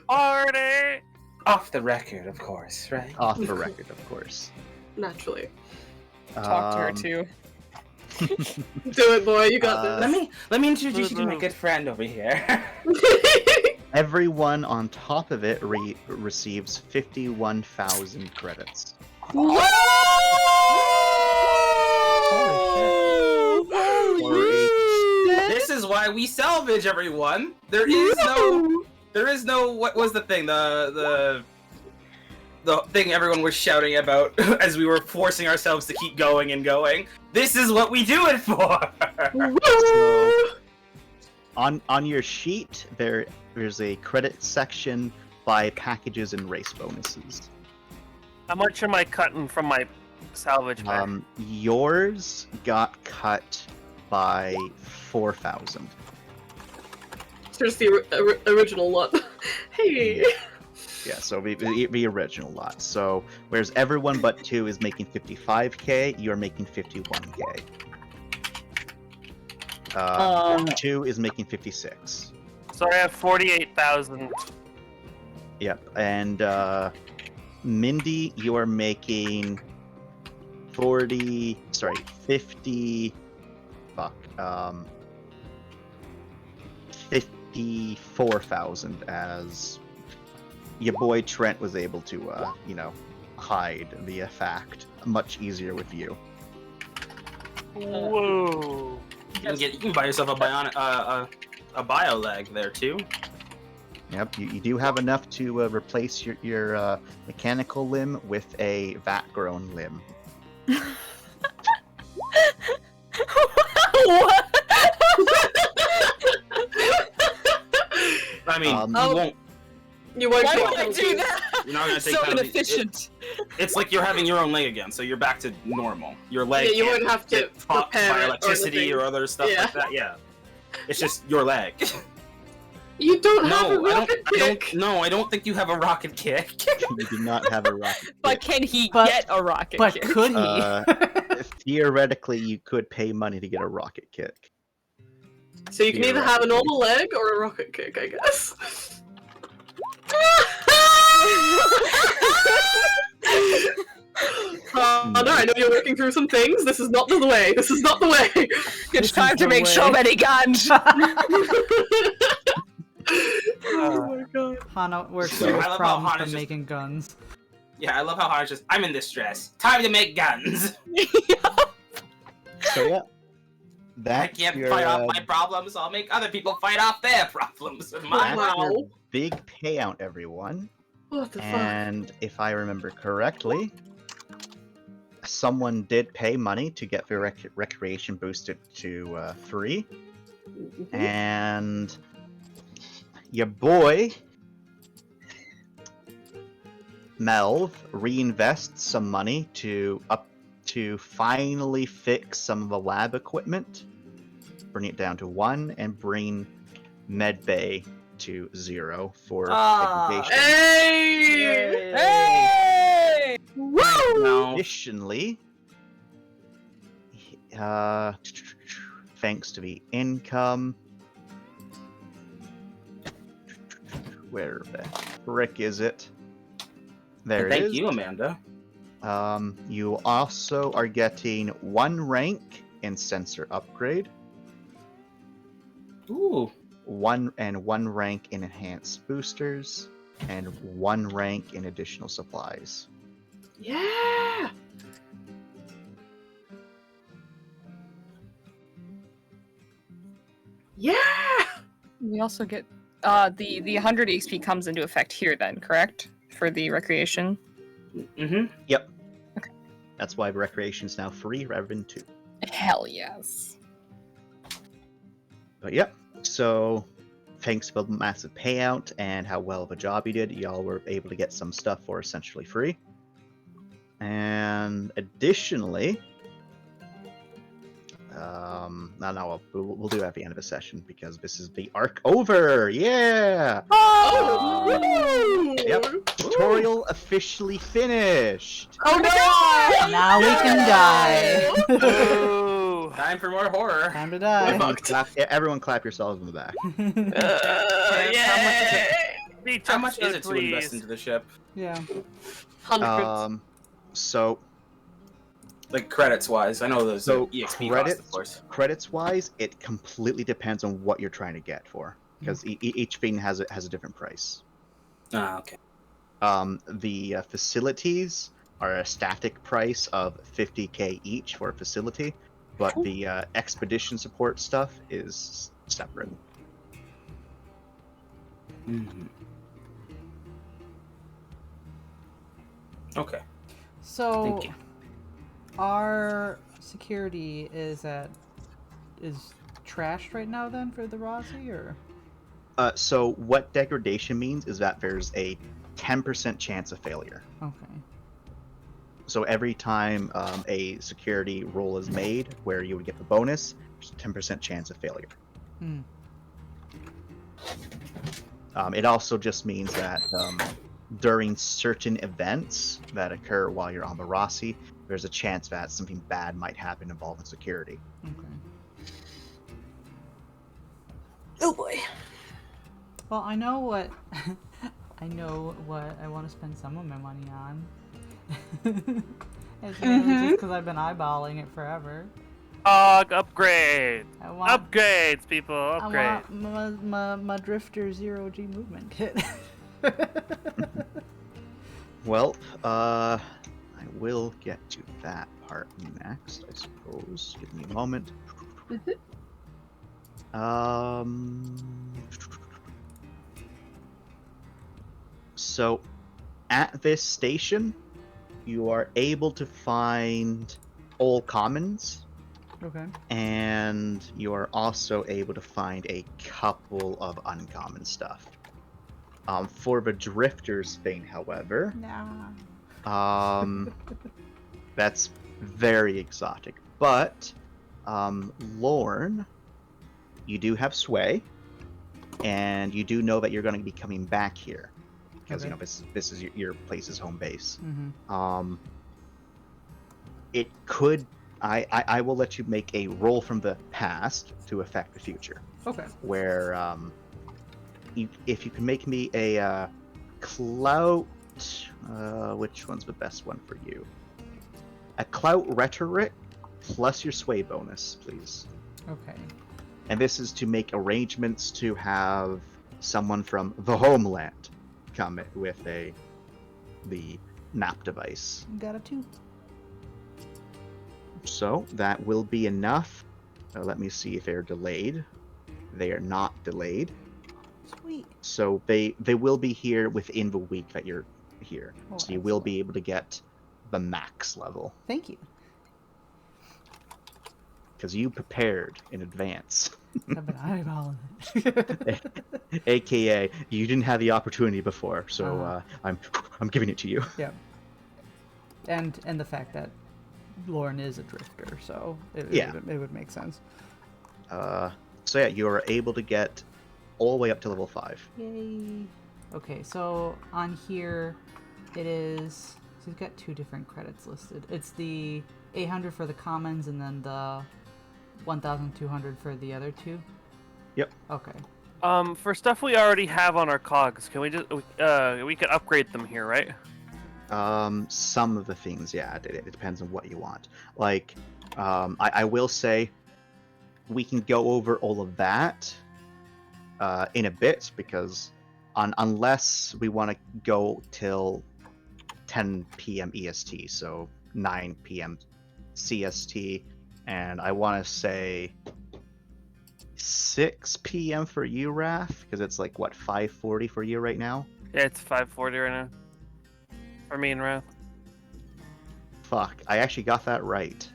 J: Party!
F: Off the record, of course, right?
A: Off the record, of course.
B: Naturally.
C: Talk to her
A: Um,
C: too.
B: Do it, boy. You got
F: Let me introduce you to my good friend over here.
B: this.
A: Everyone on top of it receives 51,000 credits.
F: This is why we salvage, everyone. There is no. What was the thing? The thing everyone was shouting about as we were forcing ourselves to keep going and going. This is what we do it for.
A: So, on your sheet, there's a credit section by packages and race bonuses.
J: How much am I cutting from my salvage pay?
A: Yours got cut by 4,000.
B: Just the original lot. Hey.
A: Yeah, so the original lot. So whereas everyone but 2 is making 55k, you're making 51k. 2 is making 56.
J: So I have 48,000.
A: Yep, and Mindy, you are making 54,000 as your boy Trent was able to, hide the fact much easier with you.
J: Whoa.
F: You can buy yourself a bio leg there too.
A: Yep, you do have enough to replace your mechanical limb with a vat-grown limb.
C: What?
F: I mean,
B: Oh.
F: you won't.
B: You won't
C: Why
B: take
C: would I
B: penalties.
C: do that?
F: You're not gonna take
C: So
F: penalties.
C: inefficient.
F: It's like you're having your own leg again, so you're back to normal. Your leg
B: Yeah, you
F: can't
B: wouldn't have to
F: get popped
B: repair
F: by
B: it or
F: electricity
B: anything.
F: or other stuff
B: Yeah.
F: like that. Yeah, it's just your leg.
B: You don't have a
F: No, I
B: rocket
F: don't.
B: kick.
F: No, I don't think you have a rocket kick.
A: You do not have a rocket
C: But
A: kick.
C: can he
D: But-
C: get a rocket
D: But
C: kick?
D: could he?
A: Theoretically, you could pay money to get a rocket kick.
B: So you can either have a normal leg or a rocket kick, I guess. No, I know you're working through some things. This is not the way. This is not the way.
C: It's
D: is
C: time to
D: the
C: make so
D: way.
C: many guns.
B: Oh my god.
D: Hana works
A: So-
D: through
F: I
D: his
F: love how
D: problems
F: Hana's
D: from
F: just-
D: making guns.
F: Yeah, I love how Hana's just, I'm in distress. Time to make guns.
A: So yeah,
F: I
A: that's
F: can't
A: your,
F: fight off my problems, I'll make other people fight off their problems with mine.
A: that's your
B: Wow.
A: big payout, everyone.
B: What the fuck?
A: And if I remember correctly, someone did pay money to get their recreation boosted to 3, and your boy Melv reinvests some money to finally fix some of the lab equipment, bring it down to 1, and bring medbay to 0 for degradation.
B: Hey!
C: Hey!
F: No.
A: Additionally, thanks to the income, where the frick is it? There it
F: Thank
A: is.
F: you, Amanda.
A: You also are getting 1 rank in sensor upgrade,
F: Ooh.
A: 1 rank in enhanced boosters, and 1 rank in additional supplies.
B: Yeah! Yeah!
C: We also get the 100 XP comes into effect here then, correct? For the recreation.
F: Mm-hmm.
A: That's why recreation is now free rather than 2.
C: Hell yes.
A: But yep, so thanks for the massive payout and how well of a job you did, y'all were able to get some stuff for essentially free. And additionally, no, we'll do it at the end of the session because this is the arc over. Yeah.
B: Oh!
A: Yep. Tutorial officially finished.
B: Oh no!
D: Now we can die.
J: Ooh.
F: Time for more horror.
D: Time to die.
A: Everyone clap yourselves in the back.
B: Yay!
F: How much is it to invest into the ship?
D: Yeah.
B: Hundreds.
A: So
F: Like credits wise, I know there's
A: So,
F: EXP
A: credits-
F: cost, of course.
A: credits wise, it completely depends on what you're trying to get for, because each thing has a different price.
F: Ah, okay.
A: The facilities are a static price of 50k each for a facility, but the expedition support stuff is separate.
F: Mhm. Okay.
D: So,
F: Thank you.
D: our security is trashed right now then for the Rossi, or?
A: So what degradation means is that there's a 10% chance of failure.
D: Okay.
A: So every time a security roll is made where you would get the bonus, there's a 10% chance of failure.
D: Hmm.
A: It also just means that during certain events that occur while you're on the Rossi, there's a chance that something bad might happen involving security.
D: Okay.
B: Oh boy.
D: Well, I know what I want to spend some of my money on. It's mainly just because I've been eyeballing it forever.
J: Upgrade.
D: I want
J: Upgrades, people. Upgrade.
D: I want my Drifter 0G movement kit.
A: Well, I will get to that part next, I suppose. Give me a moment. So, at this station, you are able to find all commons,
D: Okay.
A: and you are also able to find a couple of uncommon stuff. For the Drifters thing, however,
D: Nah.
A: That's very exotic. But, Lorne, you do have sway, and you do know that you're going to be coming back here because
D: Okay.
A: this is your place's home base.
D: Mm-hmm.
A: It could. I will let you make a roll from the past to affect the future.
D: Okay.
A: Where if you can make me a clout, which one's the best one for you? A clout rhetoric plus your sway bonus, please.
D: Okay.
A: And this is to make arrangements to have someone from the homeland come with the map device.
D: Got a 2.
A: So that will be enough. Let me see if they're delayed. They are not delayed.
D: Sweet.
A: So they will be here within the week that you're here.
D: Oh,
A: So you will
D: excellent.
A: be able to get the max level
D: Thank you.
A: because you prepared in advance.
D: I've been eyeballing it.
A: AKA, you didn't have the opportunity before, so I'm giving it to you.
D: Yeah. And the fact that Lauren is a drifter, so it would make sense.
A: So yeah, you are able to get all the way up to level 5.
D: Yay. Okay, so on here it is. So we've got 2 different credits listed. It's the 800 for the commons and then the 1,200 for the other 2.
A: Yep.
D: Okay.
J: For stuff we already have on our cogs, can we just we can upgrade them here, right?
A: Some of the things, yeah, it depends on what you want. Like, I will say, we can go over all of that in a bit because unless we want to go till 10 p.m. EST, so 9 p.m. CST, and I want to say 6 p.m. for you, Raph, because it's like what 5:40 for you right now.
J: Yeah, it's 5:40 right now. For me and Wrath.
A: Fuck, I actually got that right.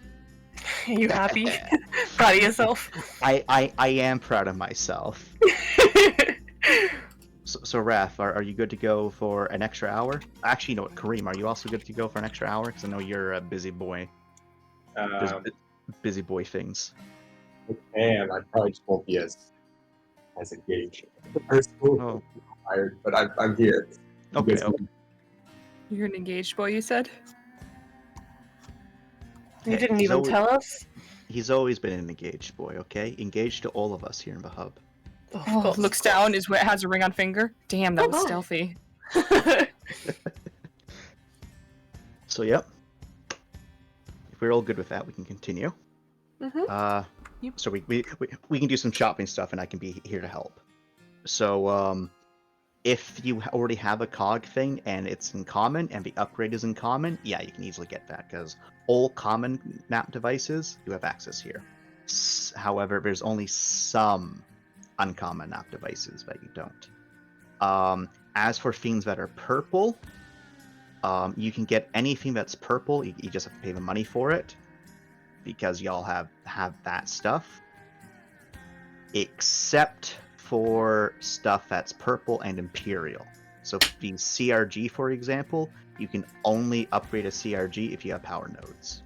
B: Are you happy? Proud of yourself?
A: I am proud of myself. So Raph, are you good to go for an extra hour? Actually, you know what, Kareem, are you also good to go for an extra hour? Because I know you're a busy boy. Busy boy things.
E: And I probably just won't be as engaged. I'm tired, but I'm here.
A: Okay.
K: You're an engaged boy, you said?
B: You didn't
A: He's
B: even
A: always-
B: tell us?
A: He's always been an engaged boy, okay? Engaged to all of us here in the hub.
K: Oh, looks down, has a ring on finger. Damn, that was stealthy.
A: So yep. If we're all good with that, we can continue.
B: Mm-hmm.
A: So we can do some shopping stuff, and I can be here to help. So if you already have a cog thing and it's in common and the upgrade is in common, yeah, you can easily get that because all common map devices you have access here. However, there's only some uncommon map devices that you don't. As for things that are purple, you can get anything that's purple. You just have to pay the money for it because y'all have that stuff, except for stuff that's purple and imperial. So the CRG, for example, you can only upgrade a CRG if you have power nodes.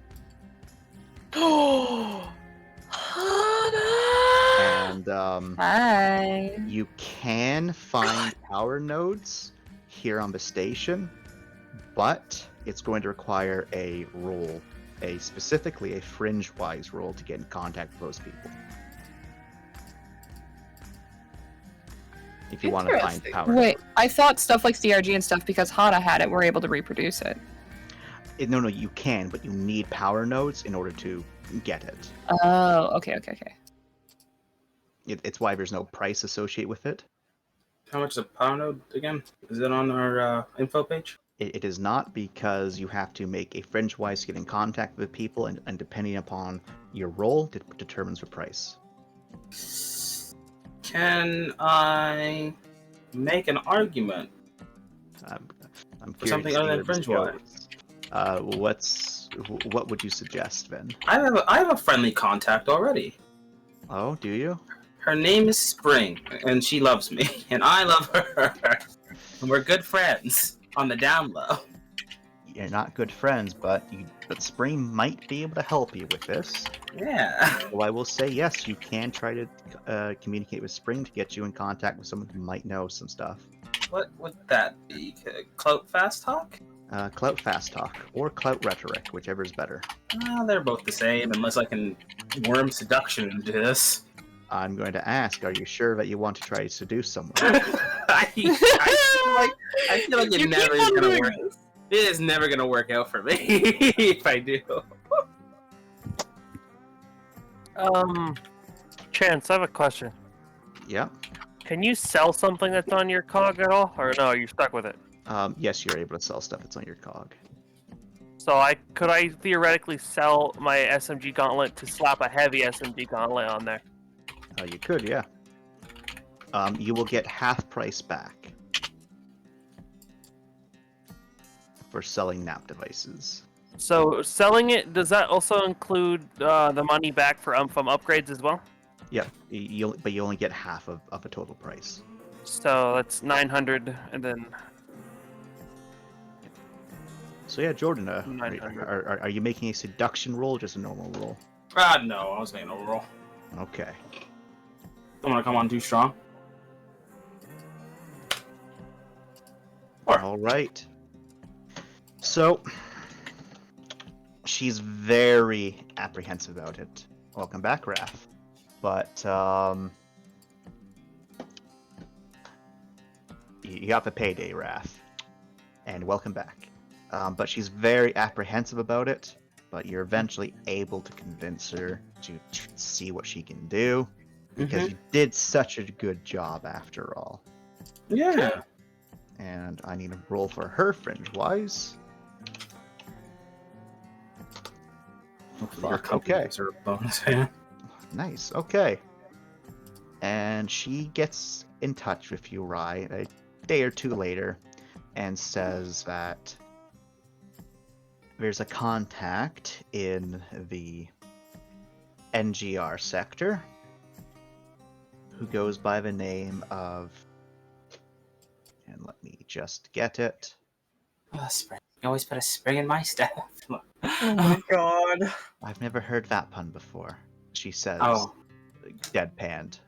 A: And
K: Hi.
A: you can find power nodes here on the station, but it's going to require a roll, specifically a fringe-wise roll to get in contact with those people. If you want to find
B: Interesting.
A: power
K: Wait,
A: nodes.
K: I thought stuff like CRG and stuff, because Hana had it, we're able to reproduce it.
A: No, you can, but you need power nodes in order to get it.
K: Oh, okay.
A: It's why there's no price associated with it.
F: How much is a power node again? Is it on our info page?
A: It is not, because you have to make a fringe-wise to get in contact with people, and depending upon your role, it determines the price.
F: Can I make an argument?
A: I'm
F: For something other than fringe-wise.
A: What would you suggest, then?
F: I have a friendly contact already.
A: Oh, do you?
F: Her name is Spring, and she loves me, and I love her. And we're good friends on the down low.
A: you're not good friends, but Spring might be able to help you with this.
F: Yeah.
A: So I will say yes, you can try to communicate with Spring to get you in contact with someone who might know some stuff.
F: What would that be? Clout fast talk?
A: Clout fast talk or clout rhetoric, whichever is better.
F: They're both the same, unless I can worm seduction into this.
A: I'm going to ask, are you sure that you want to try to seduce someone?
F: I feel like it never is gonna work. It is never gonna work out for me if I do.
J: Chance, I have a question.
A: Yeah.
J: Can you sell something that's on your cog at all, or no? You're stuck with it.
A: Yes, you're able to sell stuff that's on your cog.
J: So could I theoretically sell my SMG gauntlet to slap a heavy SMG gauntlet on there?
A: You could, yeah. You will get half price back for selling NAP devices.
J: So selling it, does that also include the money back from upgrades as well?
A: Yeah, but you only get half of a total price.
J: So that's 900, and then.
A: So yeah, Jordan,
J: 900.
A: are you making a seduction roll or just a normal roll?
F: No, I was making a roll.
A: Okay.
F: I'm gonna come on too strong.
A: All right. So she's very apprehensive about it. Welcome back, Raph. But you got the payday, Raph, and welcome back. But she's very apprehensive about it. But you're eventually able to convince her to see what she can do, because you did such a good job after all.
F: Yeah.
A: And I need a roll for her fringe wise. Fuck. Okay.
F: Bonus, yeah.
A: Nice. Okay. And she gets in touch with you, Rai, a day or two later, and says that there's a contact in the NGR sector who goes by the name of, and let me just get it.
F: Oh, Spring. You always put a spring in my step.
B: Oh my god.
A: I've never heard that pun before, she says,
F: Oh.
A: deadpanned.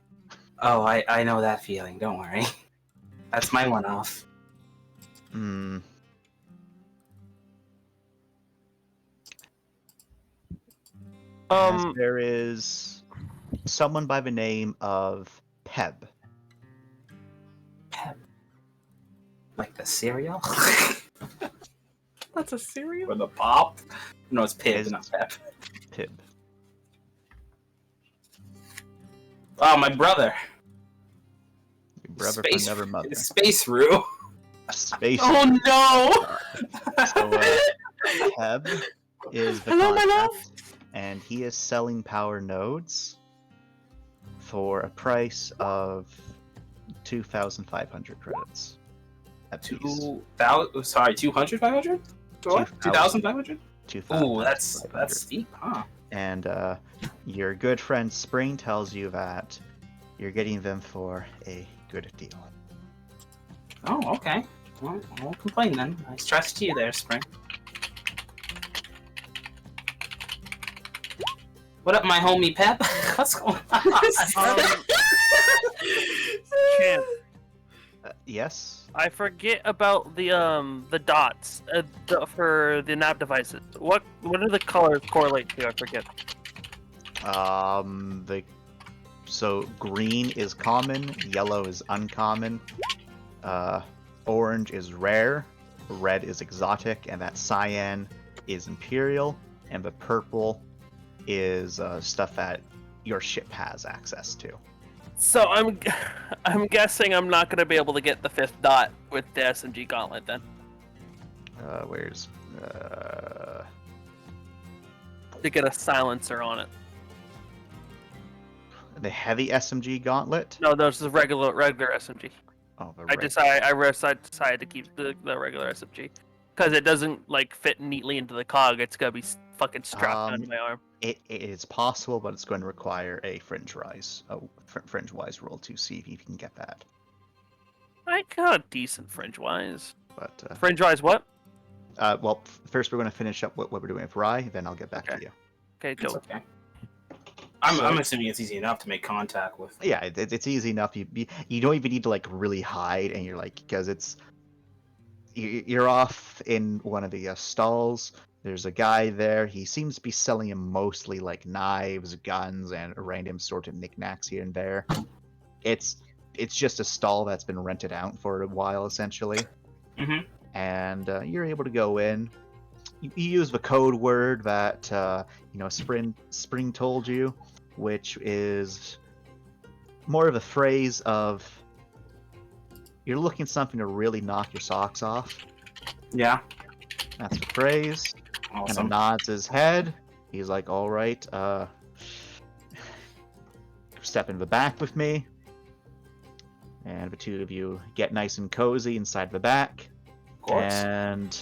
F: Oh, I know that feeling. Don't worry. That's my one-off.
A: Hmm. There is someone by the name of Peb.
F: Peb. Like the cereal?
B: That's a cereal?
F: Or the pop? No, it's Pib, not Pep.
A: Pib.
F: Oh, my brother.
A: Your brother
F: Space,
A: from another mother.
F: Space Rue.
A: Space.
F: Oh no!
A: So, Peb is the
B: Hello, my love.
A: contact, and he is selling power nodes for a price of 2,500 credits. At piece.
F: 200, 500? What? 2,500?
A: 2,500.
F: Ooh, that's steep, huh?
A: And your good friend Spring tells you that you're getting them for a good deal.
F: Oh, okay. Well, I won't complain then. Nice trust to you there, Spring. What up, my homie Pep? What's going on?
J: Chance,
A: Yes?
J: I forget about the dots for the NAP devices. What do the colors correlate to? I forget.
A: So green is common, yellow is uncommon, orange is rare, red is exotic, and that cyan is imperial, and the purple is stuff that your ship has access to.
J: So I'm guessing I'm not gonna be able to get the 5th dot with the SMG gauntlet then.
A: Where's
J: To get a silencer on it.
A: the heavy SMG gauntlet?
J: No, there's the regular SMG.
A: Oh, the
J: I decided to keep the regular SMG because it doesn't like fit neatly into the cog. It's gotta be fucking strapped onto my arm.
A: It is possible, but it's going to require a fringe wise roll to see if you can get that.
J: I got a decent fringe wise.
A: But
J: Fringe wise, what?
A: Well, first we're going to finish up what we're doing with Rye, then I'll get back to you.
J: Okay,
F: It's
J: dope.
F: okay. I'm assuming it's easy enough to make contact with.
A: Yeah, it's easy enough. You don't even need to like really hide, and you're like, because you're off in one of the stalls. There's a guy there. He seems to be selling him mostly like knives, guns, and random sort of knickknacks here and there. It's just a stall that's been rented out for a while, essentially.
F: Mm-hmm.
A: And you're able to go in. You use the code word that Spring told you, which is more of a phrase of you're looking something to really knock your socks off.
F: Yeah.
A: That's the phrase.
F: Awesome.
A: And nods his head. He's like, all right, step in the back with me. And the two of you get nice and cozy inside the back.
F: Of course.
A: And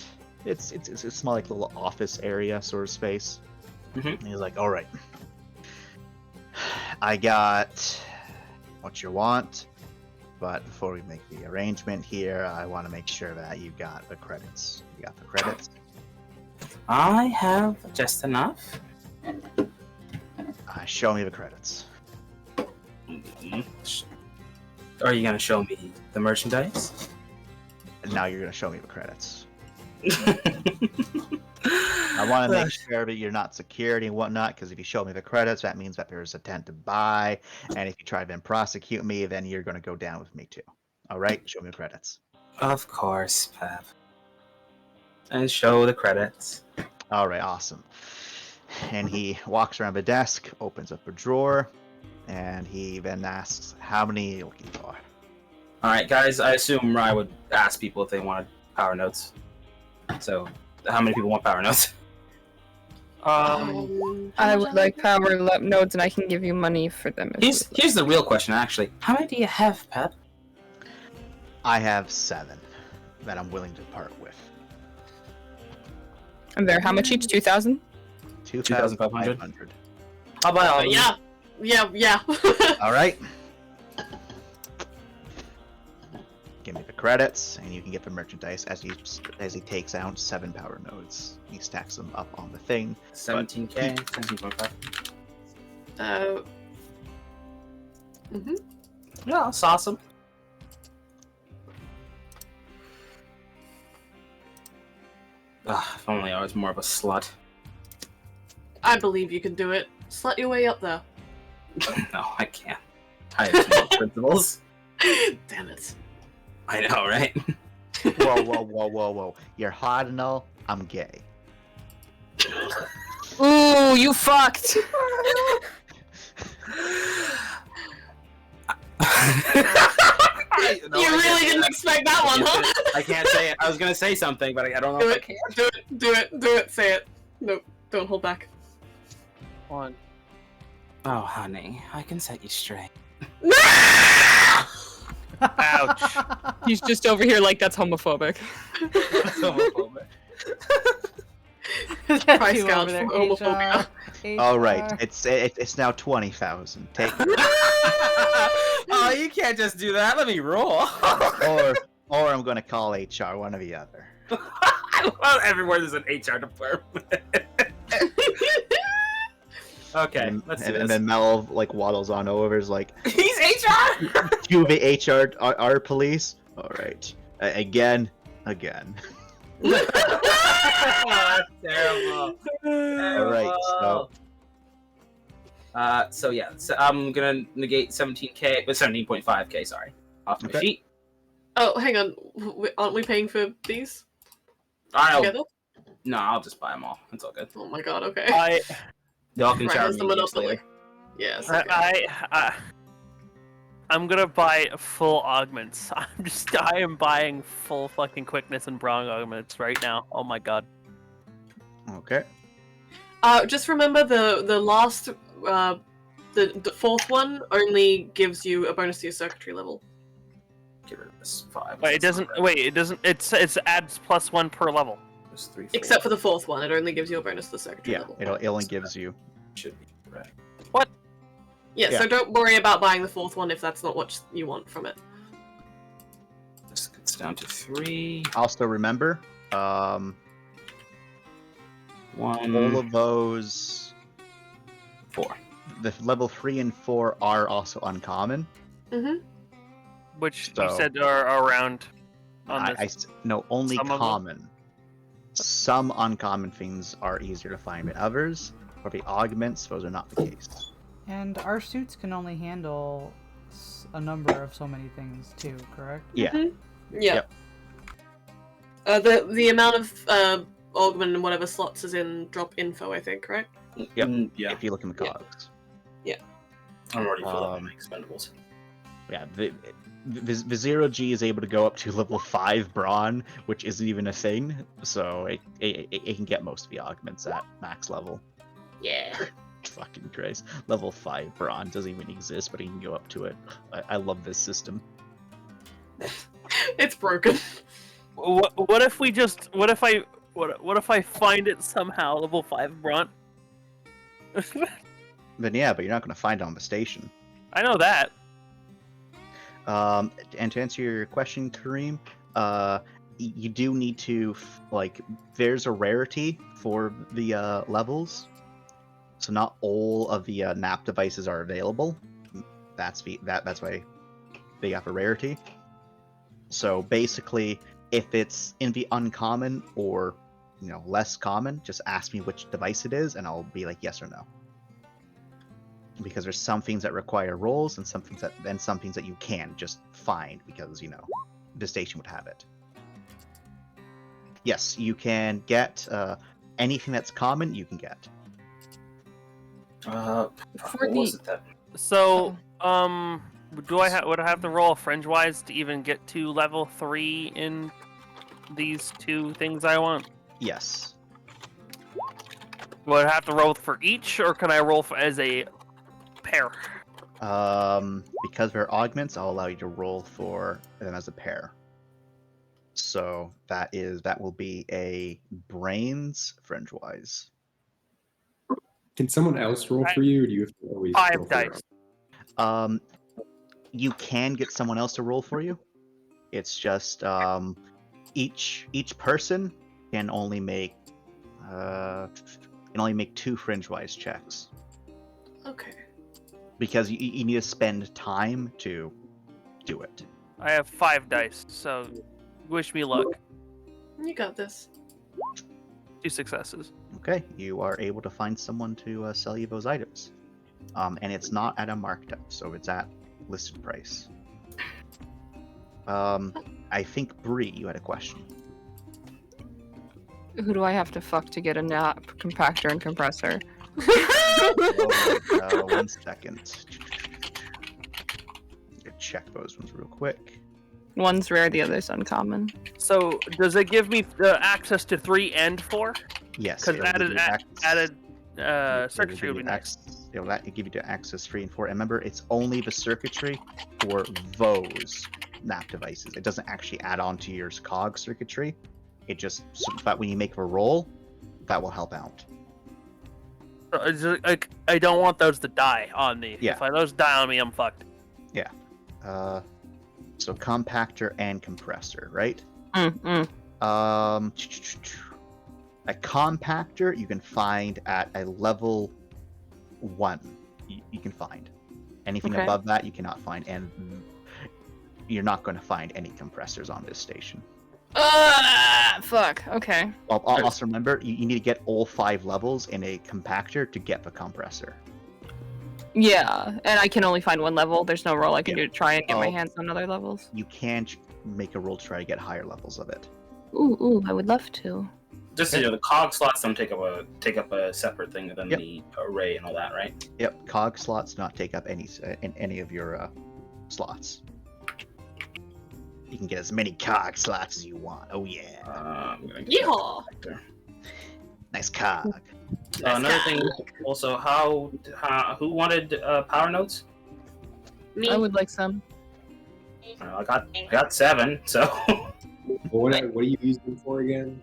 A: it's a small like little office area sort of space.
F: Mm-hmm.
A: And he's like, all right, I got what you want, but before we make the arrangement here, I want to make sure that you got the credits. You got the credits?
F: I have just enough.
A: Show me the credits.
F: Are you gonna show me the merchandise?
A: Now you're gonna show me the credits. I want to make sure that you're not security and whatnot, because if you show me the credits, that means that there's intent to buy, and if you try to then prosecute me, then you're gonna go down with me too. All right, show me the credits.
F: Of course, Pep. And show the credits.
A: All right, awesome. And he walks around the desk, opens up a drawer, and he then asks, "How many are you looking for?"
F: All right, guys. I assume Rye would ask people if they wanted power notes. So, how many people want power notes?
C: I would like power nodes, and I can give you money for them.
F: Here's the real question, actually. How many do you have, Pep?
A: I have 7 that I'm willing to part with.
C: And they're how much each? 2,000?
A: 2,500.
F: I'll buy all of them.
B: Yeah.
A: All right. Give me the credits, and you can get the merchandise as he takes out 7 power nodes. He stacks them up on the thing.
F: 17K, 17.5. Yeah, that's awesome. If only I was more of a slut.
B: I believe you can do it. Slut your way up there.
F: No, I can't. I have no principles.
B: Damn it.
F: I know, right?
A: Whoa. You're hot and all. I'm gay.
C: Ooh, you fucked!
B: You really didn't expect that one, huh?
F: I can't say it. I was gonna say something, but I don't know if I can.
B: Do it, say it. Nope, don't hold back.
J: One.
F: Oh, honey, I can set you straight.
J: Ouch.
C: He's just over here like that's homophobic.
F: Homophobic.
B: Price
D: You
B: gouge
D: over there,
B: for homophobia.
A: All right, it's now 20,000. Take it.
F: Oh, you can't just do that. Let me roll.
A: or I'm gonna call HR, one or the other.
F: Well, everywhere there's an HR department. Okay, let's do this.
A: And then Mel like waddles on over, is like,
F: He's HR.
A: "You the HR our police." All right, again.
F: Oh, that's terrible.
A: All right,
F: so yeah, so I'm gonna negate 17K, but 17.5K. Sorry, off my
A: Okay.
F: sheet.
B: Oh, hang on. Aren't we paying for these together?
F: No, I'll just buy them all. It's all good.
B: Oh my god, okay.
F: Y'all can
B: Right,
F: shower
B: has the
F: me each
B: monopoly.
F: later.
B: Yes. Okay.
J: I'm gonna buy full augments. I am buying full fucking quickness and brawn augments right now. Oh my god.
A: Okay.
B: Just remember the last, the fourth one only gives you a bonus to your circuitry level.
F: Get rid of this 5.
J: Wait, it doesn't. Wait, it doesn't. It adds +1 per level.
F: There's 3, 4.
B: Except for the fourth one, it only gives you a bonus to the circuitry
A: Yeah,
B: level.
A: it only gives you.
F: Should be correct.
B: Yeah,
A: Yeah.
B: so don't worry about buying the fourth one if that's not what you want from it.
F: This gets down to 3.
A: Also remember,
F: 1,
A: All of those,
F: 4.
A: the level 3 and 4 are also uncommon.
B: Mm-hmm.
J: Which
A: So-
J: you said are around on this.
A: No, only
J: Some of them?
A: common. Some uncommon things are easier to find than others. For the augments, those are not the case.
D: And our suits can only handle a number of so many things too, correct?
A: Yeah.
B: Yeah.
A: Yep.
B: The amount of augment and whatever slots is in drop info, I think, right?
A: Yep.
F: Yeah.
A: If you look in the cogs.
F: I'm already full of
A: Um,
F: my expendables.
A: Yeah, the 0G is able to go up to level 5 Brawn, which isn't even a thing, so it can get most of the augments at max level.
B: Yeah.
A: Fucking Christ. Level 5 Brawn doesn't even exist, but he can go up to it. I love this system.
B: It's broken.
J: What if we just what if I find it somehow level 5 Brunt?
A: Then yeah, but you're not going to find it on the station.
J: I know that.
A: And to answer your question, Kareem, you do need to there's a rarity for the levels, so not all of the NAP devices are available. That's why they have a rarity. So basically, if it's in the uncommon or less common, just ask me which device it is, and I'll be like yes or no. Because there's some things that require rolls and some things that you can just find because the station would have it. Yes, you can get anything that's common. You can get.
F: What was it that?
J: So, would I have to roll fringe-wise to even get to level 3 in these two things I want?
A: Yes.
J: Would I have to roll for each, or can I roll as a pair?
A: Because they're augments, I'll allow you to roll for them as a pair. So that will be a brains fringe-wise.
L: Can someone else roll for you, or do you have to always
J: 5
L: roll for your
J: dice.
A: You can get someone else to roll for you. It's just each person can only make 2 fringe-wise checks.
B: Okay.
A: Because you need to spend time to do it.
J: I have 5 dice, so wish me luck.
B: You got this.
J: 2 successes.
A: Okay, you are able to find someone to sell you those items. And it's not at a marked up, so it's at listed price. I think Bree, you had a question.
K: Who do I have to fuck to get a NAP compactor and compressor?
A: 1 second. Check those ones real quick.
K: One's rare, the other's uncommon.
J: So, does it give me access to 3 and 4?
A: Yes.
J: Because
A: it'll give you
J: added
A: it'll
J: circuitry
A: give
J: would be
A: you
J: nice.
A: It'll give you to access 3 and 4. And remember, it's only the circuitry for those NAP devices. It doesn't actually add on to your COG circuitry. It just, but when you make a roll, that will help out.
J: I don't want those to die on me.
A: Yeah.
J: If those die on me, I'm fucked.
A: Yeah. So compactor and compressor, right?
K: Mm-mm.
A: A compactor you can find at a level 1. You can find anything
K: Okay.
A: above that you cannot find, and you're not going to find any compressors on this station.
K: Fuck. Okay.
A: Also remember, you need to get all 5 levels in a compactor to get the compressor.
K: Yeah, and I can only find 1 level. There's no roll I can do to try and get my hands on other levels.
A: You can make a roll to try to get higher levels of it.
K: Ooh, I would love to.
F: Just so you know, the cog slots don't take up a separate thing than the array and all that, right?
A: Yep, cog slots do not take up any of your slots. You can get as many cog slots as you want. Oh yeah.
B: Yeehaw!
A: Nice cog.
F: Another thing, also, who wanted power nodes?
B: Me.
K: I would like some.
F: I got 7, so.
L: What do you use them for again?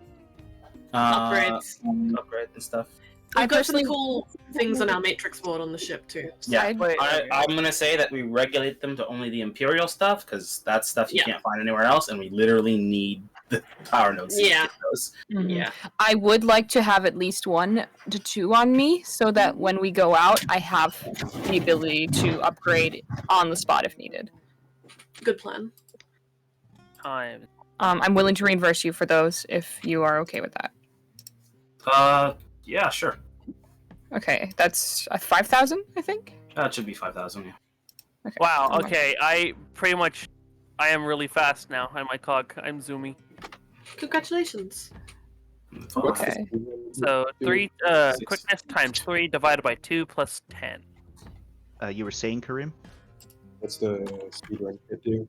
B: Upgrades.
F: Upgrade and stuff.
B: I've got some cool things on our matrix board on the ship too.
F: Yeah, I'm gonna say that we regulate them to only the Imperial stuff, because that's stuff you can't find anywhere else, and we literally need the power nodes.
B: Yeah.
F: Those.
C: Mhm.
B: Yeah.
C: I would like to have at least 1 to 2 on me so that when we go out, I have the ability to upgrade on the spot if needed.
B: Good plan.
J: Time.
C: I'm willing to reimburse you for those if you are okay with that.
F: Yeah, sure.
C: Okay, that's 5,000, I think.
F: That should be 5,000. Yeah.
C: Okay.
J: Wow.
C: never mind.
J: Okay. I am really fast now. I'm my cog. I'm zoomy.
B: Congratulations.
L: What's
C: Okay.
J: So
L: Two,
J: 3
F: 6.
J: quickness times 3 divided by 2 plus 10.
A: You were saying, Kareem?
L: What's the speedrun kit do?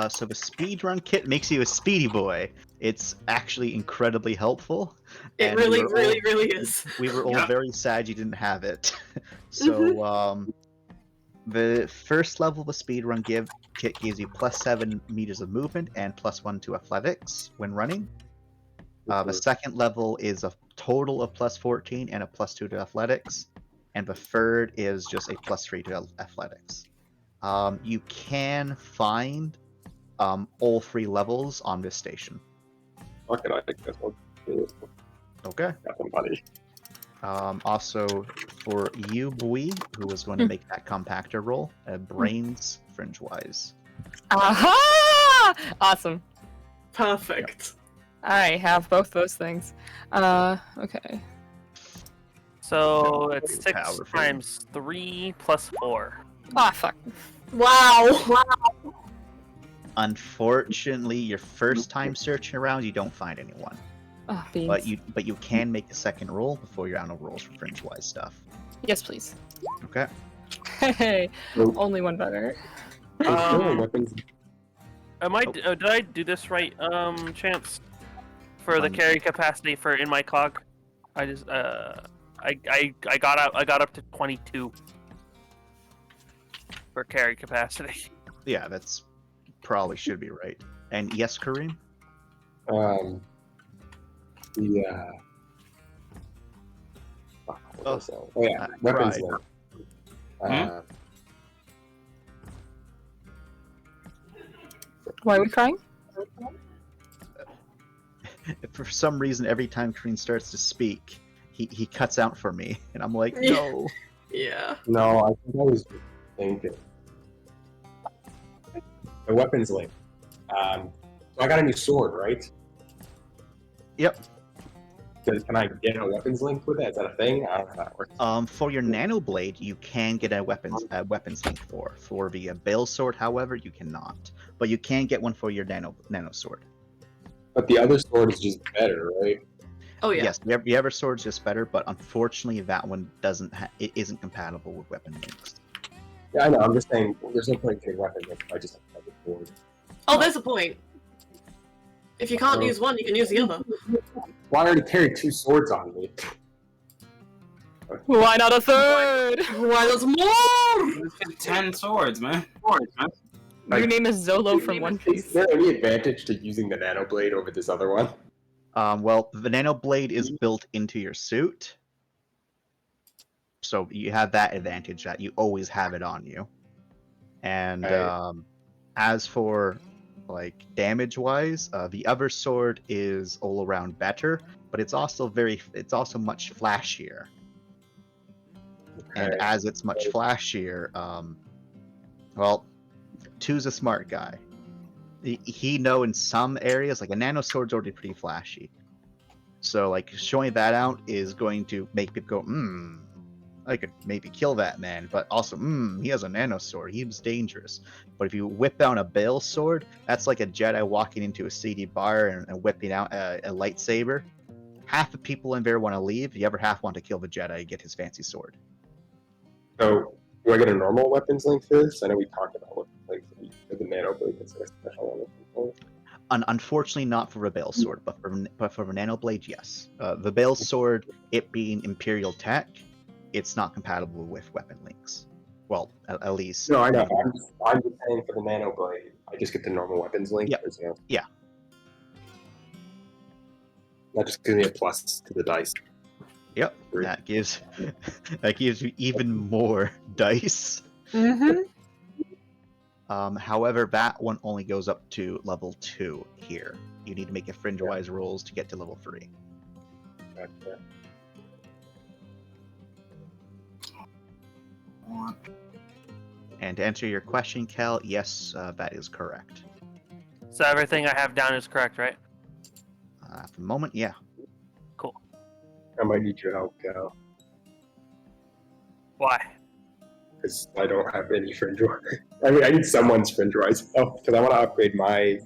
A: So the speedrun kit makes you a speedy boy. It's actually incredibly helpful.
B: It
A: and we
B: really,
A: were all-
B: really, really is.
A: We were all
F: Yeah.
A: very sad you didn't have it. So the first level of the speedrun kit gives you +7 meters of movement and +1 to athletics when running. The second level is a total of +14 and a +2 to athletics, and the third is just a +3 to athletics. You can find all 3 levels on this station.
L: Fuck it, I think this one.
A: Okay.
L: Got some money.
A: Also, for you, Bui, who was going to make that compactor roll, brains fringe-wise.
C: Aha! Awesome.
B: Perfect.
C: I have both those things. Okay.
J: So it's
A: Very
J: 6
A: powerful.
J: times 3 plus 4.
C: Ah, fuck.
B: Wow.
A: Unfortunately, your first time searching around, you don't find anyone.
C: Oh, beans.
A: But you can make a second roll before your annual rolls for fringe-wise stuff.
C: Yes, please.
A: Okay.
C: Hey,
L: Nope.
C: only one better.
L: Weapons.
J: Did I do this right, Chance? For the carry capacity for in my cog, I just I got up to 22 for carry capacity.
A: Yeah, that's probably should be right. And yes, Kareem?
L: Yeah.
A: Oh,
L: Yeah, weapons.
A: pride.
L: Then.
C: Why are we crying?
A: For some reason, every time Kareem starts to speak, he cuts out for me, and I'm like,
B: Yeah.
A: no.
B: Yeah.
L: No, I think I was thinking. The weapons link. So I got a new sword, right?
A: Yep.
L: Can I get a weapons link with it? Is that a thing? I don't know how that works.
A: For your nano blade, you can get a weapons link for. For the Bale sword, however, you cannot. But you can get one for your nano sword.
L: But the other sword is just better, right?
B: Oh yeah.
A: Yes, the other sword's just better, but unfortunately, that one it isn't compatible with weapon links.
L: Yeah, I know. I'm just saying, there's no point in getting weapons links. I just have the sword.
B: Oh, there's a point. If you can't use one, you can use the other.
L: Well, I already carry 2 swords on me.
C: Why not a third?
B: Why there's more?
F: Let's get 10 swords, man.
C: Your name is Zolo from One
L: Is
C: Piece.
L: there any advantage to using the nano blade over this other one?
A: Well, the nano blade is built into your suit, so you have that advantage that you always have it on you. And
L: Right.
A: As for like damage-wise, the other sword is all around better, but it's also much flashier. And
L: Okay.
A: as it's much flashier, well, Two's a smart guy. He know in some areas, like a nano sword's already pretty flashy. So like showing that out is going to make people go, I could maybe kill that man, but also, he has a nano sword. He's dangerous. But if you whip out a Bale sword, that's like a Jedi walking into a seedy bar and whipping out a lightsaber. Half the people in there want to leave. The other half want to kill the Jedi and get his fancy sword.
L: So, do I get a normal weapons link for this? I know we talked about weapons links for the nano blade. Is there a special one?
A: Unfortunately, not for the Bale sword, but for the nano blade, yes. The Bale sword, it being Imperial tech, it's not compatible with weapon links. Well, at least.
L: No, I know. I'm just saying for the nano blade, I just get the normal weapons link.
A: Yep.
L: There's no-
A: Yeah.
L: That just gives me a plus to the dice.
A: Yep. That gives you even more dice.
C: Mm-hmm.
A: However, that one only goes up to level 2 here. You need to make a fringe-wise rolls to get to level 3.
L: Gotcha.
A: And to answer your question, Kel, yes, that is correct.
J: So everything I have down is correct, right?
A: At the moment, yeah.
J: Cool.
L: I might need your help, Cal,
J: Why?
L: because I don't have any fringe wise. I mean, I need someone's fringe wise help because I want to upgrade my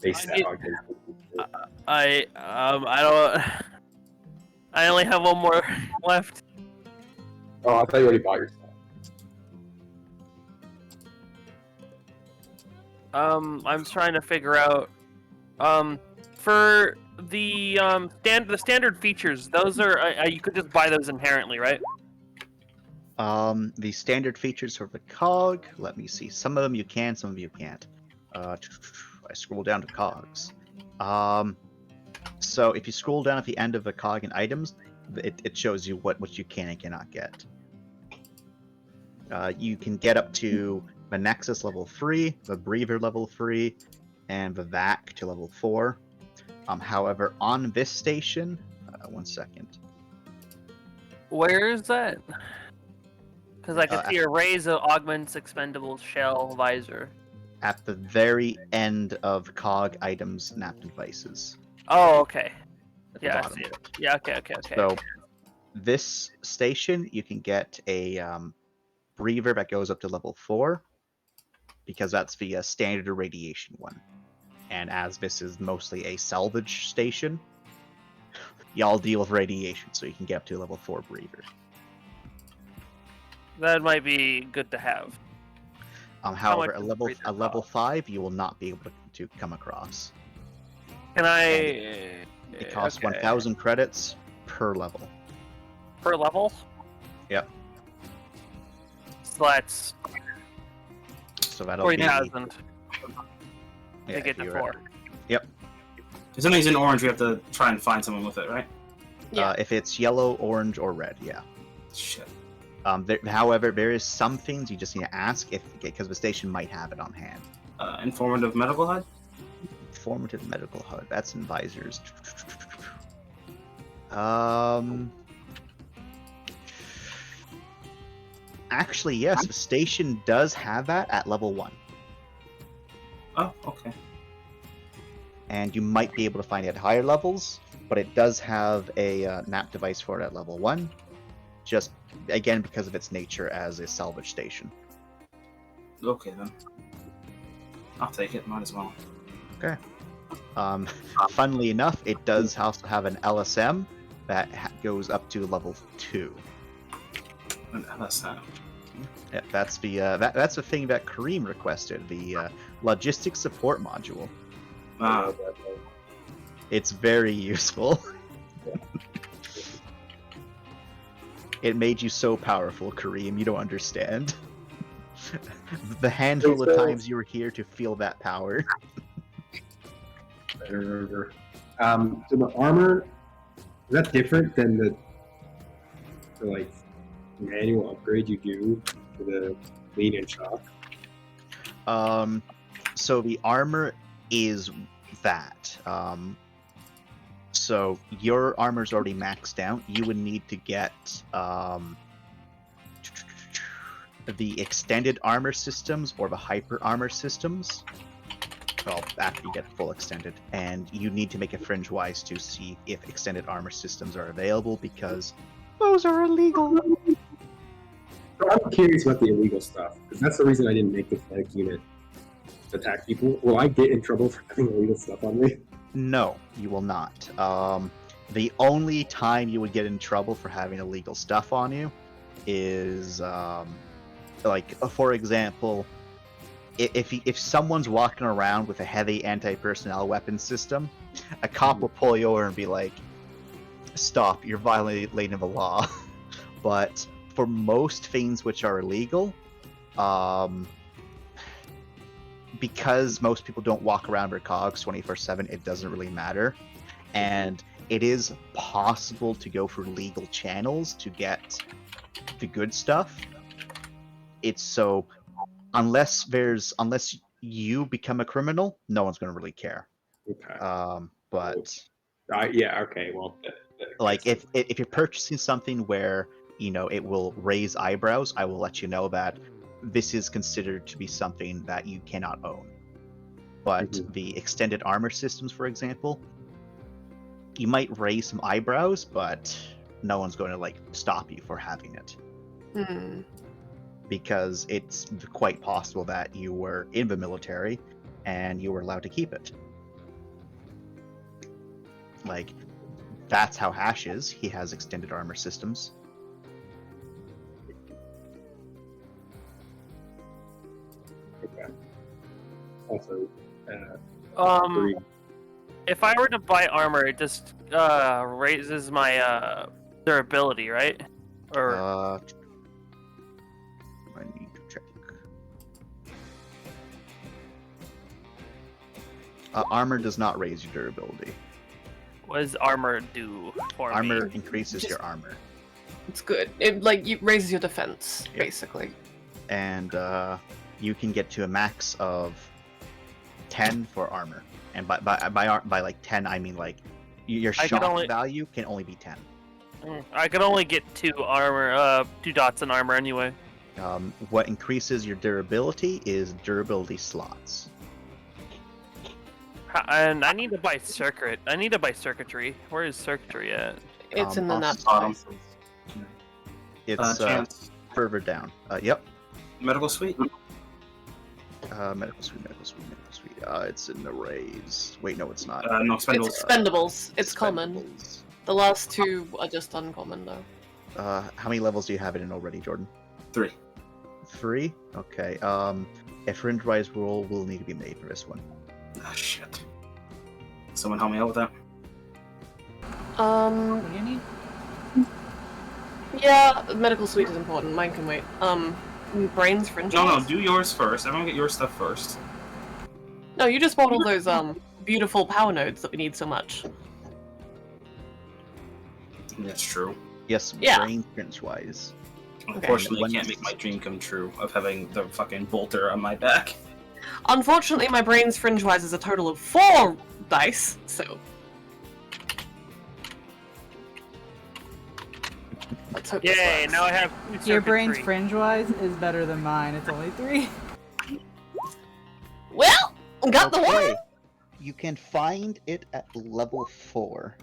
L: base
J: I
L: stat
J: need-
L: augmentation.
J: I don't. I only have one more left.
L: Oh, I thought you already bought your stuff.
J: I'm trying to figure out. For the standard features, those are you could just buy those inherently, right?
A: The standard features for the cog, let me see. Some of them you can, some of you can't. I scroll down to cogs. So if you scroll down at the end of the cog and items, it shows you what you can and cannot get. You can get up to the Nexus level 3, the Breather level 3, and the VAC to level 4. However, on this station, 1 second.
J: Where is that? Because I can see a raise of augments expendable shell visor.
A: At the very end of cog items, nap devices.
J: Oh, okay.
A: At the
J: Yeah, I
A: bottom.
J: see it. Yeah, okay.
A: So, this station, you can get a Breather that goes up to level 4, because that's the standard irradiation one. And as this is mostly a salvage station, y'all deal with radiation, so you can get up to level 4 Breather.
J: That might be good to have.
A: However,
J: much
A: a
J: does
A: level
J: Breather
A: 5 you will not be able to come across.
J: Can I?
A: It costs
J: okay.
A: 1,000 credits per level.
J: Per level?
A: Yep.
J: So that's
A: So that'll be
J: 40,000
A: yeah,
J: to get
A: if
J: to
A: you're
J: 4.
A: Yep.
F: If something's in orange, we have to try and find someone with it, right?
B: Yeah.
A: If it's yellow, orange, or red, yeah.
F: Shit.
A: However, there is some things you just need to ask because the station might have it on hand.
F: Informative medical HUD?
A: Informative medical HUD. That's in visors. Actually, yes, the station does have that at level 1.
F: Oh, okay.
A: And you might be able to find it at higher levels, but it does have a nap device for it at level 1. Just, again, because of its nature as a salvage station.
F: Okay, then. I'll take it. Might as well.
A: Okay. Funnily enough, it does also have an LSM that goes up to level 2.
F: An LSM.
A: Yeah, that's the that's the thing that Kareem requested, the logistics support module.
F: Ah,
A: It's very useful. It made you so powerful, Kareem. You don't understand. The handful of times you were here to feel that power.
L: I don't remember. So the armor, is that different than the like manual upgrade you do for the lead and shock?
A: So the armor is that. So your armor's already maxed out. You would need to get the extended armor systems or the hyper armor systems. Well, after you get full extended, and you need to make a fringe wise to see if extended armor systems are available because those are illegal.
L: So I'm curious about the illegal stuff because that's the reason I didn't make the flank unit to attack people. Will I get in trouble for having illegal stuff on me?
A: No, you will not. The only time you would get in trouble for having illegal stuff on you is, for example, if someone's walking around with a heavy anti-personnel weapon system, a cop will pull you over and be like, "Stop! You're violating the law." But for most things which are illegal, because most people don't walk around their cogs 24/7, it doesn't really matter. And it is possible to go through legal channels to get the good stuff. It's so unless you become a criminal, no one's going to really care.
L: Okay.
A: But
L: yeah. Okay. Well.
A: like if you're purchasing something where it will raise eyebrows, I will let you know that this is considered to be something that you cannot own. But the extended armor systems, for example, you might raise some eyebrows, but no one's going to stop you for having it. Because it's quite possible that you were in the military and you were allowed to keep it. That's how Hash is. He has extended armor systems.
L: Okay. Also,
J: if I were to buy armor, it just raises my durability, right? Or
A: I need to check. Armor does not raise your durability.
J: what does armor do for
A: Armor
J: me?
A: increases your armor.
B: It's good. It raises your defense, basically.
A: And you can get to a max of 10 for armor. And by 10, I mean your shock value can only be 10.
J: I could only get 2 armor, 2 dots in armor anyway.
A: What increases your durability is durability slots.
J: And I need to buy circuitry. Where is circuitry at?
B: It's in the nut
F: bottom.
A: It's
F: Chance.
A: further down. Yep.
F: Medical suite.
A: Medical suite. It's in the raise. Wait, no, it's not.
F: No, expendables.
B: It's expendables. It's common. The last 2 are just uncommon, though.
A: How many levels do you have it in already, Jordan?
F: 3.
A: 3? Okay. A fringe-wise roll will need to be made for this one.
F: Ah, shit. Someone help me out with that.
D: What do you need?
B: Yeah, medical suite is important. Mine can wait. Brains fringe.
F: No, do yours first. Everyone get your stuff first.
B: No, you just bought all those beautiful power nodes that we need so much.
F: That's true.
A: Yes,
B: Yeah.
A: brain fringe-wise.
F: Unfortunately, I can't make my dream come true of having the fucking bolter on my back.
B: Unfortunately, my brain's fringe-wise is a total of 4 dice, so... Let's hope this
J: Yay,
B: works.
J: now I have 2
D: Your brain's
J: circuitry.
D: fringe-wise is better than mine. It's only 3.
B: Well, got the
A: Okay.
B: one!
A: You can find it at level 4.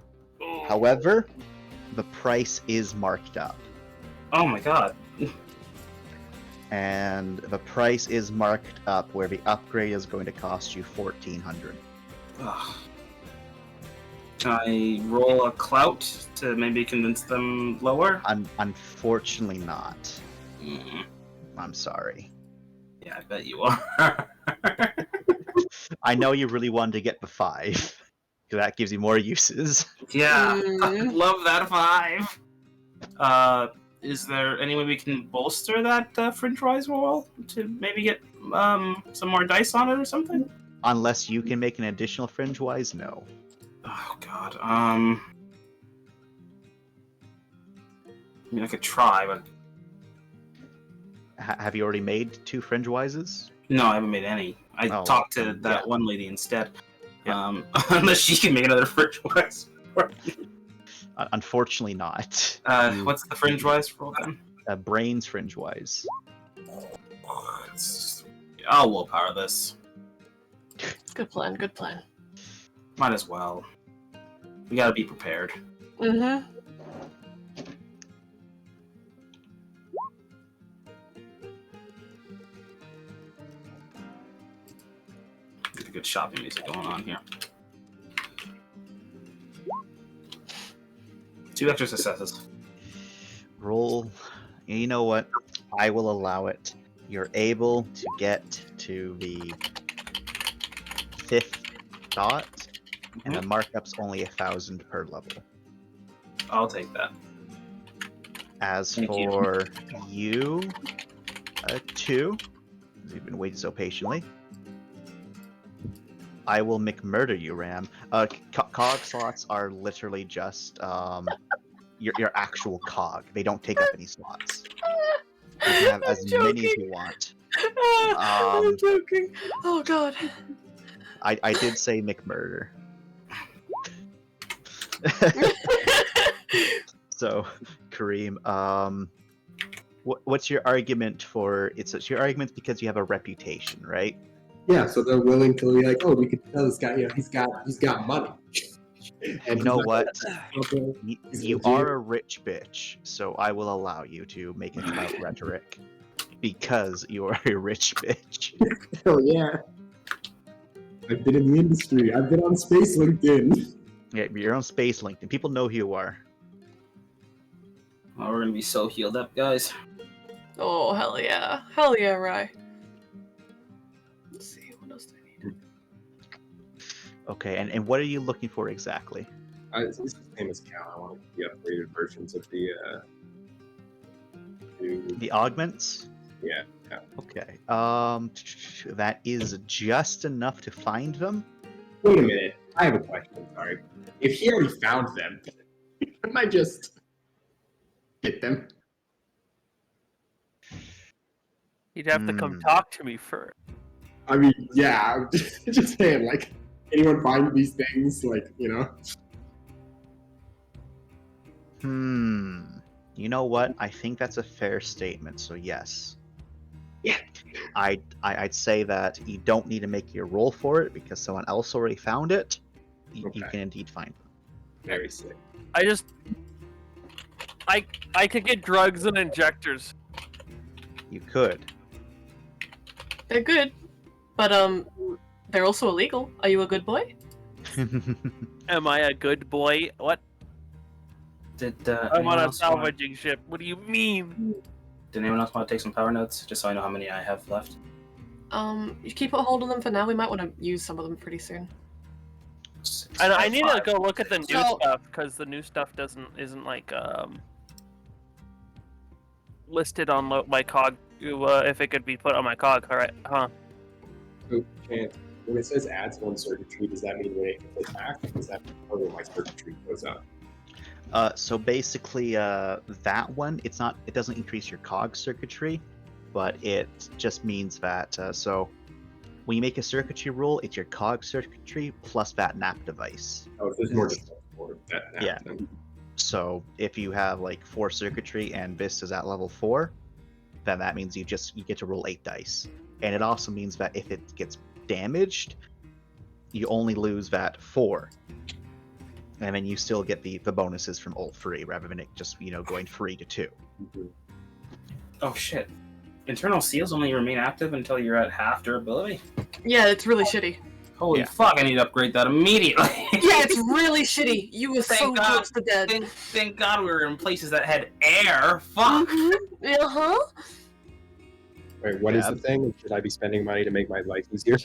A: However, the price is marked up.
F: Oh my god.
A: And the price is marked up where the upgrade is going to cost you 1,400.
F: Ugh. Can I roll a clout to maybe convince them lower?
A: Unfortunately not.
F: Mm.
A: I'm sorry.
F: Yeah, I bet you are.
A: I know you really wanted to get the 5. 'Cause that gives you more uses.
F: Yeah, I love that 5. Is there any way we can bolster that fringe-wise roll to maybe get some more dice on it or something?
A: Unless you can make an additional fringe-wise, no.
F: Oh god. I mean, I could try, but
A: Have you already made 2 fringe-wises?
F: no, I haven't made any. I
A: Oh,
F: talked to that
A: yeah.
F: one lady instead.
A: Yeah.
F: Unless she can make another fringe-wise.
A: Unfortunately not.
F: What's the fringe-wise roll then?
A: Brains fringe-wise.
F: I'll willpower this.
B: Good plan, good plan.
F: Might as well. We gotta be prepared.
B: Mm-hmm.
F: Get a good shopping music going on here. 2 extra successes.
A: Roll. You know what? I will allow it. You're able to get to the 5th dot, and the markup's only 1,000 per level.
F: I'll take that.
A: As
F: Thank you.
A: for you, 2, you've been waiting so patiently. I will McMurder you, Ram. Cog slots are literally just your actual cog. They don't take up any slots. You can have as many as you want.
B: I'm joking. Oh god.
A: I did say McMurder. So, Kareem, what's your argument for it's your argument because you have a reputation, right?
L: Yeah, so they're willing to be like, oh, we could tell this guy, he's got money. And
A: You know what?
L: Okay.
A: You are a rich bitch, so I will allow you to make it about rhetoric because you are a rich bitch.
L: Hell yeah. I've been in the industry. I've been on Space LinkedIn.
A: Yeah, you're on Space LinkedIn. People know who you are.
F: Oh, we're gonna be so healed up, guys.
B: Oh hell yeah. Hell yeah, Rye. Let's see, what else do I need?
A: Okay, and what are you looking for exactly?
L: This is the same as Cal. I want the upgraded versions of the
A: The augments?
L: Yeah.
A: Okay. That is just enough to find them.
L: Wait a minute. I have a question. Sorry. If he already found them, couldn't I just get them?
J: You'd have to come talk to me first.
L: I mean, yeah. I'm just saying, like, anyone find these things? Like,
A: You know what? I think that's a fair statement. So yes.
L: Yeah.
A: I'd say that you don't need to make your roll for it because someone else already found it. You can indeed find them.
L: Very sick.
J: I could get drugs and injectors.
A: You could.
B: They're good. But they're also illegal. Are you a good boy?
J: Am I a good boy? What?
F: Did
J: I'm
F: anyone
J: on a
F: else want-
J: salvaging ship. What do you mean?
F: Did anyone else want to take some power notes, just so I know how many I have left?
B: You keep a hold of them for now. We might want to use some of them pretty soon.
J: I need to go look at the new
B: So-
J: stuff because the new stuff isn't like listed on my cog. If it could be put on my cog, all right, huh?
L: So, Chance, when it says adds one circuitry, does that mean when it hits attack? Does that mean my circuitry goes up?
A: So basically, that one, it doesn't increase your cog circuitry, but it just means that, so when you make a circuitry roll, it's your cog circuitry plus that NAP device.
L: Oh, there's more just for that NAP.
A: Yeah.
L: Then.
A: So if you have like 4 circuitry and this is at level 4, then that means you get to roll 8 dice. And it also means that if it gets damaged, you only lose that 4. And then you still get the bonuses from all 3 rather than it just, going 3 to 2.
F: Oh shit. Internal seals only remain active until you're at half durability?
B: Yeah, it's really shitty.
F: Holy fuck, I need to upgrade that immediately.
B: Yeah, it's really shitty. You were so
F: Thank God.
B: close to dead.
F: Thank God we were in places that had air. Fuck.
B: Uh-huh.
L: Wait, what is the thing? Should I be spending money to make my life easier?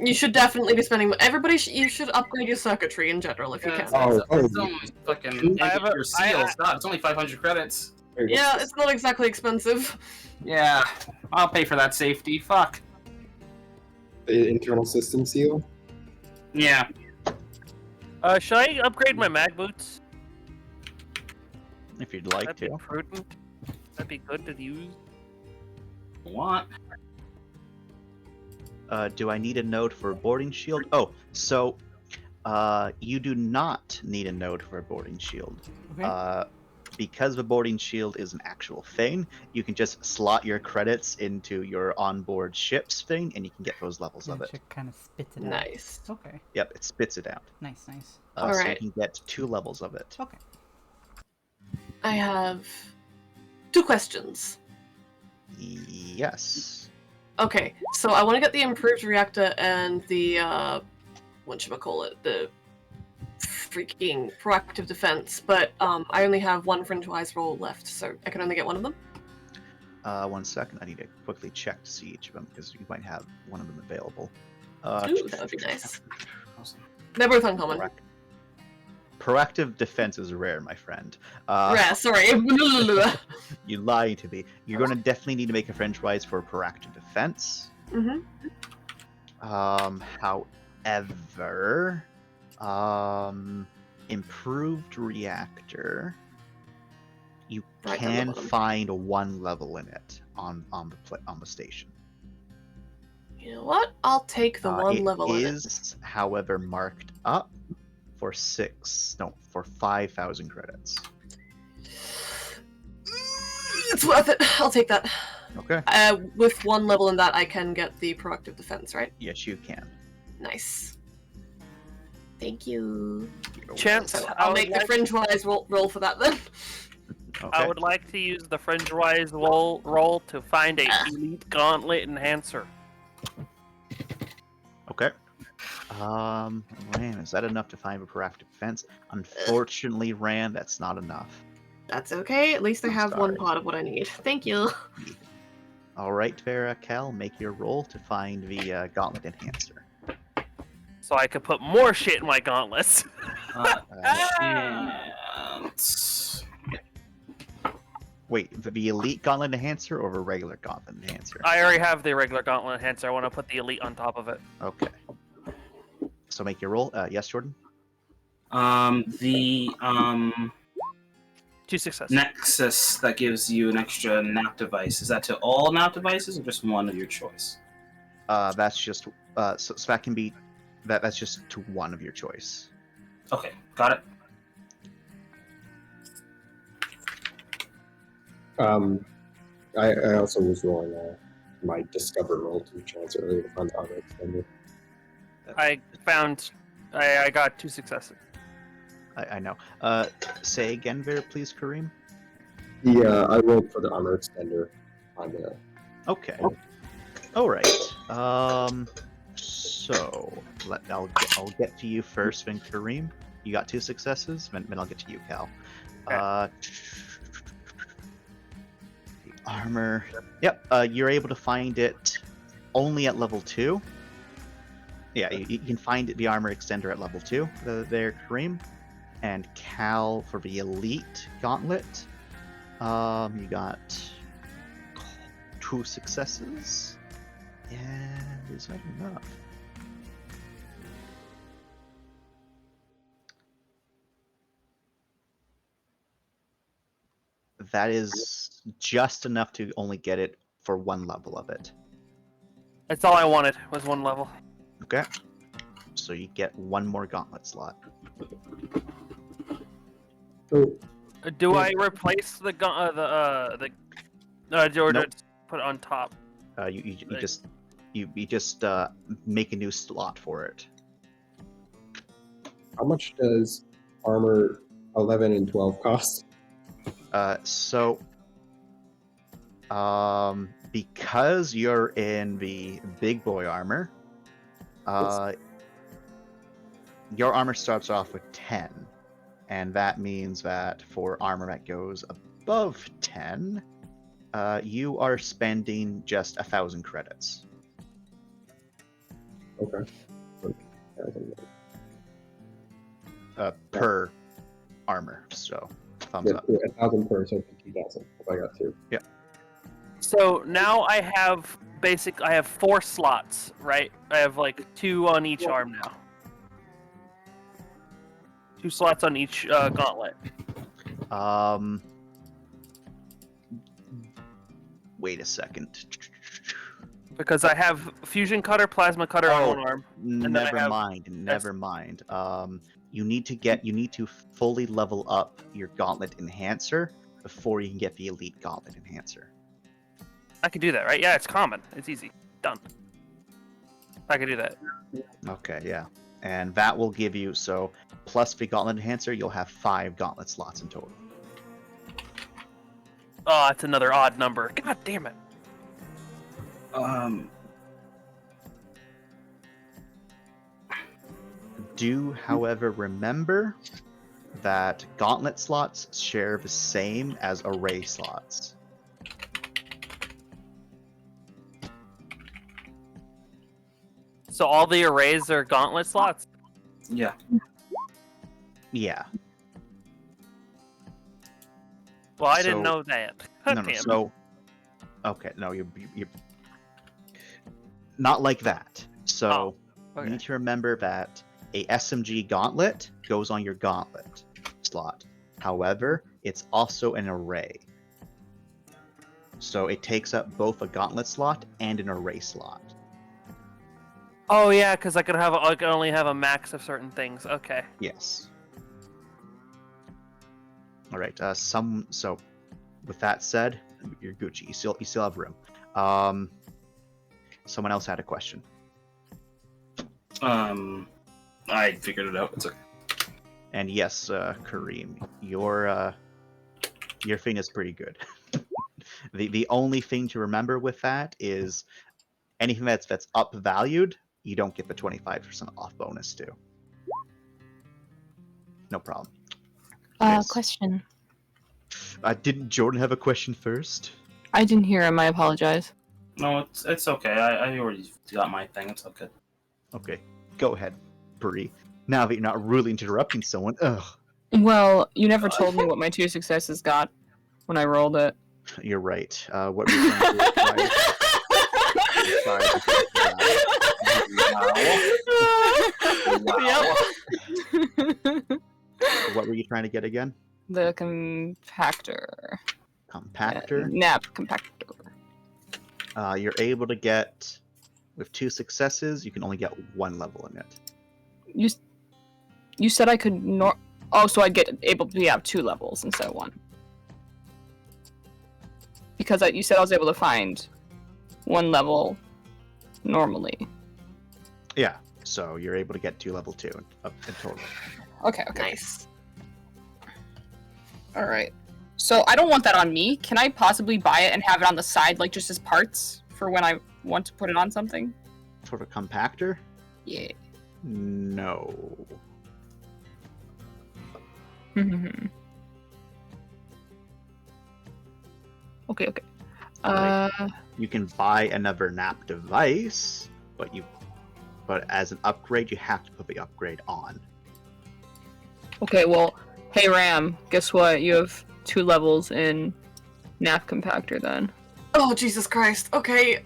B: You should definitely be spending. You should upgrade your circuitry in general if you can.
F: It's only fucking your seals. God, it's only 500 credits.
B: Yeah, it's not exactly expensive.
F: Yeah, I'll pay for that safety. Fuck.
L: The internal system seal?
F: Yeah.
J: Should I upgrade my mag boots?
A: If you'd like
J: That'd
A: to.
J: be prudent. That'd be good to use.
F: What?
A: Do I need a node for a boarding shield? Oh, so you do not need a node for a boarding shield.
D: Okay.
A: Because the boarding shield is an actual thing, you can just slot your credits into your onboard ships thing, and you can get those levels of it.
D: It kind of spits it out.
B: Nice.
D: Okay.
A: Yep, it spits it out.
D: Nice, nice.
A: So
B: Alright.
A: you can get 2 levels of it.
D: Okay.
B: I have 2 questions.
A: Yes.
B: Okay, so I want to get the improved reactor and the whatchamacallit, the freaking proactive defense, but I only have 1 fringe-wise roll left, so I can only get one of them.
A: 1 second, I need to quickly check to see each of them because you might have one of them available.
B: Ooh, that would be nice. They're both uncommon.
A: Proactive defense is rare, my friend.
B: Rare, sorry.
A: You lie to me. You're going to definitely need to make a French rise for proactive defense. However, improved reactor You
B: Right down the
A: can
B: bottom.
A: find one level in it on the station.
B: You know what? I'll take the one
A: it
B: level in it.
A: is, however, marked up for 5,000 credits.
B: It's worth it. I'll take that.
A: Okay.
B: With one level in that, I can get the proactive defense, right?
A: Yes, you can.
B: Nice. Thank you.
J: Chance,
B: So
J: I
B: I'll
J: would
B: make the
J: like-
B: fringe-wise roll for that then.
A: Okay.
J: I would like to use the fringe-wise roll to find a elite gauntlet enhancer.
A: Okay. Ran, is that enough to find a proactive defense? Unfortunately, Ran, that's not enough.
B: That's okay. At least I
A: I'm
B: have one
A: sorry.
B: part of what I need. Thank you.
A: All right, Vera, Cal, make your roll to find the gauntlet enhancer.
J: So I could put more shit in my gauntlets.
F: Chance.
A: Wait, the elite gauntlet enhancer or the regular gauntlet enhancer?
J: I already have the regular gauntlet enhancer. I want to put the elite on top of it.
A: Okay. So make your roll. Yes, Jordan?
F: The
J: 2 successes.
F: Nexus that gives you an extra nap device. Is that to all nap devices or just one of your choice?
A: That's just so that can be that's just to one of your choice.
F: Okay, got it.
L: I also was rolling my discover roll to chance earlier to find the armor extender.
J: I got 2 successes.
A: I know. Say again, Vera, please, Kareem.
L: I rolled for the armor extender on the.
A: Okay. All right. So I'll get to you first, then Kareem. You got 2 successes, then I'll get to you, Cal.
J: Okay.
A: The armor. Yep. You're able to find it only at level 2. Yeah, you can find the armor extender at level 2. There, Kareem. And Cal for the elite gauntlet. You got 2 successes. And is that enough? That is just enough to only get it for one level of it.
J: That's all I wanted, was 1 level.
A: Okay. So you get 1 more gauntlet slot.
L: So
J: Do I replace the or
A: Nope.
J: just put it on top?
A: You just make a new slot for it.
L: how much does armor 11 and 12 cost?
A: Because you're in the big boy armor, your armor starts off with 10, and that means that for armor that goes above 10, you are spending just 1,000 credits.
L: Okay.
A: Per armor, so thumbs
L: Yeah,
A: up.
L: 1,000 per, so 50,000. If I got 2.
A: Yeah.
J: So now I have 4 slots, right? I have like 2 on each arm now. 2 slots on each gauntlet.
A: Wait a second.
J: Because I have fusion cutter, plasma cutter on 1 arm. then I
A: Never
J: have-
A: mind. You need to fully level up your gauntlet enhancer before you can get the elite gauntlet enhancer.
J: I can do that, right? Yeah, it's common. It's easy. Done. I can do that.
A: Okay, yeah. And that will give you, so plus the gauntlet enhancer, you'll have 5 gauntlet slots in total.
J: Oh, that's another odd number. God damn it.
A: Do, however, remember that gauntlet slots share the same as array slots.
J: So all the arrays are gauntlet slots?
F: Yeah.
A: Yeah.
J: Well, I didn't
A: So-
J: know that. God
A: No,
J: damn.
A: so okay, no, you not like that. So
J: okay.
A: you need to remember that a SMG gauntlet goes on your gauntlet slot. However, it's also an array. So it takes up both a gauntlet slot and an array slot.
J: Oh yeah, because I could only have a max of certain things. Okay.
A: Yes. All right. So, with that said, you're Gucci. You still have room. Someone else had a question.
F: I figured it out. It's okay.
A: And yes, Kareem, your thing is pretty good. The only thing to remember with that is anything that's upvalued, you don't get the 25% off bonus to. No problem. Yes.
K: Question.
A: Didn't Jordan have a question first?
K: I didn't hear him. I apologize.
F: No, it's okay. I already got my thing. It's okay.
A: Okay, go ahead, Bree. Now that you're not really interrupting someone, ugh.
K: Well, you never told me what my 2 successes got when I rolled it.
A: You're right. What were you trying to do? Sorry. What were you trying to get again?
K: The compactor.
A: Compactor?
K: Nap compactor.
A: You're able to get, with 2 successes, you can only get 1 level in it.
K: You said I could oh, so I'd get able to have 2 levels instead of 1. Because you said I was able to find 1 level normally.
A: Yeah, so you're able to get to level 2 in total.
K: Okay.
B: Nice.
K: Alright. So I don't want that on me. Can I possibly buy it and have it on the side, like just as parts for when I want to put it on something?
A: For the compactor?
K: Yeah.
A: No.
K: Okay.
A: You can buy another nap device, but as an upgrade, you have to put the upgrade on.
K: Okay, well, hey Ram, guess what? You have 2 levels in nap compactor then.
B: Oh, Jesus Christ. Okay,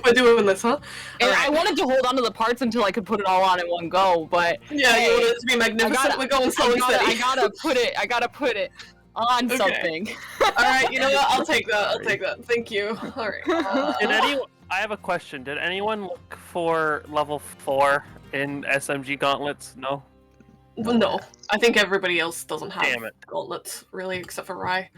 B: we're doing this, huh?
K: And I wanted to hold on to the parts until I could put it all on in one go, but
B: yeah, you wanted it to be magnificent. We're going slow and steady.
K: I gotta put it on something.
B: All right, you know what? I'll take that. Thank you. All right.
J: I have a question. Did anyone look for level 4 in SMG gauntlets? No.
B: Well, no, I think everybody else doesn't have
J: Damn it.
B: gauntlets, really, except for Rye.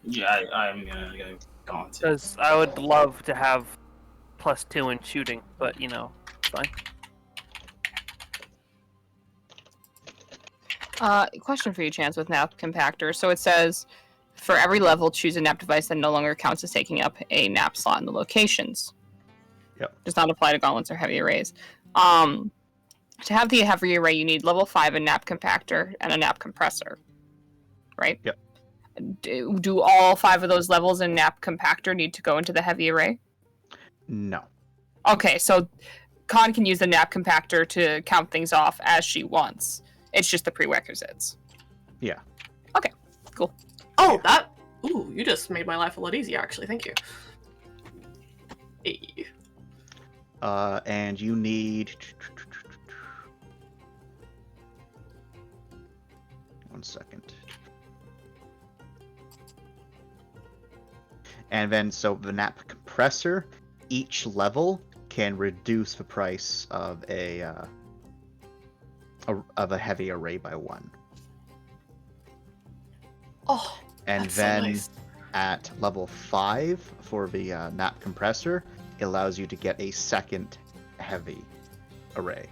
F: Yeah, I'm gonna go gauntlet.
J: Because I would love to have +2 in shooting, but it's fine.
K: Question for you, Chance, with nap compactor. So it says, for every level, choose a nap device that no longer counts as taking up a nap slot in the locations.
A: Yep.
K: Does not apply to gauntlets or heavy arrays. To have the heavy array, you need level 5 in nap compactor and a nap compressor, right?
A: Yep.
K: Do all 5 of those levels in nap compactor need to go into the heavy array?
A: No.
K: Okay, so Con can use the nap compactor to count things off as she wants. It's just the prerequisites.
A: Yeah.
K: Okay, cool.
B: Oh, you just made my life a lot easier, actually. Thank you. Hey.
A: And you need... One second. And then, so the nap compressor, each level can reduce the price of a heavy array by 1.
B: Oh,
A: and
B: that's
A: then
B: so nice.
A: At level 5 for the nap compressor, it allows you to get a second heavy array.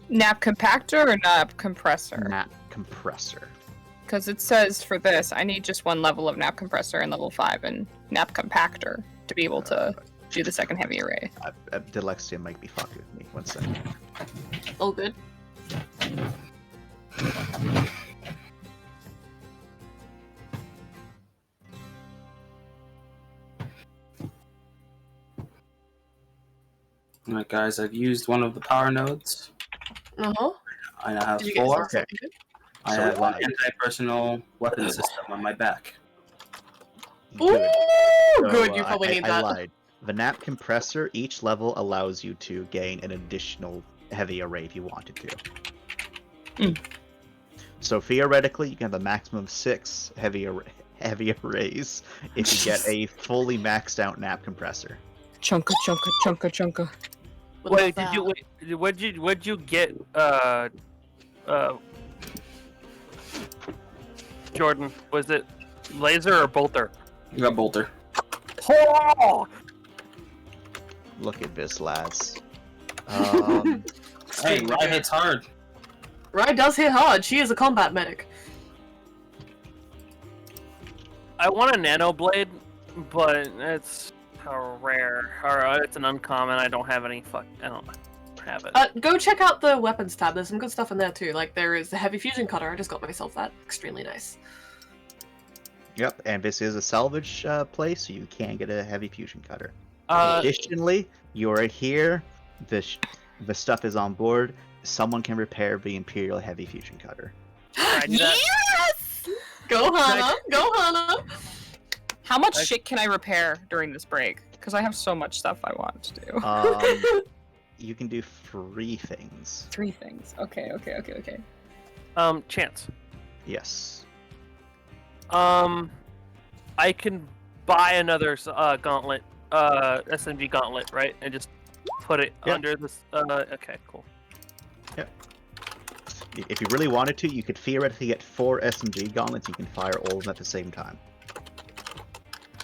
K: Nap compactor or nap compressor?
A: Nap compressor.
K: Because it says for this, I need just 1 level of nap compressor and level 5 and nap compactor to be able to do the second heavy array.
A: Dyslexia might be fucking with me. 1 second.
B: Oh, good.
F: Alright, guys, I've used one of the power nodes.
B: Uh-huh.
F: I now have
B: Did you get
F: 4.
B: something good?
F: I
A: So
F: have
A: why?
F: an anti-personal weapon system on my back.
B: Ooh,
A: So,
B: good. You probably need
A: I
B: that.
A: lied. The nap compressor, each level allows you to gain an additional heavy array if you wanted to. So theoretically, you can have a maximum of 6 heavy arrays if you get a fully maxed out nap compressor.
K: Chunka, chunka, chunka, chunka.
J: Wait, what'd you get? Jordan, was it laser or bolter?
F: You got bolter.
J: Oh!
A: Look at this, lads.
F: Hey, Rye hits hard.
B: Rye does hit hard. She is a combat medic.
J: I want a nano blade, but it's rare, or it's an uncommon. I don't have any. I don't have it.
B: Go check out the weapons tab. There's some good stuff in there too. Like there is the heavy fusion cutter. I just got myself that. Extremely nice.
A: Yep, and this is a salvage place, so you can get a heavy fusion cutter.
J: Uh,
A: Additionally, you are here. The stuff is on board. Someone can repair the Imperial heavy fusion cutter.
B: Yes! Go Hana! Go Hana!
K: How much shit can I repair during this break? Because I have so much stuff I want to do.
A: You can do 3 things.
K: 3 things. Okay.
J: Chance.
A: Yes.
J: I can buy another gauntlet, SMG gauntlet, right? And just put it under this. Okay, cool.
A: Yep. If you really wanted to, you could theoretically get 4 SMG gauntlets. You can fire all of them at the same time.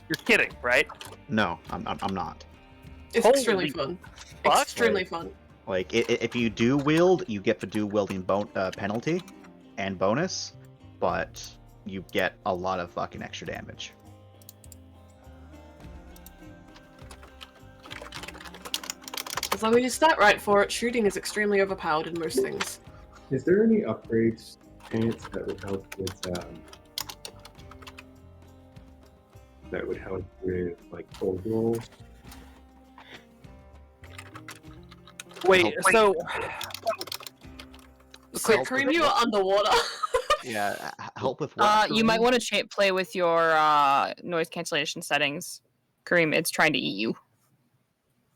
J: You're kidding, right?
A: No, I'm not.
B: It's extremely fun.
J: Fuck.
B: Extremely fun.
A: Like, if you do wield, you get the dual wielding penalty and bonus, but you get a lot of fucking extra damage.
B: As long as you stat right for it, shooting is extremely overpowered in most things.
L: Is there any upgrades, Chance, that would help with like cold rolls?
J: Wait, so
B: Kareem, you are underwater.
A: Yeah, help with what?
K: You might want to play with your noise cancellation settings. Kareem, it's trying to eat you.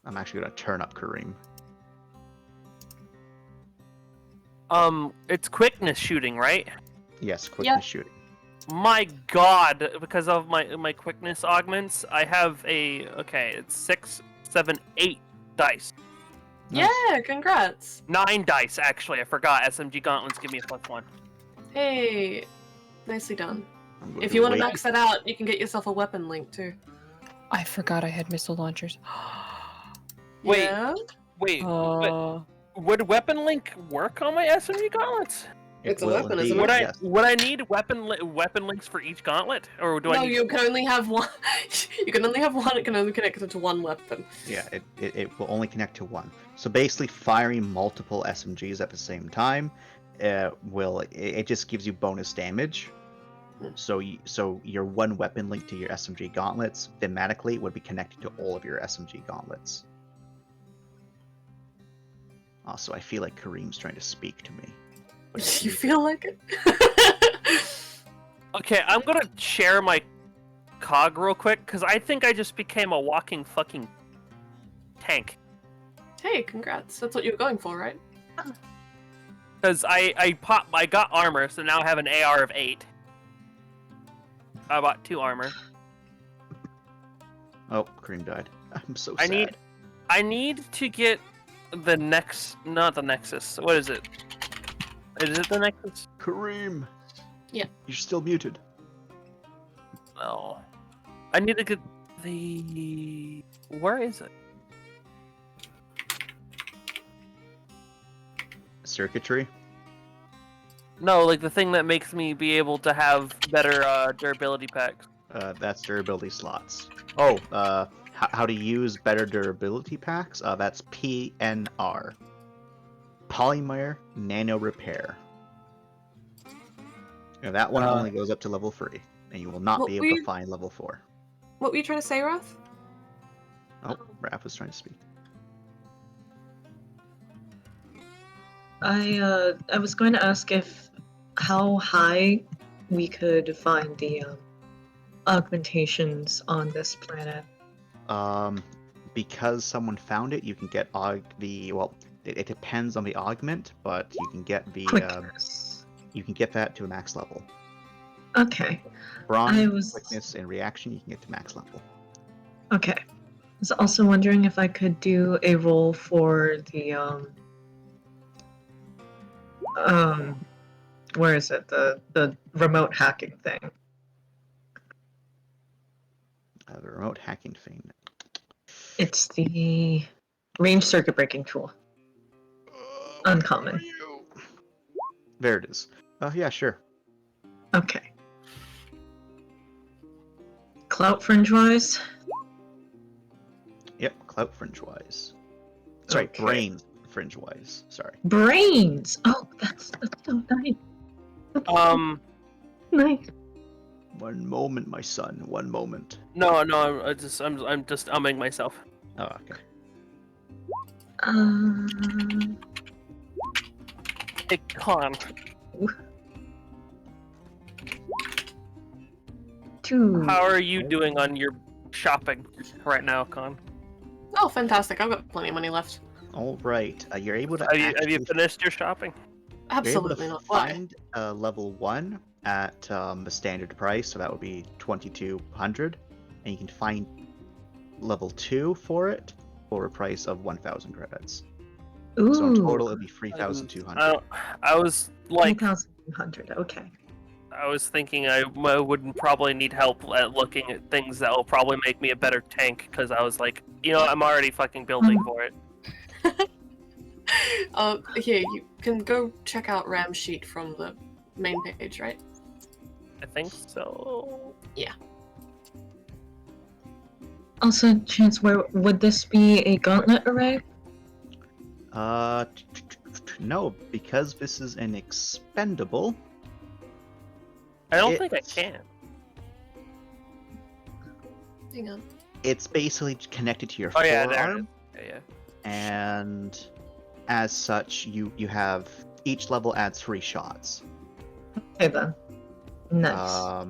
A: I'm actually gonna turn up Kareem.
J: It's quickness shooting, right?
A: Yes, quickness shooting.
J: My God, because of my quickness augments, I have it's 6, 7, 8 dice.
B: Yeah, congrats.
J: 9 dice, actually. I forgot. SMG gauntlets give me a +1.
B: Hey, nicely done. If you want to max that out, you can get yourself a weapon link too.
K: I forgot I had missile launchers.
J: Wait,
B: Yeah?
J: wait. Would weapon link work on my SMG gauntlets?
B: It's a weapon, isn't it?
J: Would I need weapon links for each gauntlet, or do I
B: No,
J: need?
B: you can only have one. You can only have one. It can only connect to one weapon.
A: Yeah, it will only connect to one. So basically, firing multiple SMGs at the same time it just gives you bonus damage. So your one weapon link to your SMG gauntlets thematically would be connected to all of your SMG gauntlets. Also, I feel like Kareem's trying to speak to me.
B: You feel like it?
J: Okay, I'm gonna share my cog real quick because I think I just became a walking fucking tank.
B: Hey, congrats. That's what you were going for, right?
J: Because I got armor, so now I have an AR of 8. I bought 2 armor.
A: Oh, Kareem died. I'm so sad.
J: I need to get the not the Nexus. What is it? Is it the Nexus?
A: Kareem.
B: Yeah.
A: You're still muted.
J: No. I need to get the. Where is it?
A: Circuitry.
J: No, like the thing that makes me be able to have better durability packs.
A: That's durability slots. Oh, how to use better durability packs? That's PNR. Polymer Nano Repair. Now that one only goes up to level 3, and you will not be able to find level 4.
B: What were you trying to say, Wrath?
A: Oh, Raph was trying to speak.
H: I was going to ask how high we could find the augmentations on this planet.
A: Because someone found it, you can get It depends on the augment, but you can get the
H: Quickness.
A: you can get that to a max level.
H: Okay.
A: Brawn, quickness, and reaction you can get to max level.
H: Okay. I was also wondering if I could do a roll for the where is it? The remote hacking thing.
A: The remote hacking thing.
H: It's the range circuit breaking tool. Uncommon.
A: There it is. Yeah, sure.
H: Okay. Clout fringe wise.
A: Yep, clout fringe wise. Sorry,
H: Okay.
A: brains fringe wise. Sorry.
H: Brains. Oh, that's so nice. Nice.
A: One moment, my son. One moment.
J: No, I'm just umming myself.
A: Oh, okay.
J: Hey, Con.
H: 2.
J: How are you doing on your shopping right now, Con?
B: Oh, fantastic! I've got plenty of money left.
A: All right. You're able to.
J: Have you finished your shopping?
B: Absolutely
A: You're able
B: not.
A: to
B: Why?
A: find level 1 at the standard price, so that would be 2,200, and you can find level 2 for it for a price of 1,000 credits.
H: Ooh.
A: So in total, it'd be 3,200.
J: I was like,
H: 3,200. Okay.
J: I was thinking I would probably need help at looking at things that will probably make me a better tank, because I was like, I'm already fucking building for it.
B: Here, you can go check out Ram's sheet from the main page, right?
J: I think so.
B: Yeah.
H: Also, Chance, where would this be a gauntlet array?
A: No, because this is an expendable.
J: I don't think I can.
B: Hang on.
A: It's basically connected to your
J: Oh yeah,
A: forearm.
J: there it is. Yeah.
A: And as such, you have each level adds 3 shots.
H: Okay then. Nice.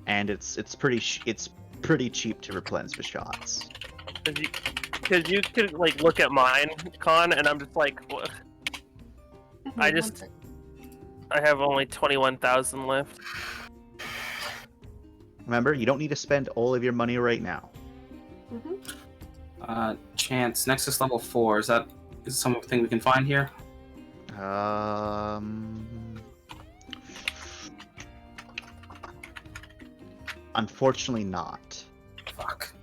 A: And it's pretty cheap to replenish the shots.
J: Because you could like look at mine, Con, and I'm just like, what? I have only 21,000 left.
A: Remember, you don't need to spend all of your money right now.
F: Chance, Nexus level 4, is something we can find here?
A: Unfortunately not.
F: Fuck.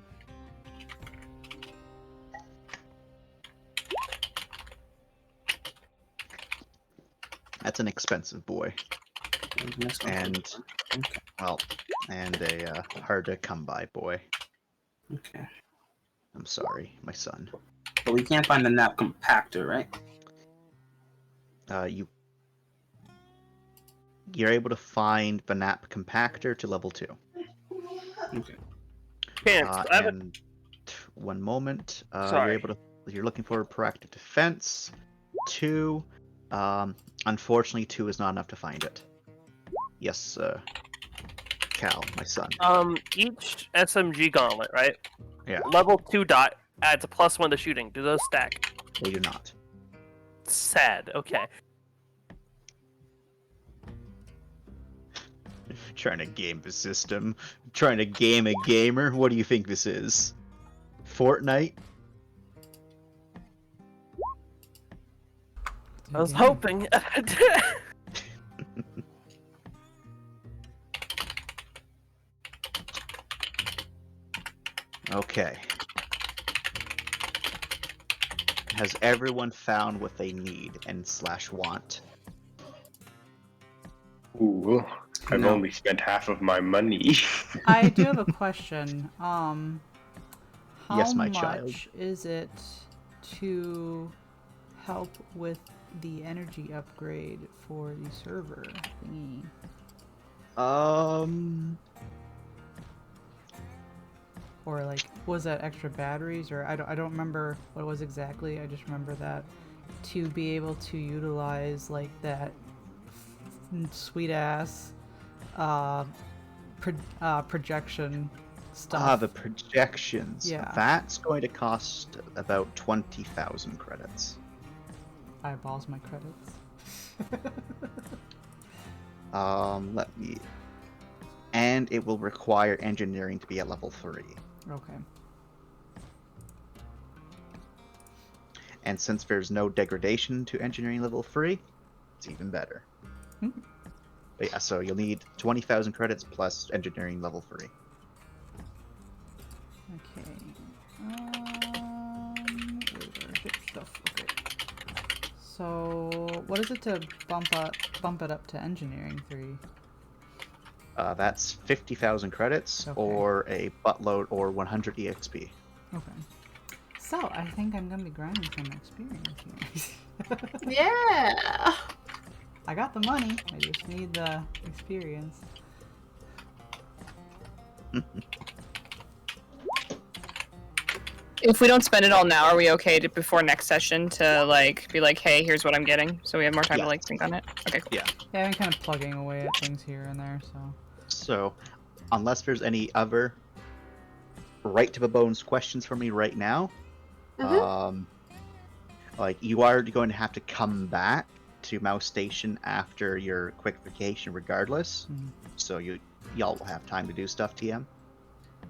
A: That's an expensive boy. And, well, and a hard to come by boy.
F: Okay.
A: I'm sorry, my son.
F: But we can't find the NAP compactor, right?
A: You're able to find the NAP compactor to level 2.
F: Okay.
A: And one moment.
J: Sorry.
A: You're looking for proactive defense. 2. Unfortunately, 2 is not enough to find it. Yes, Cal, my son.
J: Each SMG gauntlet, right?
A: Yeah.
J: Level 2 dot adds a +1 to shooting. Do those stack?
A: They do not.
J: Sad. Okay.
A: Trying to game the system. Trying to game a gamer. What do you think this is? Fortnite?
J: I was hoping.
A: Okay. Has everyone found what they need and / want?
E: Ooh, I've only spent half of my money.
D: I do have a question. How
A: Yes, my
D: much
A: child.
D: is it to help with the energy upgrade for the server thingy? Or like, was that extra batteries? Or I don't remember what it was exactly. I just remember that to be able to utilize like that sweet ass projection stuff.
A: The projections.
D: Yeah.
A: That's going to cost about 20,000 credits.
D: Eyeballs my credits.
A: Let me. And it will require engineering to be at level 3.
D: Okay.
A: And since there's no degradation to engineering level 3, it's even better.
D: Hmm.
A: But yeah, so you'll need 20,000 credits plus engineering level 3.
D: Okay. Where's our ship stuff? Okay. So, what is it to bump it up to engineering 3?
A: That's 50,000 credits,
D: Okay.
A: or a buttload, or 100 EXP.
D: Okay. So, I think I'm gonna be grinding some experience here.
B: Yeah.
D: I got the money. I just need the experience.
C: If we don't spend it all now, are we okay to before next session to like be like, hey, here's what I'm getting, so we have more time to like think on it? Okay, cool.
A: Yeah.
D: Yeah, I'm kind of plugging away at things here and there, so.
A: So, unless there's any other right to the bones questions for me right now, like you are going to have to come back to Mouse Station after your quick vacation, regardless.
D: Mhm.
A: So y'all will have time to do stuff, TM,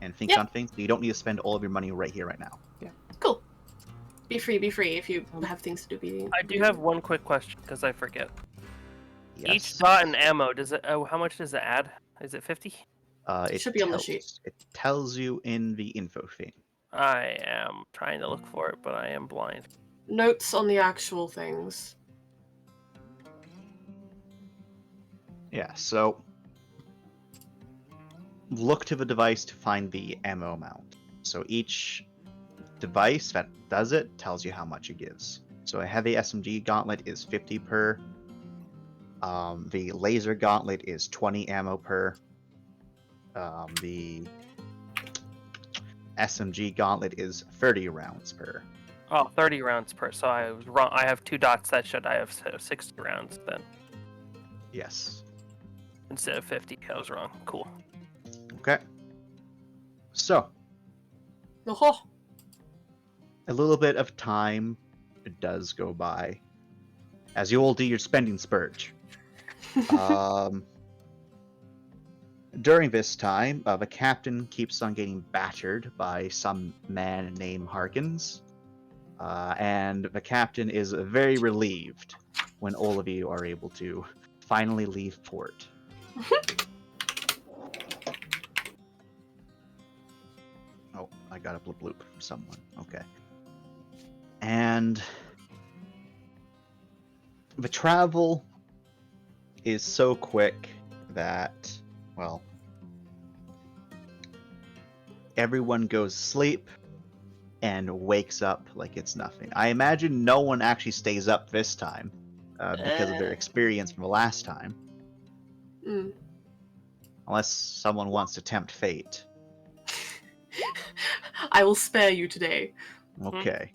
A: and think
B: Yep.
A: on things. But you don't need to spend all of your money right here, right now.
B: Cool. Be free if you have things to do.
J: I do have one quick question because I forget.
A: Yes.
J: Each dot in ammo does it? Oh, how much does it add? Is it 50?
A: It
B: should be on the sheet.
A: It tells you in the info thing.
J: I am trying to look for it, but I am blind.
B: Notes on the actual things.
A: Yeah, so look to the device to find the ammo amount. So each device that does it tells you how much it gives. So a heavy SMG gauntlet is 50 per. The laser gauntlet is 20 ammo per. The SMG gauntlet is 30 rounds per.
J: Oh, 30 rounds per. So I was wrong. I have 2 dots that should I have 60 rounds then
A: Yes.
J: instead of 50. I was wrong. Cool.
A: Okay. So,
B: Oh,
A: a little bit of time does go by as you all do your spending spurge. During this time, the captain keeps on getting battered by some man named Harkins, and the captain is very relieved when all of you are able to finally leave port. Oh, I got a bloop bloop from someone. Okay. And the travel is so quick that, well, everyone goes to sleep and wakes up like it's nothing. I imagine no one actually stays up this time because of their experience from the last time.
B: Mm.
A: Unless someone wants to tempt fate.
B: I will spare you today.
A: Okay.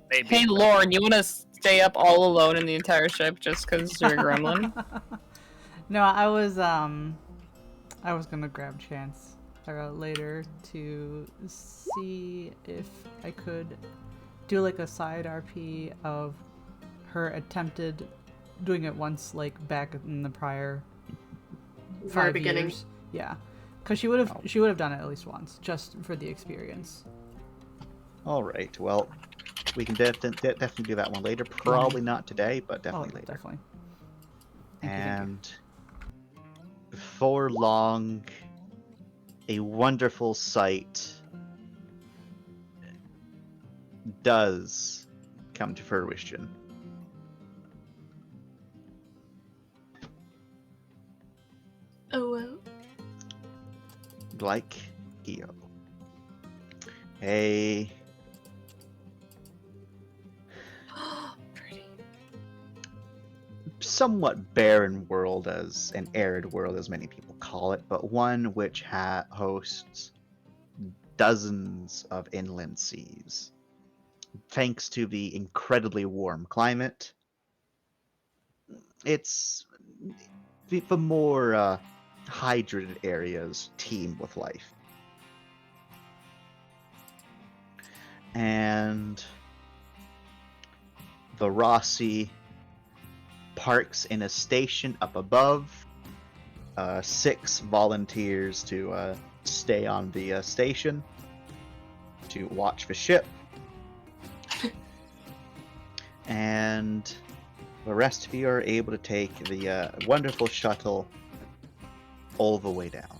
J: Maybe.
C: Hey, Lauren, you want to stay up all alone in the entire ship just because you're a gremlin?
D: No, I was gonna grab Chance later to see if I could do like a side RP of her attempted doing it once, like back in the prior
B: Very
D: 5
B: beginning.
D: years. Yeah, because she would have done it at least once just for the experience.
A: All right. Well, we can definitely do that one later. Probably not today, but definitely later.
D: Definitely. Thank you.
A: And before long, a wonderful sight does come to fruition.
B: Oh well.
A: Like Io. A
B: Pretty.
A: somewhat barren world, as an arid world as many people call it, but one which hosts dozens of inland seas. Thanks to the incredibly warm climate, it's the more hydrated areas teem with life. and the Rossi parks in a station up above. 6 volunteers to stay on the station to watch the ship. And the rest of you are able to take the wonderful shuttle all the way down.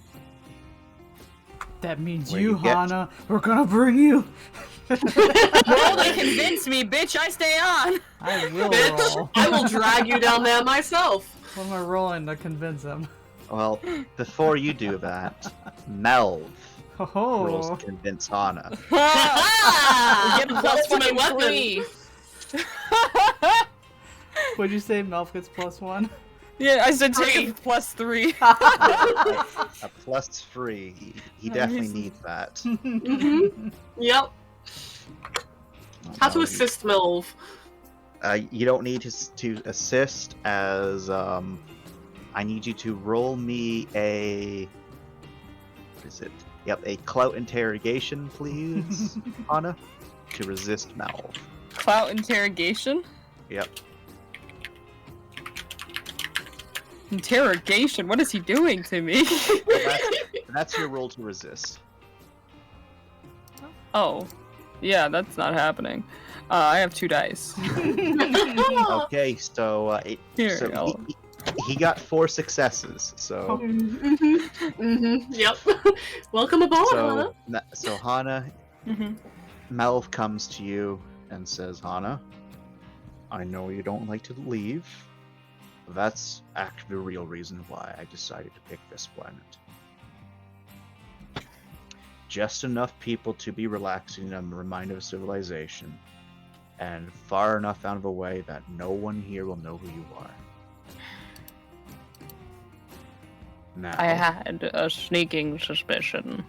D: That means
A: Where
D: you,
A: you get-
D: Hana. We're gonna bring you.
K: Roll to convince me, bitch. I stay on.
D: I will
B: Bitch,
D: roll.
B: I will drag you down there myself.
D: What am I rolling to convince him?
A: Well, before you do that, Melv rolls
D: Oh,
A: to convince Hana.
K: Get plus
B: Ultimate
K: fucking
B: weapon.
K: 3.
D: would you say Melf gets +1?
K: Yeah, I said take
B: 3.
K: it plus 3.
A: A +3. He definitely needs that.
B: Mm-hmm. Yep. How to
A: No,
B: assist Melv?
A: you don't need to assist, as I need you to roll me a. What is it? Yep, a clout interrogation, please, Hana, to resist Melv.
K: Clout interrogation?
A: Yep.
K: Interrogation? What is he doing to me?
A: That's your roll to resist.
K: Oh. Yeah, that's not happening. I have 2 dice.
A: Okay, so
K: Here,
A: so
K: I'll-
A: he got 4 successes. So
B: Yep. Welcome aboard, Hana.
A: so Hana,
K: Mhm.
A: Melv comes to you and says, Hana, I know you don't like to leave. That's actually the real reason why I decided to pick this planet. Just enough people to be relaxing and reminded of civilization, and far enough out of the way that no one here will know who you are. Now,
C: I had a sneaking suspicion.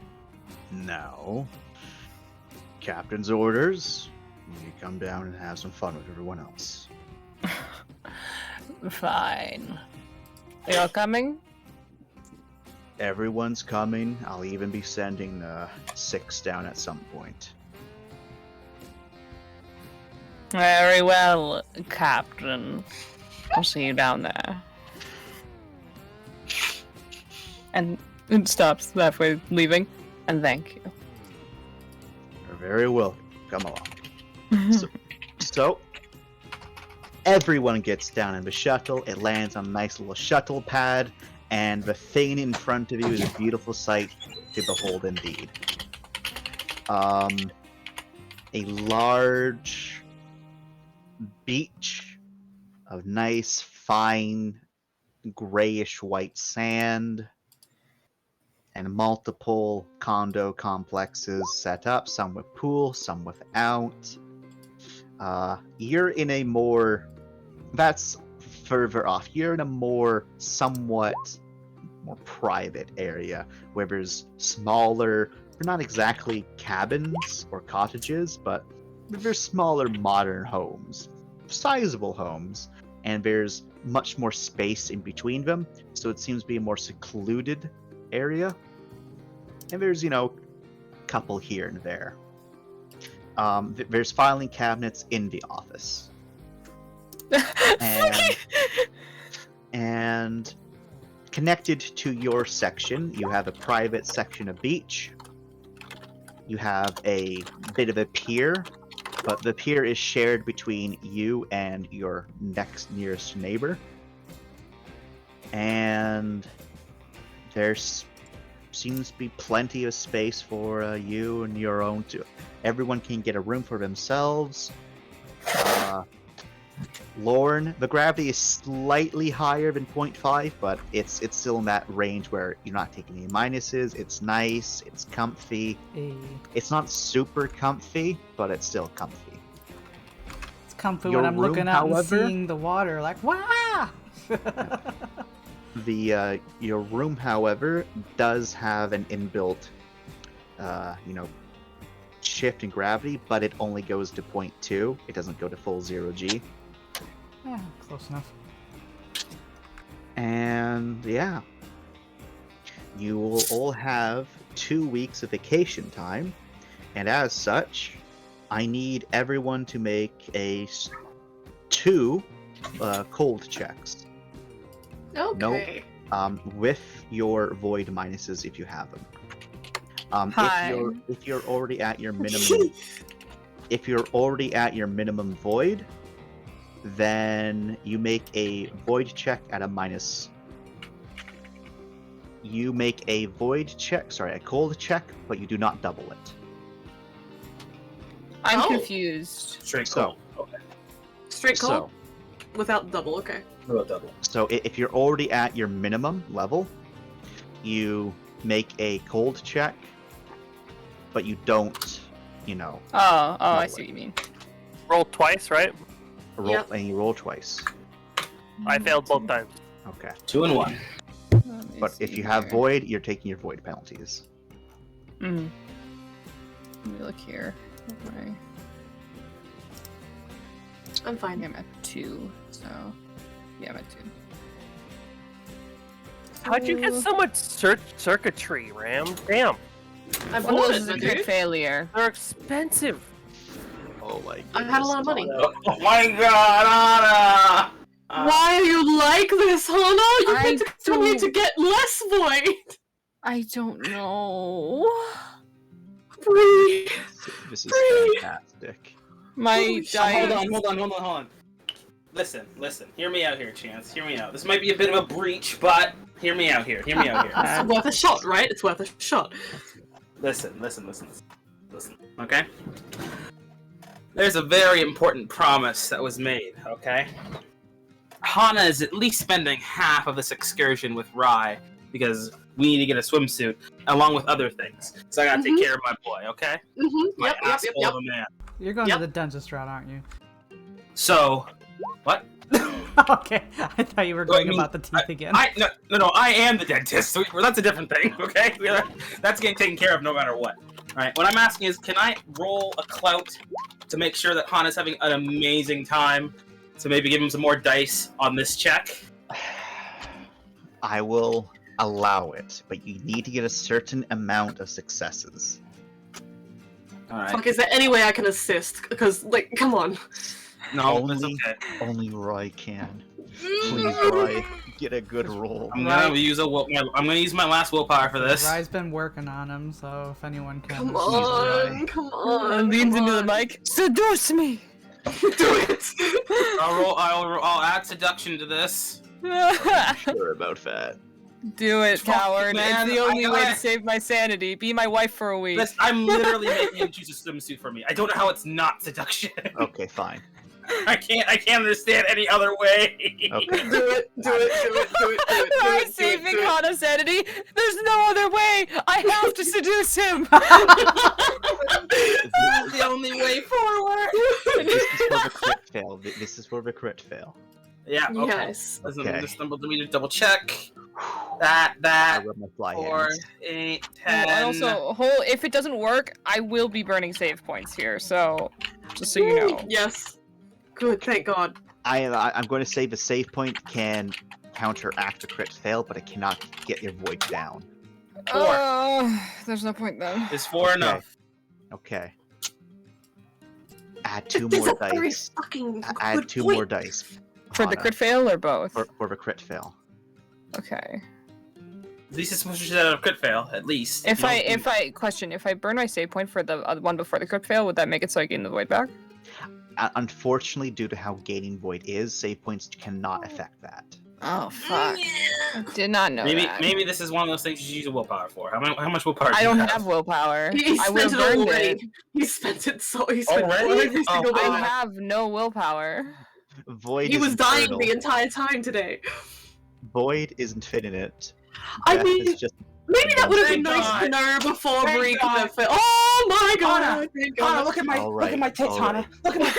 A: now, captain's orders. You come down and have some fun with everyone else.
C: Fine. You're coming?
A: Everyone's coming. I'll even be sending 6 down at some point.
C: Very well, Captain. I'll see you down there.
K: And it stops halfway leaving.
C: And thank you.
A: You're very welcome. Come along. So, everyone gets down in the shuttle. It lands on a nice little shuttle pad, and the thing in front of you is a beautiful sight to behold indeed. A large beach of nice, fine, grayish white sand, and multiple condo complexes set up, some with pool, some without. You're in a more... That's further off. You're in a more, somewhat more private area, where there's smaller... They're not exactly cabins or cottages, but they're smaller modern homes. Sizable homes. And there's much more space in between them, so it seems to be a more secluded area. And there's, a couple here and there. There's filing cabinets in the office. And connected to your section, you have a private section of beach. You have a bit of a pier, but the pier is shared between you and your next nearest neighbor. And there's seems to be plenty of space for you and your own too. Everyone can get a room for themselves. Lorne, the gravity is slightly higher than 0.5, but it's still in that range where you're not taking any minuses. It's nice, it's comfy.
D: Hey.
A: It's not super comfy, but it's still comfy.
D: It's comfy
A: Your
D: when I'm
A: room,
D: looking out and
A: however-
D: seeing the water, like, wow!
A: Your room, however, does have an inbuilt, shift in gravity, but it only goes to 0.2. It doesn't go to full 0G.
D: Yeah, close enough.
A: And yeah, you will all have 2 weeks of vacation time, and as such, I need everyone to make two cold checks.
B: Okay.
A: With your void minuses if you have them.
C: Hi.
A: If you're already at your minimum, if you're already at your minimum void, then you make a void check at a minus. You make a void check, sorry, a cold check, but you do not double it.
C: I'm confused.
F: Straight
A: So,
F: cold. Okay.
B: Straight cold
A: so,
B: without double. Okay.
F: Without double.
A: so if you're already at your minimum level, you make a cold check, but you don't,
C: Oh, I
A: double
C: see what you mean.
J: Roll twice, right?
A: roll,
B: Yep.
A: and you roll twice.
J: I failed both times.
A: Okay.
F: 2 and 1.
A: But if you have void, you're taking your void penalties.
C: Mm. Let me look here. Okay.
B: I'm fine.
C: I'm at 2, so yeah, I'm at 2.
J: How'd you get so much circuitry, Ram? Damn,
B: I
C: One of
B: bought
C: those
B: it,
C: is a
B: my
C: crit
B: dude.
C: failure.
J: they're expensive.
A: Oh my
B: I had a lot of money.
F: Oh my god, Anna!
B: Why are you like this, Hana? You
C: I
B: meant to tell me to
C: don't-
B: get less void.
C: I don't know.
B: Bree.
A: This is
B: Bree.
A: fantastic.
C: My
B: Holy shit.
C: dice.
F: Hold on. Listen. Hear me out here, Chance. Hear me out. This might be a bit of a breach, but hear me out here.
B: It's worth a shot, right? It's worth a shot.
F: Listen. Okay? There's a very important promise that was made, okay? Hana is at least spending half of this excursion with Rai because we need to get a swimsuit along with other things. So I gotta take care of my boy, okay?
B: Mm-hmm.
F: My
B: Yep.
F: asshole of a man.
D: You're going
B: Yep.
D: to the dentist route, aren't you?
F: So, what?
D: Okay, I thought you were
F: Well, I
D: going
F: mean,
D: about the teeth again.
F: No, I am the dentist. So that's a different thing, okay? That's getting taken care of no matter what. Alright, what I'm asking is, can I roll a clout to make sure that Hana's having an amazing time? To maybe give him some more dice on this check?
A: I will allow it, but you need to get a certain amount of successes.
F: Alright.
B: Fuck, is there any way I can assist? Because, like, come on.
F: No, that's
A: only,
F: okay.
A: only Roy can. Please, Roy, get a good roll.
F: I'm gonna use my last willpower for this.
D: Rai's been working on him, so if anyone can.
B: Come
D: assist
B: on,
D: Rai.
B: come on.
C: Leans
B: come
C: into the
B: on.
C: mic. Seduce me.
B: Do it.
F: I'll add seduction to this.
A: Sure about that.
C: Do it,
F: Fuck,
C: coward.
F: man,
C: It's the only
F: I
C: way to
F: gotta-
C: save my sanity. Be my wife for a week.
F: Listen, I'm literally making him choose a swimsuit for me. I don't know how it's not seduction.
A: Okay, fine.
F: I can't understand any other way.
A: Okay.
B: Do it.
C: I'm saving Hana's sanity. There's no other way. I have to seduce him.
F: That's the only way forward.
A: This is for the crit fail. This is for the crit fail.
F: Yeah. Okay.
B: Yes.
F: Listen,
A: Okay.
F: let me just double check. That
A: I rub my fly
F: 4,
A: hands.
F: 8,
C: Oh,
F: 10.
C: and also, if it doesn't work, I will be burning save points here. So, just so you know.
B: Yes. Good, thank God.
A: I'm going to say the save point can counteract a crit fail, but it cannot get your void down.
C: There's no point then.
F: Is 4 enough?
A: Okay. Add 2
B: There's
A: more
B: a very
A: dice.
B: fucking
A: Add
B: good
A: 2
B: point.
A: more dice.
C: For the
A: Hana,
C: crit fail or both?
A: For the crit fail.
C: Okay.
F: At least it's supposed to have a crit fail. At least.
C: If
F: You know,
C: I burn my save point for the one before the crit fail, would that make it so I gain the void back?
A: Unfortunately, due to how gaining void is, save points cannot affect that.
C: Oh fuck! I did not know that.
F: maybe this is one of those things you should use a willpower for. How much willpower?
C: I
F: do you
C: don't have willpower.
B: He
C: I would
B: spent
C: have
B: it
C: burned
B: already.
C: it.
B: He spent it so. He spent
F: Already?
B: it every single
F: Oh,
B: day.
C: I have no willpower.
A: Void
B: He
A: is
B: was dying
A: infernal.
B: the entire time today.
A: Void is infinite.
B: I
A: Death
B: mean,
A: is just
B: maybe that would have been
F: Thank
B: nice to
F: God.
B: know before
F: Thank
B: Bree could
F: God.
B: have. Oh my God!
F: Hana,
B: Thank God.
F: Hana, look at my
A: All right,
F: tits,
A: all
F: Hana.
A: right.
F: Look at my.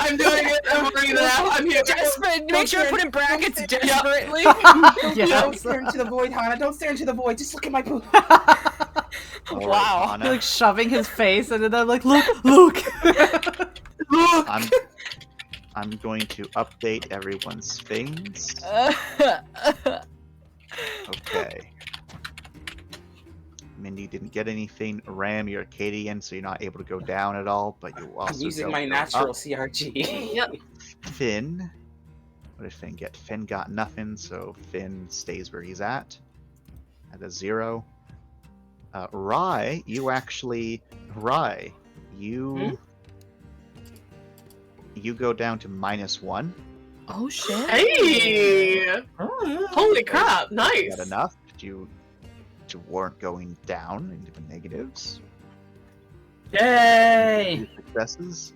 B: I'm doing it. I'm bringing it out. I'm here.
C: Desperate. Make sure to put in brackets desperately.
D: Yes.
F: stare into the void, Hana. Don't stare into the void. Just look at my poop.
A: all right,
C: Wow.
A: Hana,
D: You're like shoving his face, and then I'm like, look.
A: I'm going to update everyone's things. Okay. Mindy didn't get anything. Ram, you're Acadian, so you're not able to go down at all, but you also
F: I'm using
A: don't
F: my
A: go
F: natural
A: up.
F: CRG.
B: Yep.
A: Finn. What did Finn get? Finn got nothing, so Finn stays where he's at a 0. Rye, you actually... Rye, you... You go down to -1.
K: Oh shit.
B: Hey!
F: Oh,
B: Holy crap!
A: You
B: Nice.
A: got enough. You weren't going down into the negatives.
F: Yay!
A: 3 successes.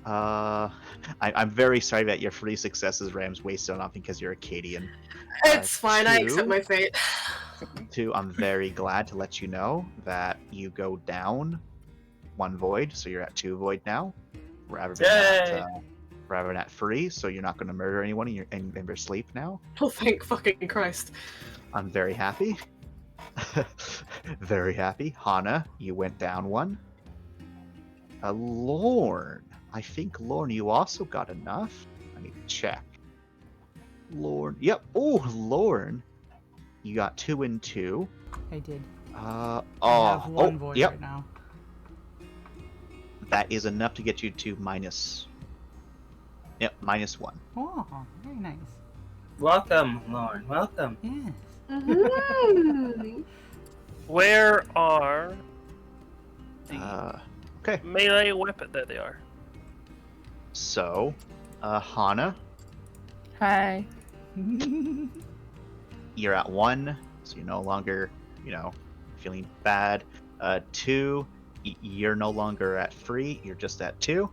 A: I'm very sorry that your 3 successes Rams wasted on nothing because you're Acadian.
B: It's fine. I
A: 2,
B: accept my fate.
A: 2, I'm very glad to let you know that you go down 1 void, so you're at 2 void now. Rather than at 3, so you're not going to murder anyone in your sleep now.
B: Oh, thank fucking Christ.
A: I'm very happy. Very happy. Hana, you went down 1. Lorne. I think Lorne, you also got enough. I need to check. Lorne. Yep. Oh, Lorne. You got 2 and 2.
D: I did.
A: I
D: I have 1 void
A: yep.
D: right now.
A: That is enough to get you to Yep, -1.
D: Oh, very nice.
F: Welcome, Lauren. Welcome.
D: Yes.
B: Mhm.
J: Where are the
A: Okay.
J: melee weapon? There they are.
A: So, Hana,
C: Hi.
A: you're at 1, so you're no longer, feeling bad. 2, you're no longer at 3, you're just at 2.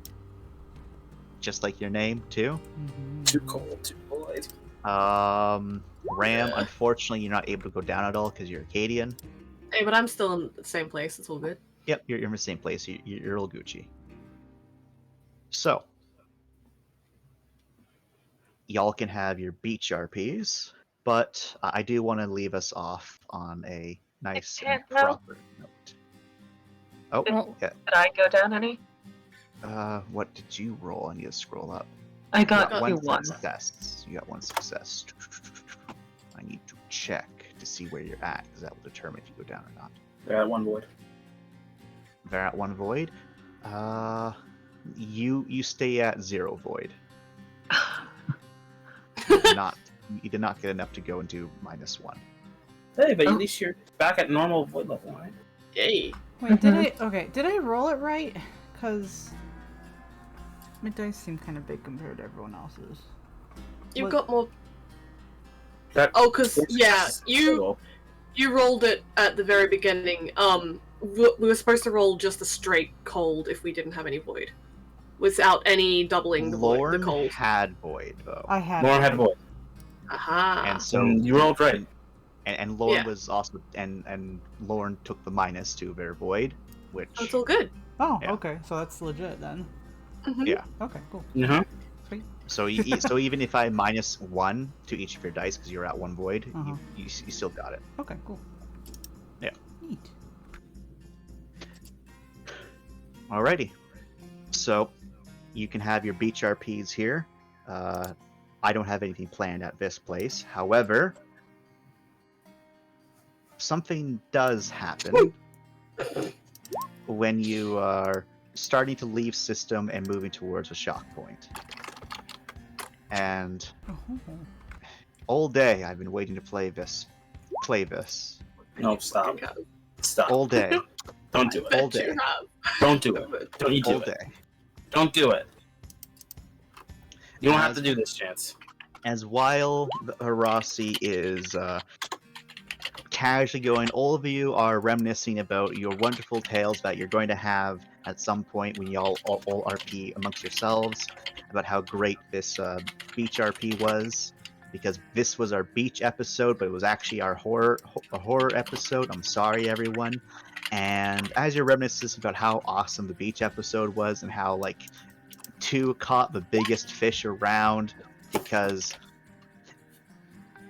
A: Just like your name, 2.
F: Too cold, too void.
A: Ram, unfortunately, you're not able to go down at all because you're Acadian.
B: Hey, but I'm still in the same place. It's all good.
A: Yep, you're in the same place. You're all Gucci. So, y'all can have your beach RPs, but I do want to leave us off on a nice and
H: No.
A: proper note. Oh, yeah.
H: Did I go down any?
A: What did you roll? I need to scroll up.
H: I got
A: You
H: you 1.
A: success. You got 1 success. I need to check to see where you're at, because that will determine if you go down or not.
F: They're at 1 void.
A: They're at 1 void. You stay at 0 void. You did not get enough to go into -1.
F: Hey, but at least you're back at normal void level, right?
B: Yay.
D: Wait, did I roll it right? Because my dice seem kind of big compared to everyone else's.
B: You've
D: What-
B: got more.
F: That-
B: Oh, because yeah, you rolled it at the very beginning. We were supposed to roll just a straight cold if we didn't have any void, without any doubling the void, the
A: Lorne
B: cold.
A: had void though,
D: I had.
F: Lauren had void.
B: Aha.
A: and so
F: You rolled right.
A: and Lorne
B: Yeah.
A: was also and Lorne took the minus to their void, which
B: That's all good.
D: Oh,
A: Yeah.
D: okay. So that's legit then.
B: Mhm.
A: Yeah.
D: Okay, cool.
F: Uh-huh.
D: Sweet.
A: so so even if I -1 to each of your dice because you're at 1 void,
D: Uh-huh.
A: you still got it.
D: Okay, cool.
A: Yeah.
D: Neat.
A: Alrighty. So, you can have your beach RPs here. I don't have anything planned at this place. However, something does happen when you are starting to leave system and moving towards a shock point. And
D: Oh,
A: all day I've been waiting to play this.
F: No, stop. Stop.
A: All day.
F: Don't do it.
A: All
B: Bet you
A: day.
B: have.
F: Don't do it. Don't you do
A: All
F: it.
A: day.
F: Don't do it. You don't have
A: As-
F: to do this, Chance.
A: As while Harasi is casually going, all of you are reminiscing about your wonderful tales that you're going to have at some point when y'all all RP amongst yourselves about how great this beach RP was, because this was our beach episode, but it was actually our horror episode. I'm sorry, everyone. And as you're reminiscing about how awesome the beach episode was and how like 2 caught the biggest fish around, because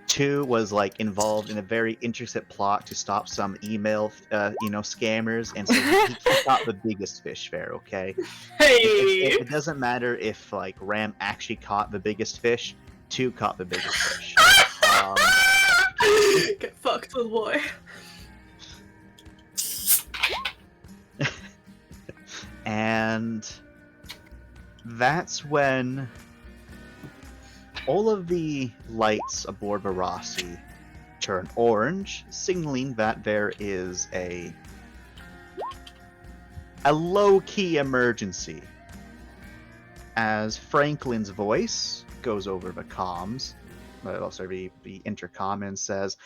A: 2 was like involved in a very intricate plot to stop some email, scammers, and so he caught the biggest fish there. Okay,
B: Hey.
A: it doesn't matter if like Ram actually caught the biggest fish. 2 caught the biggest fish.
B: Get fucked, little boy.
A: And that's when all of the lights aboard Varasi turn orange, signaling that there is a low-key emergency. As Franklin's voice goes over the comms, also the intercom, and says,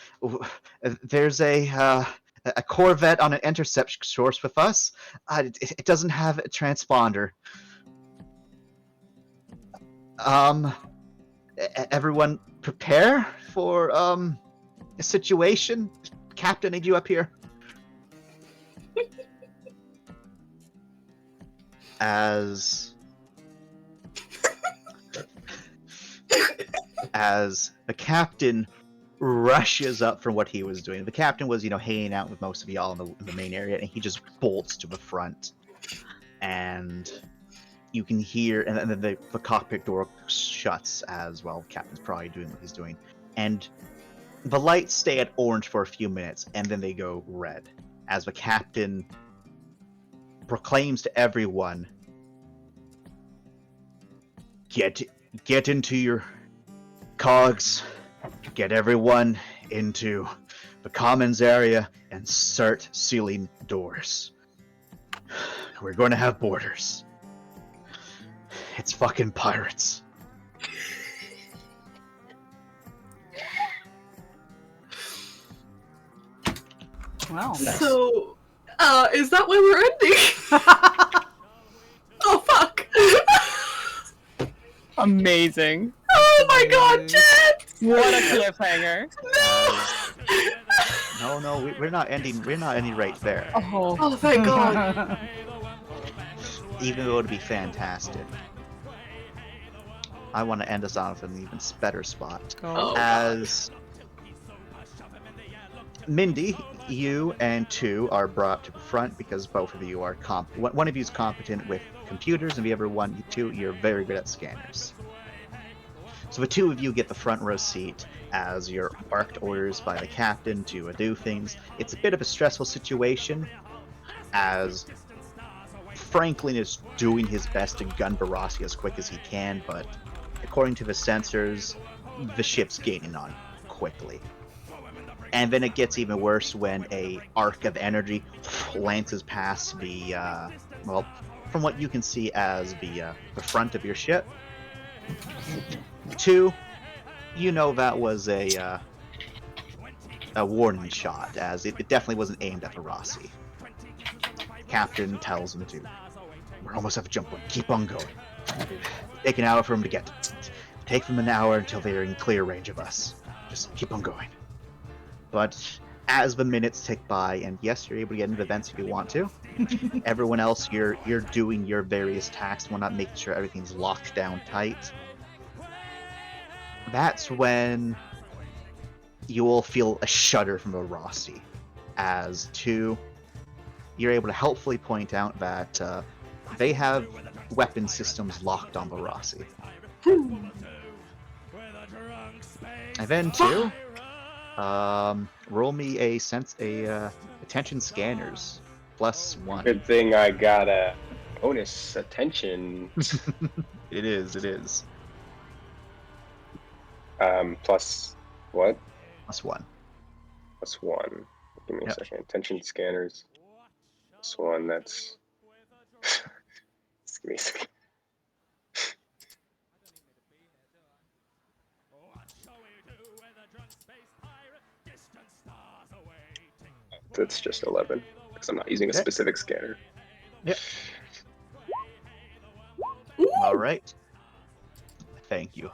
A: "There's a Corvette on an intercept course with us. It doesn't have a transponder. Everyone prepare for a situation. Captain, need you up here." As the captain rushes up from what he was doing. The captain was, hanging out with most of y'all in the main area, and he just bolts to the front. And you can hear, and then the cockpit door shuts as well. The captain's probably doing what he's doing. And the lights stay at orange for a few minutes, and then they go red. As the captain proclaims to everyone, Get into your cogs, get everyone into the commons area, and start sealing doors. We're going to have borders. It's fucking pirates.
D: Well.
B: So, is that where we're ending? Oh, fuck!
C: Amazing.
B: Oh my god, Jet!
C: What a cliffhanger.
A: No, we're not ending. We're not ending right there.
B: Oh, thank god.
A: Even though it'd be fantastic, I want to end us on an even better spot.
D: Oh.
A: As Mindy, you and two are brought to the front because both of you are one of you is competent with computers, and the other one, you're very good at scanners. So the two of you get the front row seat as you're barked orders by the captain to do things. It's a bit of a stressful situation, as Franklin is doing his best to gun Varasi as quick as he can, but according to the sensors, the ship's gaining on quickly. And then it gets even worse when a arc of energy lances past the, from what you can see as the front of your ship. Two, that was a warning shot, as it definitely wasn't aimed at Varasi. Captain tells him to. We're almost at the jump point. Keep on going. Take an hour for them to get. Take them an hour until they're in clear range of us. Just keep on going. But as the minutes tick by, and yes, you're able to get into events if you want to. Everyone else, you're doing your various tasks, while not making sure everything's locked down tight. That's when you will feel a shudder from Varasi, as two, you're able to helpfully point out that they have weapon systems locked on Varasi. And then two, roll me a attention scanners +1.
E: Good thing I got a bonus attention.
A: It is.
E: Plus what?
A: +1.
E: +1. Give me a second. Attention scanners. +1. That's. Just give me a second. That's just 11 because I'm not using a specific scanner.
A: Yep. All right. Thank you.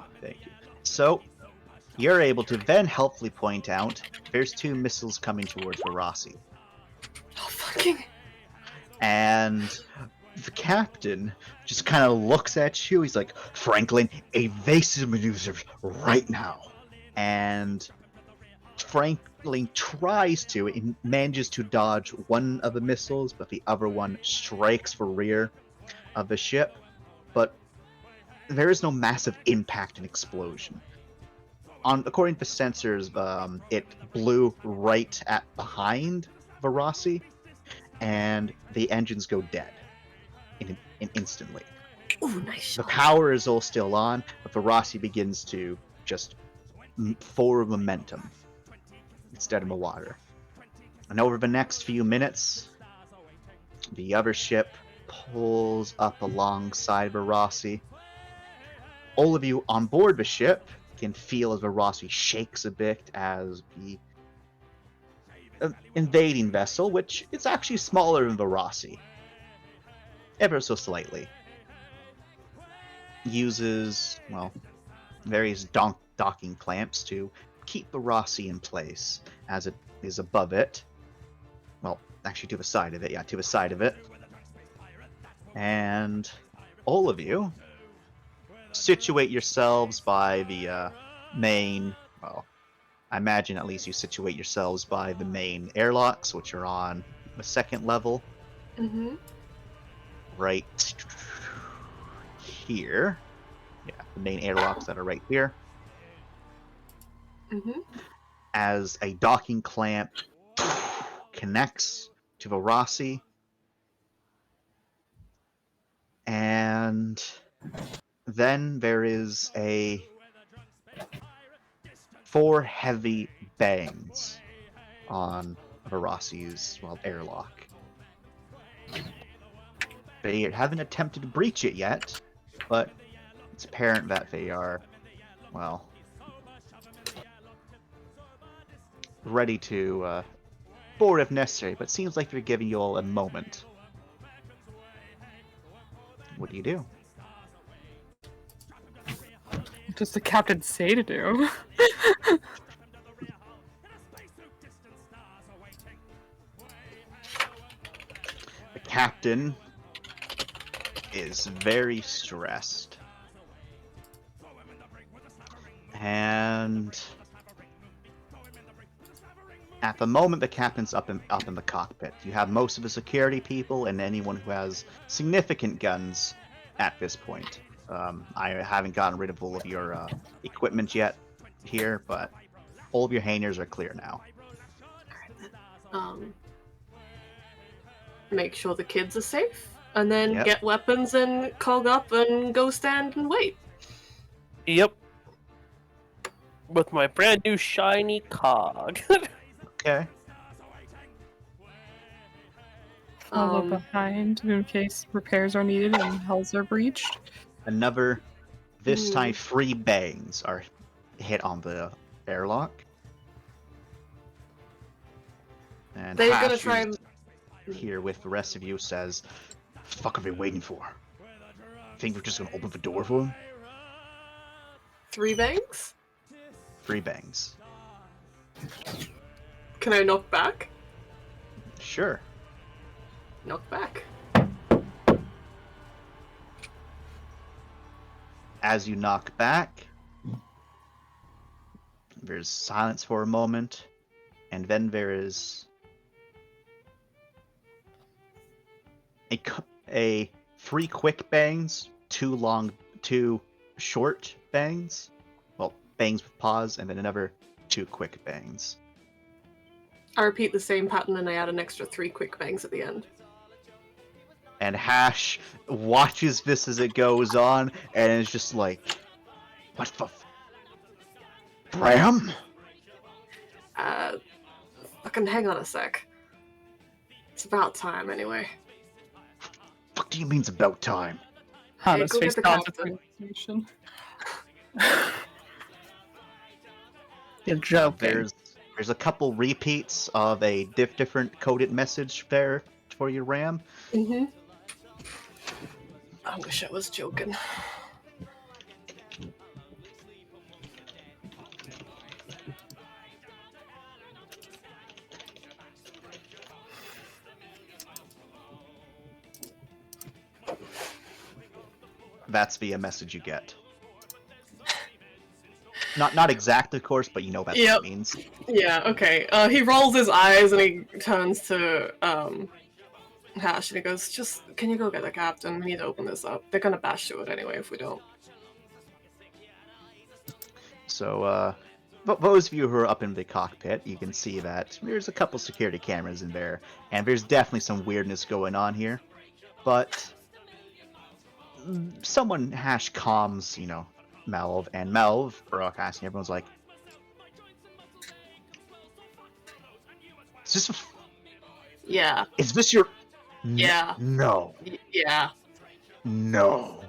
A: So, you're able to then helpfully point out there's 2 missiles coming towards Varasi.
B: Oh, fucking.
A: And the captain just kind of looks at you. He's like, Franklin, evasive maneuvers right now. And Franklin tries to, and manages to dodge one of the missiles, but the other one strikes the rear of the ship. But there is no massive impact and explosion. According to the sensors, it blew right behind Varasi, and the engines go dead. instantly.
B: Ooh, nice
A: The
B: shot.
A: power is all still on, but Verasi begins to just forward momentum instead of the water. And over the next few minutes, the other ship pulls up alongside Verasi. All of you on board the ship can feel as Verasi shakes a bit as the invading vessel, which is actually smaller than Verasi, ever so slightly, uses, well, various docking clamps to keep Verasi in place as it is above it. Well, actually to the side of it, yeah, to the side of it. And all of you situate yourselves by the main, well, I imagine at least you situate yourselves by the main airlocks, which are on the second level.
B: Mm-hmm.
A: Right here. Yeah, the main airlocks that are right here.
B: Mm-hmm.
A: As a docking clamp connects to Verasi. And then there is 4 heavy bangs on Verasi's, well, airlock. They haven't attempted to breach it yet, but it's apparent that they are, well, ready to board if necessary, but seems like they're giving you all a moment. What do you do?
K: What does the captain say to do?
A: The captain is very stressed. And at the moment, the captain's up in the cockpit. You have most of the security people and anyone who has significant guns at this point. I haven't gotten rid of all of your equipment yet here, but all of your hangars are clear now.
B: Make sure the kids are safe, and then
A: Yep.
B: get weapons and cog up and go stand and wait.
J: Yep. With my brand new shiny cog.
A: Okay.
K: Follow
B: Um,
K: behind in case repairs are needed and hulls are breached.
A: Another, this
B: Hmm.
A: time 3 bangs are hit on the airlock. And
B: They're
A: Hash,
B: gonna try
A: who's
B: and
A: here with the rest of you, says, "What the fuck are they waiting for? Think we're just gonna open the door for them?"
B: 3 bangs.
A: 3 bangs.
B: Can I knock back?
A: Sure.
B: Knock back.
A: As you knock back, there's silence for a moment, and then there is a 3 quick bangs, 2 short bangs. Well, bangs with pause, and then another 2 quick bangs.
B: I repeat the same pattern and I add an extra 3 quick bangs at the end.
A: And Hash watches this as it goes on, and is just like, "What the Bram?
B: Fucking hang on a sec. It's about time anyway.
A: Fuck do you mean it's about time?"
K: Hannah's
B: go get
K: face
B: the
K: nods
B: captain.
K: with resignation.
C: You're joking.
A: There's a couple repeats of a different coded message there for your RAM.
B: Mm-hmm. I wish I was joking.
A: That's the message you get. Not exact, of course, but you know that's what
B: Yep.
A: it means.
B: Yeah, okay. He rolls his eyes and he turns to Hash and he goes, "Just, can you go get the captain? We need to open this up. They're gonna bash through it anyway if we don't."
A: So, those of you who are up in the cockpit, you can see that there's a couple security cameras in there, and there's definitely some weirdness going on here. But someone hash comms, Melv, and Melv broadcasting. Everyone's like, "Is this?
B: Yeah.
A: Is this your?
B: Yeah.
A: No.
B: Yeah.
A: No.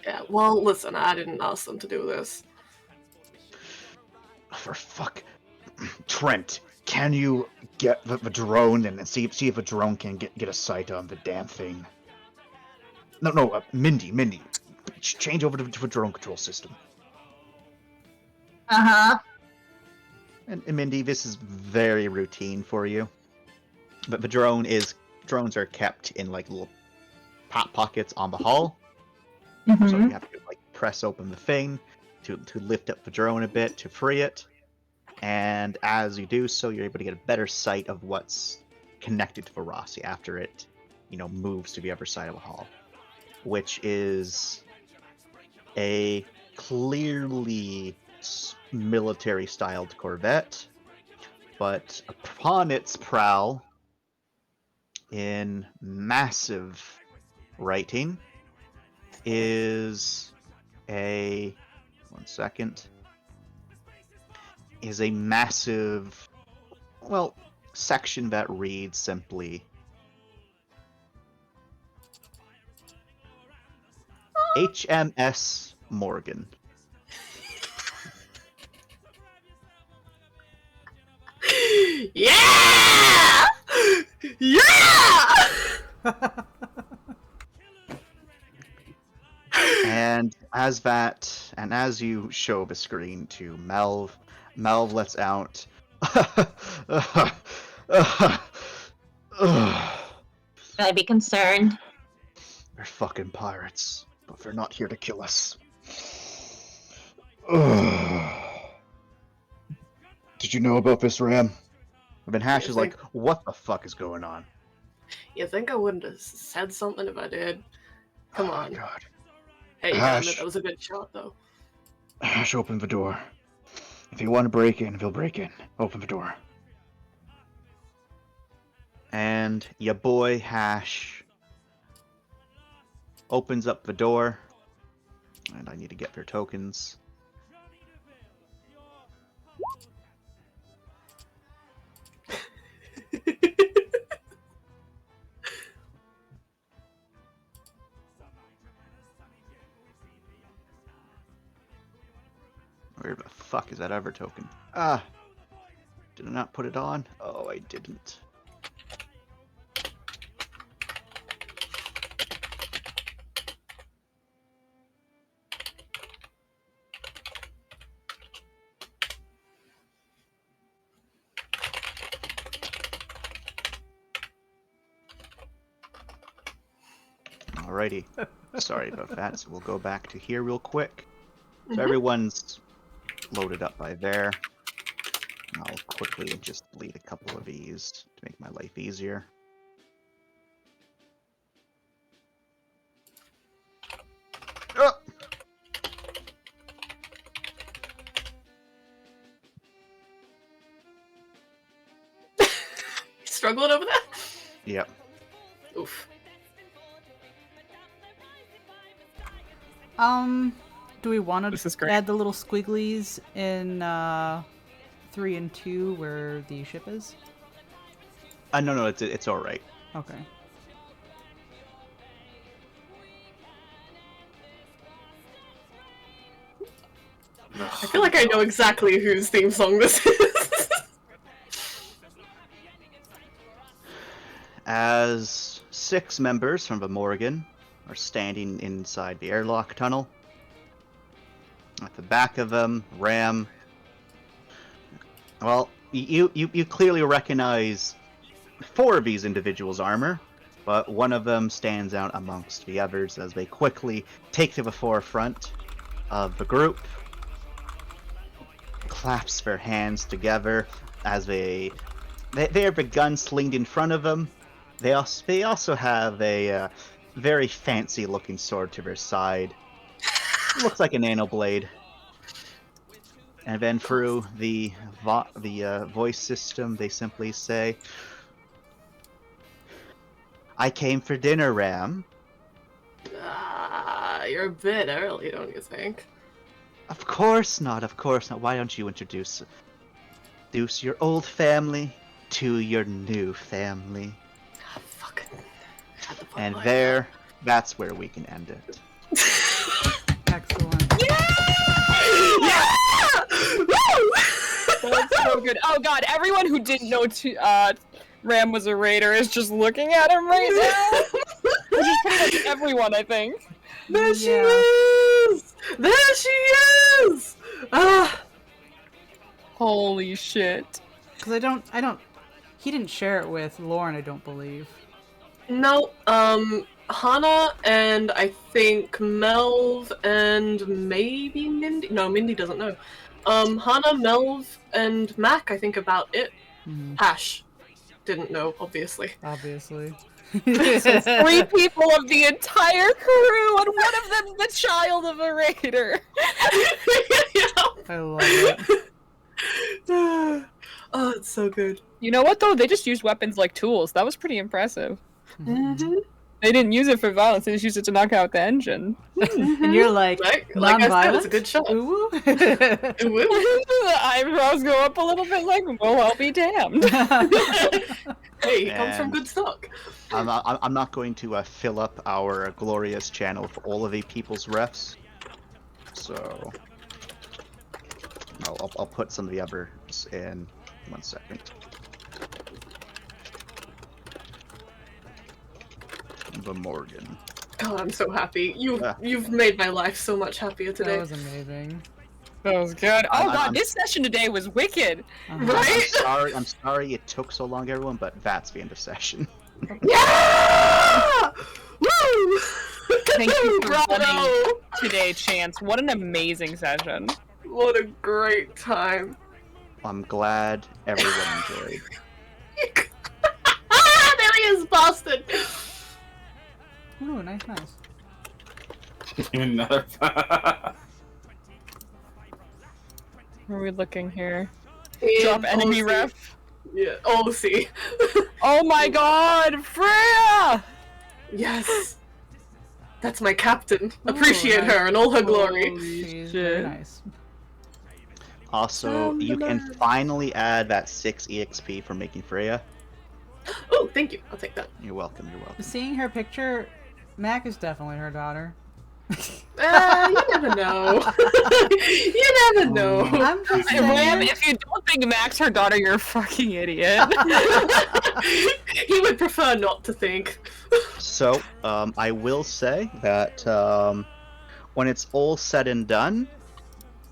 B: Yeah. Well, listen, I didn't ask them to do this.
A: For fuck, Trent, can you get the drone and see if a drone can get a sight on the damn thing? No, Mindy, change over to a drone control system.
H: Uh-huh.
A: And Mindy, this is very routine for you, but the drones are kept in like little pockets on the hull, so you have to like press open the thing to lift up the drone a bit to free it, and as you do so, you're able to get a better sight of what's connected to the Rossi after it, moves to the other side of the hull, which is a clearly military-styled Corvette, but upon its prow, in massive writing, is a massive, section that reads simply HMS Morgan.
B: Yeah! Yeah!
A: And as you show the screen to Melv lets out
H: Should I be concerned?
A: They're fucking pirates, but they're not here to kill us. Did you know about this, Ram? And then Hash is like, what the fuck is going on?
B: You think I wouldn't have said something if I did? Come on.
A: God.
B: Hey,
A: Hash.
B: that was a good shot, though.
A: Hash, open the door. If you want to break in, they'll break in. Open the door. And your boy Hash opens up the door. And I need to get their tokens. Where the fuck is that other token? Ah! Did I not put it on? Oh, I didn't. Alrighty. Sorry about that. So we'll go back to here real quick. So everyone's loaded up by there. I'll quickly just delete a couple of these to make my life easier. Oh!
B: Struggling over that?
A: Yep.
B: Oof.
D: Do we want
K: This is
D: to
K: great.
D: add the little squigglies in 3 and 2 where the ship is?
A: No, it's all right.
D: Okay.
B: I feel like I know exactly whose theme song this is.
A: As 6 members from the Morgan are standing inside the airlock tunnel. At the back of them, Ram. Well, you clearly recognize 4 of these individuals' armor, but one of them stands out amongst the others as they quickly take to the forefront of the group, claps their hands together as they have a gun slinged in front of them. They also have a very fancy-looking sword to their side. Looks like a nano blade. And then through the voice system, they simply say, "I came for dinner, Ram."
B: You're you're a bit early, don't you think?
A: Of course not. Of course not. Why don't you introduce your old family to your new family?
B: Oh, fucking.
A: And there, that's where we can end it.
D: Excellent.
K: Yeah! Woo! That's so good. Oh god, everyone who didn't know Ram was a raider is just looking at him right now. Which is pretty much everyone, I think.
B: There she is! There she is! Ah!
K: Holy shit.
D: Because I don't. He didn't share it with Lauren, I don't believe.
B: No, Hana and I think Melv and maybe Mindy. No, Mindy doesn't know. Hana, Melv, and Mac, I think about it. Hash didn't know, obviously.
D: Obviously.
K: So 3 people of the entire crew, and one of them the child of a raider.
D: I love it.
B: Oh, it's so good.
K: You know what though? They just used weapons like tools. That was pretty impressive.
B: Mm-hmm.
K: They didn't use it for violence. They just used it to knock out the engine.
D: And you're like,
B: Like I said,
D: non-violent?
B: it's a good shot.
D: Ooh.
K: The eyebrows go up a little bit like, well, I'll be damned.
B: Hey, he comes from
A: And-
B: good stock.
A: I'm not going to fill up our glorious channel for all of the people's refs. So I'll put some of the others in 1 second. The Morgan.
B: God, I'm so happy. You've made my life so much happier today.
D: That was amazing.
K: That was good. Oh god,
A: I'm-
K: this session today was wicked.
B: Right?
A: I'm sorry it took so long, everyone, but that's the end of session.
B: Yeah! Woo!
K: Thank you for
B: Bravo!
K: running today, Chance. What an amazing session.
B: What a great time.
A: I'm glad everyone enjoyed.
B: There he is, Boston!
D: Ooh, nice.
F: Another.
K: Where are we looking here?
B: And
K: Drop enemy
B: OC.
K: ref.
B: Yeah, OC.
K: Oh my god, Freya!
B: Yes. That's my captain. Appreciate her in all her glory.
D: She's
K: shit.
D: very nice.
A: Also, you can finally add that 6 EXP for making Freya.
B: Oh, thank you. I'll take that.
A: You're welcome, you're welcome.
D: Seeing her picture, Mac is definitely her daughter.
B: You never know. You never know.
D: I'm just
K: Hey, Ram,
D: saying.
K: if you don't think Mac's her daughter, you're a fucking idiot.
B: He would prefer not to think.
A: So, I will say that when it's all said and done,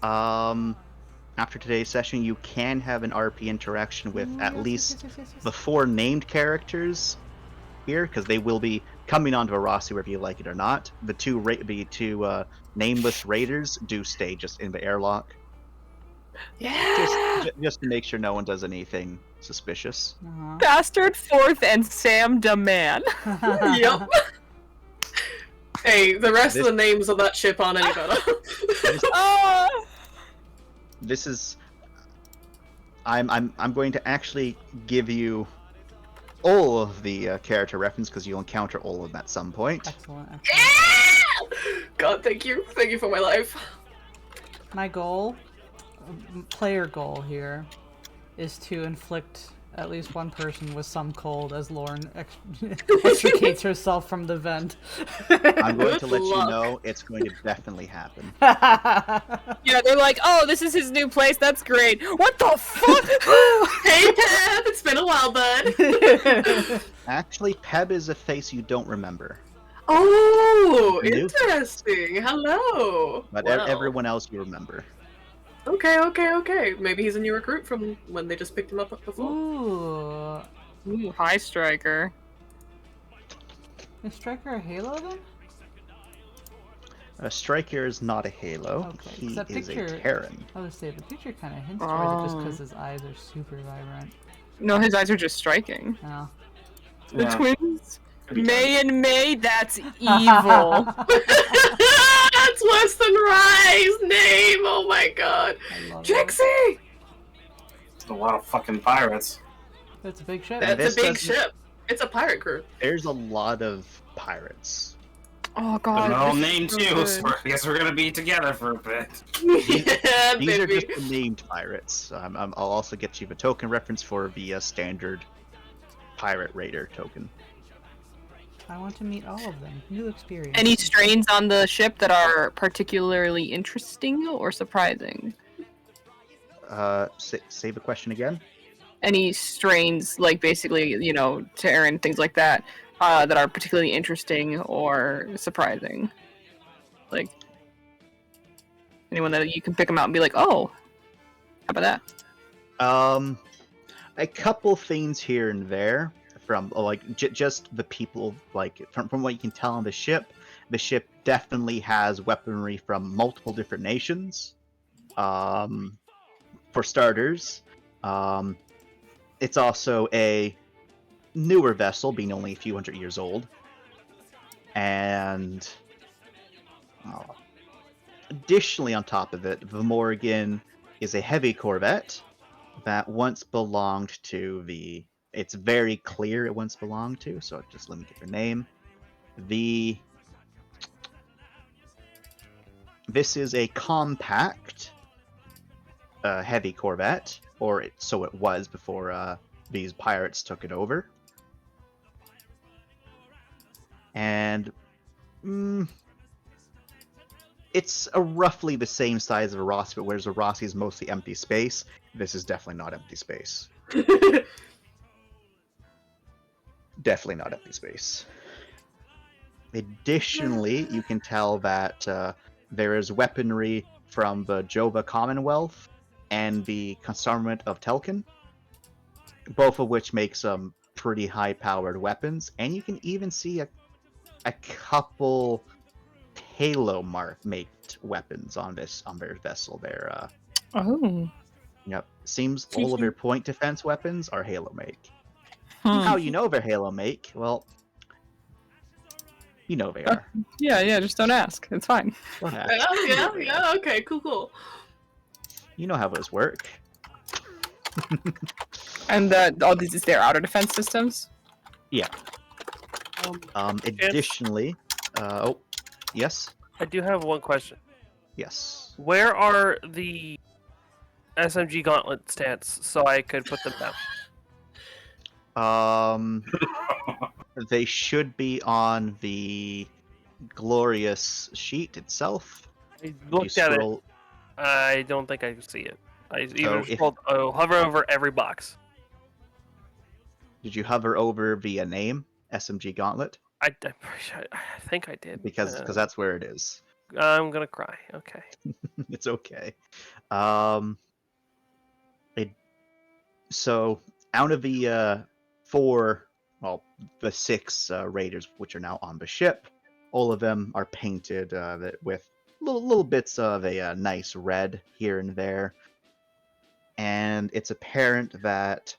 A: after today's session, you can have an RP interaction with at least the 4 named characters here, because they will be coming onto a roster whether you like it or not. The two nameless raiders do stay just in the airlock,
B: Yeah.
A: just to make sure no one does anything suspicious.
K: Bastard Fourth and Sam Daman.
B: Yep. Hey, the rest of the names of that ship aren't any better.
A: This is I'm going to actually give you all of the character reference because you'll encounter all of them at some point.
D: Excellent.
B: God, thank you. Thank you for my life.
D: My goal, player goal here, is to inflict at least one person with some cold as Lauren extricates herself from the vent.
A: I'm going to let you know it's going to definitely happen.
K: Yeah, they're like, oh, this is his new place. That's great. What the fuck?
B: Hey, Pep, it's been a while, bud.
A: Actually, Peb is a face you don't remember,
B: Oh,
A: New.
B: interesting. Hello.
A: but
B: Wow.
A: everyone else you remember.
B: Okay. Maybe he's a new recruit from when they just picked him up before.
D: Ooh.
K: Ooh, hi, Striker.
D: Is Striker a Halo then?
A: Striker is not a Halo.
D: Okay, 'cause
A: He
D: that
A: is
D: picture,
A: a Terran.
D: I would say the picture kind of hints towards it just because
K: Oh.
D: his eyes are super vibrant.
K: No, his eyes are just striking.
D: Oh.
K: The
E: Yeah.
K: twins, May and May, that's evil.
B: That's worse than Rye's name. Oh my god.
D: I love
B: Trixie!
F: It's a lot of fucking pirates.
D: It's a big ship.
A: And
B: That's
A: this
B: a big
A: doesn't-
B: ship. It's a pirate crew.
A: There's a lot of pirates.
K: Oh god.
F: No
K: this is
F: name
K: so
F: too,
K: good.
F: so I guess we're gonna be together for a bit.
B: Yeah,
A: These are
B: baby.
A: just the named pirates. I'll also get you the token reference for the standard pirate raider token.
D: I want to meet all of them. New experience.
C: Any strains on the ship that are particularly interesting or surprising?
A: Say the question again.
C: Any strains, like basically, you know, Terran, things like that, that are particularly interesting or surprising? Like, anyone that you can pick them out and be like, oh, how about that?
A: A couple things here and there from just the people, like from what you can tell on the ship definitely has weaponry from multiple different nations. For starters, it's also a newer vessel, being only a few hundred years old, and additionally on top of it, the Morrigan is a heavy corvette that once belonged to the... It's very clear it once belonged to, so just let me get the name. This is a compact heavy corvette, or so it was before these pirates took it over. And it's roughly the same size of a Rossi, but whereas a Rossi is mostly empty space, this is definitely not empty space. Definitely not empty space. Additionally, you can tell that there is weaponry from the Jova Commonwealth and the Consarment of Telkin, both of which make some pretty high-powered weapons, and you can even see a couple Halo made weapons on their vessel there.
C: Oh.
A: Yep. Seems all of their point defense weapons are Halo made. How you know they're Halo make? Well, you know they are.
C: Yeah, just don't ask. It's fine.
A: Don't ask.
B: Yeah, okay, cool.
A: You know how those work.
C: And all these, is their outer defense systems?
A: Yeah. Additionally, yes?
J: I do have one question.
A: Yes.
J: Where are the SMG gauntlet stats so I could put them down?
A: They should be on the glorious sheet itself.
J: I looked at it. I don't think I can see it. I either hover over every box.
A: Did you hover over via name SMG Gauntlet?
J: I think I did.
A: Because that's where it is.
J: I'm gonna cry. Okay.
A: It's okay. So out of the the 6 raiders which are now on the ship, all of them are painted with little bits of a nice red here and there, and it's apparent that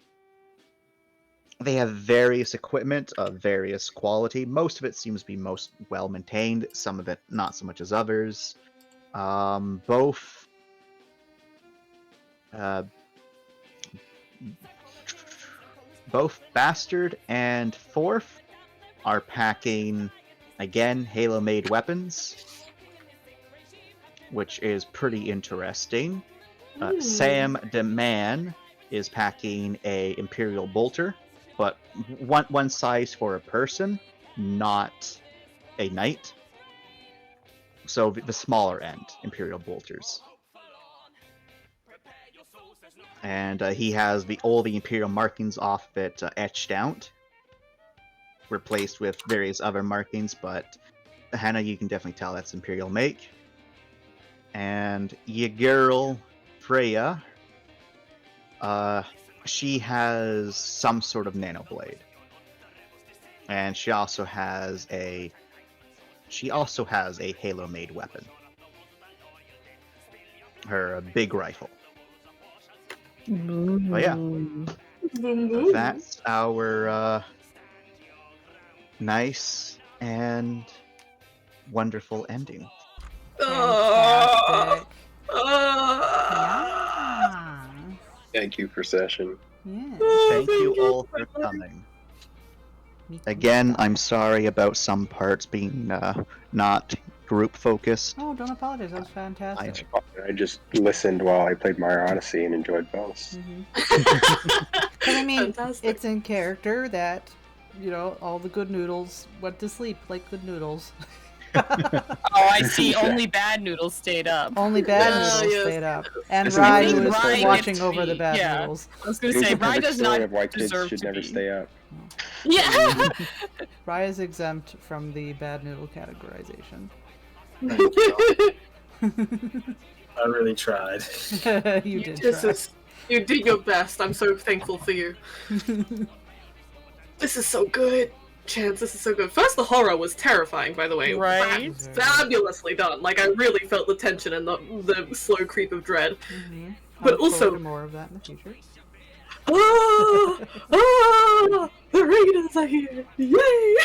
A: they have various equipment of various quality. Most of it seems to be most well maintained, some of it not so much as others. Both Bastard and Fourth are packing, again, Halo-made weapons, which is pretty interesting. Sam DeMan is packing a Imperial Bolter, but one size for a person, not a knight. So the smaller end Imperial Bolters. And he has all the Imperial markings off it etched out, replaced with various other markings, but Hannah, you can definitely tell that's Imperial make. And your girl, Freya, she has some sort of nanoblade. And she also has a Halo-made weapon. Her big rifle. But yeah, that's our nice and wonderful ending.
D: Fantastic.
E: Thank you for session.
D: Yeah.
A: Thank you all for coming. Again, I'm sorry about some parts being not group focused.
D: Oh, don't apologize. That was fantastic.
E: I just listened while I played Mario Odyssey and enjoyed both.
D: But I mean,
B: Fantastic.
D: it's in character that, you know, all the good noodles went to sleep like good noodles.
C: Oh, I see. Only bad noodles stayed up.
D: Only bad
B: Oh,
D: noodles
B: yes.
D: stayed up. And
E: Listen,
D: Rye
E: I think
D: was
C: Rye
D: watching
C: gets
D: over
C: to
D: the
C: be-
D: bad
C: yeah.
D: noodles.
C: I was gonna
E: It was
C: say,
E: the
C: Rye
E: perfect
C: does
E: story
C: not
E: of why kids
C: deserve
E: should
C: to
E: never
C: be.
E: stay up.
C: Yeah.
D: Rye is exempt from the bad noodle categorization.
M: I really tried.
D: You did
B: This
D: try.
B: you did your best. I'm so thankful for you. This is so good. Chance, this is so good. First, the horror was terrifying, by the way.
C: Right?
B: Fabulously done. Like, I really felt the tension and the slow creep of dread.
D: I
B: But
D: look forward
B: also,
D: to more of that in the future.
B: ah, the raiders are here! Yay!